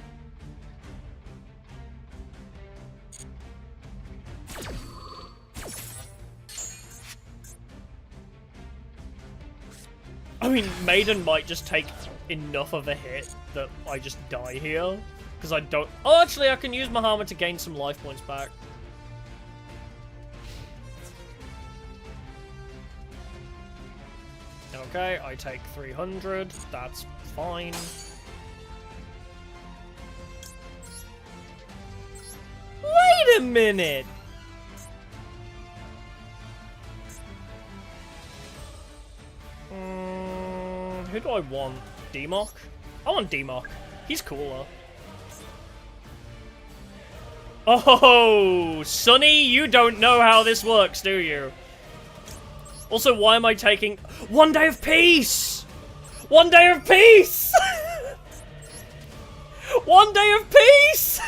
I mean, Maiden might just take enough of a hit that I just die here. Because I don't... Oh, actually, I can use Mahama to gain some life points back. Okay, I take 300. That's fine. Wait a minute! Who do I want? D-Mock? I want D-Mock. He's cooler. Oh, Sonny, you don't know how this works, do you? Also, why am I taking... One day of peace! One day of peace! One day of peace!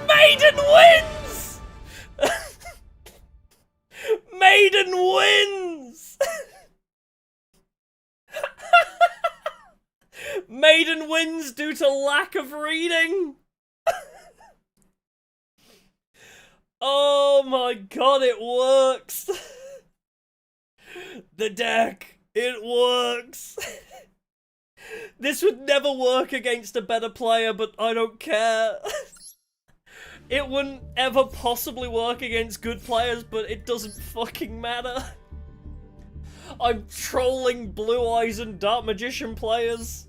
Maiden wins! Maiden wins! Maiden wins due to lack of reading! Oh my god, it works! The deck, it works! This would never work against a better player, but I don't care. It wouldn't ever possibly work against good players, but it doesn't fucking matter. I'm trolling Blue Eyes and Dark Magician players.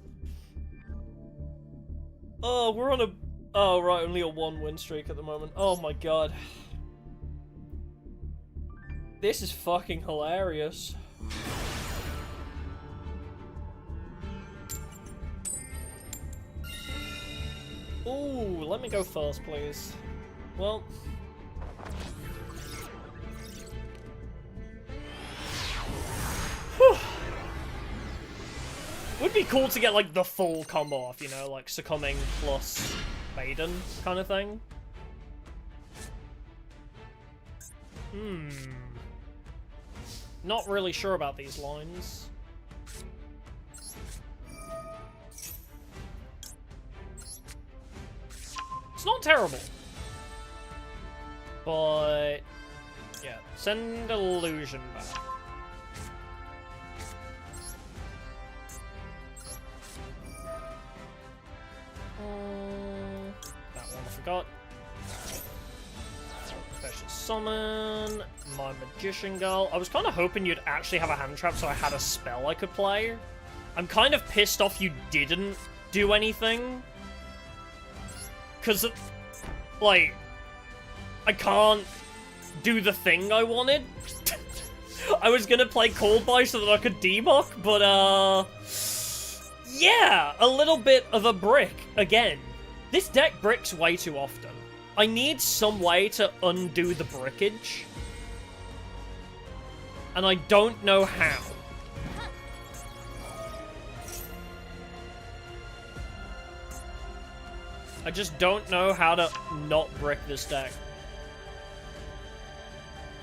Oh, we're on a... Oh, right, only a 1-win streak at the moment. Oh my god. This is fucking hilarious. Ooh, let me go first, please. Well... Whew. Would be cool to get, like, the full combo off, you know? Like, Succumbing plus Maiden kind of thing. Not really sure about these lines. It's not terrible. But... yeah, send Illusion back. That one I forgot. Special summon. My Magician Girl. I was kind of hoping you'd actually have a hand trap so I had a spell I could play. I'm kind of pissed off you didn't do anything. Because, like, I can't do the thing I wanted. I was gonna play Cold Buy so that I could demock, but, yeah, a little bit of a brick, again. This deck bricks way too often. I need some way to undo the brickage. And I don't know how. I just don't know how to not brick this deck.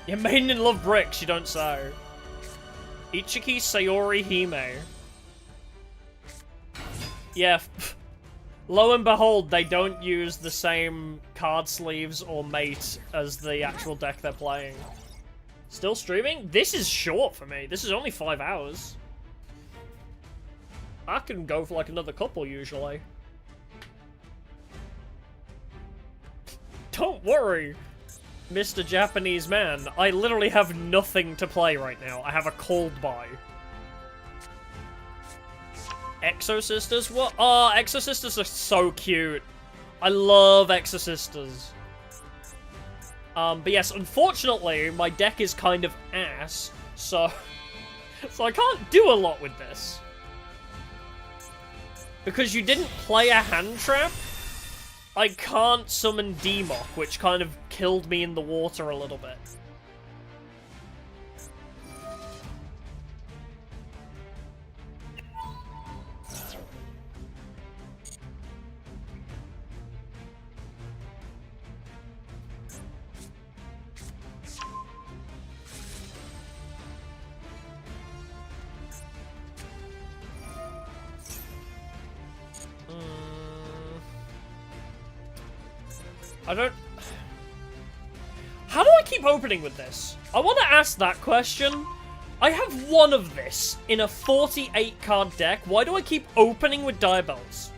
You're Maiden in love bricks, you don't say. Ichiki Sayori Hime. Yeah. Lo and behold, they don't use the same card sleeves or mate as the actual deck they're playing. Still streaming? This is short for me. This is only 5 hours. I can go for like another couple usually. Don't worry, Mr. Japanese man. I literally have nothing to play right now. I have a cold buy. Exo-sisters? What? Oh, Exo-sisters are so cute. I love Exo-sisters. But yes, unfortunately, my deck is kind of ass, so I can't do a lot with this. Because you didn't play a hand trap, I can't summon Demock, which kind of killed me in the water a little bit. I don't... How do I keep opening with this? I want to ask that question. I have one of this in a 48 card deck. Why do I keep opening with Diabels?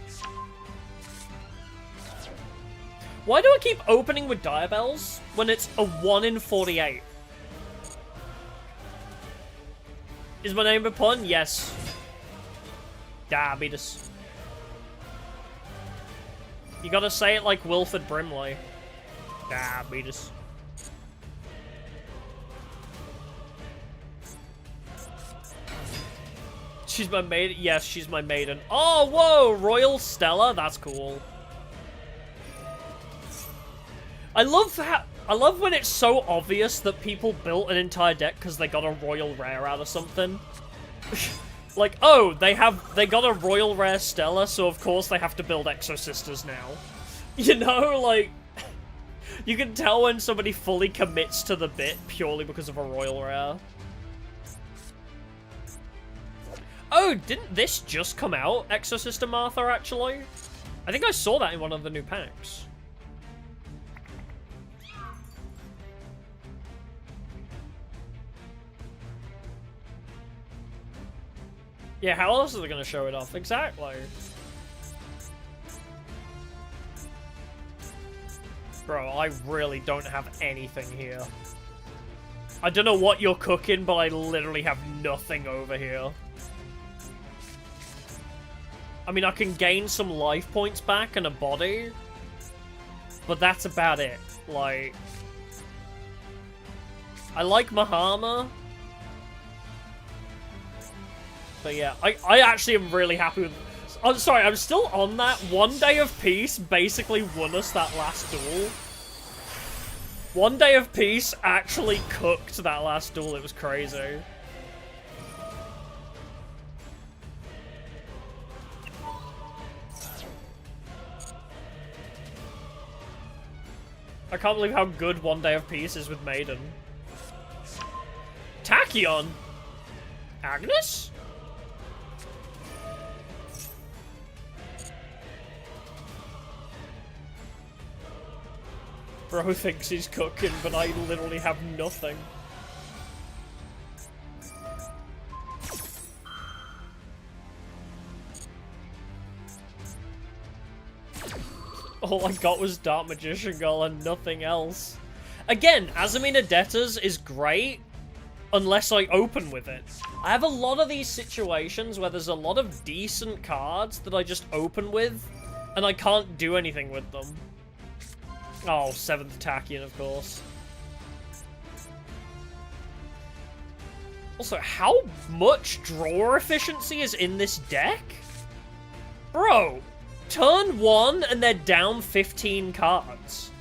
Why do I keep opening with Diabels when it's a 1 in 48? Is my name a pun? Yes. Diabetes. You gotta say it like Wilford Brimley. Diabetes. She's my maiden? Yes, she's my maiden. Oh, whoa! Royal Stella? That's cool. I love when it's so obvious that people built an entire deck because they got a Royal Rare out of something. Like, oh, they got a Royal Rare Stella, so of course they have to build Exo-sisters now. You know, like, you can tell when somebody fully commits to the bit purely because of a Royal Rare. Oh, didn't this just come out, Exo-sister Martha, actually? I think I saw that in one of the new packs. Yeah, how else are they gonna show it off? Exactly. Bro, I really don't have anything here. I don't know what you're cooking, but I literally have nothing over here. I mean, I can gain some life points back and a body, but that's about it. Like, I like Mahama. But yeah, I actually am really happy with... I'm sorry, I'm still on that. One Day of Peace basically won us that last duel. One Day of Peace actually cooked that last duel. It was crazy. I can't believe how good One Day of Peace is with Maiden. Tachyon? Agnes? Bro thinks he's cooking, but I literally have nothing. All I got was Dark Magician Girl and nothing else. Again, Azamina Debtors is great, unless I open with it. I have a lot of these situations where there's a lot of decent cards that I just open with, and I can't do anything with them. Oh, 7th Tachyon, of course. Also, how much draw efficiency is in this deck? Bro, turn 1 and they're down 15 cards.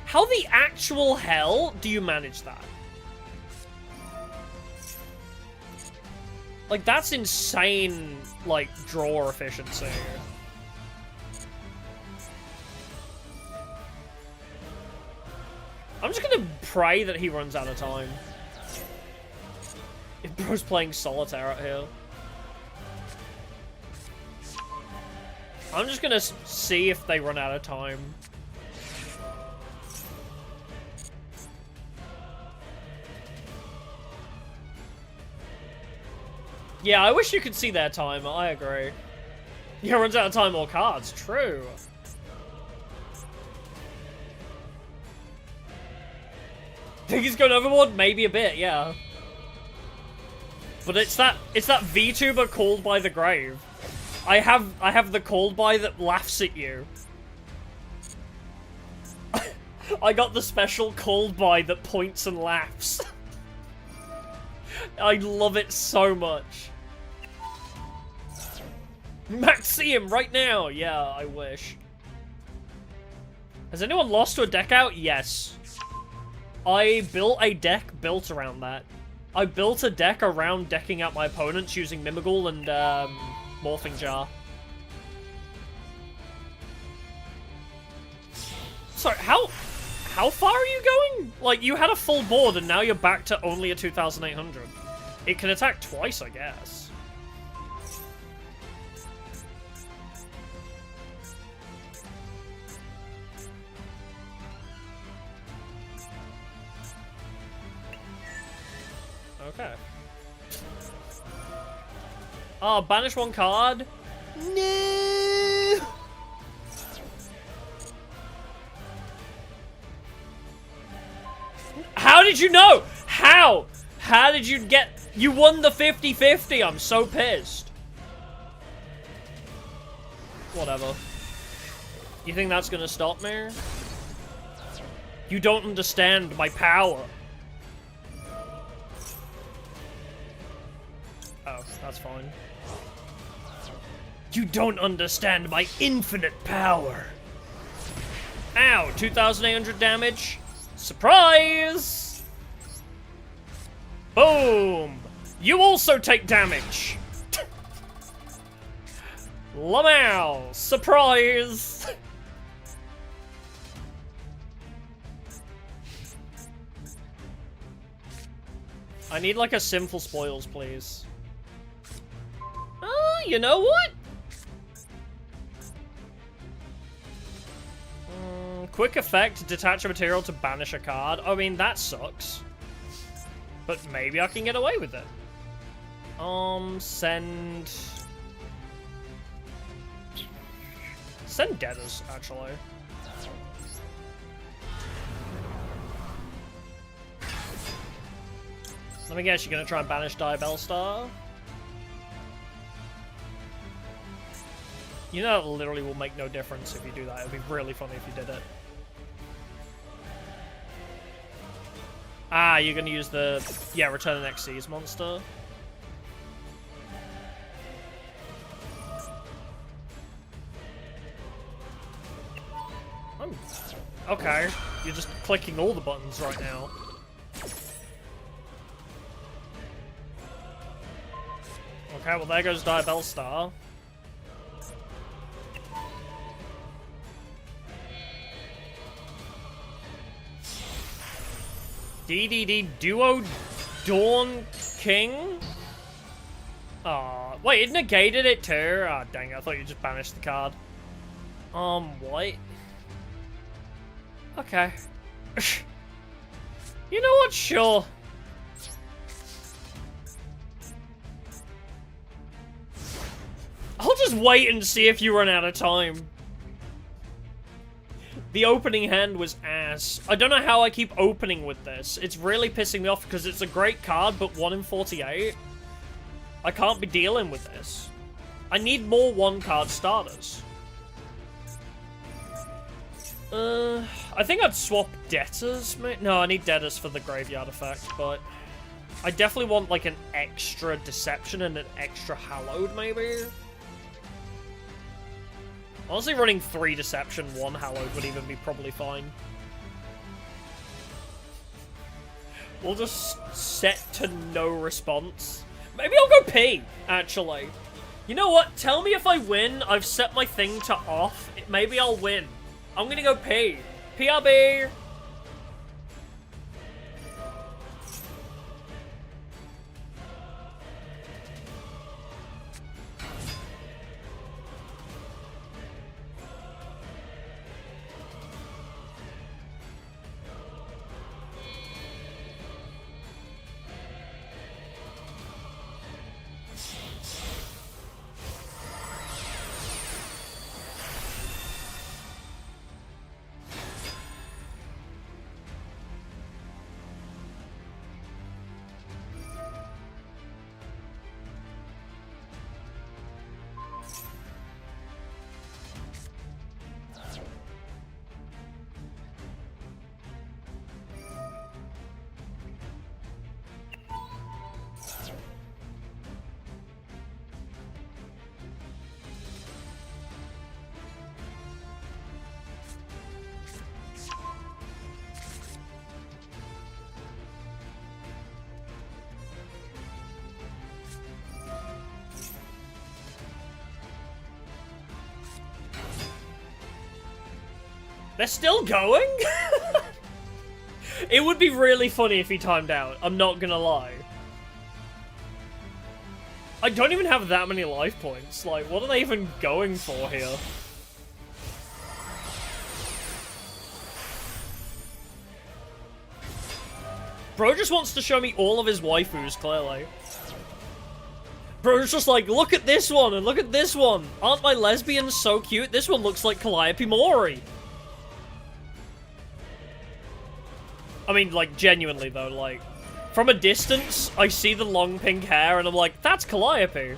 How the actual hell do you manage that? Like, that's insane, like, draw efficiency. I'm just gonna pray that he runs out of time. If bro's playing solitaire out here. I'm just gonna see if they run out of time. Yeah, I wish you could see their time. I agree. Yeah, runs out of time or cards. True. Think he's going overboard? Maybe a bit, yeah. But it's that VTuber called by the grave. I have the called by that laughs at you. I got the special called by that points and laughs. I love it so much. Max, see him right now! Yeah, I wish. Has anyone lost to a deck out? Yes. I built a deck built around that. I built a deck around decking out my opponents using Mimigul and Morphing Jar. Sorry, how far are you going? Like, you had a full board and now you're back to only a 2,800. It can attack twice, I guess. Okay. Oh, banish one card? No! How did you know? How? How did you get... You won the 50-50. I'm so pissed. Whatever. You think that's gonna stop me? You don't understand my power. Oh, that's fine. You don't understand my infinite power. Ow, 2,800 damage. Surprise! Boom! You also take damage. Lamau! Surprise! I need like a Sinful Spoils, please. You know what? Quick effect, detach a material to banish a card. I mean, that sucks. But maybe I can get away with it. Send Debtors, actually. Let me guess, you're gonna try and banish Diabellstar? You know, it literally will make no difference if you do that. It'd be really funny if you did it. Ah, you're gonna use the... Yeah, Return the Next Seas monster. Oh. Okay. You're just clicking all the buttons right now. Okay, well there goes Diabellstar. DDD Duo Dawn King? Aw, wait, it negated it too? Ah, dang it, I thought you just banished the card. What? Okay. You know what? Sure. I'll just wait and see if you run out of time. The opening hand was ass. I don't know how I keep opening with this. It's really pissing me off because it's a great card, but 1 in 48. I can't be dealing with this. I need more 1-card starters. I think I'd swap Debtors, mate. No, I need Debtors for the Graveyard effect, but... I definitely want, like, an extra Deception and an extra Hallowed, maybe? Honestly, running 3 Deception, 1 Hallowed would even be probably fine. We'll just set to no response. Maybe I'll go P, actually. You know what? Tell me if I win. I've set my thing to off. Maybe I'll win. I'm gonna go P. PRB! They're still going? It would be really funny if he timed out, I'm not gonna lie. I don't even have that many life points. Like, what are they even going for here? Bro just wants to show me all of his waifus, clearly. Bro's just like, look at this one and look at this one. Aren't my lesbians so cute? This one looks like Calliope Mori. I mean, like, genuinely, though, like, from a distance, I see the long pink hair, and I'm like, that's Calliope.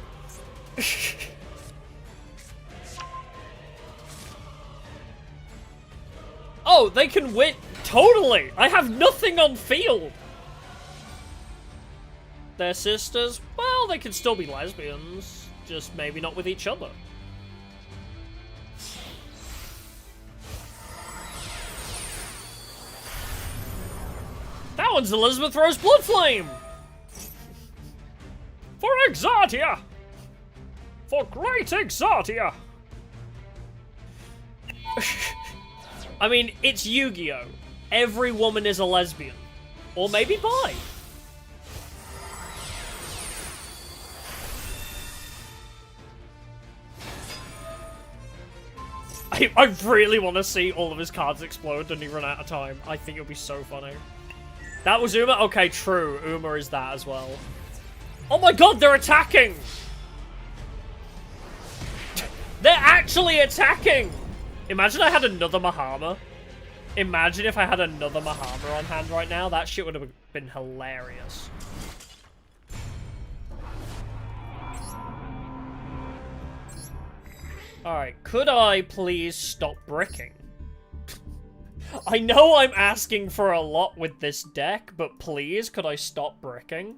Oh, they can win. Totally. I have nothing on field. They're sisters? Well, they can still be lesbians. Just maybe not with each other. That one's Elizabeth Rose Bloodflame! For Exartia! For great Exartia! I mean, it's Yu-Gi-Oh! Every woman is a lesbian. Or maybe bi. I really want to see all of his cards explode and he run out of time. I think it'll be so funny. That was Uma? Okay, true. Uma is that as well. Oh my god, they're attacking! They're actually attacking! Imagine I had another Mahama. Imagine if I had another Mahama on hand right now. That shit would have been hilarious. Alright, could I please stop bricking? I know I'm asking for a lot with this deck, but please, could I stop bricking?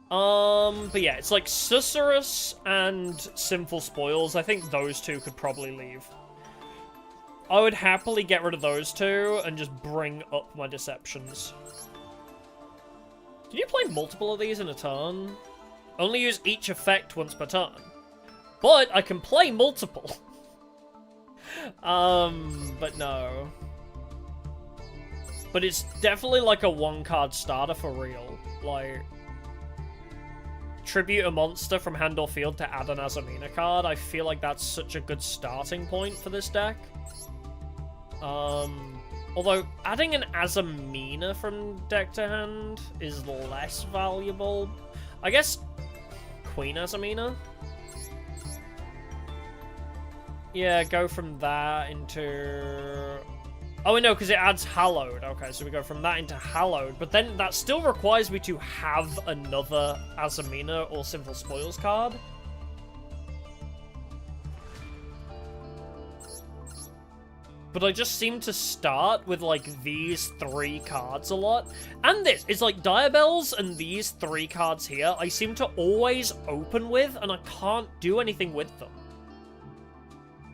But yeah, it's like Susurrus and Sinful Spoils. I think those two could probably leave. I would happily get rid of those two and just bring up my Deceptions. Can you play multiple of these in a turn? Only use each effect once per turn. But I can play multiple. But no. But it's definitely like a one-card starter for real. Like, tribute a monster from hand or field to add an Azamina card. I feel like that's such a good starting point for this deck. Although, adding an Azamina from deck to hand is less valuable. I guess Queen Azamina? Yeah, go from that into... Oh, no, because it adds Hallowed. Okay, so we go from that into Hallowed. But then that still requires me to have another Azamina or Sinful Spoils card. But I just seem to start with, like, these three cards a lot. And this. It's like Diabels and these three cards here, I seem to always open with, and I can't do anything with them.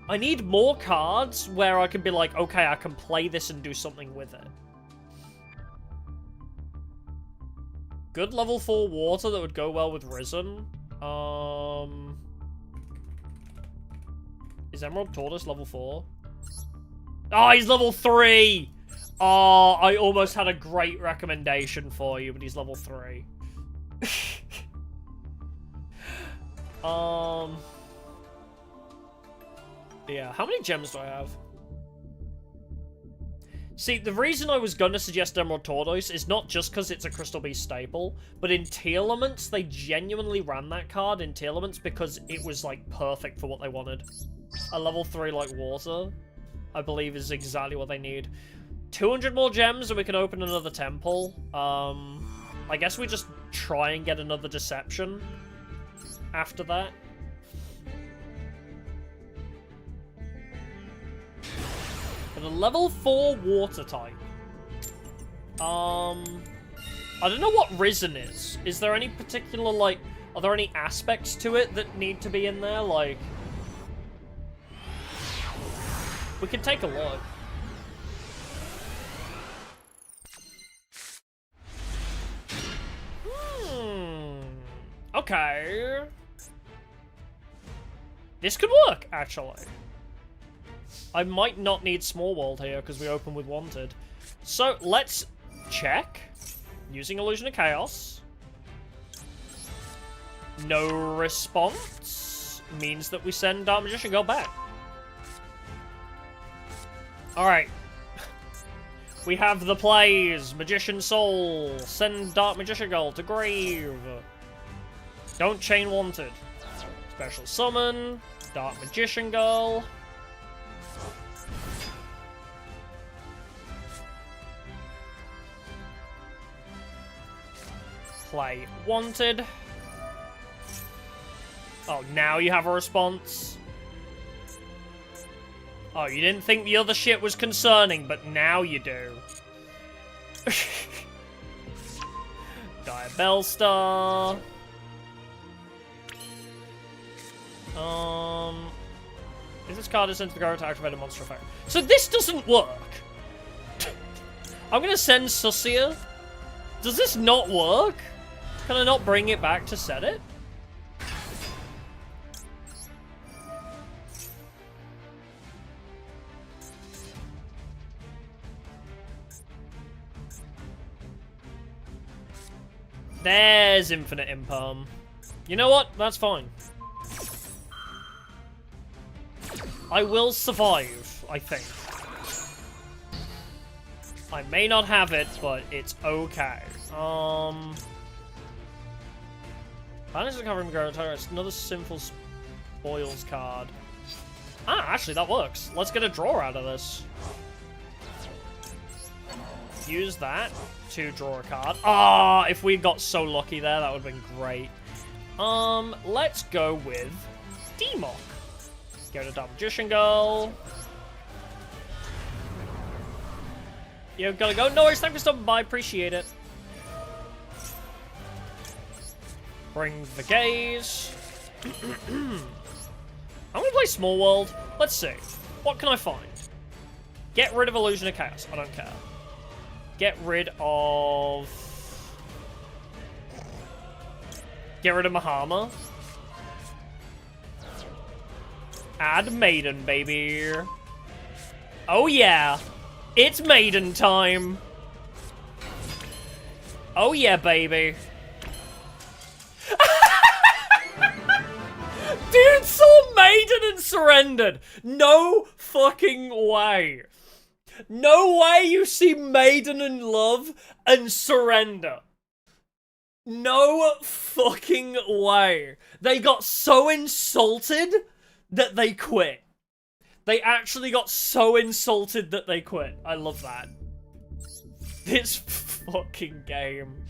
I need more cards where I can be like, okay, I can play this and do something with it. Good level 4 water that would go well with Risen. Is Emerald Tortoise level 4? Oh, he's level 3! Oh, I almost had a great recommendation for you, but he's level 3. Yeah, how many gems do I have? See, the reason I was going to suggest Emerald Tortoise is not just because it's a Crystal Beast staple, but in Tearlaments, they genuinely ran that card in Tearlaments because it was, like, perfect for what they wanted. A level 3, like, water, I believe, is exactly what they need. 200 more gems and we can open another temple. I guess we just try and get another Deception after that. A level 4 water type. I don't know what Risen is. Is there any particular, like, are there any aspects to it that need to be in there? Like, we can take a look. Okay. This could work, actually. I might not need Small World here because we open with Wanted. So, let's check. Using Illusion of Chaos. No response means that we send Dark Magician Girl back. Alright. We have the plays. Magician Soul. Send Dark Magician Girl to grave. Don't chain Wanted. Special summon. Dark Magician Girl. Play Wanted. Oh, now you have a response. Oh, you didn't think the other shit was concerning, but now you do. Diabelstar. If this card is sent to the graveyard to activate a monster effect. So this doesn't work. I'm gonna send Susia. Does this not work? Can I not bring it back to set it? There's Infinite Imperm. You know what? That's fine. I will survive, I think. I may not have it, but it's okay. Banish the cover and go to it's another Sinful Spoils card. Ah, actually, that works. Let's get a draw out of this. Use that to draw a card. Ah, if we got so lucky there, that would have been great. Let's go with D-Mock. Go to Dark Magician Girl. You gotta go. No worries, thank you for stopping by. Appreciate it. Bring the gaze. I'm gonna play Small World. Let's see. What can I find? Get rid of Illusion of Chaos. I don't care. Get rid of... Get rid of Mahama. Add Maiden, baby. Oh yeah. It's Maiden time. Oh yeah, baby. Dude saw Maiden and surrendered. No fucking way. No way you see Maiden in love and surrender. No fucking way. They got so insulted that they quit. They actually got so insulted that they quit. I love that. This fucking game.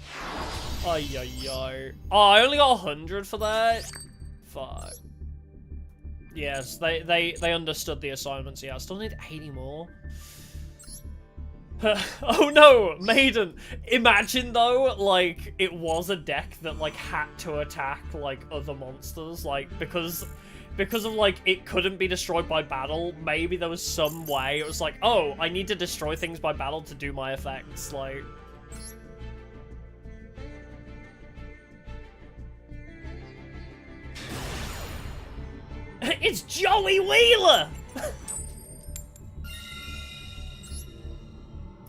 Ay, ay, ay. Oh, I only got 100 for that? Fuck. Yes, they understood the assignments. Yeah, I still need 80 more. Oh no, Maiden. Imagine though, like, it was a deck that, like, had to attack, like, other monsters, like, because of, like, it couldn't be destroyed by battle. Maybe there was some way it was like, oh, I need to destroy things by battle to do my effects, like... It's Joey Wheeler!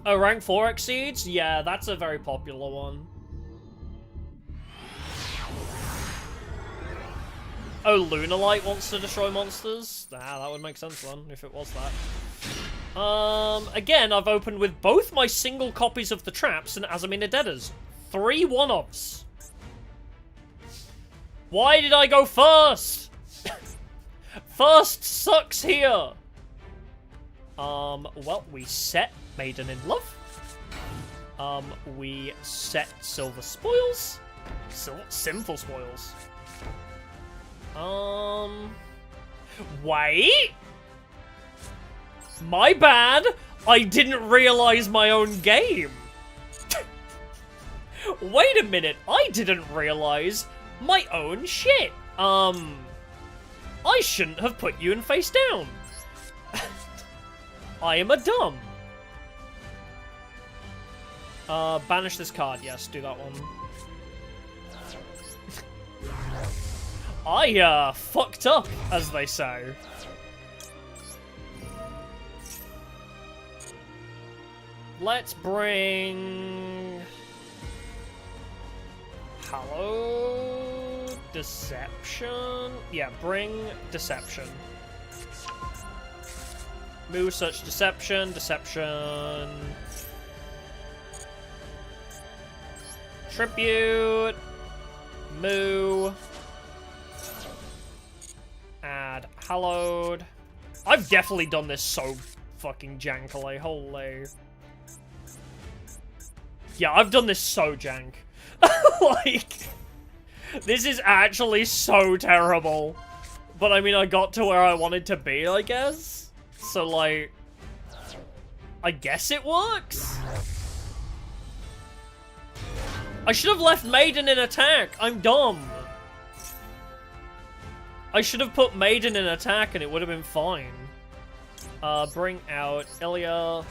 Oh, rank 4 exceeds? Yeah, that's a very popular one. Oh, Lunalight wants to destroy monsters? Ah, that would make sense then, if it was that. Again, I've opened with both my single copies of the traps and Azamina Deaders. 3 one-offs. Why did I go first? First sucks here. Well, we set Maiden in Love. We set Silver Spoils. Sinful Spoils. Wait? My bad. I didn't realize my own game. Wait a minute. I didn't realize my own shit. I shouldn't have put you in face down. I am a dumb. Banish this card. Yes, do that one. I, fucked up, as they say. Let's bring... Hello? Deception? Yeah, bring Deception. Move such Deception. Deception. Tribute. Moo. Add hallowed. I've definitely done this so fucking jankily. Holy. Yeah, I've done this so jank. Like, this is actually so terrible. But I mean, I got to where I wanted to be, I guess. So, like, I guess it works. I should have left Maiden in attack. I'm dumb. I should have put Maiden in attack and it would have been fine. Bring out Ilya.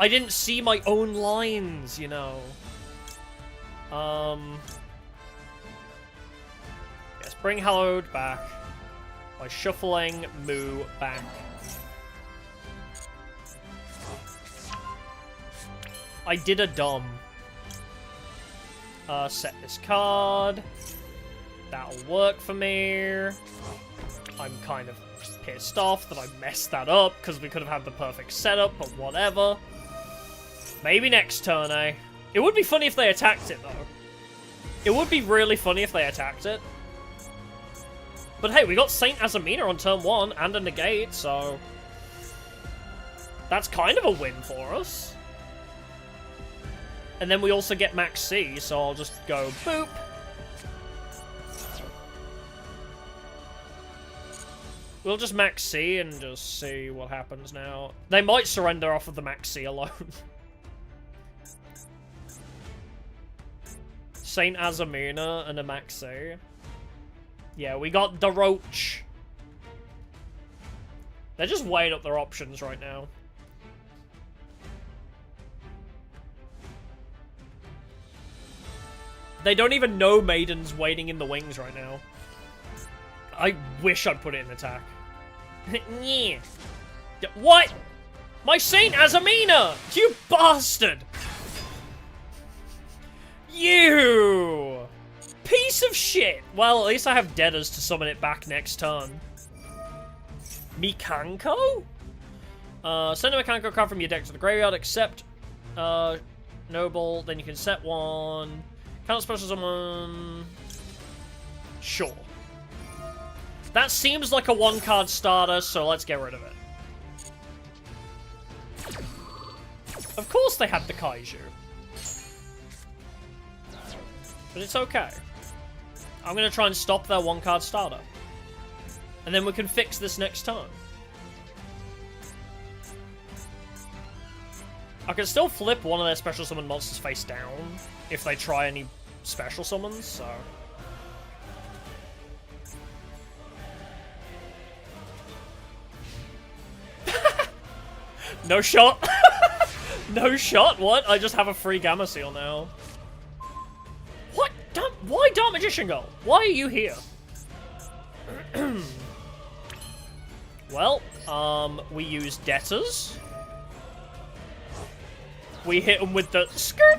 I didn't see my own lines, you know. Yes, bring Hallowed back. By shuffling Moo back. I did a dumb. Set this card. That'll work for me. I'm kind of pissed off that I messed that up, because we could have had the perfect setup, but whatever. Maybe next turn, eh? It would be funny if they attacked it, though. It would be really funny if they attacked it. But hey, we got Saint Azamina on turn 1 and a negate, so... that's kind of a win for us. And then we also get Max C, so I'll just go boop. We'll just Max C and just see what happens now. They might surrender off of the Max C alone. Saint Azamina and a Max C. Yeah, we got the Roach. They're just weighing up their options right now. They don't even know Maiden's waiting in the wings right now. I wish I'd put it in attack. Yeah. What? My Saint Azamina! You bastard! You! Piece of shit! Well, at least I have Deaders to summon it back next turn. Mikanko? Send a Mikanko card from your deck to the graveyard, except Noble, then you can set one. Cannot special summon. Sure. That seems like a one-card starter, so let's get rid of it. Of course they had the Kaiju. But it's okay. I'm going to try and stop their one-card starter. And then we can fix this next turn. I can still flip one of their special summon monsters face down if they try any special summons, so... No shot! No shot? What? I just have a free Gamma Seal now. What? Why Dark Magician Girl? Why are you here? Well, we use Debtors. We hit them with the skirt.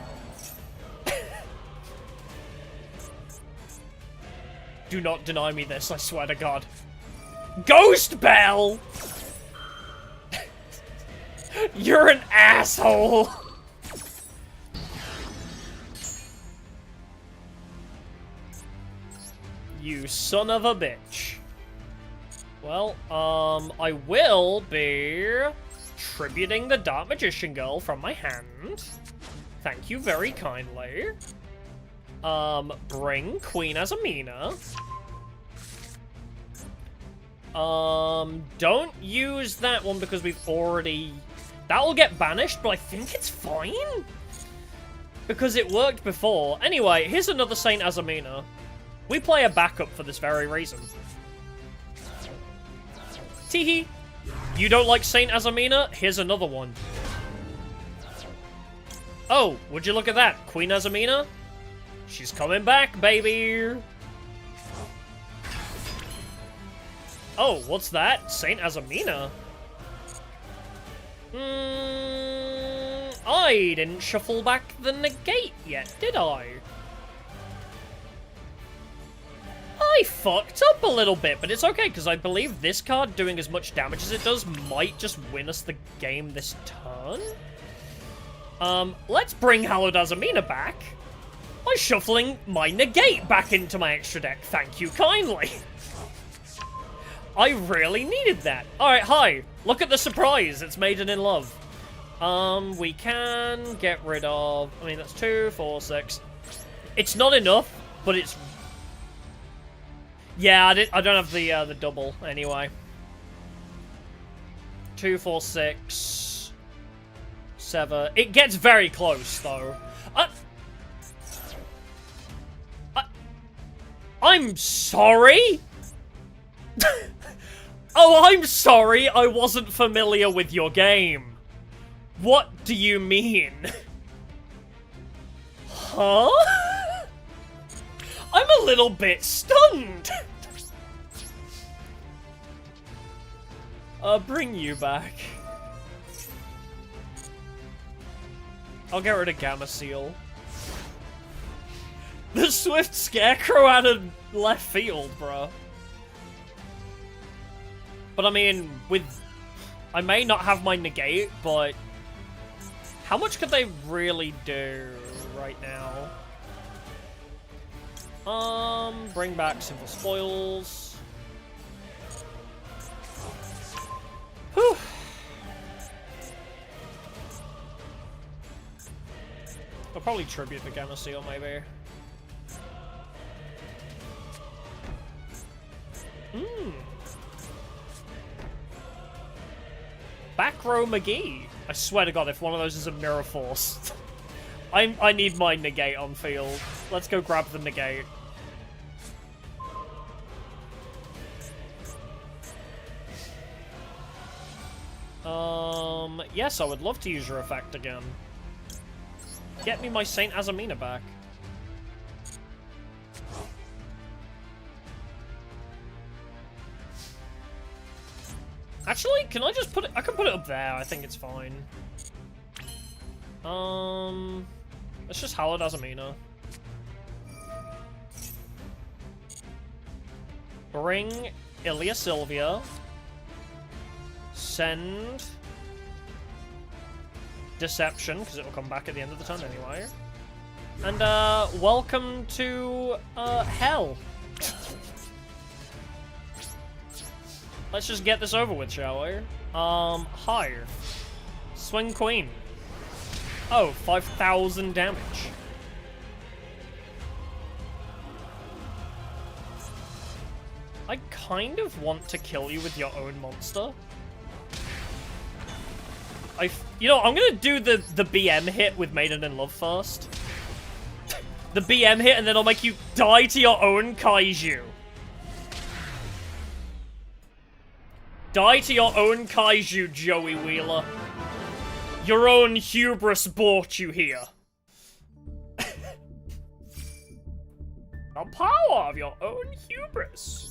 Do not deny me this, I swear to God. Ghost Bell! You're an asshole! You son of a bitch. Well, I will be tributing the Dark Magician Girl from my hand. Thank you very kindly. Bring Queen Azamina. Don't use that one because we've already... That will get banished, but I think it's fine. Because it worked before. Anyway, here's another Saint Azamina. We play a backup for this very reason. Teehee. You don't like Saint Azamina? Here's another one. Oh, would you look at that? Queen Azamina? She's coming back, baby! Oh, what's that? Saint Azamina? I didn't shuffle back the negate yet, did I? I fucked up a little bit, but it's okay, because I believe this card doing as much damage as it does might just win us the game this turn. Let's bring Hallowed Azamina back by shuffling my negate back into my extra deck. Thank you kindly. I really needed that. Alright, hi. Look at the surprise. It's Maiden in love. We can get rid of... I mean, that's 2, 4, 6. It's not enough, but it's... Yeah, I don't have the double, anyway. 2, 4, 6... 7... It gets very close, though. I'm sorry? Oh, I'm sorry, I wasn't familiar with your game. What do you mean? Huh? I'm a little bit stunned. Bring you back. I'll get rid of Gamma Seal. The Swift Scarecrow out of left field, bro. But I mean, I may not have my negate, but how much could they really do right now? Bring back Simple Spoils. Whew. I'll probably tribute the Gamma Seal, maybe. Back row McGee. I swear to God, if one of those is a Mirror Force, I need my negate on field. Let's go grab the negate. Yes, I would love to use your effect again. Get me my Saint Azamina back. Actually, can I just put it... I can put it up there. I think it's fine. Let's just Hallowed Azamina. Bring Ilya Sylvia. Send... Deception, because it will come back at the end of the turn anyway. And, welcome to, Hell. Let's just get this over with, shall we? Higher. Swing Queen. Oh, 5,000 damage. I kind of want to kill you with your own monster. You know, I'm gonna do the BM hit with Maiden in Love first. The BM hit, and then I'll make you die to your own kaiju. Die to your own kaiju, Joey Wheeler. Your own hubris brought you here. The power of your own hubris.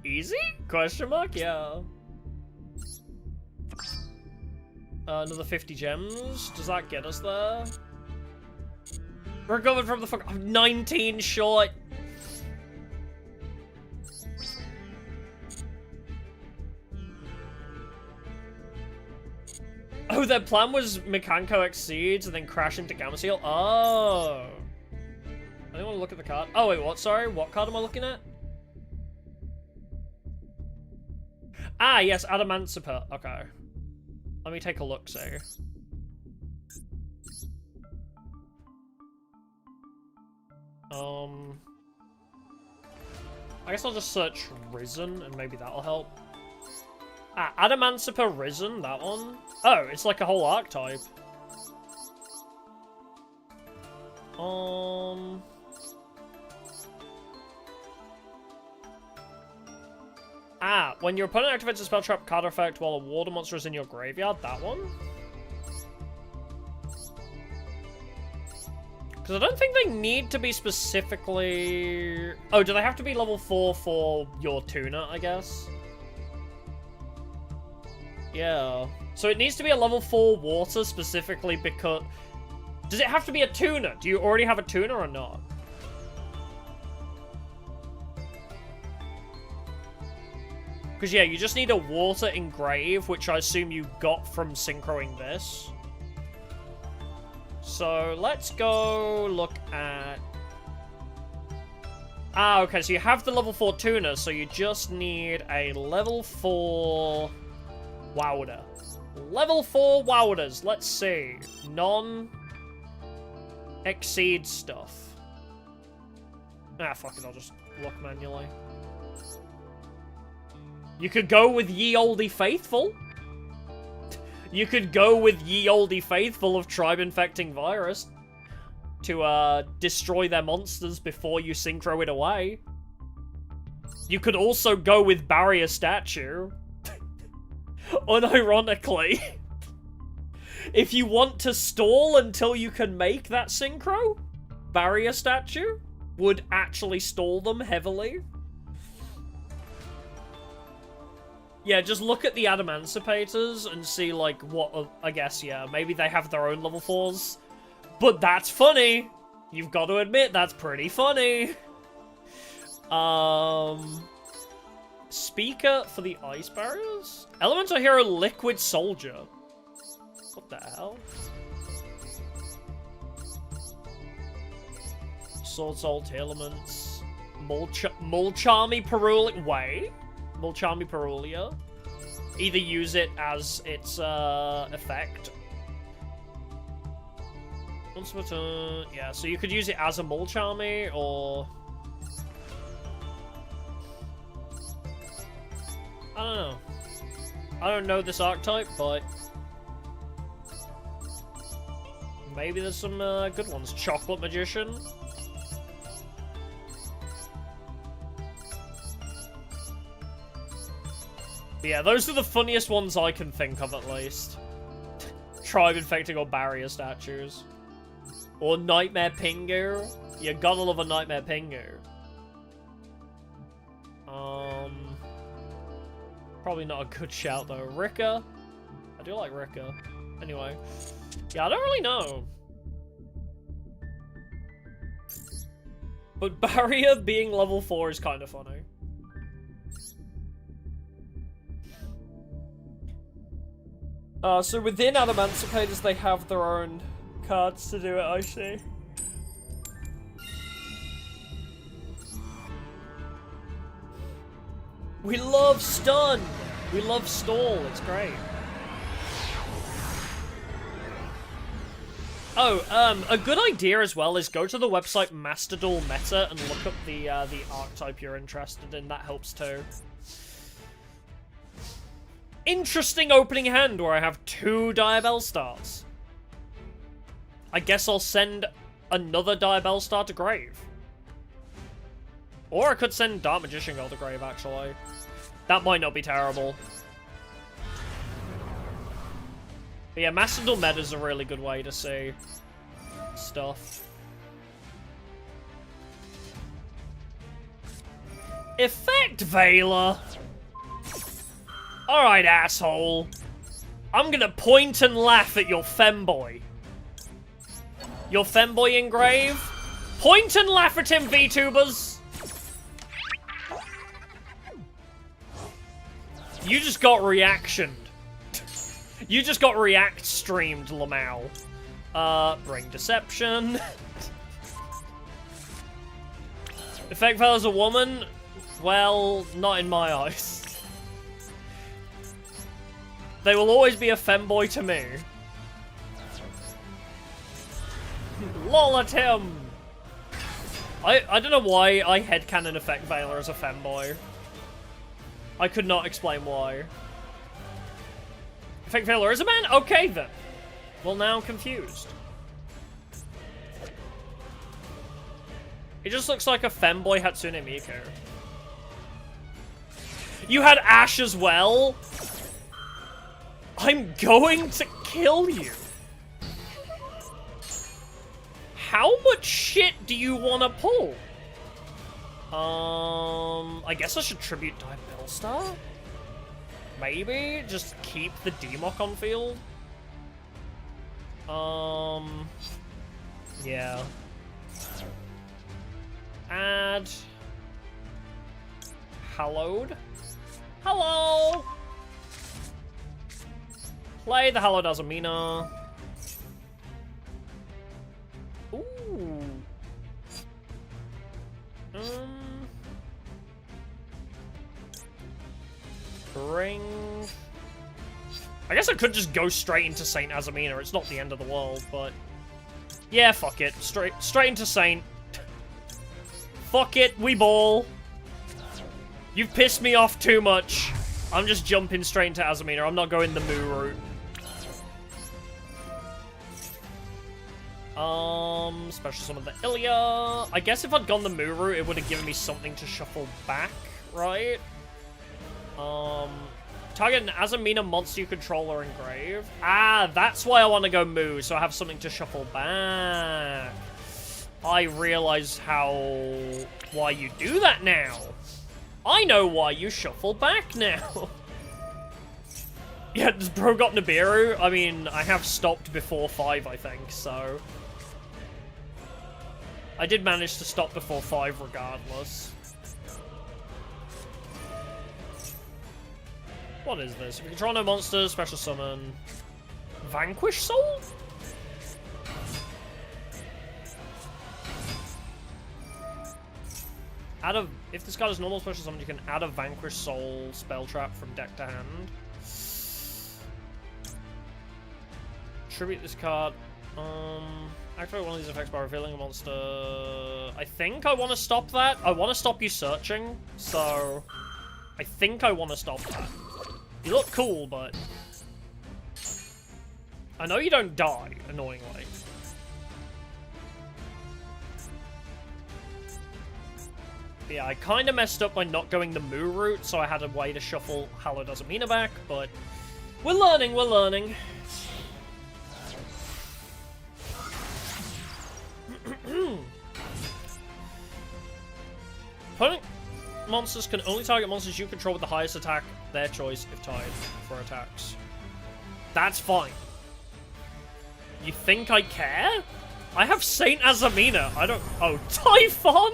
Easy? Question mark? Yeah. Another 50 gems. Does that get us there? Recovered from the fuck. I'm 19 short. Oh, their plan was Mekanko exceeds and then crash into Gamma Seal? Oh. I don't want to look at the card. Oh, wait, what? Sorry? What card am I looking at? Ah, yes, Adamantipa. Okay. Let me take a look, see. I guess I'll just search Risen, and maybe that'll help. Ah, Adamantipa Risen, that one? Oh, it's like a whole archetype. Ah, when your opponent activates a spell trap card effect while a water monster is in your graveyard, that one? Because I don't think they need to be specifically... Oh, do they have to be level 4 for your tuner, I guess? Yeah. So it needs to be a level 4 water specifically because... Does it have to be a tuner? Do you already have a tuner or not? Because, yeah, you just need a water engrave, which I assume you got from synchroing this. So, let's go look at... Ah, okay, so you have the level 4 tuner, so you just need a level 4 Wowder. Level 4 Wowders, let's see. Non-exceed stuff. Ah, fuck it, I'll just look manually. You could go with Ye Olde Faithful. You could go with Ye Olde Faithful of Tribe Infecting Virus to destroy their monsters before you synchro it away. You could also go with Barrier Statue. Unironically. If you want to stall until you can make that synchro, Barrier Statue would actually stall them heavily. Yeah, just look at the Adamancipators and see, like, what... I guess, yeah, maybe they have their own level 4s. But that's funny! You've got to admit, that's pretty funny! Speaker for the ice barriers? Elemental Hero Liquid Soldier. What the hell? Sword Soul Elements. Mulcharmy Peruli... Wait? Mulcharmy Perulia. Either use it as its effect. Once per turn. Yeah, so you could use it as a Mulcharmy or... I don't know. I don't know this archetype, but... maybe there's some good ones. Chocolate Magician. Yeah, those are the funniest ones I can think of, at least. Tribe Infecting or Barrier Statues. Or Nightmare Pingu. You gotta love a Nightmare Pingu. Probably not a good shout, though. Rika? I do like Rika. Anyway. Yeah, I don't really know. But Barrier being level 4 is kind of funny. So within Adamancipators, they have their own cards to do it, I see. We love stun! We love stall, it's great. Oh, a good idea as well is go to the website Master Duel Meta and look up the archetype you're interested in, that helps too. Interesting opening hand where I have 2 Diabell starts. I guess I'll send another Diabell star to grave. Or I could send Dark Magician Girl to grave, actually. That might not be terrible. But yeah, Master Duel Meta is a really good way to see stuff. Effect Veiler! Alright, asshole. I'm gonna point and laugh at your femboy. Your femboy engrave? Point and laugh at him, VTubers! You just got reactioned. You just got react streamed, Lamau. Bring Deception. Effect Veiler's a woman? Well, not in my eyes. They will always be a femboy to me. Lol at him! I don't know why I headcanon Effect Veiler as a femboy. I could not explain why. Effect Veiler is a man? Okay then. Well, now I'm confused. It just looks like a femboy Hatsune Miku. You had Ash as well? I'm going to kill you. how much shit do you want to pull? I guess I should tribute Diabetology? Maybe? Just keep the Democ on field? Yeah. Add... Hallowed? Hello! Play the Hallowed Azamina. Ooh. Bring... I guess I could just go straight into Saint Azamina. It's not the end of the world, but... Yeah, fuck it. Straight into Saint. Fuck it, we ball. You've pissed me off too much. I'm just jumping straight into Azamina. I'm not going the Moo route. Special summon the Ilya. I guess if I'd gone the Moo route, it would have given me something to shuffle back, right? Target an Azamina monster you control or engrave. Ah, that's why I want to go Moo, so I have something to shuffle back. I realize why you do that now. I know why you shuffle back now. Yeah, does bro got Nibiru? I mean, I have stopped before 5, I think, so... I did manage to stop before 5 regardless. What is this? If you control no monsters, special summon... Vanquish Soul? If this card is normal special summon, you can add a Vanquish Soul spell trap from deck to hand. Tribute this card. Activate one of these effects by revealing a monster. I think I want to stop that. I want to stop you searching, so I think I want to stop that. You look cool, but I know you don't die, annoyingly. But yeah, I kind of messed up by not going the Moo route, so I had a way to shuffle Hallowed Azamina back, but we're learning, we're learning. Opponent monsters can only target monsters you control with the highest attack, their choice, if tied for attacks. That's fine. You think I care? I have Saint Azamina. I don't... Oh, Typhon?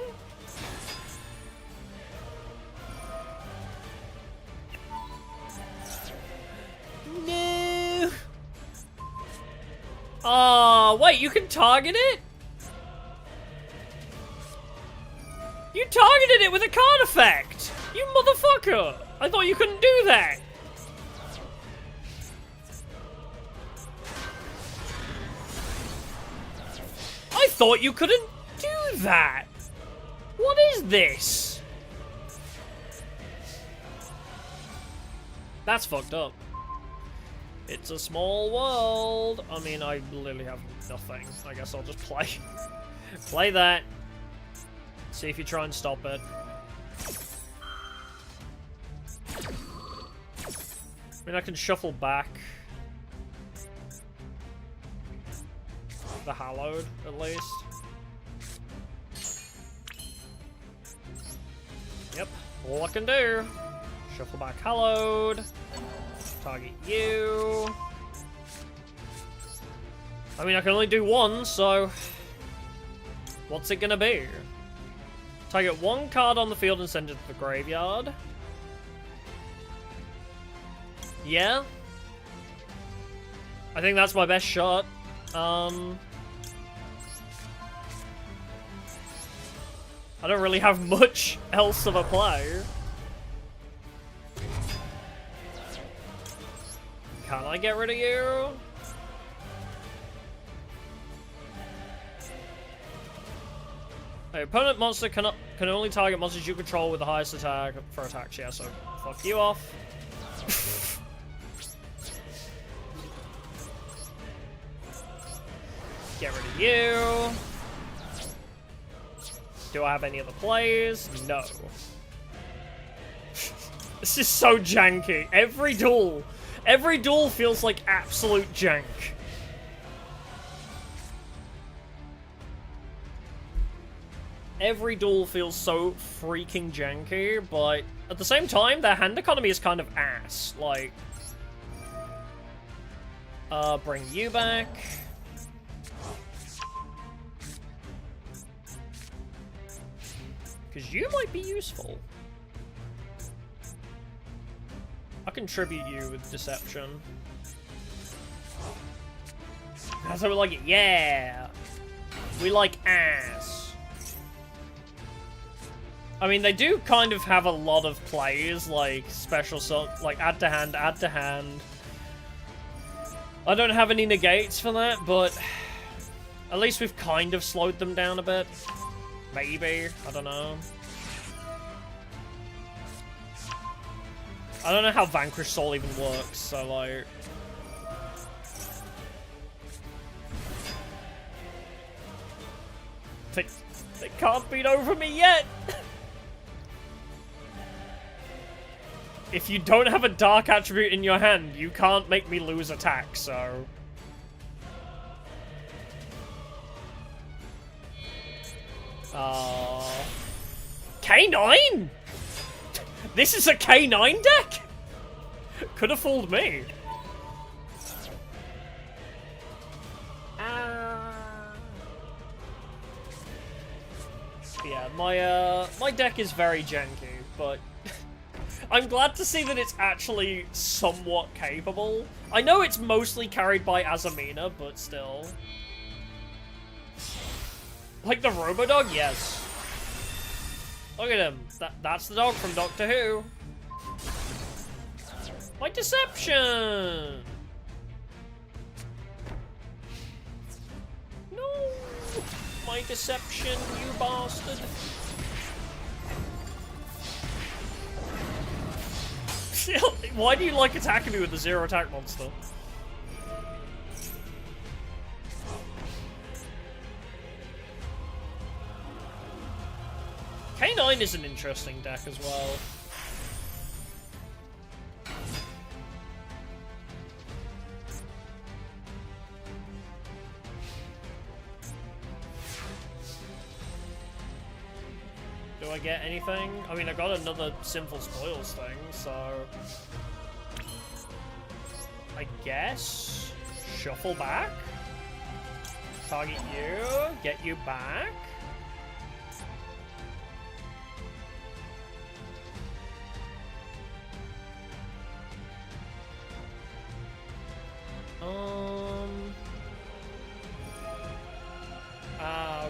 No. Oh, wait, you can target it? You targeted it with a card effect! You motherfucker! I thought you couldn't do that! I thought you couldn't do that! What is this? That's fucked up. It's a small world. I mean, I literally have nothing. I guess I'll just play. Play that. See if you try and stop it. I mean, I can shuffle back the Hallowed, at least. Yep, all I can do. Shuffle back Hallowed. Target you. I mean, I can only do one, so... What's it gonna be? Target one card on the field and send it to the graveyard. Yeah. I think that's my best shot. I don't really have much else of a play. Can I get rid of you? Hey, opponent monster can only target monsters you control with the highest attack for attacks. Yeah, so fuck you off. Get rid of you. Do I have any other plays? No. This is so janky. Every duel feels like absolute jank. every duel feels so freaking janky, but at the same time, their hand economy is kind of ass. Like, bring you back. Because you might be useful. I'll contribute you with deception. That's how we like it. Yeah! We like ass. I mean, they do kind of have a lot of plays, like special, like add to hand, add to hand. I don't have any negates for that, but at least we've kind of slowed them down a bit. Maybe. I don't know. I don't know how Vanquish Soul even works, so like... They can't beat over me yet! If you don't have a dark attribute in your hand, you can't make me lose attack, so... K9?! This is a K9 deck?! Could have fooled me. Yeah, my deck is very janky, but I'm glad to see that it's actually somewhat capable. I know it's mostly carried by Azamina, but still. Like the Robodog? Yes. Look at him. That's the dog from Doctor Who. My deception! No! My deception, you bastard! Why do you like attacking me with the 0 attack monster? K9 is an interesting deck as well. Do I get anything? I mean, I got another Sinful Spoils thing, so... I guess? Shuffle back? Target you, get you back?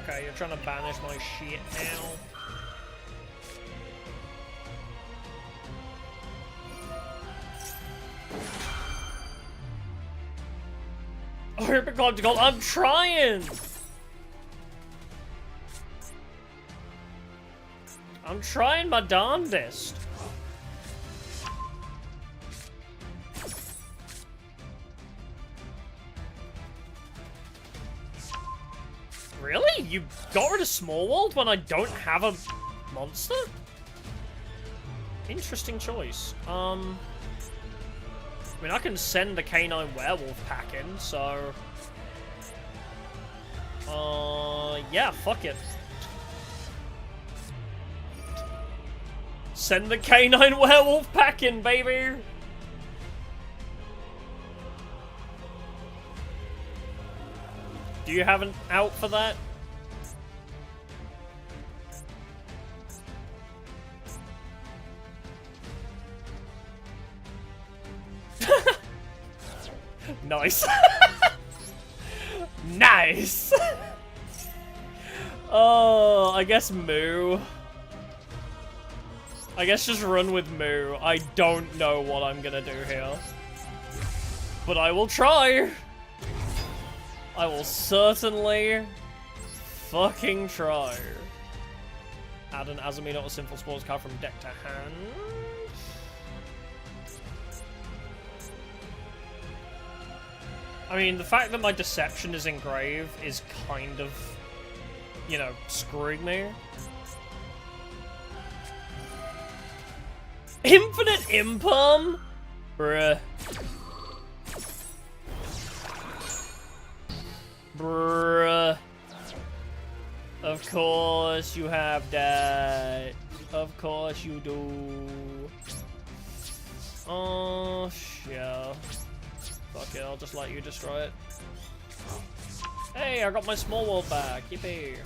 Okay, you're trying to banish my shit now. Oh, I'm trying! I'm trying my darndest. Really? You got rid of Small World when I don't have a monster? Interesting choice. I mean, I can send the K9 Werewolf pack in, so... yeah, fuck it. Send the K9 Werewolf pack in, baby! Do you have an out for that? Nice. Nice! Oh, I guess Moo. I guess just run with Moo. I don't know what I'm gonna do here. But I will try! I will certainly fucking try. Add an Azamina or Sinful Spores card from deck to hand. I mean, the fact that my Deception is engraved is kind of, you know, screwing me. Infinite Imperm? Bruh. Bruh. Of Of course you have that. Of course you do. Oh, yeah. Fuck it, I'll just let you destroy it. Hey, I got my small world back. Yippee.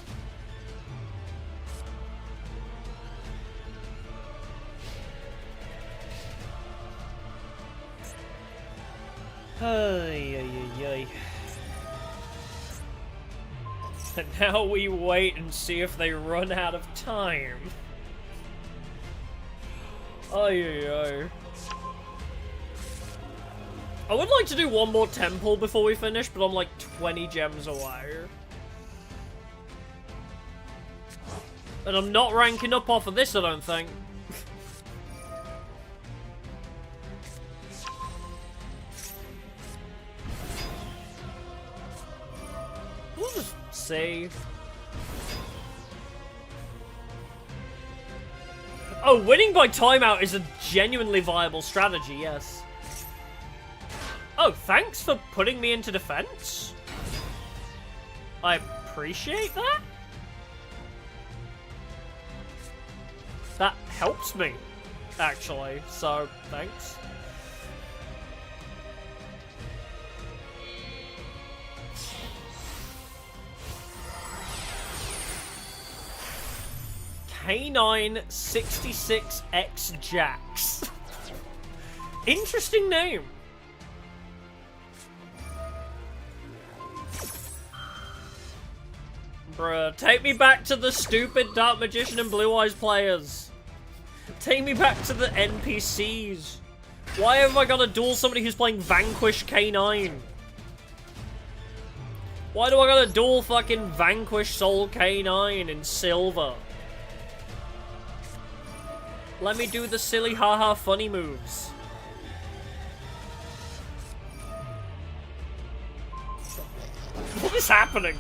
Ay. And now we wait and see if they run out of time. Ay. I would like to do one more temple before we finish, but I'm like 20 gems away. And I'm not ranking up off of this, I don't think. We'll just save. Oh, winning by timeout is a genuinely viable strategy, yes. Oh, thanks for putting me into defense. I appreciate that. That helps me, actually, so thanks. K9 66X Jax. Interesting name. Bruh, take me back to the stupid Dark Magician and Blue Eyes players. Take me back to the NPCs. Why have I got to duel somebody who's playing Vanquish K9? Why do I gotta duel fucking Vanquish Soul K9 in silver? Let me do the silly haha funny moves. What is happening?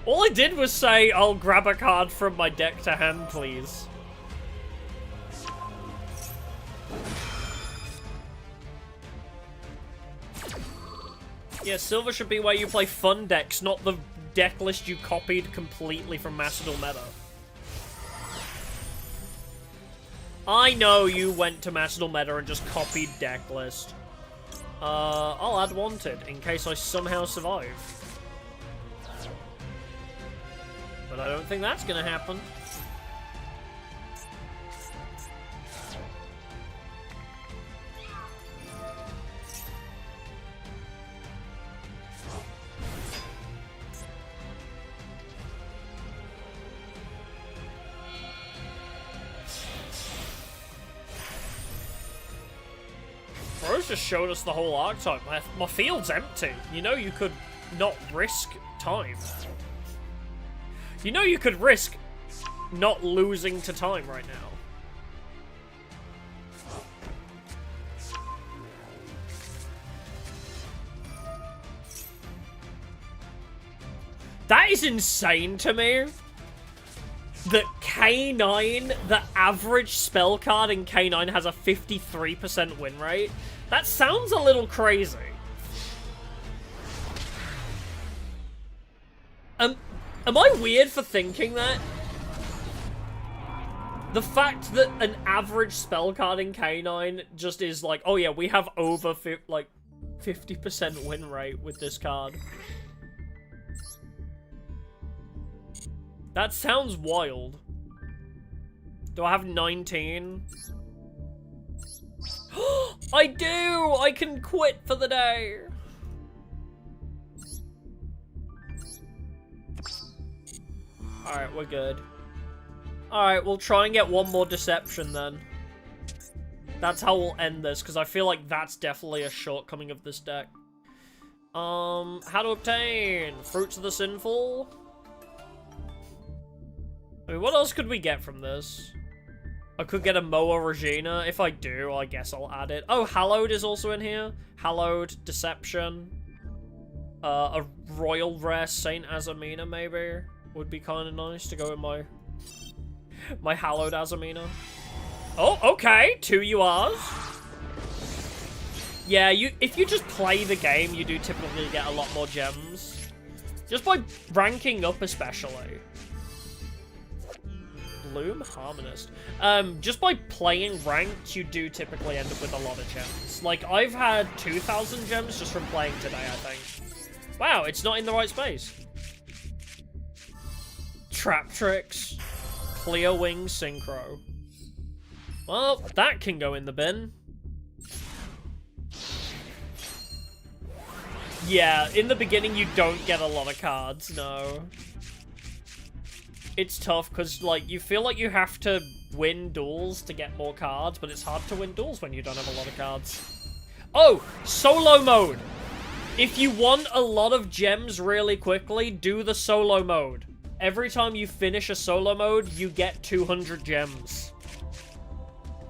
All I did was say, I'll grab a card from my deck to hand, please. Yeah, silver should be where you play fun decks, not the deck list you copied completely from Macedon Meta. I know you went to Macedon Meta and just copied deck list. I'll add Wanted, in case I somehow survive. But I don't think that's gonna happen. Bro's just showed us the whole archetype. My field's empty. You know you could not risk time. You know you could risk not losing to time right now. That is insane to me. That K9, the average spell card in K9 has a 53% win rate. That sounds a little crazy. Am I weird for thinking that? The fact that an average spell card in K9 just is like, oh yeah, we have over 50% win rate with this card. That sounds wild. Do I have 19? I do! I can quit for the day! Alright, we're good. Alright, we'll try and get one more deception then. That's how we'll end this, because I feel like that's definitely a shortcoming of this deck. How to obtain? Fruits of the Sinful? I mean, what else could we get from this? I could get a Moa Regina. If I do, I guess I'll add it. Oh, Hallowed is also in here. Hallowed, Deception. A Royal Rare Saint Azamina, maybe? Would be kind of nice to go in my Hallowed Azamina. Oh, okay. 2 URs. Yeah, if you just play the game, you do typically get a lot more gems. Just by ranking up, especially. Bloom Harmonist. Just by playing ranked, you do typically end up with a lot of gems. Like, I've had 2,000 gems just from playing today, I think. Wow, it's not in the right space. Trap Tricks. Clear Wing Synchro. Well, that can go in the bin. Yeah, in the beginning you don't get a lot of cards, no. It's tough because, like, you feel like you have to win duels to get more cards, but it's hard to win duels when you don't have a lot of cards. Oh, solo mode! If you want a lot of gems really quickly, do the solo mode. Every time you finish a solo mode, you get 200 gems.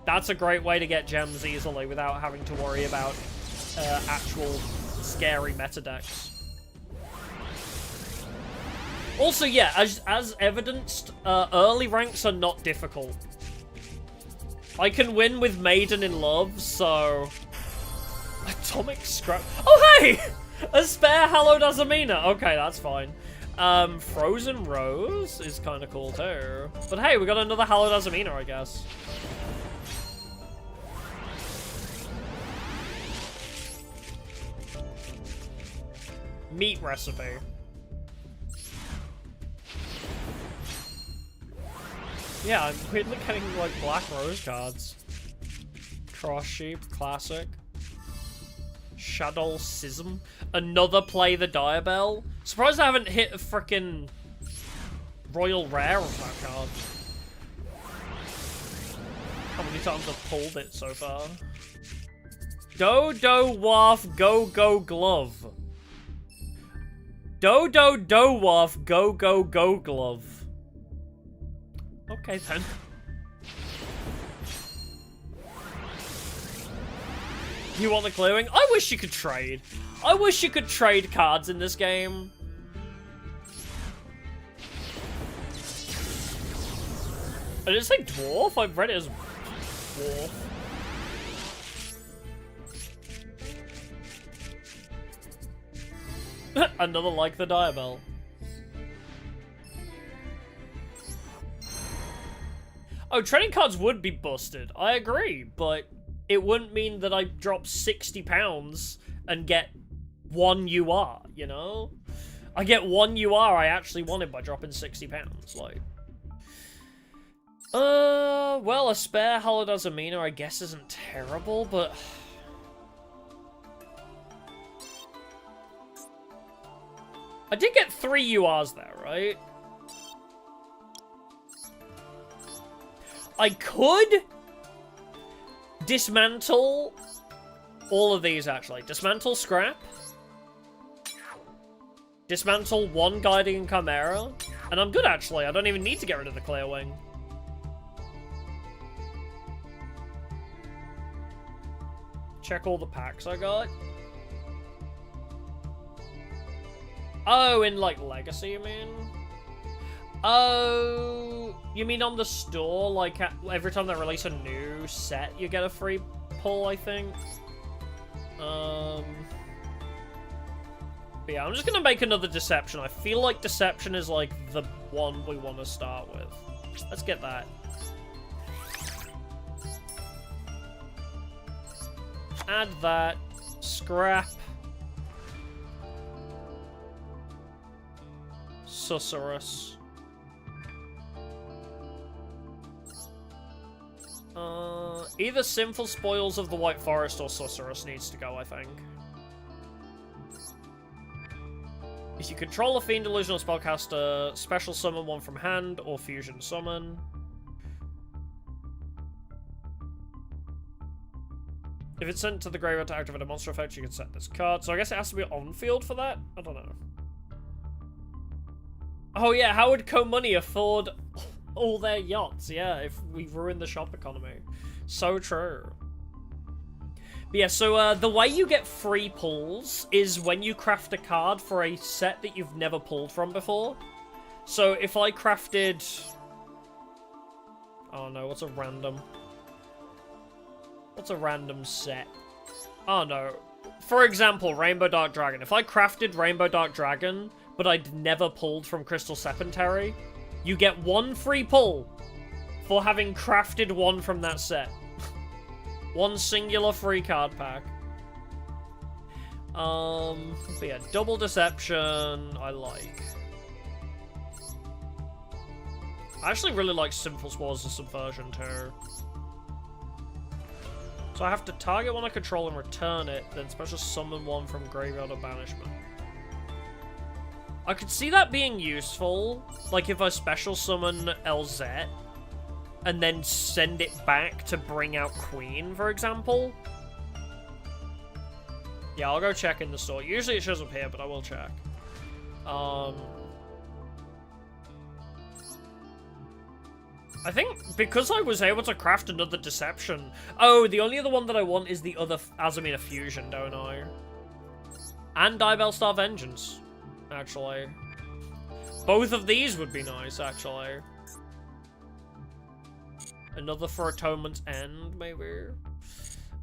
That's a great way to get gems easily without having to worry about actual scary meta decks. Also, yeah, as evidenced, early ranks are not difficult. I can win with Maiden in love, so... Atomic Scrap... Oh, hey! A spare Hallowed Azamina! Okay, that's fine. Frozen Rose is kind of cool, too. But hey, we got another Hallowed Azamina, I guess. Meat recipe. Yeah, I'm weirdly getting, like, Black Rose cards. Cross Sheep, classic. Shadow Sism. Another Play the Diabell. Surprised I haven't hit a frickin' Royal Rare on that card. How many times I've pulled it so far? Dodo Waff Go Go Glove. Dodo Do Waff Go Go Go Glove. Okay then. You want the clearing? I wish you could trade. I wish you could trade cards in this game. I didn't say dwarf. I've read it as dwarf. Another like the Diabell. Oh, trading cards would be busted. I agree, but it wouldn't mean that I drop £60 and get one UR, you know? I get one UR I actually wanted by dropping £60, like... well, a spare Hallowed Azamina I guess isn't terrible, but... I did get 3 URs there, right? I could dismantle all of these, actually. Dismantle Scrap. Dismantle 1 Guiding Chimera. And I'm good, actually. I don't even need to get rid of the Clear Wing. Check all the packs I got. Oh, in, like, Legacy, you mean? Oh, you mean on the store? Like, every time they release a new set, you get a free pull, I think? But yeah, I'm just gonna make another Deception. I feel like Deception is, like, the one we want to start with. Let's get that. Add that. Scrap. Susurrus. Either Sinful Spoils of the White Forest or Susurrus needs to go, I think. If you control a Fiend Illusional Spellcaster, special summon one from hand or fusion summon. If it's sent to the graveyard to activate a monster effect, you can set this card. So I guess it has to be on field for that? I don't know. Oh yeah, how would Co-Money afford all their yachts? Yeah, if we ruin the shop economy. So true. But yeah, so the way you get free pulls is when you craft a card for a set that you've never pulled from before. So if I crafted... Oh no, what's a random? What's a random set? Oh no. For example, Rainbow Dark Dragon. If I crafted Rainbow Dark Dragon, but I'd never pulled from Crystal Serpentary, you get 1 free pull for having crafted one from that set. One singular free card pack. But yeah, double deception, I like. I actually really like Sinful Spores of Subversion too. So I have to target one I control and return it, then special summon one from Graveyard or Banishment. I could see that being useful, like if I special summon LZ, and then send it back to bring out Queen, for example. Yeah, I'll go check in the store. Usually it shows up here, but I will check. I think because I was able to craft another Deception... Oh, the only other one that I want is the other Azamina Fusion, don't I? And Diabell Star Vengeance, actually. Both of these would be nice, actually. Another for Atonement's End, maybe?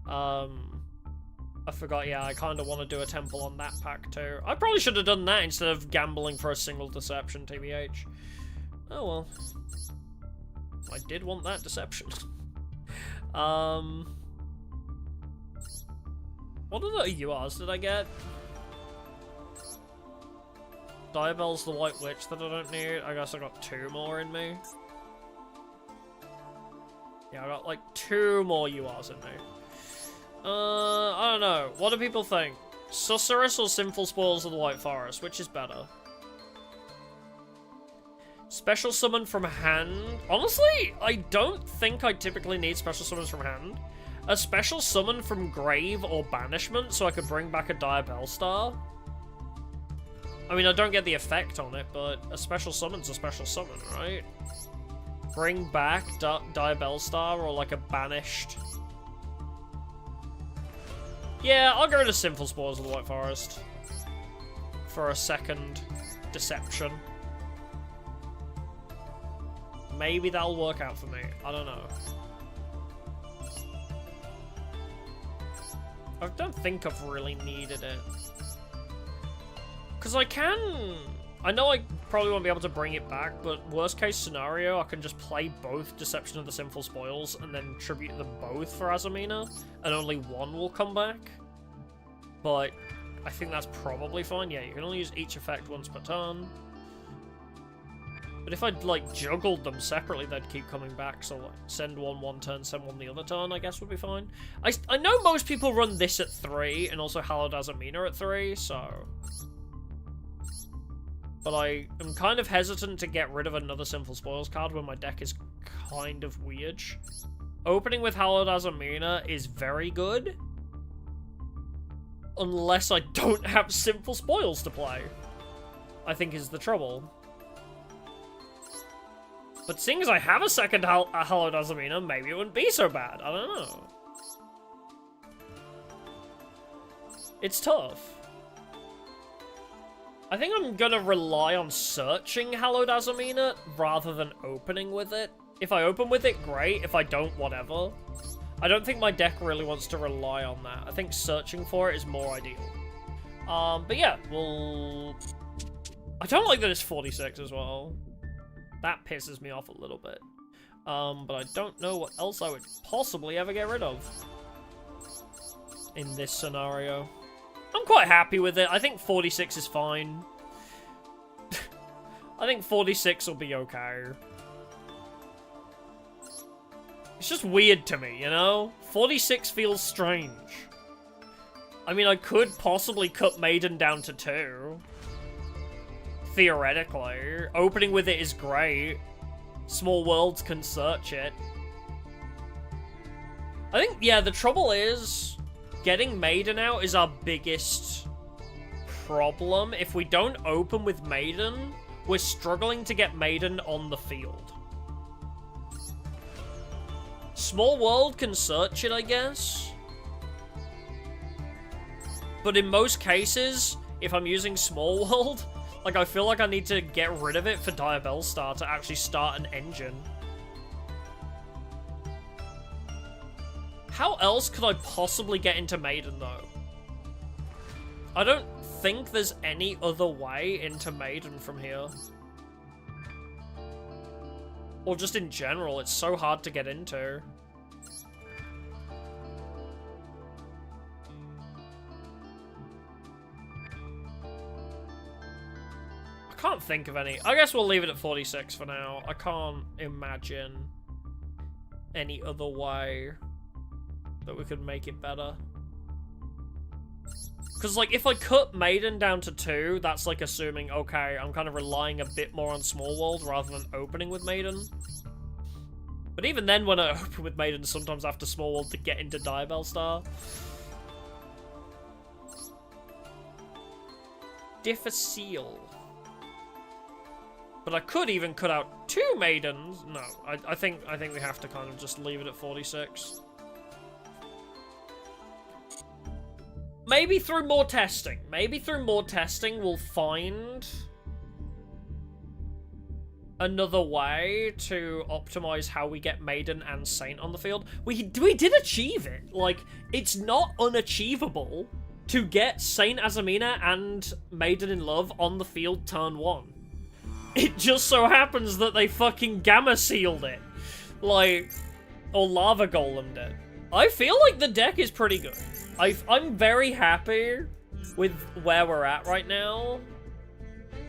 I forgot, yeah, I kind of want to do a temple on that pack too. I probably should have done that instead of gambling for a single deception, TBH. Oh well. I did want that deception. What other URs did I get? Diabell's the White Witch that I don't need. I guess I got 2 more in me. Yeah, I got like 2 more URs in me. I don't know. What do people think? Susurrus or Sinful Spoils of the White Forest? Which is better? Special summon from hand? Honestly, I don't think I typically need special summons from hand. A special summon from grave or banishment so I could bring back a Diabell Star? I mean, I don't get the effect on it, but a special summon's a special summon, right? Bring back Diabell Star or like a banished... Yeah, I'll go to Sinful Spores of the White Forest for a second deception. Maybe that'll work out for me. I don't know. I don't think I've really needed it. Because I can... I know I probably won't be able to bring it back, but worst case scenario, I can just play both Deception of the Sinful Spoils and then tribute them both for Azamina, and only one will come back. But I think that's probably fine. Yeah, you can only use each effect once per turn. But if I'd, like, juggled them separately, they'd keep coming back, so, like, send one turn, send one the other turn, I guess would be fine. I know most people run this at 3, and also Hallowed Azamina at 3, so... But I am kind of hesitant to get rid of another Sinful Spoils card when my deck is kind of weird. Opening with Hallowed Azamina is very good. Unless I don't have Sinful Spoils to play. I think is the trouble. But seeing as I have a second Hallowed Azamina, maybe it wouldn't be so bad. I don't know. It's tough. I think I'm gonna rely on searching Hallowed Azamina rather than opening with it. If I open with it, great. If I don't, whatever. I don't think my deck really wants to rely on that. I think searching for it is more ideal. But yeah, we'll... I don't like that it's 46 as well. That pisses me off a little bit. But I don't know what else I would possibly ever get rid of in this scenario. I'm quite happy with it. I think 46 is fine. I think 46 will be okay. It's just weird to me, you know? 46 feels strange. I mean, I could possibly cut Maiden down to 2. Theoretically. Opening with it is great. Small Worlds can search it. I think, yeah, the trouble is... Getting Maiden out is our biggest problem. If we don't open with Maiden, we're struggling to get Maiden on the field. Small World can search it, I guess. But in most cases, if I'm using Small World, like, I feel like I need to get rid of it for Diabell Star to actually start an engine. How else could I possibly get into Maiden, though? I don't think there's any other way into Maiden from here. Or just in general, it's so hard to get into. I can't think of any. I guess we'll leave it at 46 for now. I can't imagine any other way that we could make it better. Because, like, if I cut Maiden down to 2, that's, like, assuming, okay, I'm kind of relying a bit more on Small World rather than opening with Maiden. But even then, when I open with Maiden, sometimes after Small World to get into Diabell. Difficile. But I could even cut out 2 Maidens. No, I think we have to kind of just leave it at 46. Maybe through more testing. Maybe through more testing we'll find another way to optimize how we get Maiden and Saint on the field. We did achieve it. Like, it's not unachievable to get Saint Azamina and Maiden in Love on the field turn 1. It just so happens that they fucking Gamma Sealed it. Like, or Lava Golemed it. I feel like the deck is pretty good. I'm very happy with where we're at right now.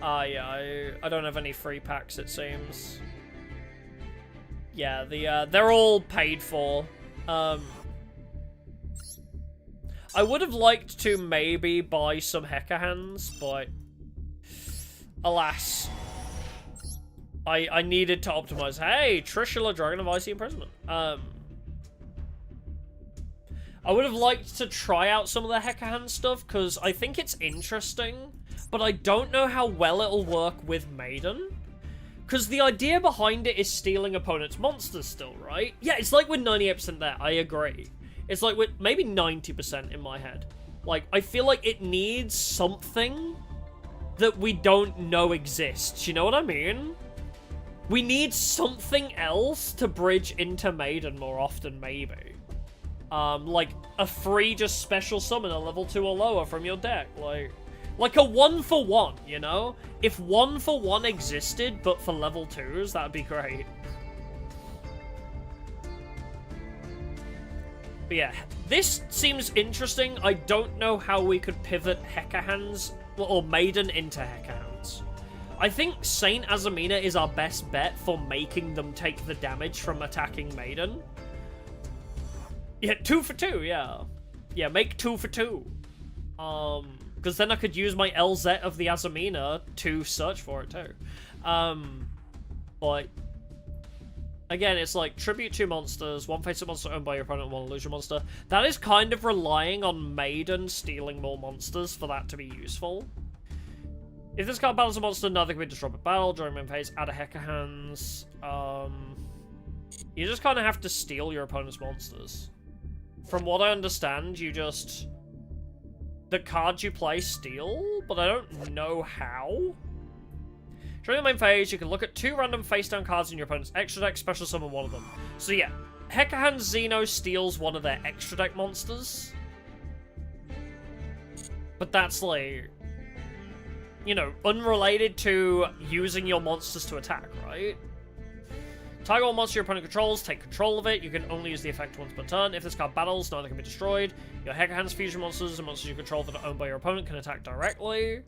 Yeah, I don't have any free packs, it seems. Yeah, they're all paid for. I would have liked to maybe buy some Heka Hands, but alas. I needed to optimize. Hey, Trishula, Dragon of Icy Imprisonment. I would have liked to try out some of the Heka Hand stuff, because I think it's interesting, but I don't know how well it'll work with Maiden. Because the idea behind it is stealing opponents' monsters still, right? Yeah, it's like with 98% there, I agree. It's like with maybe 90% in my head. Like, I feel like it needs something that we don't know exists, you know what I mean? We need something else to bridge into Maiden more often, maybe. Like a free just special summon a level 2 or lower from your deck, like a 1-for-1, you know? If 1-for-1 existed, but for level 2s, that'd be great. But yeah, this seems interesting. I don't know how we could pivot Heka Hands, or Maiden into Heka Hands. I think Saint Azamina is our best bet for making them take the damage from attacking Maiden. Yeah, 2 for 2, yeah. Yeah, make 2 for 2. Because then I could use my LZ of the Azamina to search for it too. But again, it's like tribute 2 monsters, 1 face-up monster owned by your opponent, 1 illusion monster. That is kind of relying on Maiden stealing more monsters for that to be useful. If this card battles a monster, nothing can be destroyed by battle. During main phase, add a Heka Hands. You just kind of have to steal your opponent's monsters. From what I understand, you just... the cards you play steal, but I don't know how. During the main phase, you can look at 2 random face-down cards in your opponent's extra deck, special summon 1 of them. So yeah, Heka Hands Xeno steals 1 of their extra deck monsters. But that's like... you know, unrelated to using your monsters to attack, right? Target one monster your opponent controls, take control of it. You can only use the effect once per turn. If this card battles, neither can be destroyed. Your Heka Hands fusion monsters and monsters you control that are owned by your opponent can attack directly.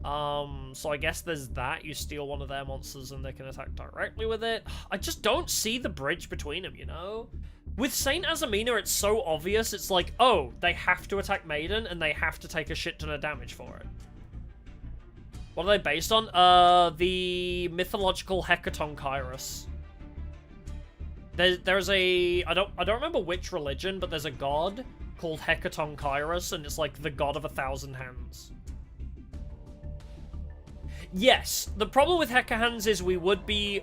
So I guess there's that. You steal 1 of their monsters and they can attack directly with it. I just don't see the bridge between them, you know? With Saint Azamina, it's so obvious. It's like, oh, they have to attack Maiden and they have to take a shit ton of damage for it. What are they based on? The mythological Hecaton Kairos. There's a... I don't remember which religion, but there's a god called Hecaton Kairos, and it's like the god of 1,000 hands. Yes, the problem with Heka Hands is we would be...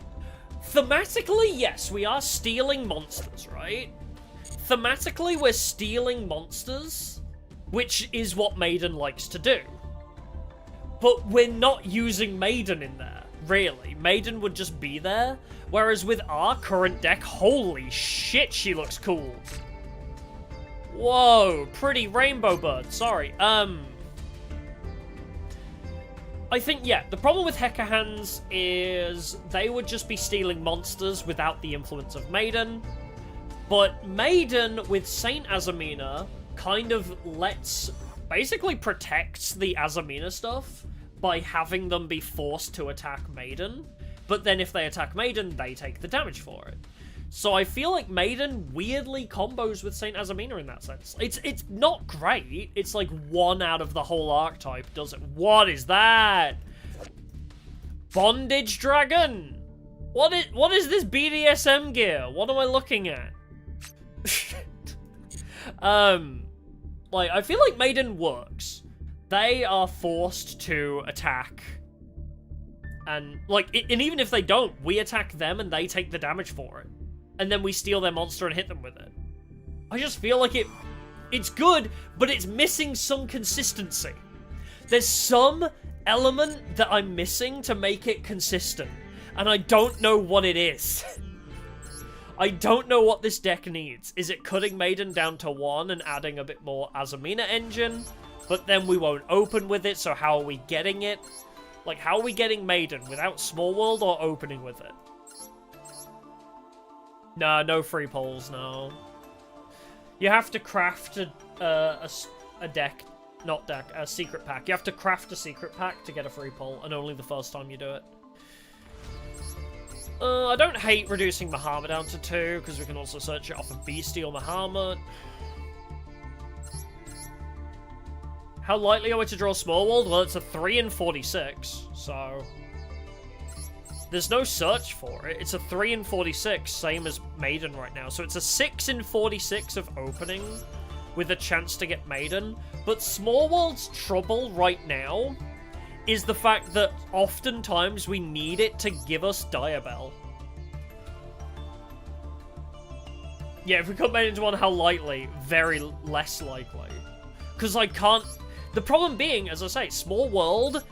thematically, yes, we are stealing monsters, right? Thematically, we're stealing monsters, which is what Maiden likes to do. But we're not using Maiden in there, really. Maiden would just be there. Whereas with our current deck, holy shit, she looks cool. Whoa, pretty rainbow bird, sorry. I I think, yeah, the problem with Heka Hands is they would just be stealing monsters without the influence of Maiden. But Maiden with Saint Azamina kind of basically protects the Azamina stuff by having them be forced to attack Maiden. But then if they attack Maiden, they take the damage for it. So I feel like Maiden weirdly combos with Saint Azamina in that sense. It's not great. It's like one out of the whole archetype does it. What is that? Bondage Dragon? What is this BDSM gear? What am I looking at? Like, I feel like Maiden works. They are forced to attack. And, like, and even if they don't, we attack them and they take the damage for it. And then we steal their monster and hit them with it. I just feel like it's good, but it's missing some consistency. There's some element that I'm missing to make it consistent. And I don't know what it is. I don't know what this deck needs. Is it cutting Maiden down to 1 and adding a bit more Azamina engine? But then we won't open with it, so how are we getting it? Like, how are we getting Maiden? Without Small World or opening with it? Nah, no free polls, no. You have to craft a deck, not deck, a secret pack. You have to craft a secret pack to get a free poll, and only the first time you do it. I don't hate reducing Mahama down to 2, because we can also search it off of Beastie or Mahama. How likely are we to draw Small World? Well, it's a 3 in 46, so... There's no search for it. It's a 3 in 46, same as Maiden right now. So it's a 6 in 46 of opening with a chance to get Maiden. But Small World's trouble right now is the fact that oftentimes we need it to give us Diabel. Yeah, if we cut Maiden into 1, how likely? Very less likely. Because I can't... The problem being, as I say, Small World...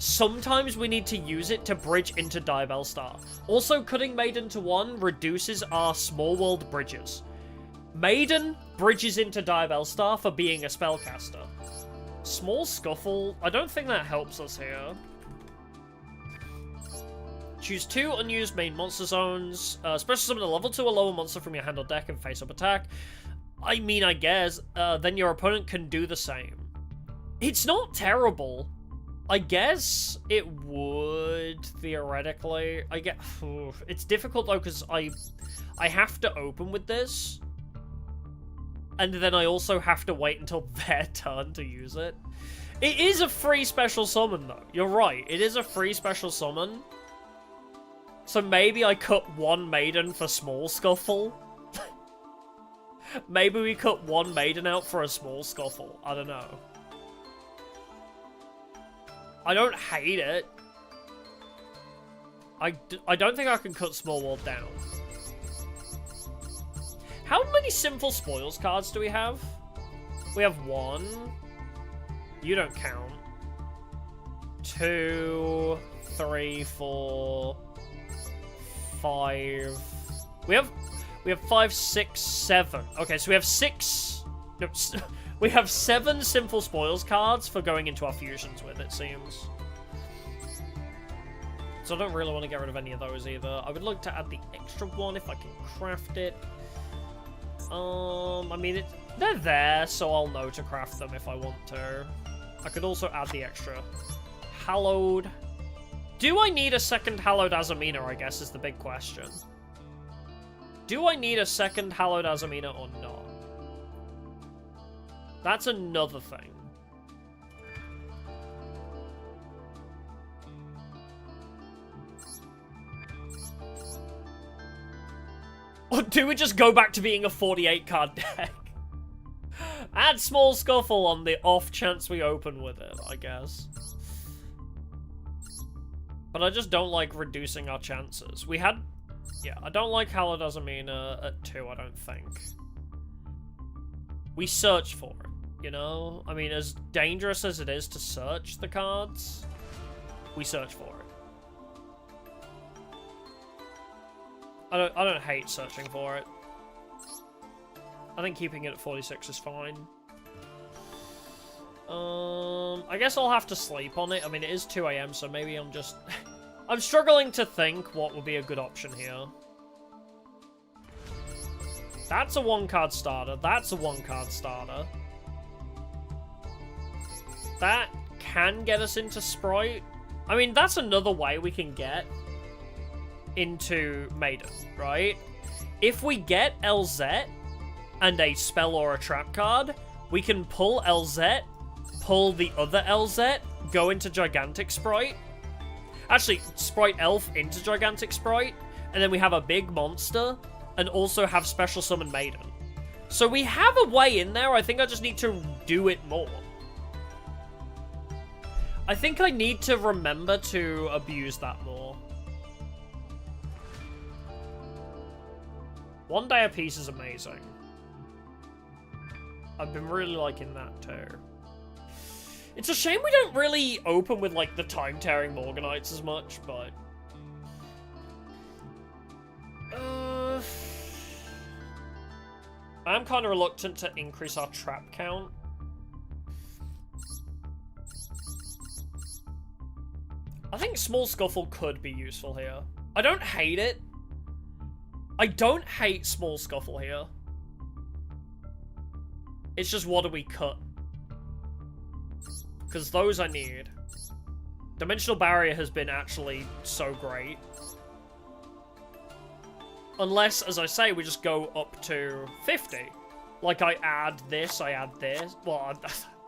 Sometimes we need to use it to bridge into Diabel Star. Also, cutting Maiden to 1 reduces our Small World bridges. Maiden bridges into Diabel Star for being a spellcaster. Small Scuffle, I don't think that helps us here. Choose 2 unused main monster zones. Special summon a level 2 or lower monster from your hand or deck and face-up attack. I mean, I guess. Then your opponent can do the same. It's not terrible. I guess it would, theoretically. It's difficult, though, because I have to open with this. And then I also have to wait until their turn to use it. It is a free special summon, though. You're right. It is a free special summon. So maybe I cut 1 Maiden for Small Scuffle. Maybe we cut 1 Maiden out for a Small Scuffle. I don't know. I don't hate it. I don't think I can cut Small World down. How many Sinful Spoils cards do we have? We have 1. You don't count. 2, 3, 4, 5. We have 5, 6, 7. Okay, so we have 6. No, we have 7 Sinful Spoils cards for going into our fusions with, it seems. So I don't really want to get rid of any of those either. I would like to add the extra 1 if I can craft it. I mean, they're there, so I'll know to craft them if I want to. I could also add the extra Hallowed. Do I need a second Hallowed Azamina, I guess, is the big question. Do I need a second Hallowed Azamina or not? That's another thing. Or do we just go back to being a 48 card deck? Add Small Scuffle on the off chance we open with it, I guess. But I just don't like reducing our chances. We had... Yeah, I don't like Hallowed Azamina at 2, I don't think. We search for it. You know? I mean, as dangerous as it is to search the cards, we search for it. I don't hate searching for it. I think keeping it at 46 is fine. I guess I'll have to sleep on it. I mean, it is 2 AM, so maybe I'm just... I'm struggling to think what would be a good option here. That's a 1-card starter. That's a 1-card starter. That can get us into Sprite. I mean, that's another way we can get into Maiden, right? If we get LZ and a spell or a trap card, we can pull LZ, pull the other LZ, go into Gigantic Sprite. Actually, Sprite Elf into Gigantic Sprite, and then we have a big monster, and also have Special Summon Maiden. So we have a way in there, I think I just need to do it more. I think I need to remember to abuse that more. 1 day a piece is amazing. I've been really liking that too. It's a shame we don't really open with, like, the time-tearing Morganites as much, but... I'm kind of reluctant to increase our trap count. I think Small Scuffle could be useful here. I don't hate it. I don't hate Small Scuffle here. It's just, what do we cut? Because those I need. Dimensional Barrier has been actually so great. Unless, as I say, we just go up to 50. Like, I add this, I add this. Well,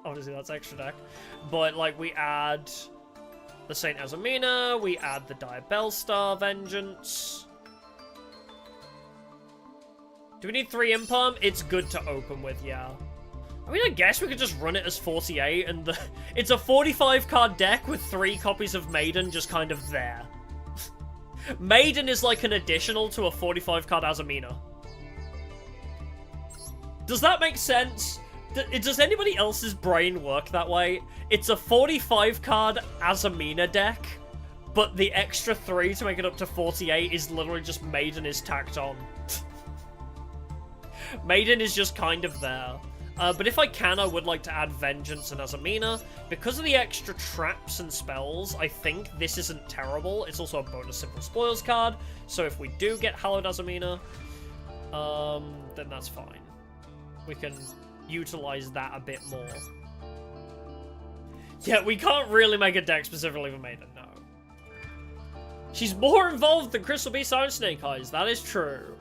obviously that's extra deck. But, like, we add the Saint Azamina, we add the Diabelstar Vengeance. Do we need 3 Imperm? It's good to open with, yeah. I mean, I guess we could just run it as 48, and it's a 45-card deck with 3 copies of Maiden just kind of there. Maiden is like an additional to a 45-card Azamina. Does that make sense? Does anybody else's brain work that way? It's a 45-card Azamina deck, but the extra 3 to make it up to 48 is literally just Maiden is tacked on. Maiden is just kind of there. But if I can, I would like to add Vengeance and Azamina. Because of the extra traps and spells, I think this isn't terrible. It's also a bonus Simple Spoils card, so if we do get Hallowed Azamina, then that's fine. We can utilize that a bit more. Yeah, we can't really make a deck specifically for Maiden, no. She's more involved than Crystal Beast Iron Snake Eyes, that is true.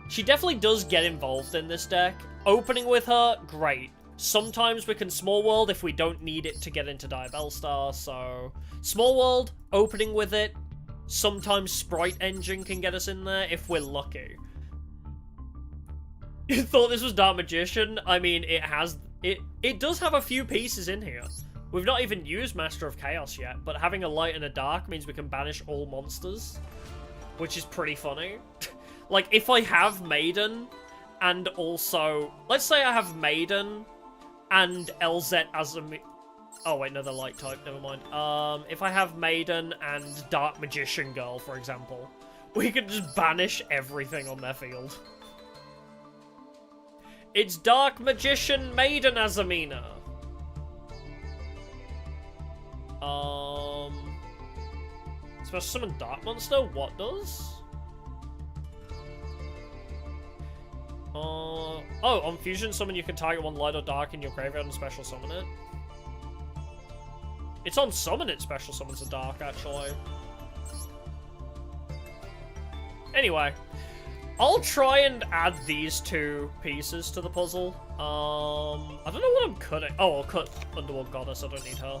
She definitely does get involved in this deck. Opening with her, great. Sometimes we can Small World if we don't need it to get into Diabelstar, so... Small World, opening with it. Sometimes Sprite Engine can get us in there if we're lucky. You thought this was Dark Magician? I mean, it does have a few pieces in here. We've not even used Master of Chaos yet, but having a light and a dark means we can banish all monsters, which is pretty funny. Like, if I have Maiden, and also... Let's say I have Maiden and LZ Azamina... Oh, wait, no, they're light type, never mind. If I have Maiden and Dark Magician Girl, for example, we can just banish everything on their field. It's Dark Magician Maiden Azamina. Special Summon Dark Monster? What does? Oh, on Fusion Summon you can target 1 light or dark in your graveyard and special summon it. It's on Summon it special summons a dark, actually. Anyway, I'll try and add these 2 pieces to the puzzle. I don't know what I'm cutting. Oh, I'll cut Underworld Goddess, I don't need her.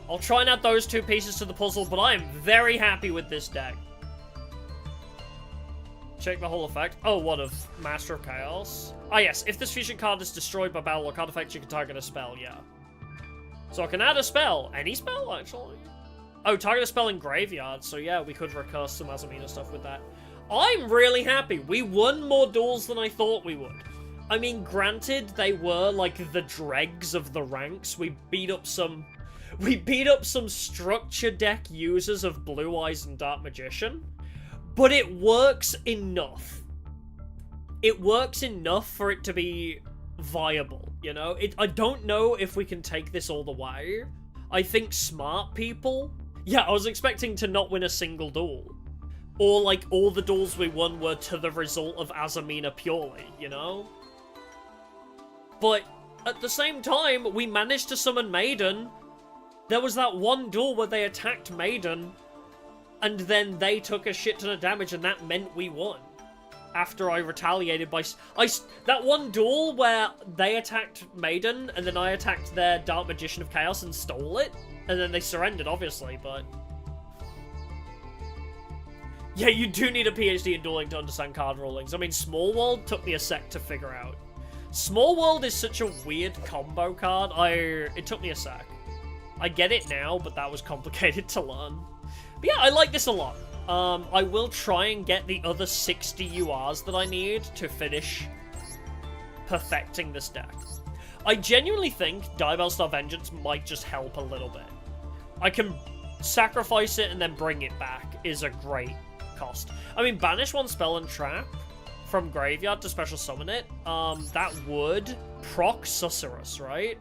I'll try and add those 2 pieces to the puzzle, but I am very happy with this deck. Check the whole effect. Oh, what of Master of Chaos? Ah, yes. If this fusion card is destroyed by battle or card effect, you can target a spell, yeah. So I can add a spell. Any spell, actually. Oh, target a spell in graveyard. So yeah, we could recurse some Azamina stuff with that. I'm really happy. We won more duels than I thought we would. I mean, granted, they were like the dregs of the ranks. We beat up some structure deck users of Blue Eyes and Dark Magician. But it works enough. It works enough for it to be viable, you know? I don't know if we can take this all the way. I think smart people... Yeah, I was expecting to not win a single duel. Or, like, all the duels we won were to the result of Azamina purely, you know? But at the same time, we managed to summon Maiden. There was that one duel where they attacked Maiden, and then they took a shit ton of damage, and that meant we won. After I retaliated by... that one duel where they attacked Maiden, and then I attacked their Dark Magician of Chaos and stole it, and then they surrendered, obviously, but... Yeah, you do need a PhD in dueling to understand card rulings. I mean, Small World took me a sec to figure out. Small World is such a weird combo card. It took me a sec. I get it now, but that was complicated to learn. But yeah, I like this a lot. I will try and get the other 60 URs that I need to finish perfecting this deck. I genuinely think Diabell Star Vengeance might just help a little bit. I can sacrifice it and then bring it back is a great cost. I mean, banish one spell and trap from graveyard to special summon it. That would proc Susurrus, right?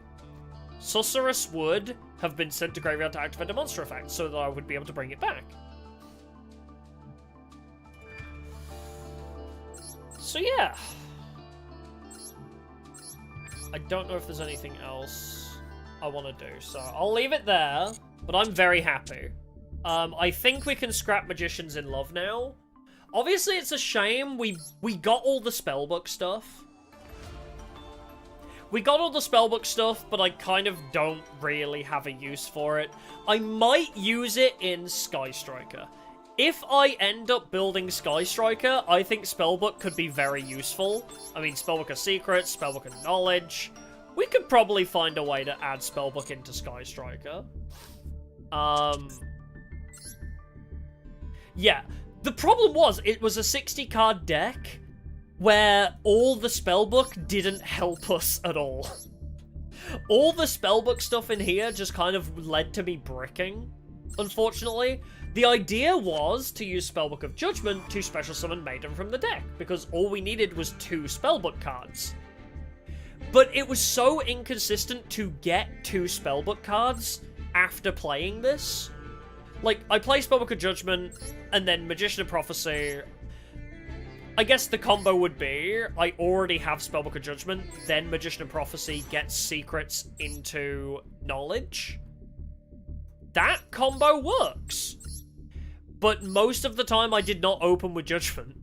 Susurrus would have been sent to graveyard to activate a monster effect, so that I would be able to bring it back. So yeah. I don't know if there's anything else I want to do, so I'll leave it there, but I'm very happy. I think we can scrap Magicians in Love now. Obviously, it's a shame we got all the spellbook stuff. We got all the spellbook stuff, but I kind of don't really have a use for it. I might use it in Sky Striker. If I end up building Sky Striker, I think Spellbook could be very useful. I mean, Spellbook of Secrets, Spellbook of Knowledge. We could probably find a way to add Spellbook into Sky Striker. Yeah. The problem was, it was a 60-card deck where all the Spellbook didn't help us at all. All the Spellbook stuff in here just kind of led to me bricking, unfortunately. The idea was to use Spellbook of Judgment to special summon Maiden from the deck, because all we needed was 2 Spellbook cards. But it was so inconsistent to get 2 Spellbook cards after playing this. Like, I play Spellbook of Judgment, and then Magician of Prophecy. I guess the combo would be, I already have Spellbook of Judgment, then Magician of Prophecy gets Secrets into Knowledge. That combo works. But most of the time I did not open with Judgment.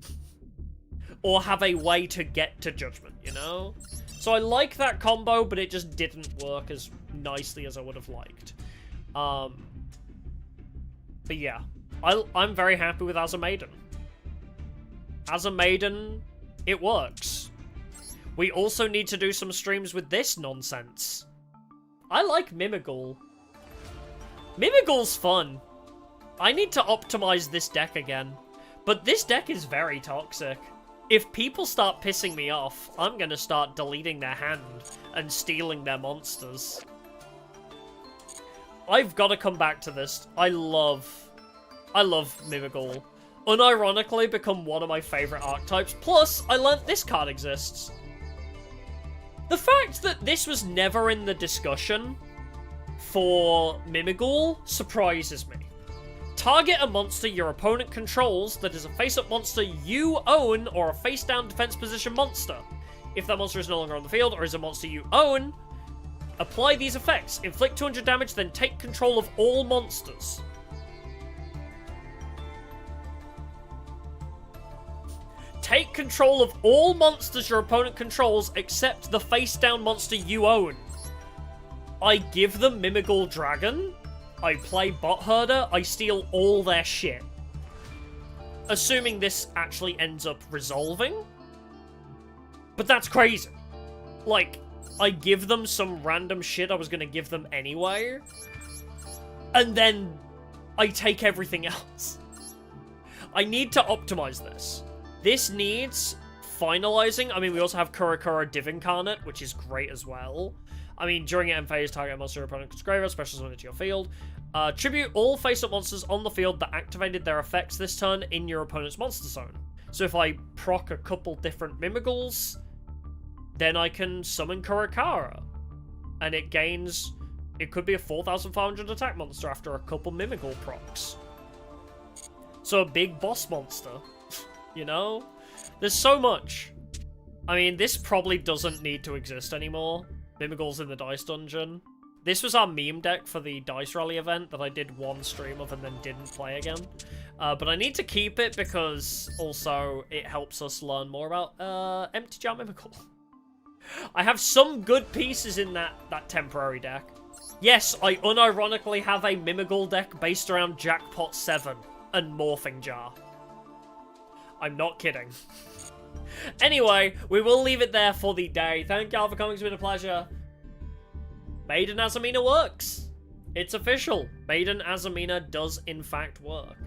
Or have a way to get to Judgment, you know? So I like that combo, but it just didn't work as nicely as I would have liked. But yeah, I'm very happy with Azamaiden. Azamaiden, it works. We also need to do some streams with this nonsense. I like Mimigul. Mimigul's fun. I need to optimize this deck again. But this deck is very toxic. If people start pissing me off, I'm gonna start deleting their hand and stealing their monsters. I've gotta come back to this. I love Mimigul. Unironically become one of my favorite archetypes. Plus, I learnt this card exists. The fact that this was never in the discussion for Mimigul surprises me. Target a monster your opponent controls that is a face-up monster you own or a face-down defense position monster. If that monster is no longer on the field or is a monster you own, apply these effects. Inflict 200 damage, then take control of all monsters. Take control of all monsters your opponent controls except the face-down monster you own. I give them Mimigul Dragon. I play Bot Herder, I steal all their shit. Assuming this actually ends up resolving. But that's crazy. Like, I give them some random shit I was gonna give them anyway. And then I take everything else. I need to optimize this. This needs finalizing. I mean, we also have Kurakura Div Incarnate, which is great as well. I mean, during end phase, target a monster opponent's graveyard, special summon it to your field. Tribute all face-up monsters on the field that activated their effects this turn in your opponent's monster zone. So if I proc a couple different Mimiguls, then I can summon Kurakara. And it gains... It could be a 4,500 attack monster after a couple Mimigal procs. So a big boss monster. You know? There's so much. I mean, this probably doesn't need to exist anymore. Mimigals in the Dice Dungeon. This was our meme deck for the Dice Rally event that I did one stream of and then didn't play again. But I need to keep it because also it helps us learn more about Empty Jar Mimical. I have some good pieces in that temporary deck. Yes, I unironically have a Mimigal deck based around Jackpot 7 and Morphing Jar. I'm not kidding. Anyway, we will leave it there for the day. Thank y'all for coming. It's been a pleasure. Maiden Azamina works. It's official. Maiden Azamina does in fact work.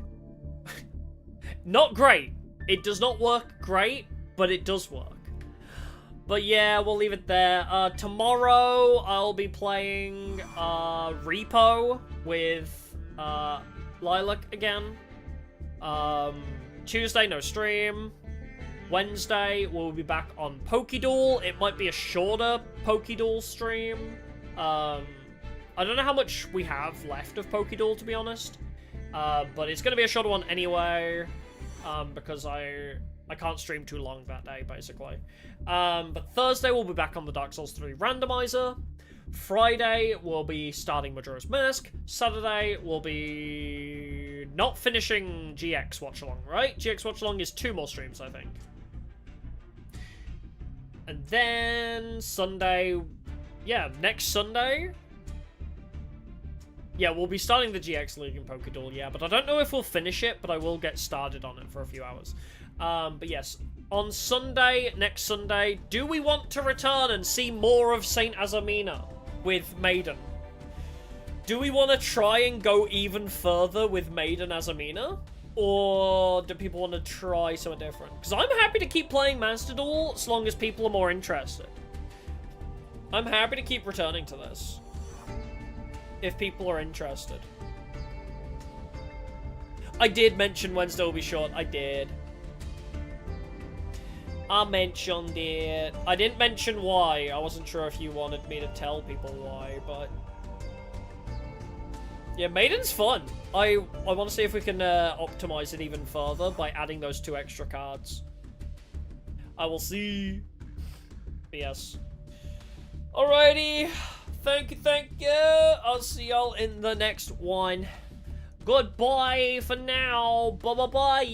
Not great. It does not work great, but it does work. But yeah, we'll leave it there. Tomorrow, I'll be playing Repo with Lilac again. Tuesday, no stream. Wednesday, we'll be back on Pokéduel. It might be a shorter Pokéduel stream. I don't know how much we have left of Pokéduel, to be honest. But it's going to be a shorter one anyway. Because I can't stream too long that day, basically. But Thursday, we'll be back on the Dark Souls 3 randomizer. Friday, we'll be starting Majora's Mask. Saturday, we'll be not finishing GX Watch Along, right? GX Watch Along is 2 more streams, I think. And then Sunday, yeah, next Sunday. Yeah, we'll be starting the GX League in Pokéduel, yeah, but I don't know if we'll finish it, but I will get started on it for a few hours. But yes, on Sunday, next Sunday, do we want to return and see more of Saint Azamina with Maiden? Do we want to try and go even further with Maiden Azamina? Or do people want to try something different? Because I'm happy to keep playing Master Duel as long as people are more interested. I'm happy to keep returning to this if people are interested. I did mention Wednesday will be short. I did. I mentioned it. I didn't mention why. I wasn't sure if you wanted me to tell people why, but... yeah, Maiden's fun. I want to see if we can optimize it even further by adding those 2 extra cards. I will see. But yes. Alrighty. Thank you. I'll see y'all in the next one. Goodbye for now. Bye-bye-bye.